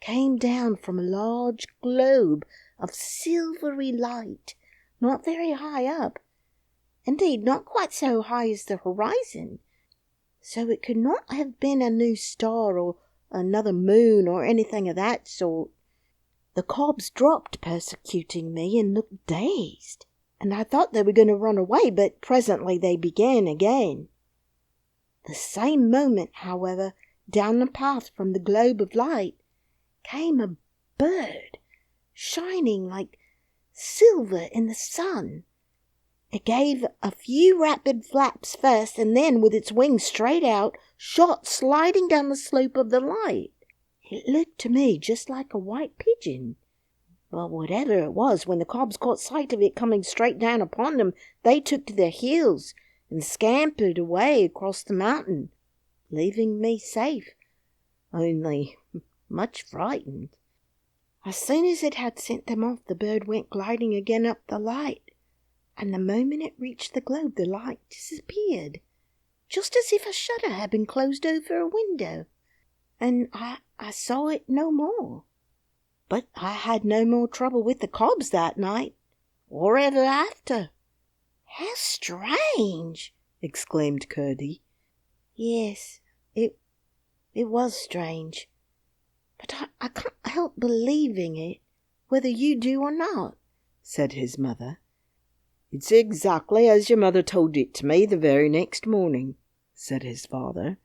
came down from a large globe of silvery light, not very high up, indeed not quite so high as the horizon, so it could not have been a new star or another moon or anything of that sort. The cobs dropped persecuting me and looked dazed, and I thought they were going to run away, but presently they began again. The same moment, however, down the path from the globe of light came a bird, shining like silver in the sun. It gave a few rapid flaps first, and then, with its wings straight out, shot sliding down the slope of the light. It looked to me just like a white pigeon. But whatever it was, when the cobs caught sight of it coming straight down upon them, they took to their heels and scampered away across the mountain, leaving me safe, only much frightened. As soon as it had sent them off, the bird went gliding again up the light, and the moment it reached the globe, the light disappeared, just as if a shutter had been closed over a window, and I saw it no more. But I had no more trouble with the cobs that night, or ever after." "How strange!" exclaimed Curdie. "Yes, it was strange. But I can't help believing it, whether you do or not," said his mother. "It's exactly as your mother told it to me the very next morning," said his father.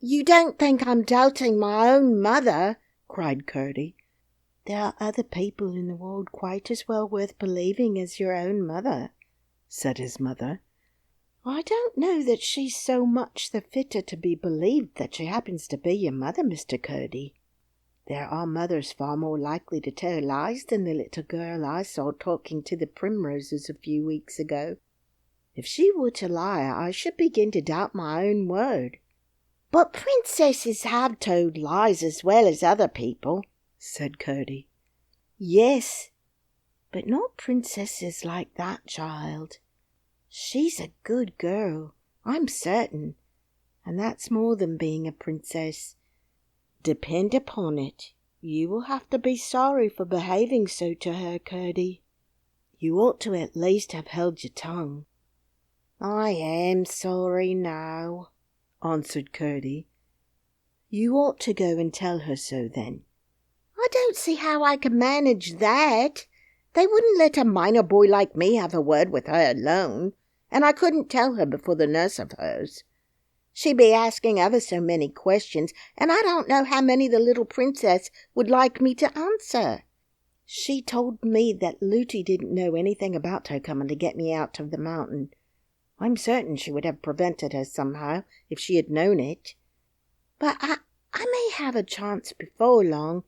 "You don't think I'm doubting my own mother?" cried Curdie. "There are other people in the world quite as well worth believing as your own mother," said his mother. "I don't know that she's so much the fitter to be believed that she happens to be your mother, Mr. Curdie. There are mothers far more likely to tell lies than the little girl I saw talking to the primroses a few weeks ago. If she were to lie, I should begin to doubt my own word." "But princesses have told lies as well as other people," said Curdie. "Yes, but not princesses like that child. She's a good girl, I'm certain, and that's more than being a princess. Depend upon it, you will have to be sorry for behaving so to her, Curdie. You ought to at least have held your tongue." "I am sorry now," answered Curdie. "You ought to go and tell her so then." "I don't see how I can manage that. They wouldn't let a minor boy like me have a word with her alone, and I couldn't tell her before the nurse of hers. She'd be asking ever so many questions, and I don't know how many the little princess would like me to answer. She told me that Looty didn't know anything about her coming to get me out of the mountain. I'm certain she would have prevented her somehow if she had known it. But I may have a chance before long,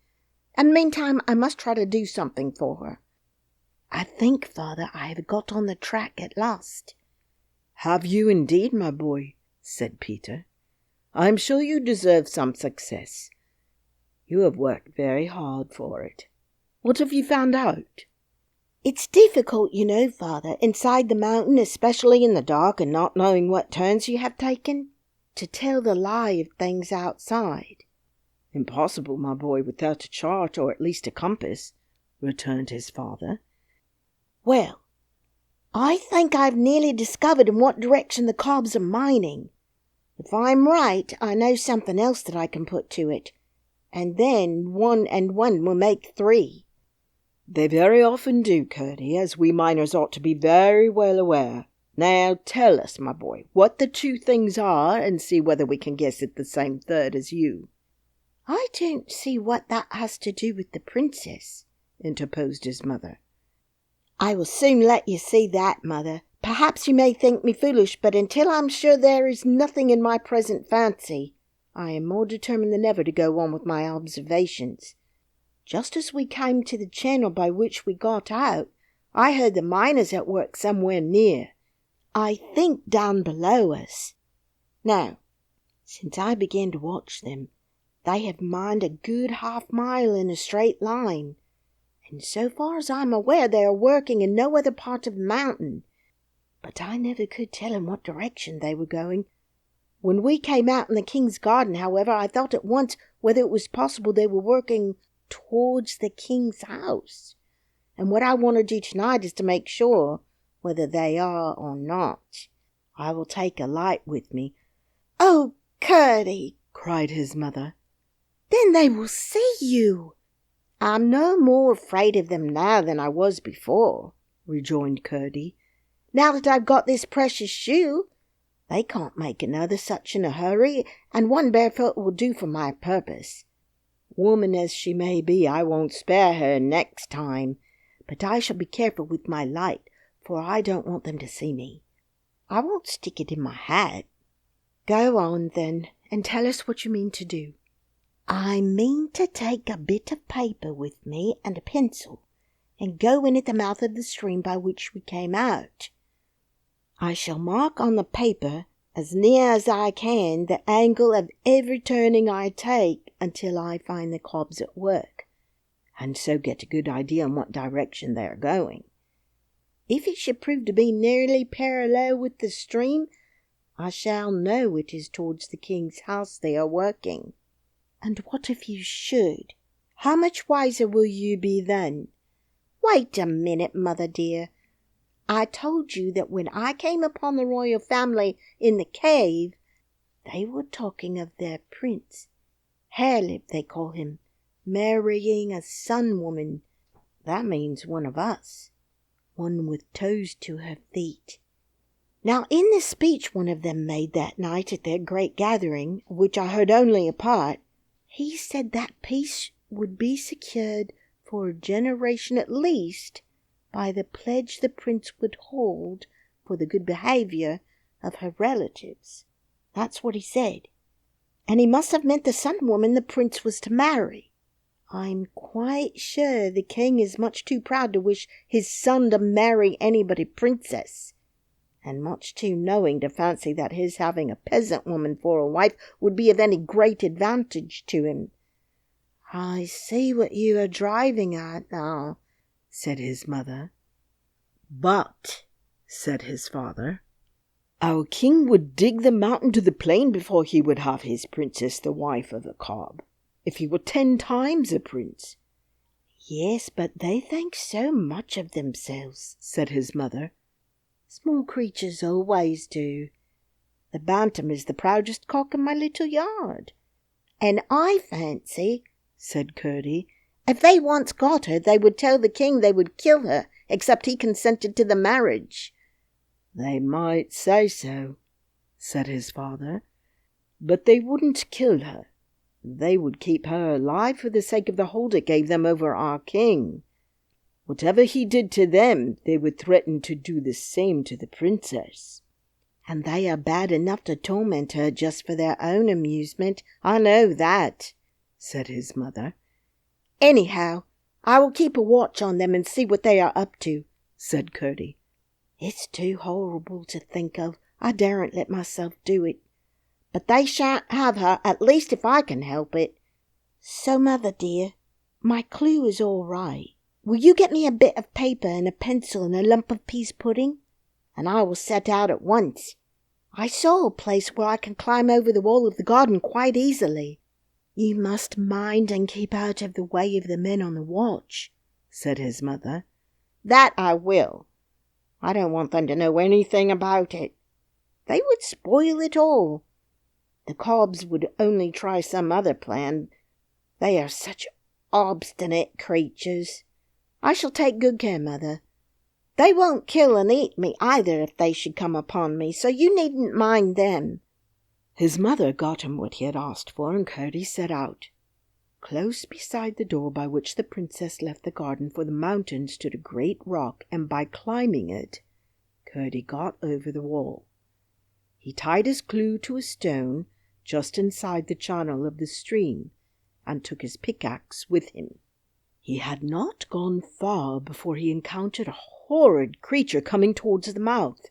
and meantime I must try to do something for her. I think, father, I have got on the track at last. Have you indeed, my boy? Said Peter. I am sure you deserve some success. You have worked very hard for it. What have you found out? It's difficult, you know, father, inside the mountain, especially in the dark and not knowing what turns you have taken, to tell the lie of things outside. Impossible, my boy, without a chart or at least a compass, returned his father. Well, I think I've nearly discovered in what direction the cobs are mining. If I'm right, I know something else that I can put to it, and then 1 and 1 will make 3. They very often do, Curdie, as we miners ought to be very well aware. Now tell us, my boy, what the 2 things are, and see whether we can guess at the same third as you. I don't see what that has to do with the princess, interposed his mother. I will soon let you see that, mother. Perhaps you may think me foolish, but until I'm sure there is nothing in my present fancy, I am more determined than ever to go on with my observations. Just as we came to the channel by which we got out, I heard the miners at work somewhere near. I think down below us. Now, since I began to watch them, they have mined a good half-mile in a straight line, and so far as I'm aware they are working in no other part of the mountain. But I never could tell in what direction they were going. When we came out in the king's garden, however, I thought at once whether it was possible they were working towards the king's house. And what I want to do tonight is to make sure whether they are or not. I will take a light with me. Oh, Curdie, cried his mother. Then they will see you. I'm no more afraid of them now than I was before, rejoined Curdie. Now that I've got this precious shoe, they can't make another such in a hurry, and 1 barefoot will do for my purpose. Woman as she may be, I won't spare her next time, but I shall be careful with my light, for I don't want them to see me. I won't stick it in my hat. Go on, then, and tell us what you mean to do. I mean to take a bit of paper with me and a pencil, and go in at the mouth of the stream by which we came out. I shall mark on the paper, as near as I can, the angle of every turning I take until I find the cobs at work, and so get a good idea in what direction they are going. If it should prove to be nearly parallel with the stream, I shall know it is towards the king's house they are working. And what if you should? How much wiser will you be then? Wait a minute, mother dear. I told you that when I came upon the royal family in the cave, they were talking of their prince, Harelip they call him, marrying a sun-woman. That means one of us, one with toes to her feet. Now in the speech one of them made that night at their great gathering, which I heard only a part, he said that peace would be secured for a generation at least by the pledge the prince would hold for the good behaviour of her relatives. That's what he said. And he must have meant the sun-woman the prince was to marry. I'm quite sure the king is much too proud to wish his son to marry any but a princess, and much too knowing to fancy that his having a peasant woman for a wife would be of any great advantage to him. I see what you are driving at now, said his mother. But, said his father, our king would dig the mountain to the plain before he would have his princess the wife of a cob, if he were 10 times a prince. Yes, but they think so much of themselves, said his mother. Small creatures always do. The bantam is the proudest cock in my little yard. And I fancy, said Curdie, if they once got her, they would tell the king they would kill her, except he consented to the marriage. They might say so, said his father, but they wouldn't kill her. They would keep her alive for the sake of the hold it gave them over our king. Whatever he did to them, they would threaten to do the same to the princess. And they are bad enough to torment her just for their own amusement. I know that, said his mother. Anyhow, I will keep a watch on them and see what they are up to," said Curdie. "It's too horrible to think of. I daren't let myself do it. But they shan't have her, at least if I can help it. So, mother dear, my clue is all right. Will you get me a bit of paper and a pencil and a lump of pease pudding? And I will set out at once. I saw a place where I can climb over the wall of the garden quite easily." "You must mind and keep out of the way of the men on the watch," said his mother. "That I will. I don't want them to know anything about it. They would spoil it all. The Cobbs would only try some other plan. They are such obstinate creatures. I shall take good care, mother. They won't kill and eat me either if they should come upon me, so you needn't mind them." His mother got him what he had asked for, and Curdie set out. Close beside the door by which the princess left the garden for the mountain stood a great rock, and by climbing it, Curdie got over the wall. He tied his clue to a stone just inside the channel of the stream, and took his pickaxe with him. He had not gone far before he encountered a horrid creature coming towards the mouth.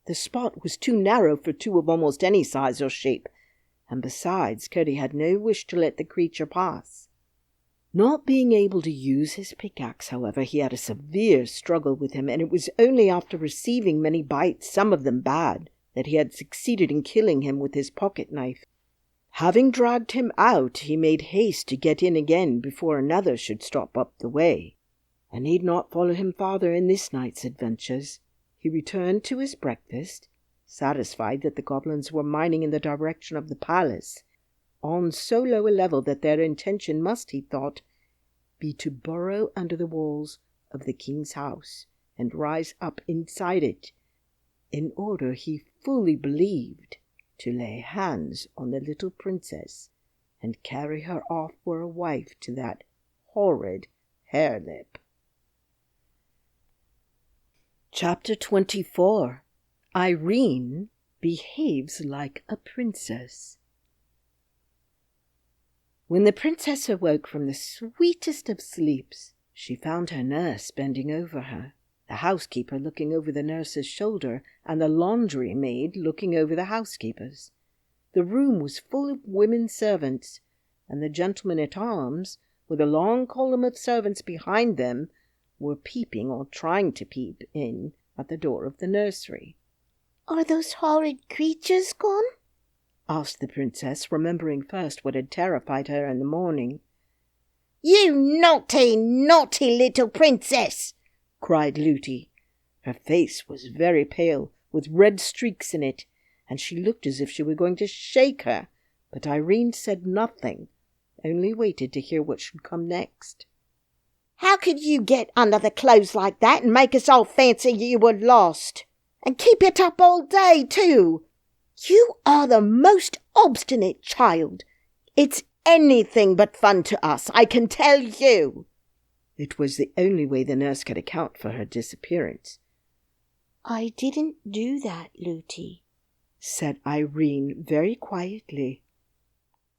The spot was too narrow for two of almost any size or shape, and besides, Curdie had no wish to let the creature pass. Not being able to use his pickaxe, however, he had a severe struggle with him, and it was only after receiving many bites, some of them bad, that he had succeeded in killing him with his pocket-knife. Having dragged him out, he made haste to get in again before another should stop up the way. I need not follow him farther in this night's adventures. He returned to his breakfast, satisfied that the goblins were mining in the direction of the palace, on so low a level that their intention must, he thought, be to burrow under the walls of the king's house and rise up inside it, in order, he fully believed, to lay hands on the little princess and carry her off for a wife to that horrid harelip. Chapter 24. Irene behaves like a princess. When the princess awoke from the sweetest of sleeps, she found her nurse bending over her, the housekeeper looking over the nurse's shoulder, and the laundry maid looking over the housekeeper's. The room was full of women servants, and the gentlemen-at-arms, with a long column of servants behind them, were peeping or trying to peep in at the door of the nursery. "Are those horrid creatures gone?" asked the princess, remembering first what had terrified her in the morning. "You naughty, naughty little princess!" cried Looty. Her face was very pale, with red streaks in it, and she looked as if she were going to shake her, but Irene said nothing, only waited to hear what should come next. "How could you get under the clothes like that and make us all fancy you were lost? And keep it up all day, too? You are the most obstinate child. It's anything but fun to us, I can tell you." It was the only way the nurse could account for her disappearance. "I didn't do that, Looty," said Irene very quietly.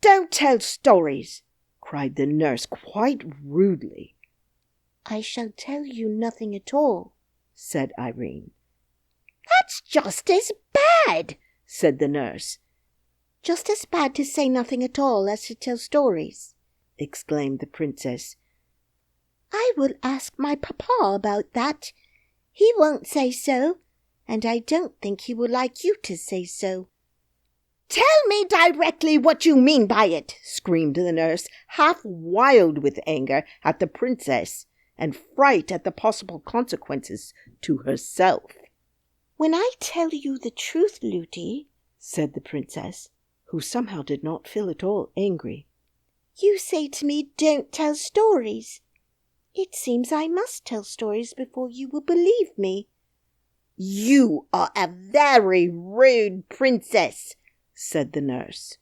"Don't tell stories," cried the nurse quite rudely. "I shall tell you nothing at all," said Irene. "That's just as bad," said the nurse. "Just as bad to say nothing at all as to tell stories," exclaimed the princess. "I will ask my papa about that. He won't say so, and I don't think he will like you to say so." "Tell me directly what you mean by it," screamed the nurse, half wild with anger at the princess and fright at the possible consequences to herself. "When I tell you the truth, Looty," said the princess, who somehow did not feel at all angry, "you say to me, 'Don't tell stories.' It seems I must tell stories before you will believe me." "You are a very rude princess," said the nurse.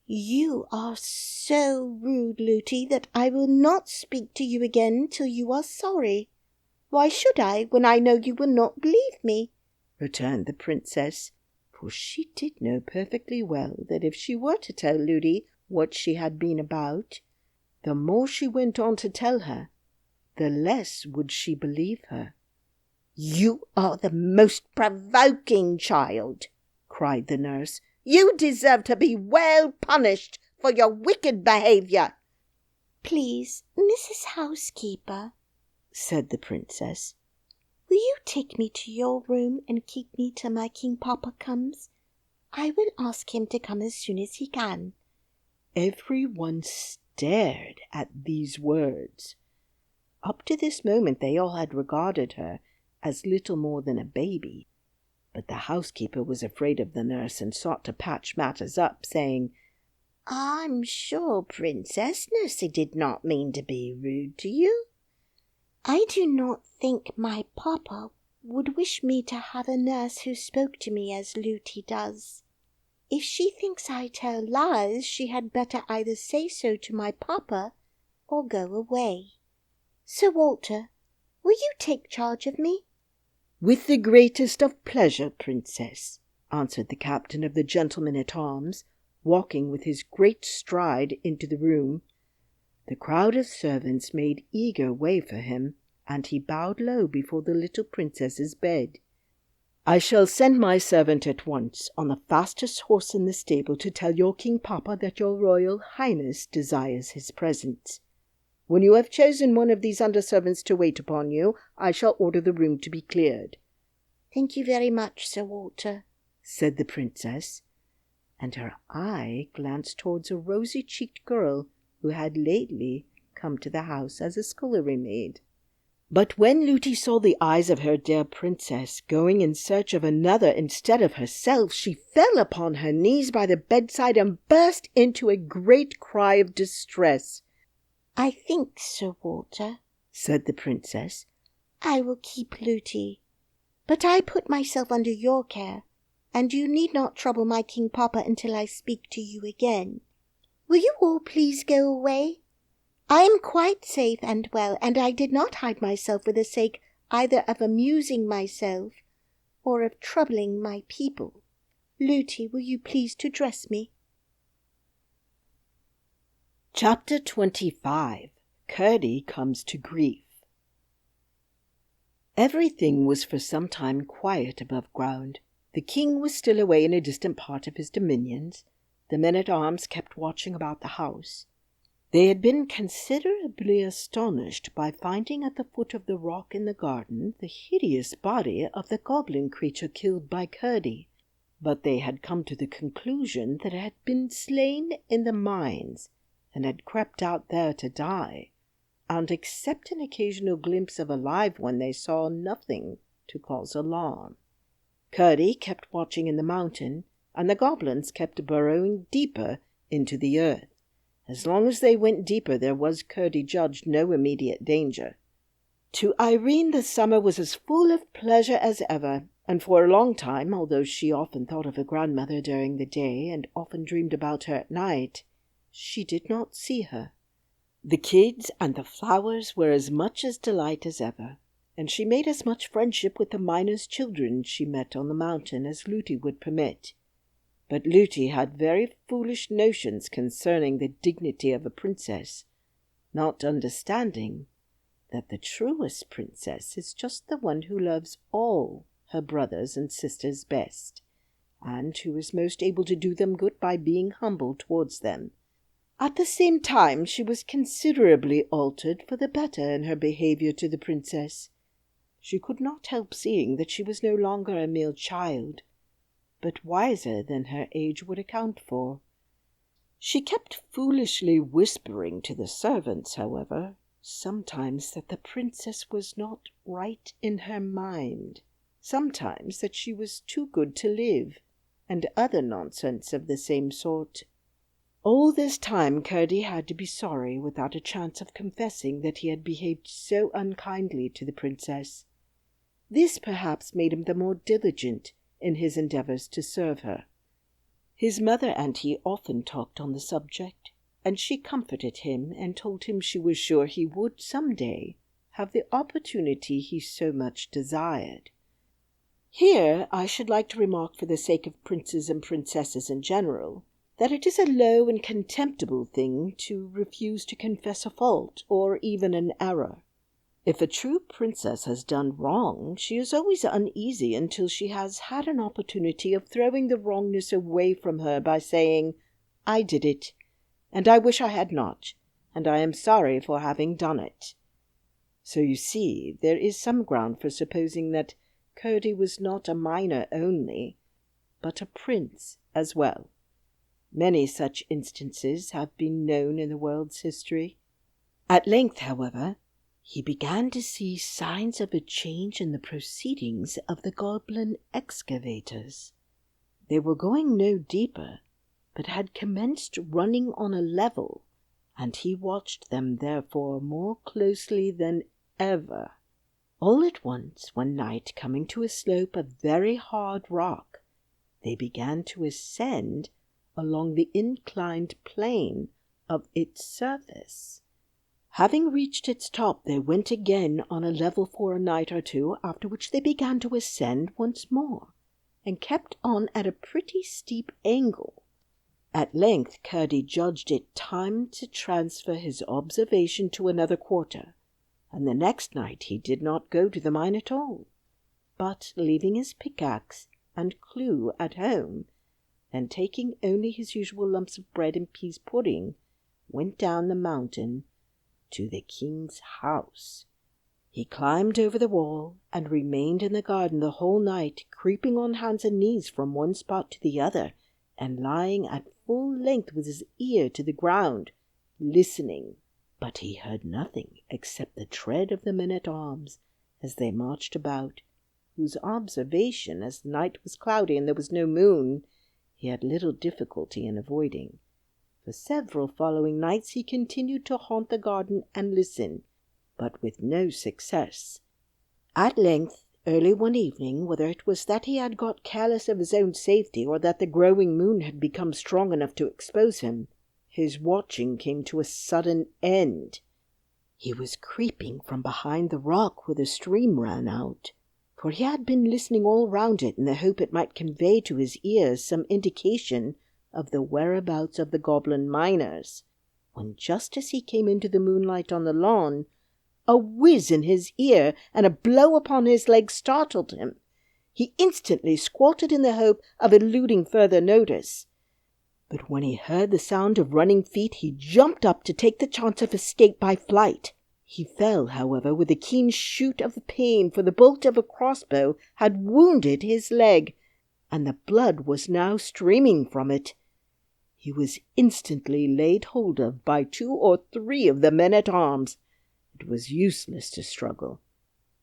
"You are so rude, Looty, that I will not speak to you again till you are sorry. Why should I, when I know you will not believe me?" returned the princess, for she did know perfectly well that if she were to tell Looty what she had been about, the more she went on to tell her, the less would she believe her. "You are the most provoking child," cried the nurse. "You deserve to be well punished for your wicked behaviour." "Please, Mrs. Housekeeper," said the princess, "will you take me to your room and keep me till my King Papa comes? I will ask him to come as soon as he can." Everyone stared at these words. Up to this moment they all had regarded her as little more than a baby. But the housekeeper was afraid of the nurse and sought to patch matters up, saying, "I'm sure, Princess, Nursey did not mean to be rude to you. I do not think my papa would wish me to have a nurse who spoke to me as Looty does. If she thinks I tell lies, she had better either say so to my papa or go away. Sir Walter, will you take charge of me?" "With the greatest of pleasure, Princess," answered the captain of the gentlemen-at-arms, walking with his great stride into the room. The crowd of servants made eager way for him, and he bowed low before the little princess's bed. "I shall send my servant at once on the fastest horse in the stable to tell your King Papa that your Royal Highness desires his presence. When you have chosen one of these under-servants to wait upon you, I shall order the room to be cleared." "Thank you very much, Sir Walter," said the princess, and her eye glanced towards a rosy-cheeked girl who had lately come to the house as a scullery maid. But when Looty saw the eyes of her dear princess going in search of another instead of herself, she fell upon her knees by the bedside and burst into a great cry of distress. "I think, Sir Walter," said the princess, "I will keep Looty. But I put myself under your care, and you need not trouble my King Papa until I speak to you again. Will you all please go away? I am quite safe and well, and I did not hide myself for the sake either of amusing myself or of troubling my people. Looty, will you please to dress me?" Chapter 25. Curdie comes to grief. Everything was for some time quiet above ground. The king was still away in a distant part of his dominions. The men-at-arms kept watching about the house. They had been considerably astonished by finding at the foot of the rock in the garden the hideous body of the goblin creature killed by Curdie, but they had come to the conclusion that it had been slain in the mines and had crept out there to die, and except an occasional glimpse of a live one they saw nothing to cause alarm. Curdie kept watching in the mountain, and the goblins kept burrowing deeper into the earth. As long as they went deeper, there was, Curdie judged, no immediate danger. To Irene the summer was as full of pleasure as ever, and for a long time, although she often thought of her grandmother during the day and often dreamed about her at night, she did not see her. The kids and the flowers were as much as delight as ever, and she made as much friendship with the miners' children she met on the mountain as Looty would permit. But Looty had very foolish notions concerning the dignity of a princess, not understanding that the truest princess is just the one who loves all her brothers and sisters best, and who is most able to do them good by being humble towards them. At the same time, she was considerably altered for the better in her behaviour to the princess. She could not help seeing that she was no longer a mere child, but wiser than her age would account for. She kept foolishly whispering to the servants, however, sometimes that the princess was not right in her mind, sometimes that she was too good to live, and other nonsense of the same sort. All this time Curdie had to be sorry without a chance of confessing that he had behaved so unkindly to the princess. This perhaps made him the more diligent in his endeavours to serve her. His mother and he often talked on the subject, and she comforted him and told him she was sure he would some day have the opportunity he so much desired. Here I should like to remark, for the sake of princes and princesses in general, that it is a low and contemptible thing to refuse to confess a fault or even an error. If a true princess has done wrong, she is always uneasy until she has had an opportunity of throwing the wrongness away from her by saying, "I did it, and I wish I had not, and I am sorry for having done it." So you see, there is some ground for supposing that Curdie was not a minor only, but a prince as well. Many such instances have been known in the world's history. At length, however, he began to see signs of a change in the proceedings of the goblin excavators. They were going no deeper, but had commenced running on a level, and he watched them therefore more closely than ever. All at once, one night, coming to a slope of very hard rock, they began to ascend along the inclined plane of its surface. Having reached its top, they went again on a level for a night or two, after which they began to ascend once more, and kept on at a pretty steep angle. At length Curdie judged it time to transfer his observation to another quarter, and the next night he did not go to the mine at all, but, leaving his pickaxe and clue at home, and taking only his usual lumps of bread and pease pudding, went down the mountain to the king's house. He climbed over the wall and remained in the garden the whole night, creeping on hands and knees from one spot to the other, and lying at full length with his ear to the ground, listening. But he heard nothing except the tread of the men-at-arms as they marched about, whose observation, as the night was cloudy and there was no moon, he had little difficulty in avoiding. For several following nights he continued to haunt the garden and listen, but with no success. At length, early one evening, whether it was that he had got careless of his own safety, or that the growing moon had become strong enough to expose him, his watching came to a sudden end. He was creeping from behind the rock where the stream ran out, for he had been listening all round it in the hope it might convey to his ears some indication of the whereabouts of the goblin miners, when just as he came into the moonlight on the lawn, a whiz in his ear and a blow upon his leg startled him. He instantly squatted in the hope of eluding further notice. But when he heard the sound of running feet, he jumped up to take the chance of escape by flight. He fell, however, with a keen shoot of pain, for the bolt of a crossbow had wounded his leg, and the blood was now streaming from it. He was instantly laid hold of by 2 or 3 of the men-at-arms. It was useless to struggle,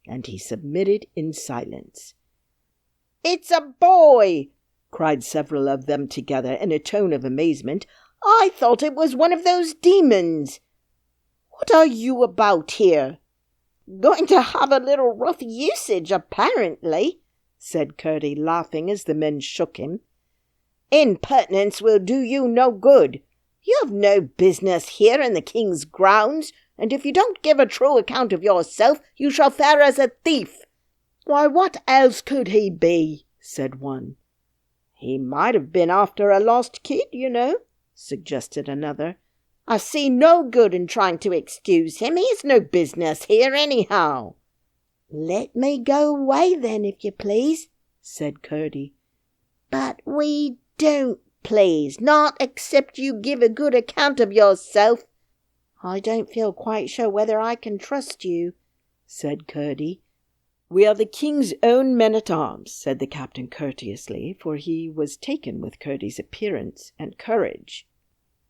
and he submitted in silence. "It's a boy!" cried several of them together in a tone of amazement. "I thought it was one of those demons. What are you about here?" "Going to have a little rough usage, apparently," said Curdie, laughing as the men shook him. "Impertinence will do you no good. You have no business here in the king's grounds, and if you don't give a true account of yourself, you shall fare as a thief." "Why, what else could he be?" said one. "He might have been after a lost kid, you know," suggested another. "I see no good in trying to excuse him. He has no business here anyhow." "Let me go away then, if you please," said Curdie. "But we don't please, not except you give a good account of yourself." "I don't feel quite sure whether I can trust you," said Curdie. "We are the king's own men-at-arms," said the captain courteously, for he was taken with Curdie's appearance and courage.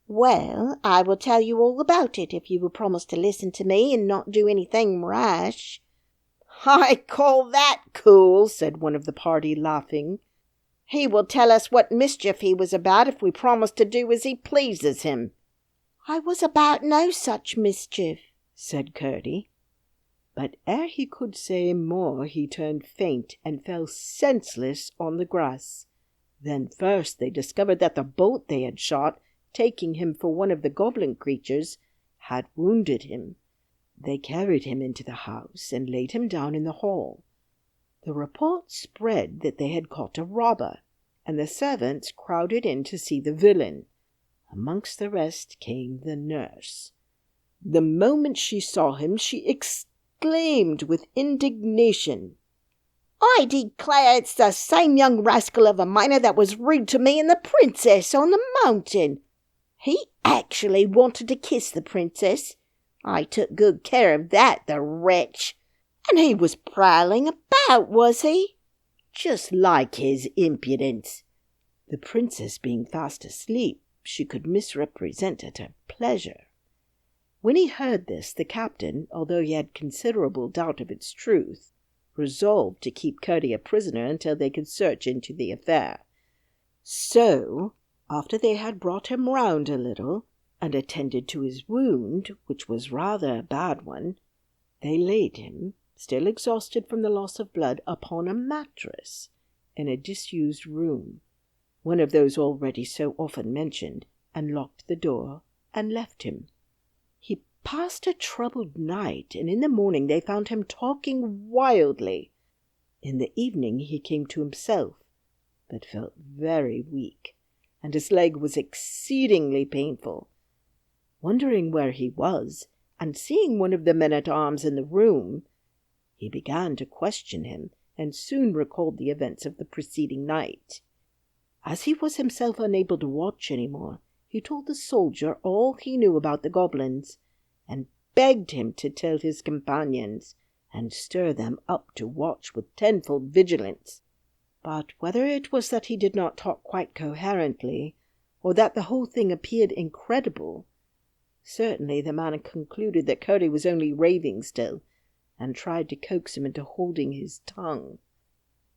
"Well, I will tell you all about it, if you will promise to listen to me and not do anything rash." "I call that cool," said one of the party, laughing. "He will tell us what mischief he was about if we promise to do as he pleases him." "I was about no such mischief," said Curdie. But ere he could say more, he turned faint and fell senseless on the grass. Then first they discovered that the bolt they had shot, taking him for one of the goblin creatures, had wounded him. They carried him into the house and laid him down in the hall. The report spread that they had caught a robber, and the servants crowded in to see the villain. Amongst the rest came the nurse. The moment she saw him, she exclaimed exclaimed with indignation. "I declare it's the same young rascal of a miner that was rude to me and the princess on the mountain. He actually wanted to kiss the princess. I took good care of that, the wretch. And he was prowling about, was he? Just like his impudence." The princess being fast asleep, she could misrepresent at her pleasure. When he heard this, the captain, although he had considerable doubt of its truth, resolved to keep Curdie a prisoner until they could search into the affair. So, after they had brought him round a little, and attended to his wound, which was rather a bad one, they laid him, still exhausted from the loss of blood, upon a mattress in a disused room, one of those already so often mentioned, and locked the door and left him. He passed a troubled night, and in the morning they found him talking wildly. In the evening he came to himself, but felt very weak, and his leg was exceedingly painful. Wondering where he was, and seeing one of the men-at-arms in the room, he began to question him, and soon recalled the events of the preceding night. As he was himself unable to watch any more, he told the soldier all he knew about the goblins, and begged him to tell his companions, and stir them up to watch with tenfold vigilance. But whether it was that he did not talk quite coherently, or that the whole thing appeared incredible, certainly the man concluded that Curdie was only raving still, and tried to coax him into holding his tongue.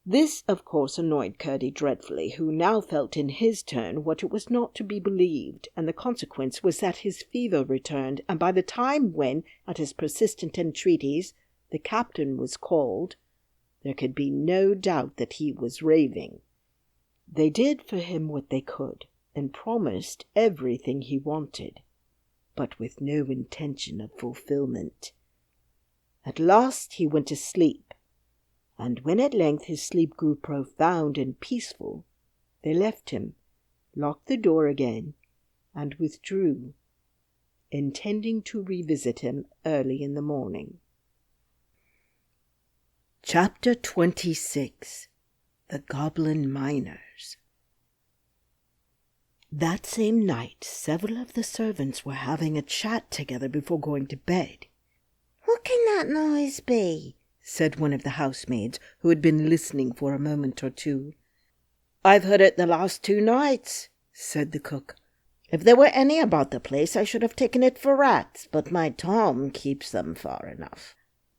This, of course, annoyed Curdie dreadfully, who now felt in his turn what it was not to be believed, and the consequence was that his fever returned, and by the time when, at his persistent entreaties, the captain was called, there could be no doubt that he was raving. They did for him what they could, and promised everything he wanted, but with no intention of fulfilment. At last he went to sleep, and when at length his sleep grew profound and peaceful, they left him, locked the door again, and withdrew, intending to revisit him early in the morning. Chapter 26. The Goblin Miners. That same night several of the servants were having a chat together before going to bed. "What can that noise be?" said one of the housemaids, who had been listening for a moment or two. "I've heard it the last 2 nights," said the cook. "If there were any about the place, I should have taken it for rats, but my Tom keeps them far enough."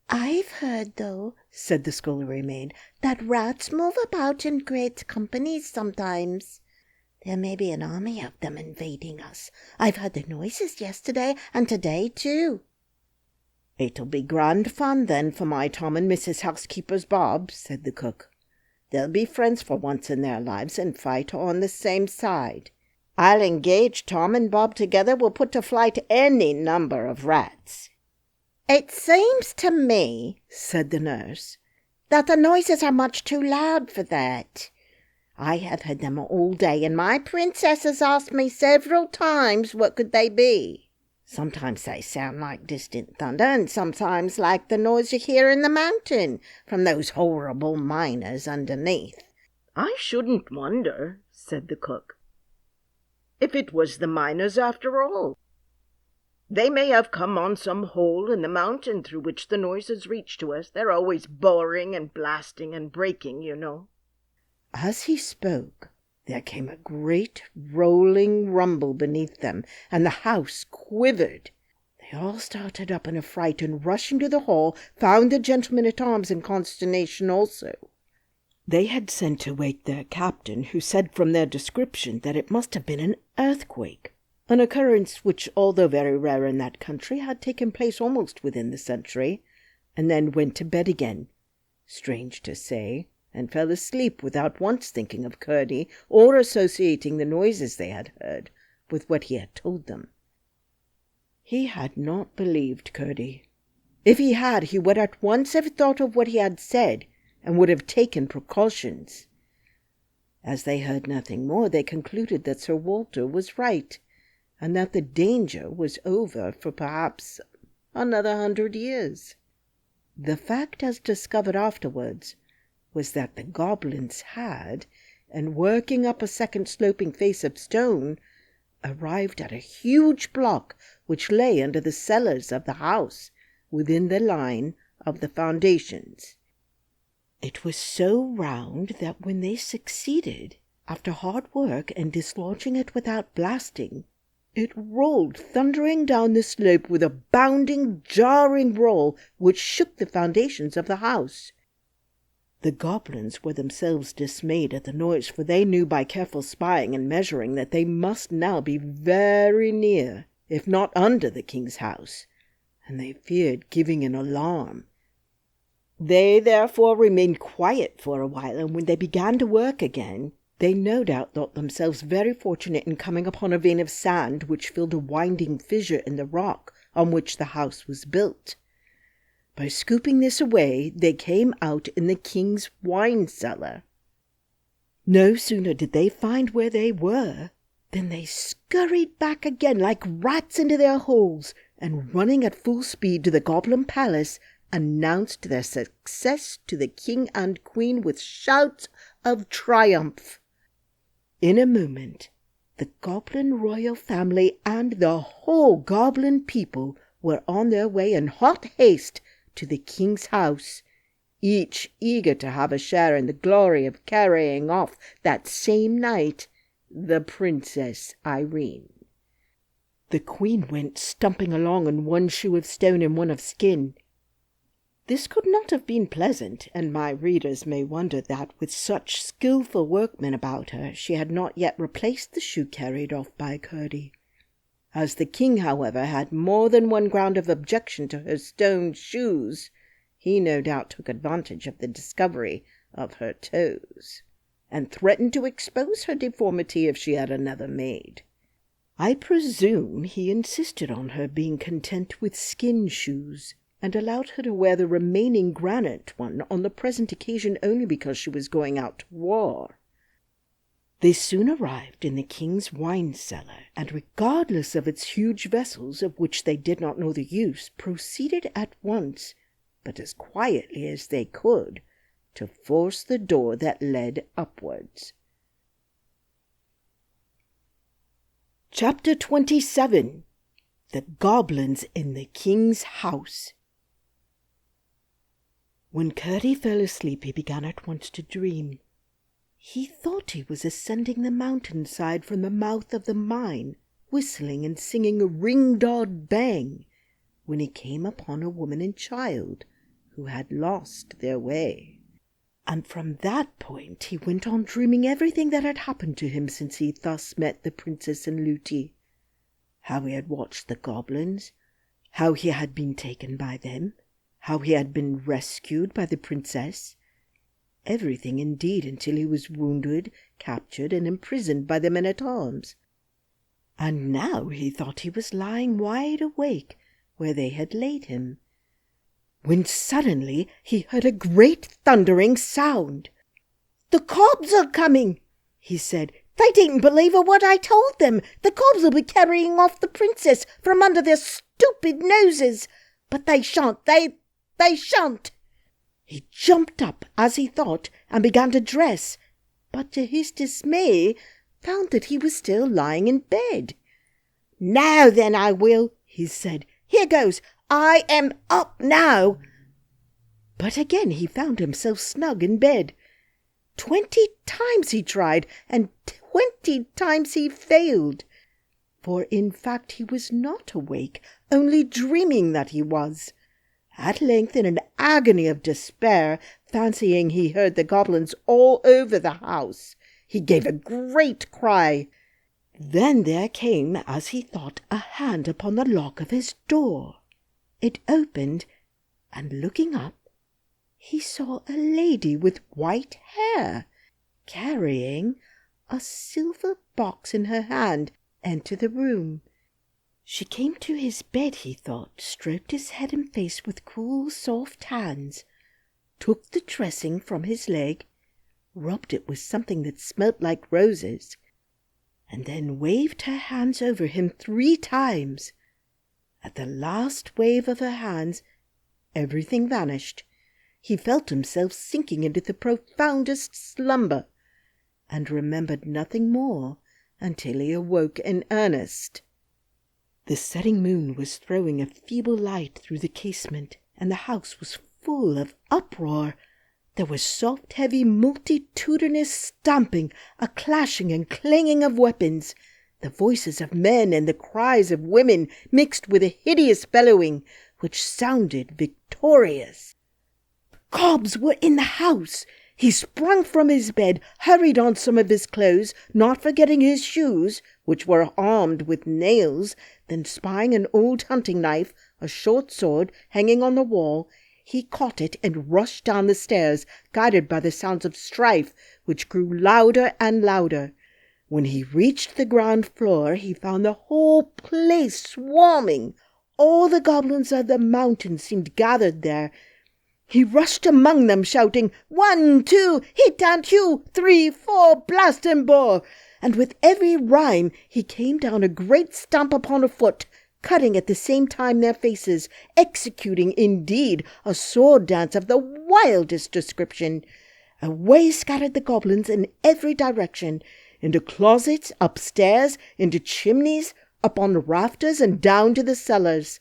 "I've heard, though," said the scullery maid, "that rats move about in great companies sometimes. There may be an army of them invading us. I've heard the noises yesterday and today too." "It'll be grand fun then for my Tom and Mrs. Housekeeper's Bob," said the cook. "They'll be friends for once in their lives and fight on the same side. I'll engage Tom and Bob together will put to flight any number of rats." "It seems to me," said the nurse, "that the noises are much too loud for that. I have heard them all day, and my princess has asked me several times what could they be. Sometimes they sound like distant thunder, and sometimes like the noise you hear in the mountain from those horrible miners underneath." "I shouldn't wonder," said the cook, "if it was the miners after all. They may have come on some hole in the mountain through which the noises reach to us. They're always boring and blasting and breaking, you know." As he spoke, there came a great rolling rumble beneath them, and the house quivered. They all started up in a fright, and rushing to the hall, found the gentlemen-at-arms in consternation also. They had sent to wake their captain, who said from their description that it must have been an earthquake, an occurrence which, although very rare in that country, had taken place almost within the century, and then went to bed again, strange to say, and fell asleep without once thinking of Curdie or associating the noises they had heard with what he had told them. He had not believed Curdie. If he had, he would at once have thought of what he had said, and would have taken precautions. As they heard nothing more, they concluded that Sir Walter was right, and that the danger was over for perhaps another 100 years. The fact, as discovered afterwards, was that the goblins had, and working up a second sloping face of stone, arrived at a huge block which lay under the cellars of the house, within the line of the foundations. It was so round that when they succeeded, after hard work, in dislodging it without blasting, it rolled thundering down the slope with a bounding, jarring roll which shook the foundations of the house. The goblins were themselves dismayed at the noise, for they knew by careful spying and measuring that they must now be very near, if not under, the king's house, and they feared giving an alarm. They therefore remained quiet for a while, and when they began to work again, they no doubt thought themselves very fortunate in coming upon a vein of sand which filled a winding fissure in the rock on which the house was built. By scooping this away, they came out in the king's wine cellar. No sooner did they find where they were than they scurried back again like rats into their holes, and running at full speed to the Goblin Palace, announced their success to the king and queen with shouts of triumph. In a moment, the Goblin royal family and the whole Goblin people were on their way in hot haste to the king's house, each eager to have a share in the glory of carrying off that same night the Princess Irene. The queen went stumping along on one shoe of stone and one of skin. This could not have been pleasant, and my readers may wonder that, with such skilful workmen about her, she had not yet replaced the shoe carried off by Curdie. As the king, however, had more than one ground of objection to her stone shoes, he no doubt took advantage of the discovery of her toes, and threatened to expose her deformity if she had another made. I presume he insisted on her being content with skin shoes, and allowed her to wear the remaining granite one on the present occasion only because she was going out to war. They soon arrived in the king's wine cellar, and regardless of its huge vessels, of which they did not know the use, proceeded at once, but as quietly as they could, to force the door that led upwards. Chapter 27. The Goblins in the King's House. When Curdie fell asleep, he began at once to dream. He thought he was ascending the mountainside from the mouth of the mine, whistling and singing a ring-dod bang, when he came upon a woman and child who had lost their way. And from that point he went on dreaming everything that had happened to him since he thus met the princess and Lootie. How he had watched the goblins, how he had been taken by them, how he had been rescued by the princess, everything indeed, until he was wounded, captured, and imprisoned by the men-at-arms. And now he thought he was lying wide awake where they had laid him, when suddenly he heard a great thundering sound. "The cobs are coming," he said. "They didn't believe a word I told them. The cobs will be carrying off the princess from under their stupid noses. But they shan't, they shan't." He jumped up, as he thought, and began to dress, but to his dismay found that he was still lying in bed. "Now then I will," he said. "Here goes. I am up now." But again he found himself snug in bed. 20 times he tried, and 20 times he failed. For in fact he was not awake, only dreaming that he was. At length, in an agony of despair, fancying he heard the goblins all over the house, he gave a great cry. Then there came, as he thought, a hand upon the lock of his door. It opened, and looking up, he saw a lady with white hair, carrying a silver box in her hand, enter the room. She came to his bed, he thought, stroked his head and face with cool, soft hands, took the dressing from his leg, rubbed it with something that smelt like roses, and then waved her hands over him 3 times. At the last wave of her hands, everything vanished. He felt himself sinking into the profoundest slumber, and remembered nothing more until he awoke in earnest. The setting moon was throwing a feeble light through the casement, and the house was full of uproar. There was soft, heavy, multitudinous stamping, a clashing and clanging of weapons, the voices of men and the cries of women mixed with a hideous bellowing, which sounded victorious. Cobbs were in the house. He sprung from his bed, hurried on some of his clothes, not forgetting his shoes, which were armed with nails. Then spying an old hunting knife, a short sword, hanging on the wall, he caught it and rushed down the stairs, guided by the sounds of strife, which grew louder and louder. When he reached the ground floor, he found the whole place swarming. All the goblins of the mountain seemed gathered there. He rushed among them, shouting, 1, 2, hit and hew, 3, 4, blast and bore. And with every rhyme he came down a great stamp upon a foot, cutting at the same time their faces, executing, indeed, a sword dance of the wildest description. Away scattered the goblins in every direction, into closets, upstairs, into chimneys, up on the rafters, and down to the cellars.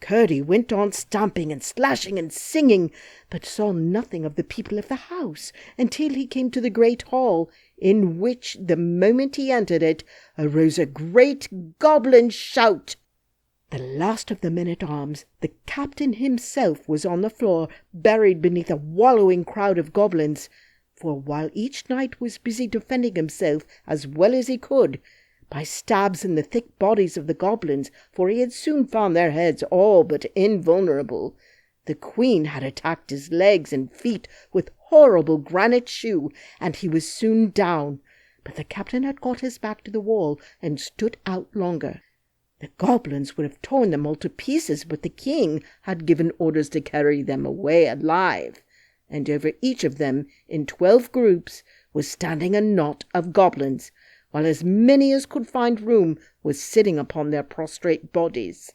Curdie went on stamping and slashing and singing, but saw nothing of the people of the house until he came to the great hall, in which, the moment he entered it, arose a great goblin shout. The last of the men-at-arms, the captain himself, was on the floor, buried beneath a wallowing crowd of goblins, for while each knight was busy defending himself as well as he could, by stabs in the thick bodies of the goblins, for he had soon found their heads all but invulnerable, the queen had attacked his legs and feet with horrible granite shoe, and he was soon down, but the captain had got his back to the wall and stood out longer. The goblins would have torn them all to pieces, but the king had given orders to carry them away alive, and over each of them, in 12 groups, was standing a knot of goblins, while as many as could find room was sitting upon their prostrate bodies.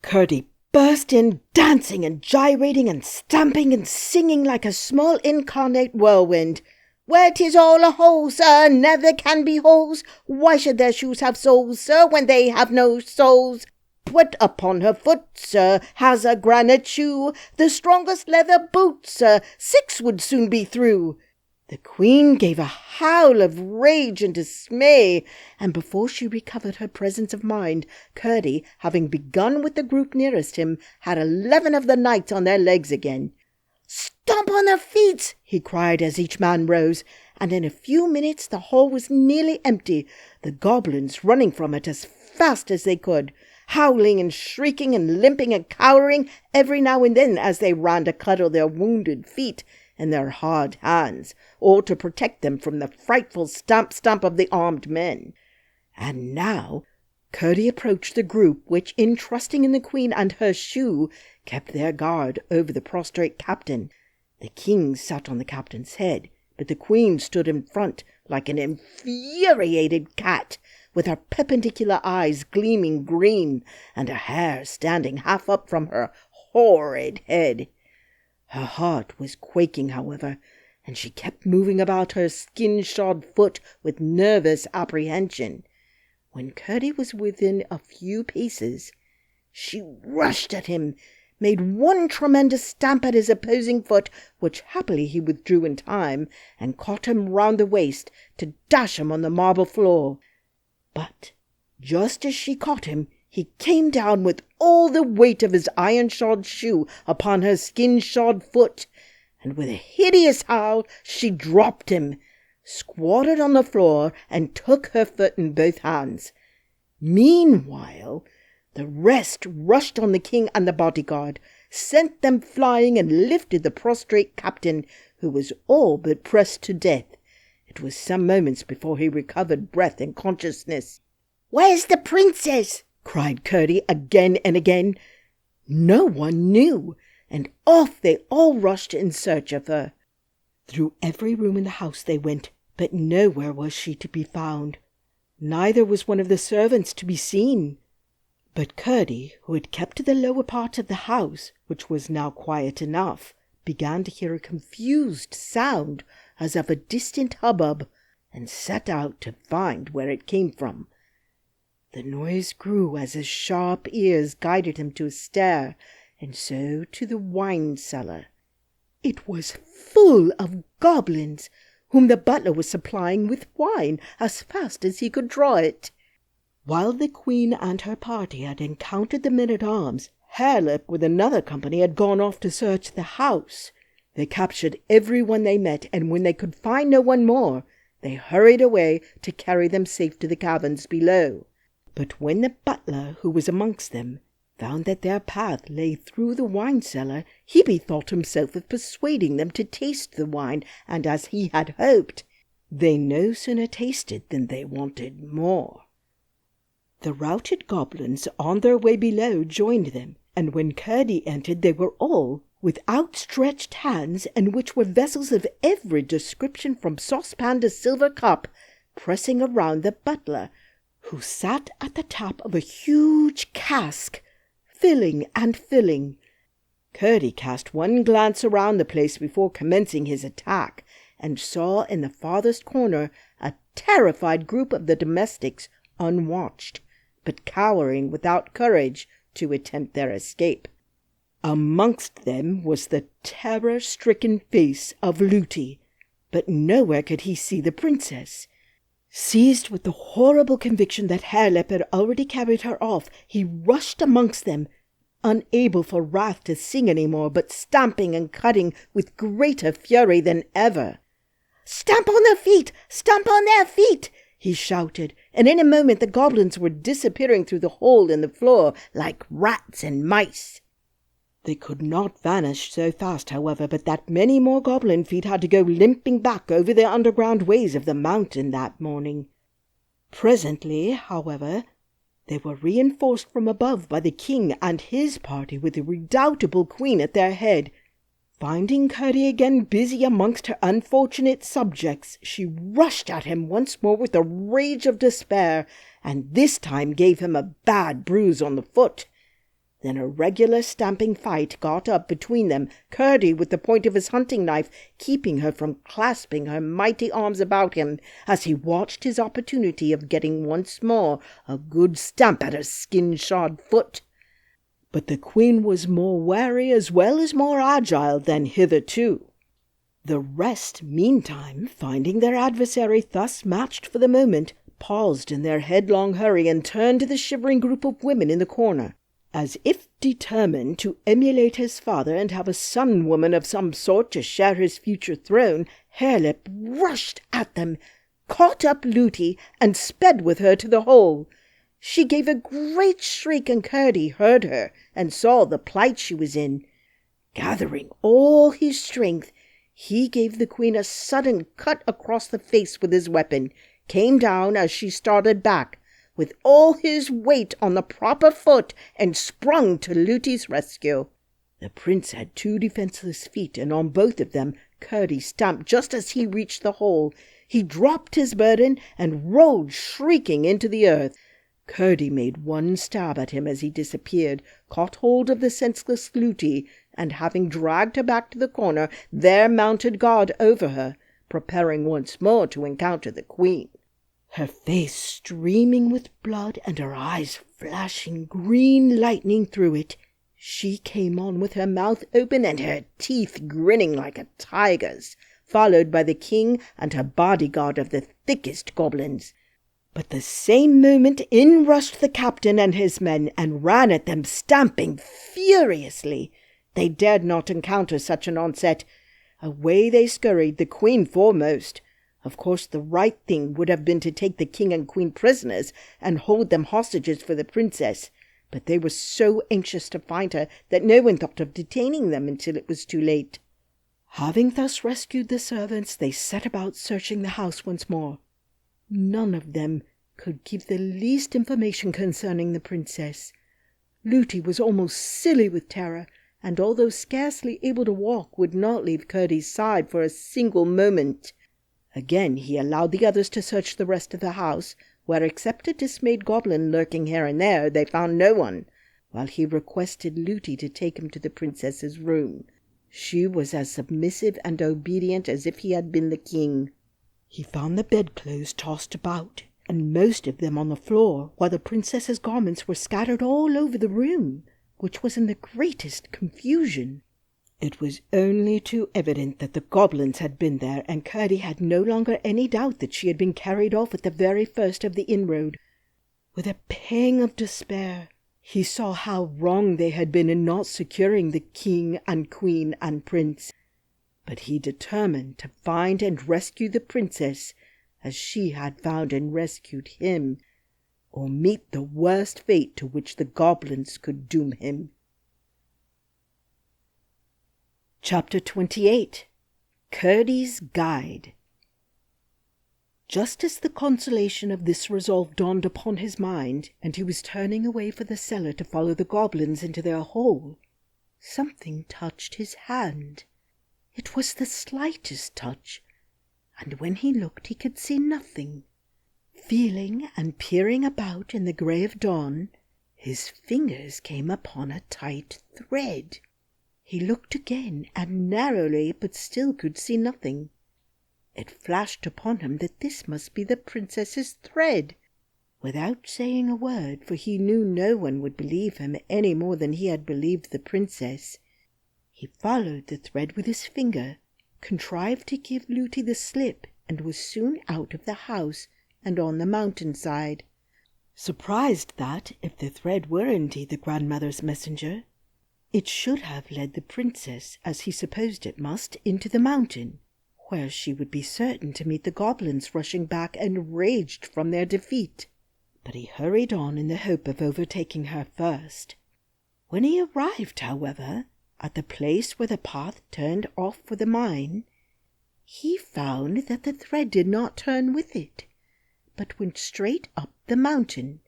Curdie burst in, dancing and gyrating and stamping and singing like a small incarnate whirlwind. "Where 'tis all a hole, sir, never can be holes. Why should their shoes have soles, sir, when they have no soles? Put upon her foot, sir, has a granite shoe. The strongest leather boot, sir, 6 would soon be through." The queen gave a howl of rage and dismay, and before she recovered her presence of mind, Curdie, having begun with the group nearest him, had 11 of the knights on their legs again. "Stomp on their feet!" he cried as each man rose, and in a few minutes the hall was nearly empty, the goblins running from it as fast as they could, howling and shrieking and limping and cowering every now and then as they ran to cuddle their wounded feet and their hard hands, or to protect them from the frightful stamp of the armed men. And now Curdie approached the group which, in trusting in the queen and her shoe, kept their guard over the prostrate captain. The king sat on the captain's head, but the queen stood in front like an infuriated cat, with her perpendicular eyes gleaming green, and her hair standing half up from her horrid head. Her heart was quaking, however, and she kept moving about her skin-shod foot with nervous apprehension. When Curdie was within a few paces, she rushed at him, made one tremendous stamp at his opposing foot, which happily he withdrew in time, and caught him round the waist to dash him on the marble floor. But just as she caught him, he came down with all the weight of his iron-shod shoe upon her skin-shod foot, and with a hideous howl she dropped him, squatted on the floor, and took her foot in both hands. Meanwhile, the rest rushed on the king and the bodyguard, sent them flying, and lifted the prostrate captain, who was all but pressed to death. It was some moments before he recovered breath and consciousness. "Where's the princess?" cried Curdie again and again. No one knew, and off they all rushed in search of her. Through every room in the house they went, but nowhere was she to be found. Neither was one of the servants to be seen. But Curdie, who had kept to the lower part of the house, which was now quiet enough, began to hear a confused sound as of a distant hubbub, and set out to find where it came from. The noise grew as his sharp ears guided him to a stair, and so to the wine cellar. It was full of goblins, whom the butler was supplying with wine as fast as he could draw it. While the queen and her party had encountered the men-at-arms, Harelip with another company had gone off to search the house. They captured everyone they met, and when they could find no one more, they hurried away to carry them safe to the caverns below. But when the butler, who was amongst them, found that their path lay through the wine cellar, he bethought himself of persuading them to taste the wine, and as he had hoped, they no sooner tasted than they wanted more. The routed goblins on their way below joined them, and when Curdie entered they were all, with outstretched hands, and which were vessels of every description from saucepan to silver cup, pressing around the butler, who sat at the top of a huge cask, filling and filling. Curdie cast one glance around the place before commencing his attack, and saw in the farthest corner a terrified group of the domestics, unwatched, but cowering without courage to attempt their escape. Amongst them was the terror-stricken face of Looty, but nowhere could he see the princess. Seized with the horrible conviction that Harelip had already carried her off, he rushed amongst them, unable for wrath to sing any more, but stamping and cutting with greater fury than ever. "Stamp on their feet! Stamp on their feet!" he shouted, and in a moment the goblins were disappearing through the hole in the floor like rats and mice. They could not vanish so fast, however, but that many more goblin feet had to go limping back over the underground ways of the mountain that morning. Presently, however, they were reinforced from above by the king and his party, with the redoubtable queen at their head. Finding Curdie again busy amongst her unfortunate subjects, she rushed at him once more with the rage of despair, and this time gave him a bad bruise on the foot. Then a regular stamping fight got up between them, Curdie with the point of his hunting knife keeping her from clasping her mighty arms about him, as he watched his opportunity of getting once more a good stamp at her skin-shod foot. But the queen was more wary as well as more agile than hitherto. The rest, meantime, finding their adversary thus matched for the moment, paused in their headlong hurry and turned to the shivering group of women in the corner. As if determined to emulate his father and have a son-woman of some sort to share his future throne, Harelip rushed at them, caught up Looty, and sped with her to the hole. She gave a great shriek, and Curdie heard her and saw the plight she was in. Gathering all his strength, he gave the queen a sudden cut across the face with his weapon, came down as she started back, with all his weight on the proper foot, and sprung to Looty's rescue. The prince had 2 defenseless feet, and on both of them Curdie stamped just as he reached the hole. He dropped his burden and rolled shrieking into the earth. Curdie made one stab at him as he disappeared, caught hold of the senseless Looty, and having dragged her back to the corner, there mounted guard over her, preparing once more to encounter the queen. Her face streaming with blood and her eyes flashing green lightning through it, she came on with her mouth open and her teeth grinning like a tiger's, followed by the king and her bodyguard of the thickest goblins. But the same moment in rushed the captain and his men, and ran at them, stamping furiously. They dared not encounter such an onset. Away they scurried, the queen foremost. Of course the right thing would have been to take the king and queen prisoners and hold them hostages for the princess, but they were so anxious to find her that no one thought of detaining them until it was too late. Having thus rescued the servants, they set about searching the house once more. None of them could give the least information concerning the princess. Looty was almost silly with terror, and although scarcely able to walk, would not leave Curdie's side for a single moment. Again he allowed the others to search the rest of the house, where except a dismayed goblin lurking here and there, they found no one, while he requested Looty to take him to the princess's room. She was as submissive and obedient as if he had been the king. He found the bedclothes tossed about, and most of them on the floor, while the princess's garments were scattered all over the room, which was in the greatest confusion. It was only too evident that the goblins had been there, and Curdie had no longer any doubt that she had been carried off at the very first of the inroad. With a pang of despair, he saw how wrong they had been in not securing the king and queen and prince. But he determined to find and rescue the princess as she had found and rescued him, or meet the worst fate to which the goblins could doom him. Chapter 28. Curdie's Guide. Just as the consolation of this resolve dawned upon his mind, and he was turning away for the cellar to follow the goblins into their hole, something touched his hand. It was the slightest touch, and when he looked he could see nothing. Feeling and peering about in the grey of dawn, his fingers came upon a tight thread. He looked again, and narrowly, but still could see nothing. It flashed upon him that this must be the princess's thread. Without saying a word, for he knew no one would believe him any more than he had believed the princess, he followed the thread with his finger, contrived to give Looty the slip, and was soon out of the house and on the mountain-side. Surprised that, if the thread were indeed the grandmother's messenger, it should have led the princess, as he supposed it must, into the mountain, where she would be certain to meet the goblins rushing back enraged from their defeat. But he hurried on in the hope of overtaking her first. When he arrived, however, at the place where the path turned off for the mine, he found that the thread did not turn with it, but went straight up the mountain.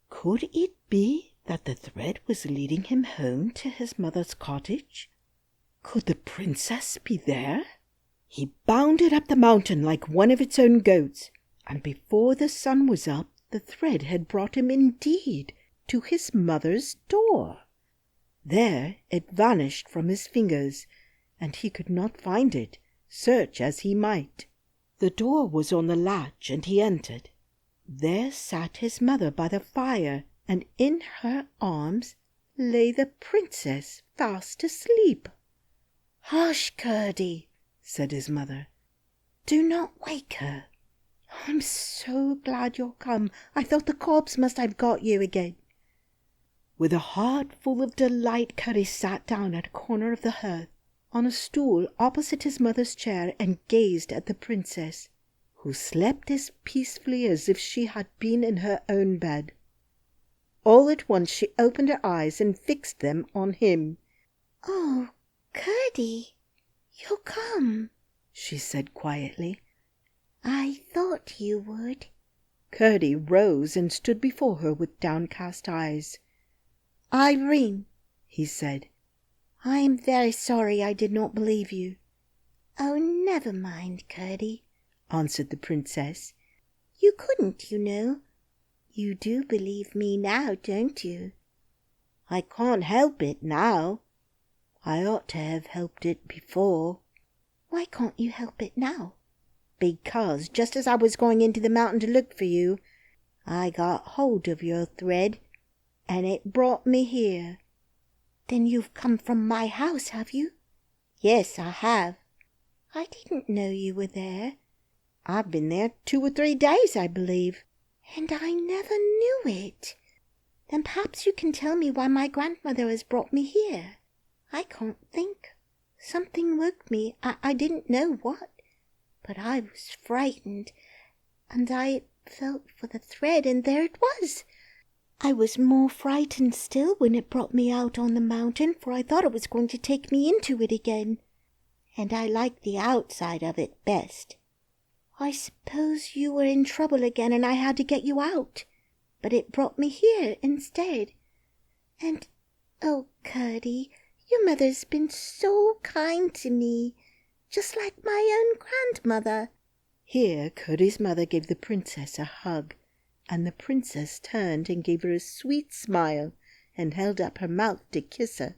Could it be that the thread was leading him home to his mother's cottage? Could the princess be there? He bounded up the mountain like one of its own goats, and before the sun was up, the thread had brought him indeed to his mother's door. There it vanished from his fingers, and he could not find it, search as he might. The door was on the latch, and he entered. There sat his mother by the fire, and in her arms lay the princess fast asleep. "Hush, Curdie," said his mother. "Do not wake her. I'm so glad you're come. I thought the corpse must have got you again." With a heart full of delight, Curdie sat down at a corner of the hearth, on a stool opposite his mother's chair, and gazed at the princess, who slept as peacefully as if she had been in her own bed. All at once she opened her eyes and fixed them on him. "Oh, Curdie, you're come," she said quietly. "I thought you would." Curdie rose and stood before her with downcast eyes. "Irene," he said, "I am very sorry I did not believe you." "Oh, never mind, Curdie," answered the princess. "You couldn't, you know. You do believe me now, don't you?" "I can't help it now. I ought to have helped it before." "Why can't you help it now?" "Because, just as I was going into the mountain to look for you, I got hold of your thread, and it brought me here." "Then you've come from my house, have you?" "Yes, I have." "I didn't know you were there." "I've been there 2 or 3 days, I believe." "And I never knew it. Then perhaps you can tell me why my grandmother has brought me here. I can't think. Something woke me. I didn't know what, but I was frightened, and I felt for the thread, and there it was. I was more frightened still when it brought me out on the mountain, for I thought it was going to take me into it again, and I liked the outside of it best. I suppose you were in trouble again, and I had to get you out, but it brought me here instead. And, oh, Curdie, your mother's been so kind to me, just like my own grandmother." Here Curdie's mother gave the princess a hug, and the princess turned and gave her a sweet smile and held up her mouth to kiss her.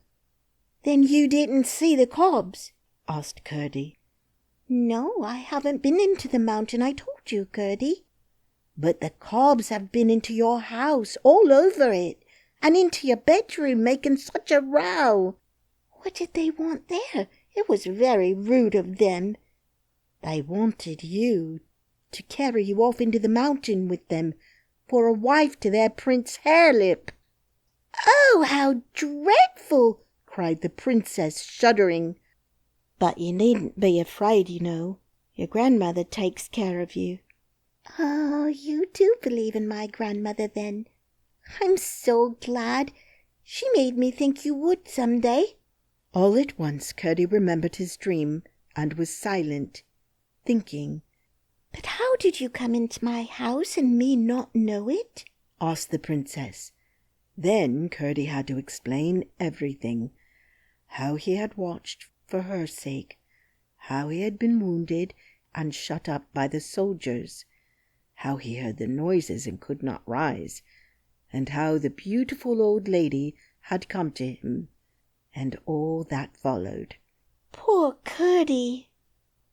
"Then you didn't see the cobs?" asked Curdie. "No, I haven't been into the mountain, I told you, Curdie." "But the cobs have been into your house, all over it, and into your bedroom, making such a row." "What did they want there? It was very rude of them." "They wanted you to carry you off into the mountain with them for a wife to their Prince Harelip." "Oh, how dreadful!" cried the princess, shuddering. "But you needn't be afraid, you know. Your grandmother takes care of you." "Oh, you do believe in my grandmother, then? I'm so glad. She made me think you would some day." All at once Curdie remembered his dream and was silent, thinking. "But how did you come into my house and me not know it?" asked the princess. Then Curdie had to explain everything, how he had watched for her sake, how he had been wounded and shut up by the soldiers, how he heard the noises and could not rise, and how the beautiful old lady had come to him, and all that followed. "Poor Curdie!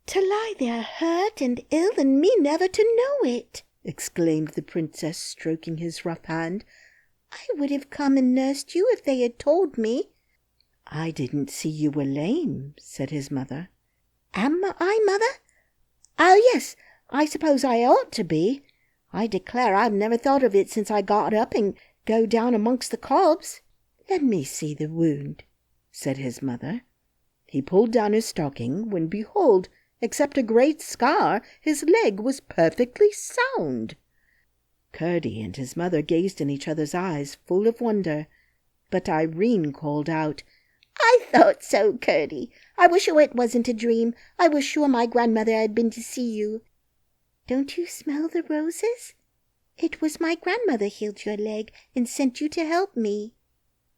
To lie there hurt and ill and me never to know it!" exclaimed the princess, stroking his rough hand. "I would have come and nursed you if they had told me." "I didn't see you were lame," said his mother. "Am I, mother? Oh, yes, I suppose I ought to be. I declare I've never thought of it since I got up and go down amongst the cobs." "Let me see the wound," said his mother. He pulled down his stocking, when behold, except a great scar, his leg was perfectly sound. Curdie and his mother gazed in each other's eyes, full of wonder, but Irene called out, "I thought so, Curdie. I was sure it wasn't a dream. I was sure my grandmother had been to see you. Don't you smell the roses? It was my grandmother healed your leg and sent you to help me."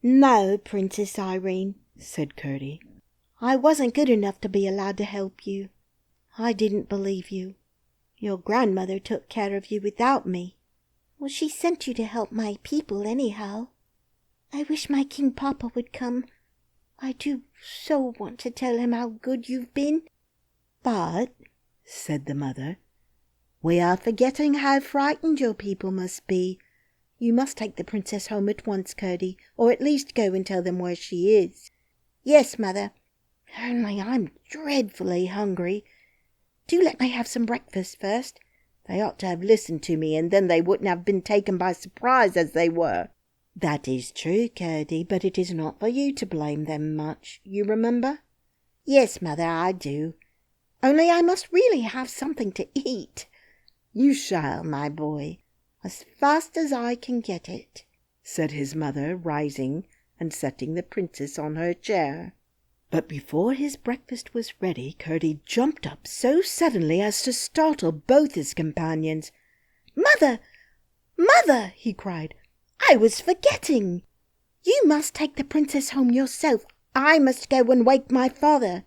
"No, Princess Irene," said Curdie. "I wasn't good enough to be allowed to help you. I didn't believe you. Your grandmother took care of you without me." "Well, she sent you to help my people anyhow. I wish my King Papa would come. I do so want to tell him how good you've been." "But," said the mother, "we are forgetting how frightened your people must be. You must take the princess home at once, Curdie, or at least go and tell them where she is." "Yes, mother." "Only I'm dreadfully hungry. Do let me have some breakfast first. They ought to have listened to me, and then they wouldn't have been taken by surprise as they were." "That is true, Curdie, but it is not for you to blame them much, you remember?" "Yes, mother, I do. Only I must really have something to eat." "You shall, my boy, as fast as I can get it," said his mother, rising and setting the princess on her chair. But before his breakfast was ready, Curdie jumped up so suddenly as to startle both his companions. "Mother! Mother!" he cried. "I was forgetting. You must take the princess home yourself. I must go and wake my father."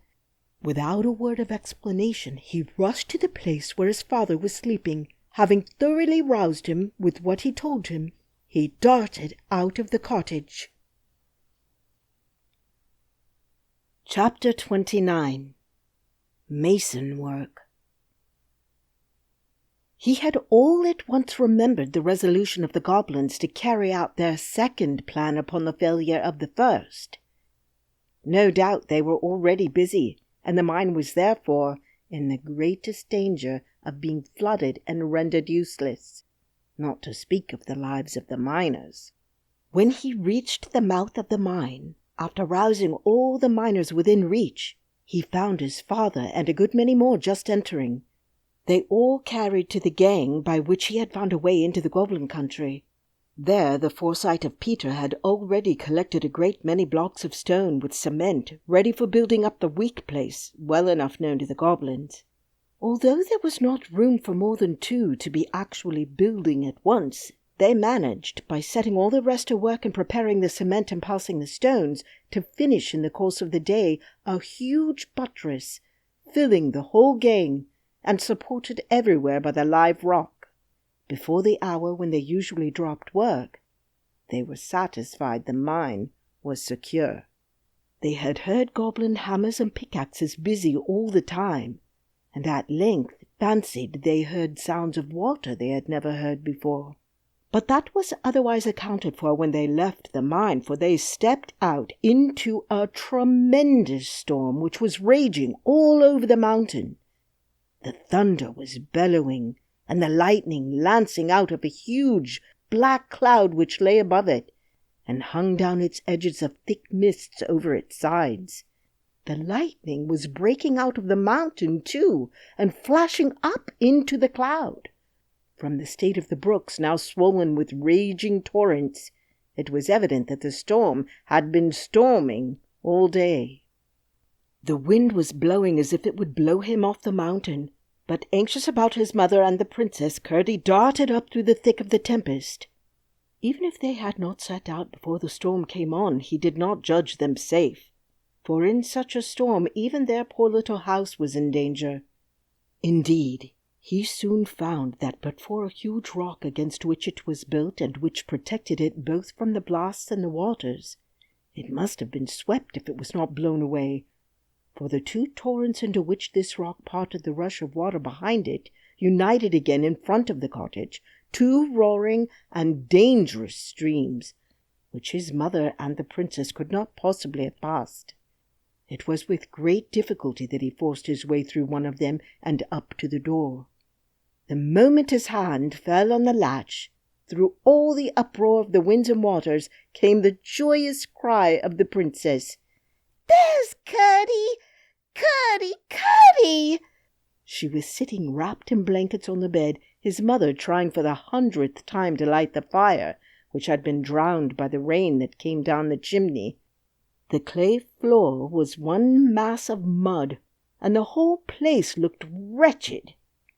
Without a word of explanation, he rushed to the place where his father was sleeping. Having thoroughly roused him with what he told him, he darted out of the cottage. Chapter 29. Mason Work. He had all at once remembered the resolution of the goblins to carry out their second plan upon the failure of the first. No doubt they were already busy, and the mine was therefore in the greatest danger of being flooded and rendered useless, not to speak of the lives of the miners. When he reached the mouth of the mine, after rousing all the miners within reach, he found his father and a good many more just entering. They all carried to the gang by which he had found a way into the Goblin country. There the foresight of Peter had already collected a great many blocks of stone with cement ready for building up the weak place, well enough known to the goblins. Although there was not room for more than 2 to be actually building at once, they managed, by setting all the rest to work and preparing the cement and passing the stones, to finish in the course of the day a huge buttress, filling the whole gang, and supported everywhere by the live rock. before the hour when they usually dropped work, they were satisfied the mine was secure. They had heard goblin hammers and pickaxes busy all the time, and at length fancied they heard sounds of water they had never heard before. But that was otherwise accounted for when they left the mine, for they stepped out into a tremendous storm which was raging all over the mountain. The thunder was bellowing, and the lightning lancing out of a huge black cloud which lay above it, and hung down its edges of thick mists over its sides. The lightning was breaking out of the mountain, too, and flashing up into the cloud. From the state of the brooks, now swollen with raging torrents, it was evident that the storm had been storming all day. The wind was blowing as if it would blow him off the mountain, but anxious about his mother and the princess, Curdie darted up through the thick of the tempest. Even if they had not set out before the storm came on, he did not judge them safe, for in such a storm even their poor little house was in danger. Indeed, he soon found that but for a huge rock against which it was built, and which protected it both from the blasts and the waters, it must have been swept if it was not blown away, for the two torrents into which this rock parted the rush of water behind it united again in front of the cottage, two roaring and dangerous streams, which his mother and the princess could not possibly have passed. It was with great difficulty that he forced his way through one of them and up to the door. The moment his hand fell on the latch, through all the uproar of the winds and waters came the joyous cry of the princess. "There's Curdie! Curdie! Curdie!" She was sitting wrapped in blankets on the bed, his mother trying for the 100th time to light the fire, which had been drowned by the rain that came down the chimney. The clay floor was one mass of mud, and the whole place looked wretched.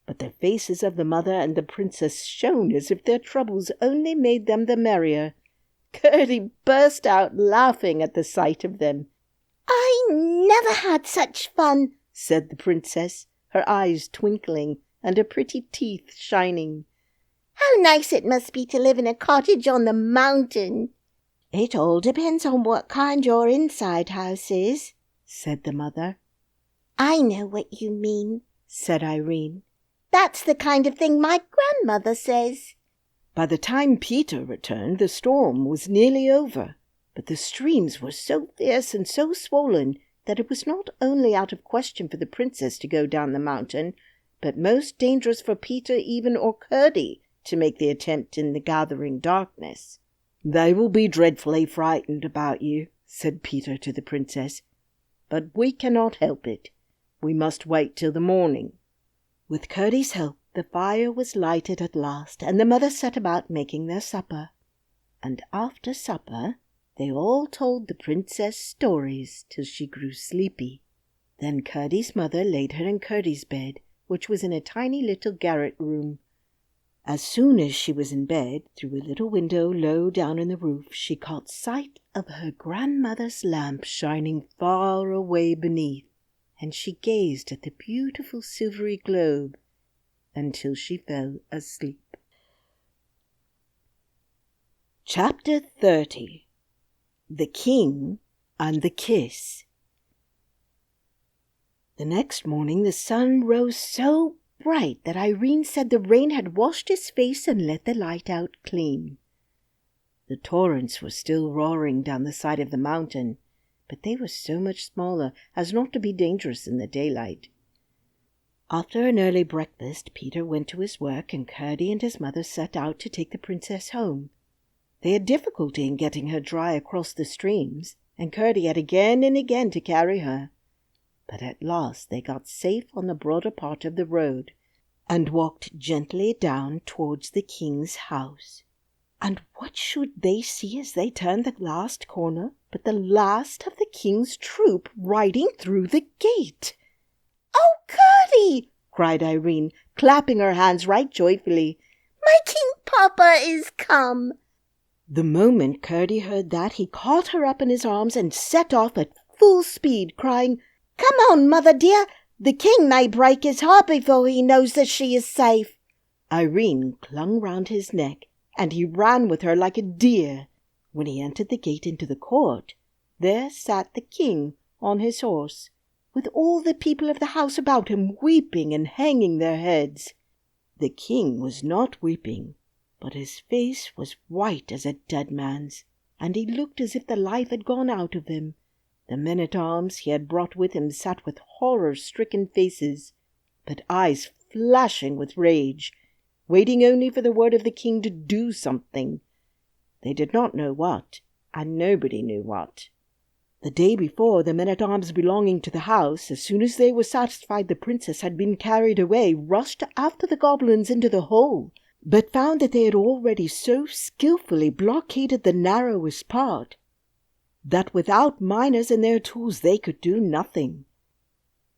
But the faces of the mother and the princess shone as if their troubles only made them the merrier. Curdie burst out laughing at the sight of them. "I never had such fun," said the princess, her eyes twinkling and her pretty teeth shining. "How nice it must be to live in a cottage on the mountain." "It all depends on what kind your inside house is," said the mother. "I know what you mean," said Irene. "That's the kind of thing my grandmother says." By the time Peter returned, the storm was nearly over, but the streams were so fierce and so swollen that it was not only out of question for the princess to go down the mountain, but most dangerous for Peter even or Curdie to make the attempt in the gathering darkness. "They will be dreadfully frightened about you," said Peter to the princess, "but we cannot help it. We must wait till the morning." With Curdie's help, the fire was lighted at last, and the mother set about making their supper. And after supper, they all told the princess stories till she grew sleepy. Then Curdie's mother laid her in Curdie's bed, which was in a tiny little garret room. As soon as she was in bed, through a little window low down in the roof, she caught sight of her grandmother's lamp shining far away beneath, and she gazed at the beautiful silvery globe until she fell asleep. Chapter 30. The King and the Kiss. The next morning the sun rose so bright that Irene said the rain had washed his face and let the light out clean. The torrents were still roaring down the side of the mountain, but they were so much smaller as not to be dangerous in the daylight. After an early breakfast, Peter went to his work, and Curdie and his mother set out to take the princess home. They had difficulty in getting her dry across the streams, and Curdie had again and again to carry her. But at last they got safe on the broader part of the road, and walked gently down towards the king's house. And what should they see as they turned the last corner but the last of the king's troop riding through the gate? "Oh, Curdie!" cried Irene, clapping her hands right joyfully. "My king papa is come." The moment Curdie heard that, he caught her up in his arms and set off at full speed, crying, "Come on, mother dear. The king may break his heart before he knows that she is safe." Irene clung round his neck, and he ran with her like a deer. When he entered the gate into the court, there sat the king on his horse, with all the people of the house about him weeping and hanging their heads. The king was not weeping, but his face was white as a dead man's, and he looked as if the life had gone out of him. The men-at-arms he had brought with him sat with horror-stricken faces, but eyes flashing with rage, waiting only for the word of the king to do something. They did not know what, and nobody knew what. The day before, the men-at-arms belonging to the house, as soon as they were satisfied the princess had been carried away, rushed after the goblins into the hole, but found that they had already so skilfully blockaded the narrowest part, that without miners and their tools they could do nothing.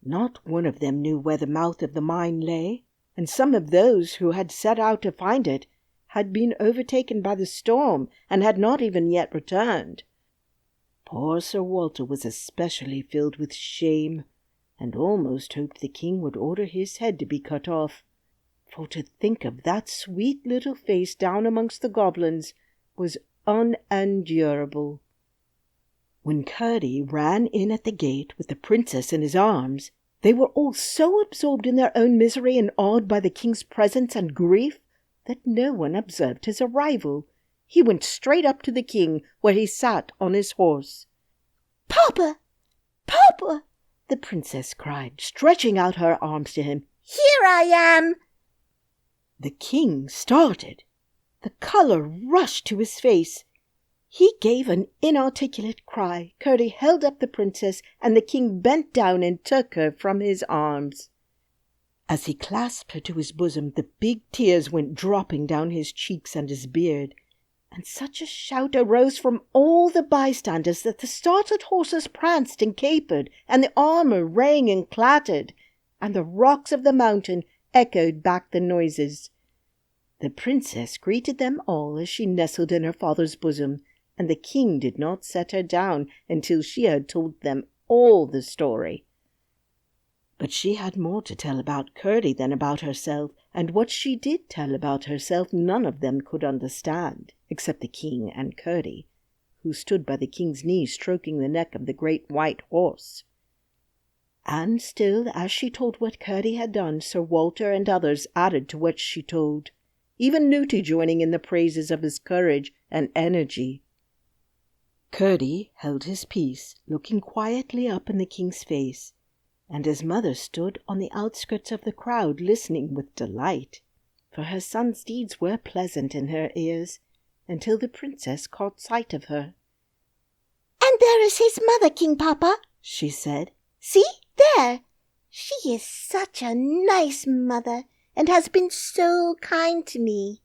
Not one of them knew where the mouth of the mine lay, and some of those who had set out to find it had been overtaken by the storm and had not even yet returned. Poor Sir Walter was especially filled with shame, and almost hoped the king would order his head to be cut off, for to think of that sweet little face down amongst the goblins was unendurable. When Curdie ran in at the gate with the princess in his arms, they were all so absorbed in their own misery and awed by the king's presence and grief that no one observed his arrival. He went straight up to the king, where he sat on his horse. "Papa! Papa!" the princess cried, stretching out her arms to him. "Here I am!" The king started. The colour rushed to his face. He gave an inarticulate cry. Curdie held up the princess, and the king bent down and took her from his arms. As he clasped her to his bosom, the big tears went dropping down his cheeks and his beard, and such a shout arose from all the bystanders that the startled horses pranced and capered, and the armour rang and clattered, and the rocks of the mountain echoed back the noises. The princess greeted them all as she nestled in her father's bosom, and the king did not set her down until she had told them all the story. But she had more to tell about Curdie than about herself, and what she did tell about herself none of them could understand, except the king and Curdie, who stood by the king's knee stroking the neck of the great white horse. And still, as she told what Curdie had done, Sir Walter and others added to what she told, even Looty joining in the praises of his courage and energy. Curdie held his peace, looking quietly up in the king's face, and his mother stood on the outskirts of the crowd listening with delight, for her son's deeds were pleasant in her ears, until the princess caught sight of her. "And there is his mother, King Papa," she said. "See, there! She is such a nice mother, and has been so kind to me."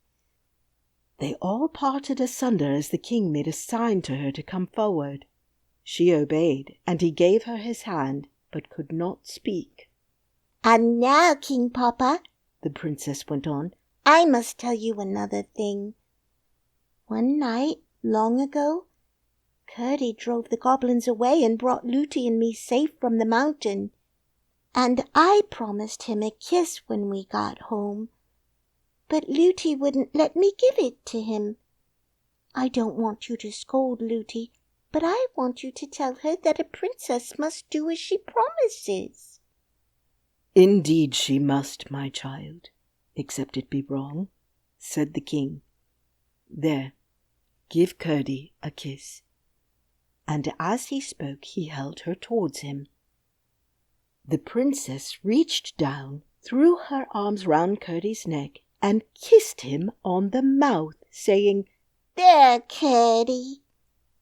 They all parted asunder as the king made a sign to her to come forward. She obeyed, and he gave her his hand, but could not speak. "And now, King Papa," the princess went on, "I must tell you another thing. One night, long ago, Curdie drove the goblins away and brought Looty and me safe from the mountain, and I promised him a kiss when we got home. But Looty wouldn't let me give it to him. I don't want you to scold Looty, but I want you to tell her that a princess must do as she promises." "Indeed she must, my child, except it be wrong," said the king. "There, give Curdie a kiss." And as he spoke he held her towards him. The princess reached down, threw her arms round Curdie's neck, and kissed him on the mouth, saying, "There, Curdie,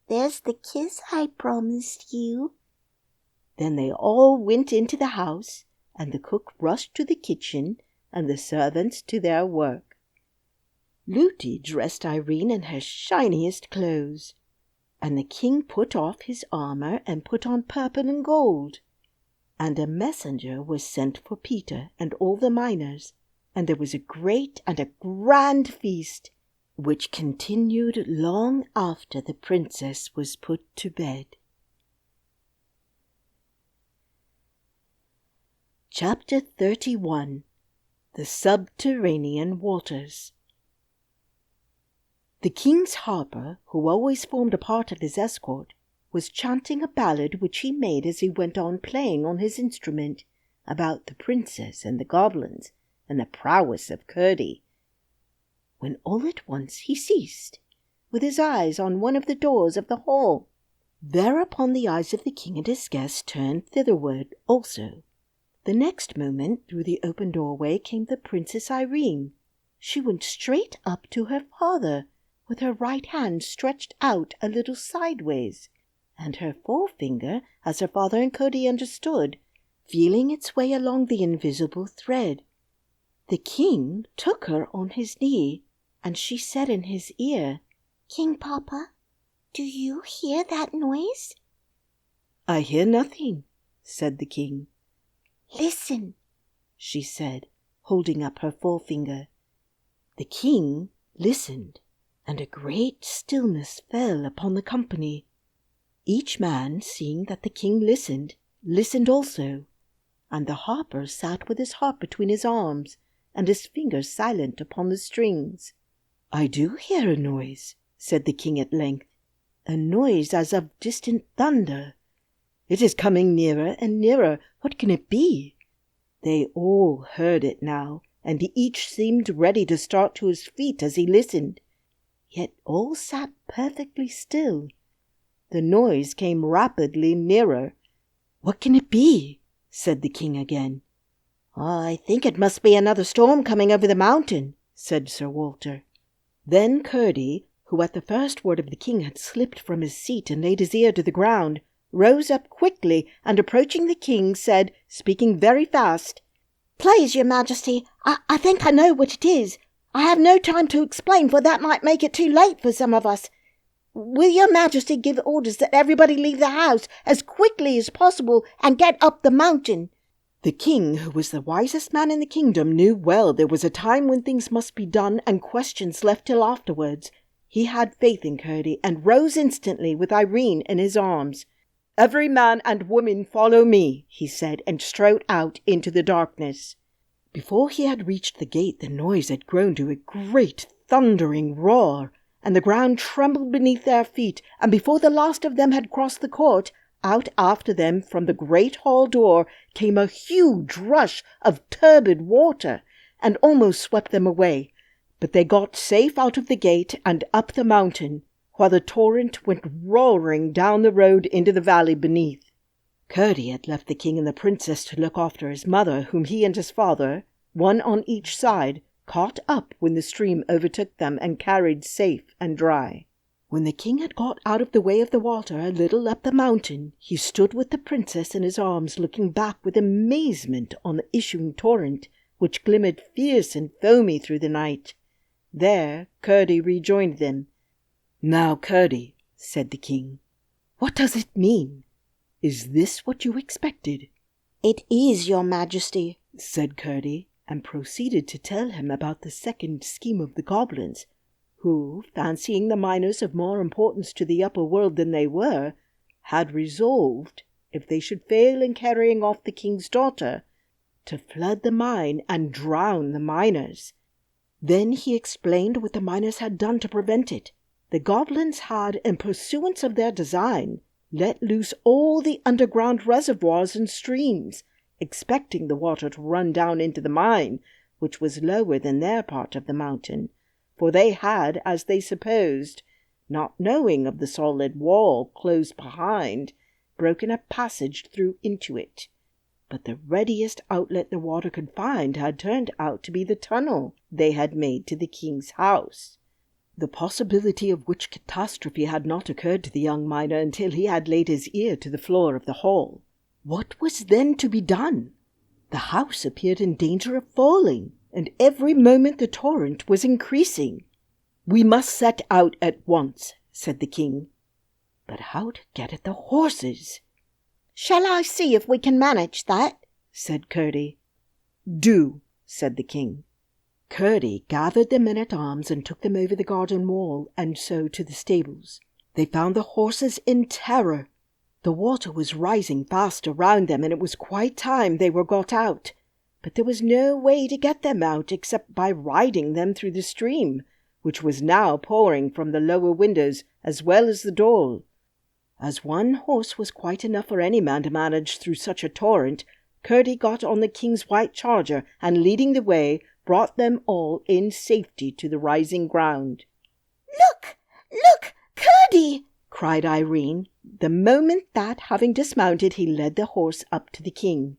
there's the kiss I promised you." Then they all went into the house, and the cook rushed to the kitchen, and the servants to their work. Looty dressed Irene in her shiniest clothes, and the king put off his armour and put on purple and gold, and a messenger was sent for Peter and all the miners, and there was a great and a grand feast, which continued long after the princess was put to bed. Chapter 31. The Subterranean Waters. The king's harper, who always formed a part of his escort, was chanting a ballad which he made as he went on playing on his instrument, about the princess and the goblins and the prowess of Curdie, when all at once he ceased, with his eyes on one of the doors of the hall. Thereupon the eyes of the king and his guests turned thitherward also. The next moment, through the open doorway came the Princess Irene. She went straight up to her father, with her right hand stretched out a little sideways, and her forefinger, as her father and Curdie understood, feeling its way along the invisible thread. The king took her on his knee, and she said in his ear, "King Papa, do you hear that noise?" "I hear nothing," said the king. "Listen," she said, holding up her forefinger. The king listened, and a great stillness fell upon the company. Each man, seeing that the king listened also, and the harper sat with his harp between his arms, and his fingers silent upon the strings. "I do hear a noise," said the king at length, "a noise as of distant thunder. It is coming nearer and nearer. What can it be?" They all heard it now, and each seemed ready to start to his feet as he listened. Yet all sat perfectly still. The noise came rapidly nearer. "What can it be?" said the king again. "I think it must be another storm coming over the mountain," said Sir Walter. Then Curdie, who at the first word of the king had slipped from his seat and laid his ear to the ground, rose up quickly, and approaching the king, said, speaking very fast, "Please, your majesty, I think I know what it is. I have no time to explain, for that might make it too late for some of us. Will your majesty give orders that everybody leave the house as quickly as possible and get up the mountain?" The king, who was the wisest man in the kingdom, knew well there was a time when things must be done and questions left till afterwards. He had faith in Curdie, and rose instantly with Irene in his arms. "Every man and woman follow me," he said, and strode out into the darkness. Before he had reached the gate, the noise had grown to a great thundering roar, and the ground trembled beneath their feet, and before the last of them had crossed the court, out after them from the great hall door came a huge rush of turbid water, and almost swept them away. But they got safe out of the gate and up the mountain, while the torrent went roaring down the road into the valley beneath. Curdie had left the king and the princess to look after his mother, whom he and his father, one on each side, caught up when the stream overtook them and carried safe and dry. When the king had got out of the way of the water a little up the mountain, he stood with the princess in his arms, looking back with amazement on the issuing torrent, which glimmered fierce and foamy through the night. There Curdie rejoined them. "Now, Curdie," said the king, "what does it mean? Is this what you expected?" "It is, your majesty," said Curdie, and proceeded to tell him about the second scheme of the goblins, who, fancying the miners of more importance to the upper world than they were, had resolved, if they should fail in carrying off the king's daughter, to flood the mine and drown the miners. Then he explained what the miners had done to prevent it. The goblins had, in pursuance of their design, let loose all the underground reservoirs and streams, expecting the water to run down into the mine, which was lower than their part of the mountain, for they had, as they supposed, not knowing of the solid wall close behind, broken a passage through into it. But the readiest outlet the water could find had turned out to be the tunnel they had made to the king's house, the possibility of which catastrophe had not occurred to the young miner until he had laid his ear to the floor of the hall. What was then to be done? The house appeared in danger of falling, and every moment the torrent was increasing. "We must set out at once," said the king. "But how to get at the horses?" "Shall I see if we can manage that?" said Curdie. "Do," said the king. Curdie gathered the men-at-arms and took them over the garden wall, and so to the stables. They found the horses in terror. The water was rising fast around them, and it was quite time they were got out. but there was no way to get them out except by riding them through the stream, which was now pouring from the lower windows as well as the door. As one horse was quite enough for any man to manage through such a torrent, Curdie got on the king's white charger, and leading the way, brought them all in safety to the rising ground. "Look! Look! Curdie!" cried Irene, the moment that, having dismounted, he led the horse up to the king.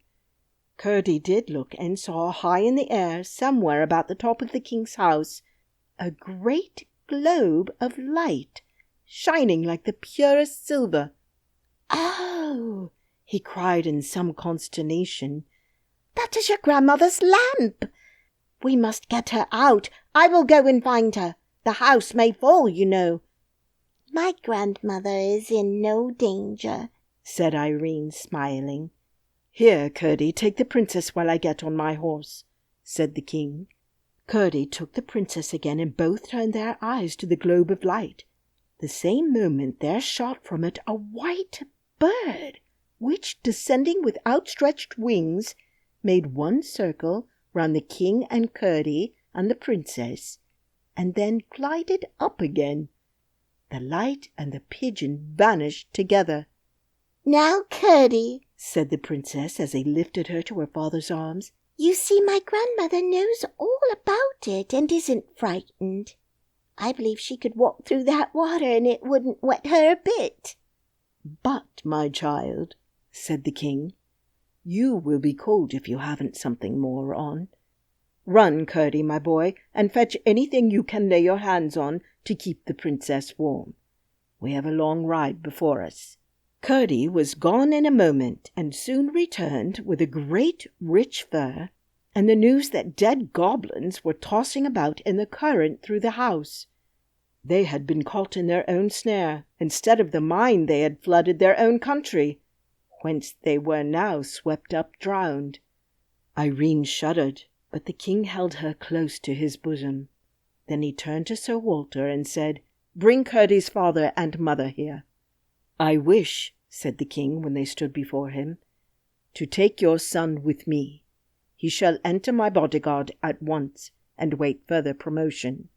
Curdie did look, and saw high in the air, somewhere about the top of the king's house, a great globe of light, shining like the purest silver. "Oh!" he cried in some consternation. "That is your grandmother's lamp. We must get her out. I will go and find her. The house may fall, you know." "My grandmother is in no danger," said Irene, smiling. "Here, Curdie, take the princess while I get on my horse," said the king. Curdie took the princess again, and both turned their eyes to the globe of light. The same moment there shot from it a white bird, which, descending with outstretched wings, made one circle round the king and Curdie and the princess, and then glided up again. The light and the pigeon vanished together. "Now, Curdie," said the princess as they lifted her to her father's arms, "you see my grandmother knows all about it and isn't frightened. I believe she could walk through that water and it wouldn't wet her a bit." "But, my child," said the king, "you will be cold if you haven't something more on. Run, Curdie, my boy, and fetch anything you can lay your hands on to keep the princess warm. We have a long ride before us." Curdie was gone in a moment, and soon returned with a great rich fur, and the news that dead goblins were tossing about in the current through the house. They had been caught in their own snare. Instead of the mine, they had flooded their own country, whence they were now swept up drowned. Irene shuddered, but the king held her close to his bosom. Then he turned to Sir Walter and said, "Bring Curdie's father and mother here." "I wish," said the king when they stood before him, "to take your son with me. He shall enter my bodyguard at once and wait further promotion."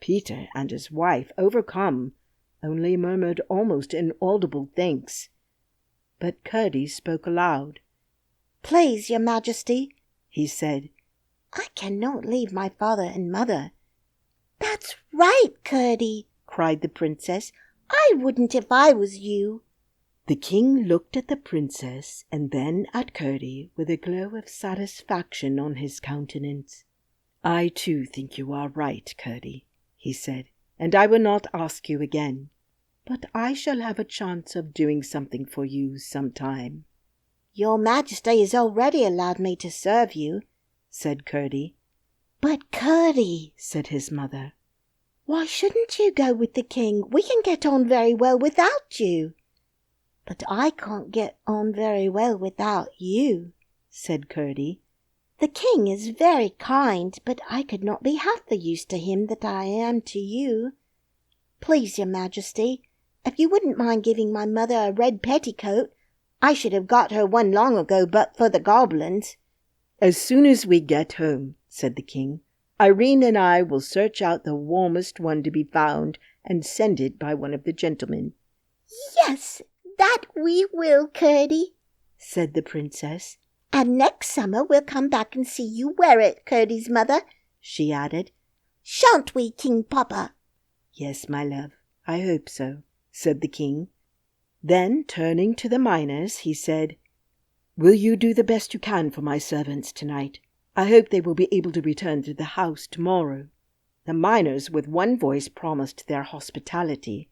Peter and his wife, overcome, only murmured almost inaudible thanks. But Curdie spoke aloud. "Please, your majesty," he said, "I cannot leave my father and mother." "That's right, Curdie," cried the princess. "I wouldn't if I was you." The king looked at the princess and then at Curdie with a glow of satisfaction on his countenance. "I too think you are right, Curdie," he said, "and I will not ask you again. But I shall have a chance of doing something for you sometime." "Your majesty has already allowed me to serve you," said Curdie. "But Curdie," said his mother, "why shouldn't you go with the king? We can get on very well without you." "But I can't get on very well without you," said Curdie. "The king is very kind, but I could not be half the use to him that I am to you. Please, your majesty, if you wouldn't mind giving my mother a red petticoat, I should have got her one long ago but for the goblins." "As soon as we get home," said the king, "Irene and I will search out the warmest one to be found and send it by one of the gentlemen." "Yes, that we will, Curdie," said the princess. "And next summer we'll come back and see you wear it, Curdie's mother," she added. "Shan't we, King Papa?" "Yes, my love, I hope so," said the king. Then, turning to the miners, he said, "Will you do the best you can for my servants tonight? I hope they will be able to return to the house tomorrow." The miners with one voice promised their hospitality.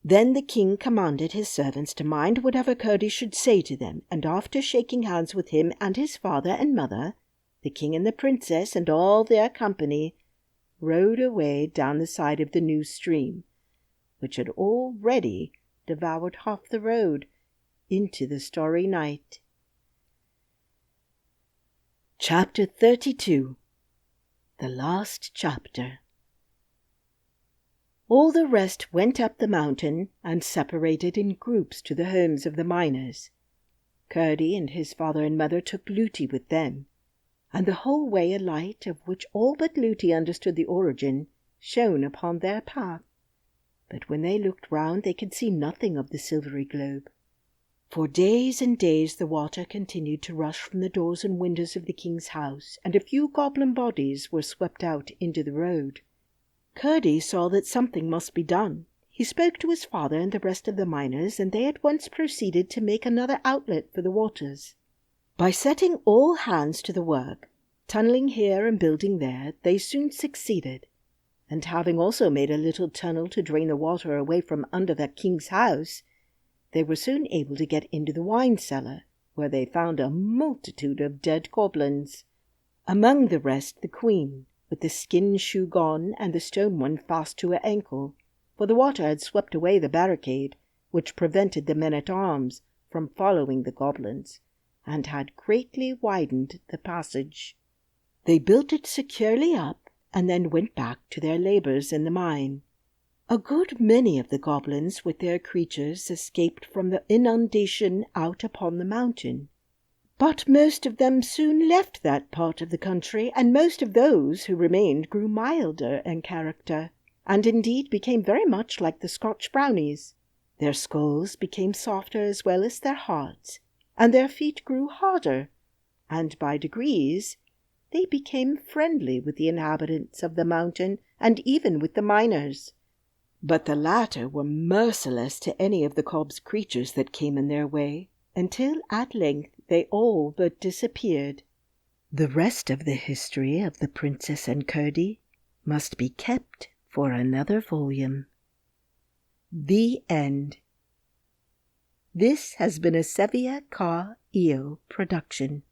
Then the king commanded his servants to mind whatever Curdie should say to them, and after shaking hands with him and his father and mother, the king and the princess and all their company rode away down the side of the new stream, which had already devoured half the road, into the starry night. Chapter 32. The Last Chapter. All the rest went up the mountain and separated in groups to the homes of the miners. Curdie and his father and mother took Lootie with them. and the whole way a light, of which all but Looty understood the origin, shone upon their path. But when they looked round they could see nothing of the silvery globe. For days and days the water continued to rush from the doors and windows of the king's house, and a few goblin bodies were swept out into the road. Curdie saw that something must be done. He spoke to his father and the rest of the miners, and they at once proceeded to make another outlet for the waters. By setting all hands to the work, tunnelling here and building there, they soon succeeded, and having also made a little tunnel to drain the water away from under the king's house, they were soon able to get into the wine cellar, where they found a multitude of dead goblins. Among the rest the queen, with the skin shoe gone and the stone one fast to her ankle, for the water had swept away the barricade, which prevented the men-at-arms from following the goblins, and had greatly widened the passage. They built it securely up, and then went back to their labours in the mine. A good many of the goblins with their creatures escaped from the inundation out upon the mountain, but most of them soon left that part of the country, and most of those who remained grew milder in character, and indeed became very much like the Scotch brownies. Their skulls became softer as well as their hearts, and their feet grew harder, and by degrees they became friendly with the inhabitants of the mountain and even with the miners. But the latter were merciless to any of the cob's creatures that came in their way, until at length they all but disappeared. The rest of the history of the Princess and Curdie must be kept for another volume. The End. This has been a Sevilla Car EO production.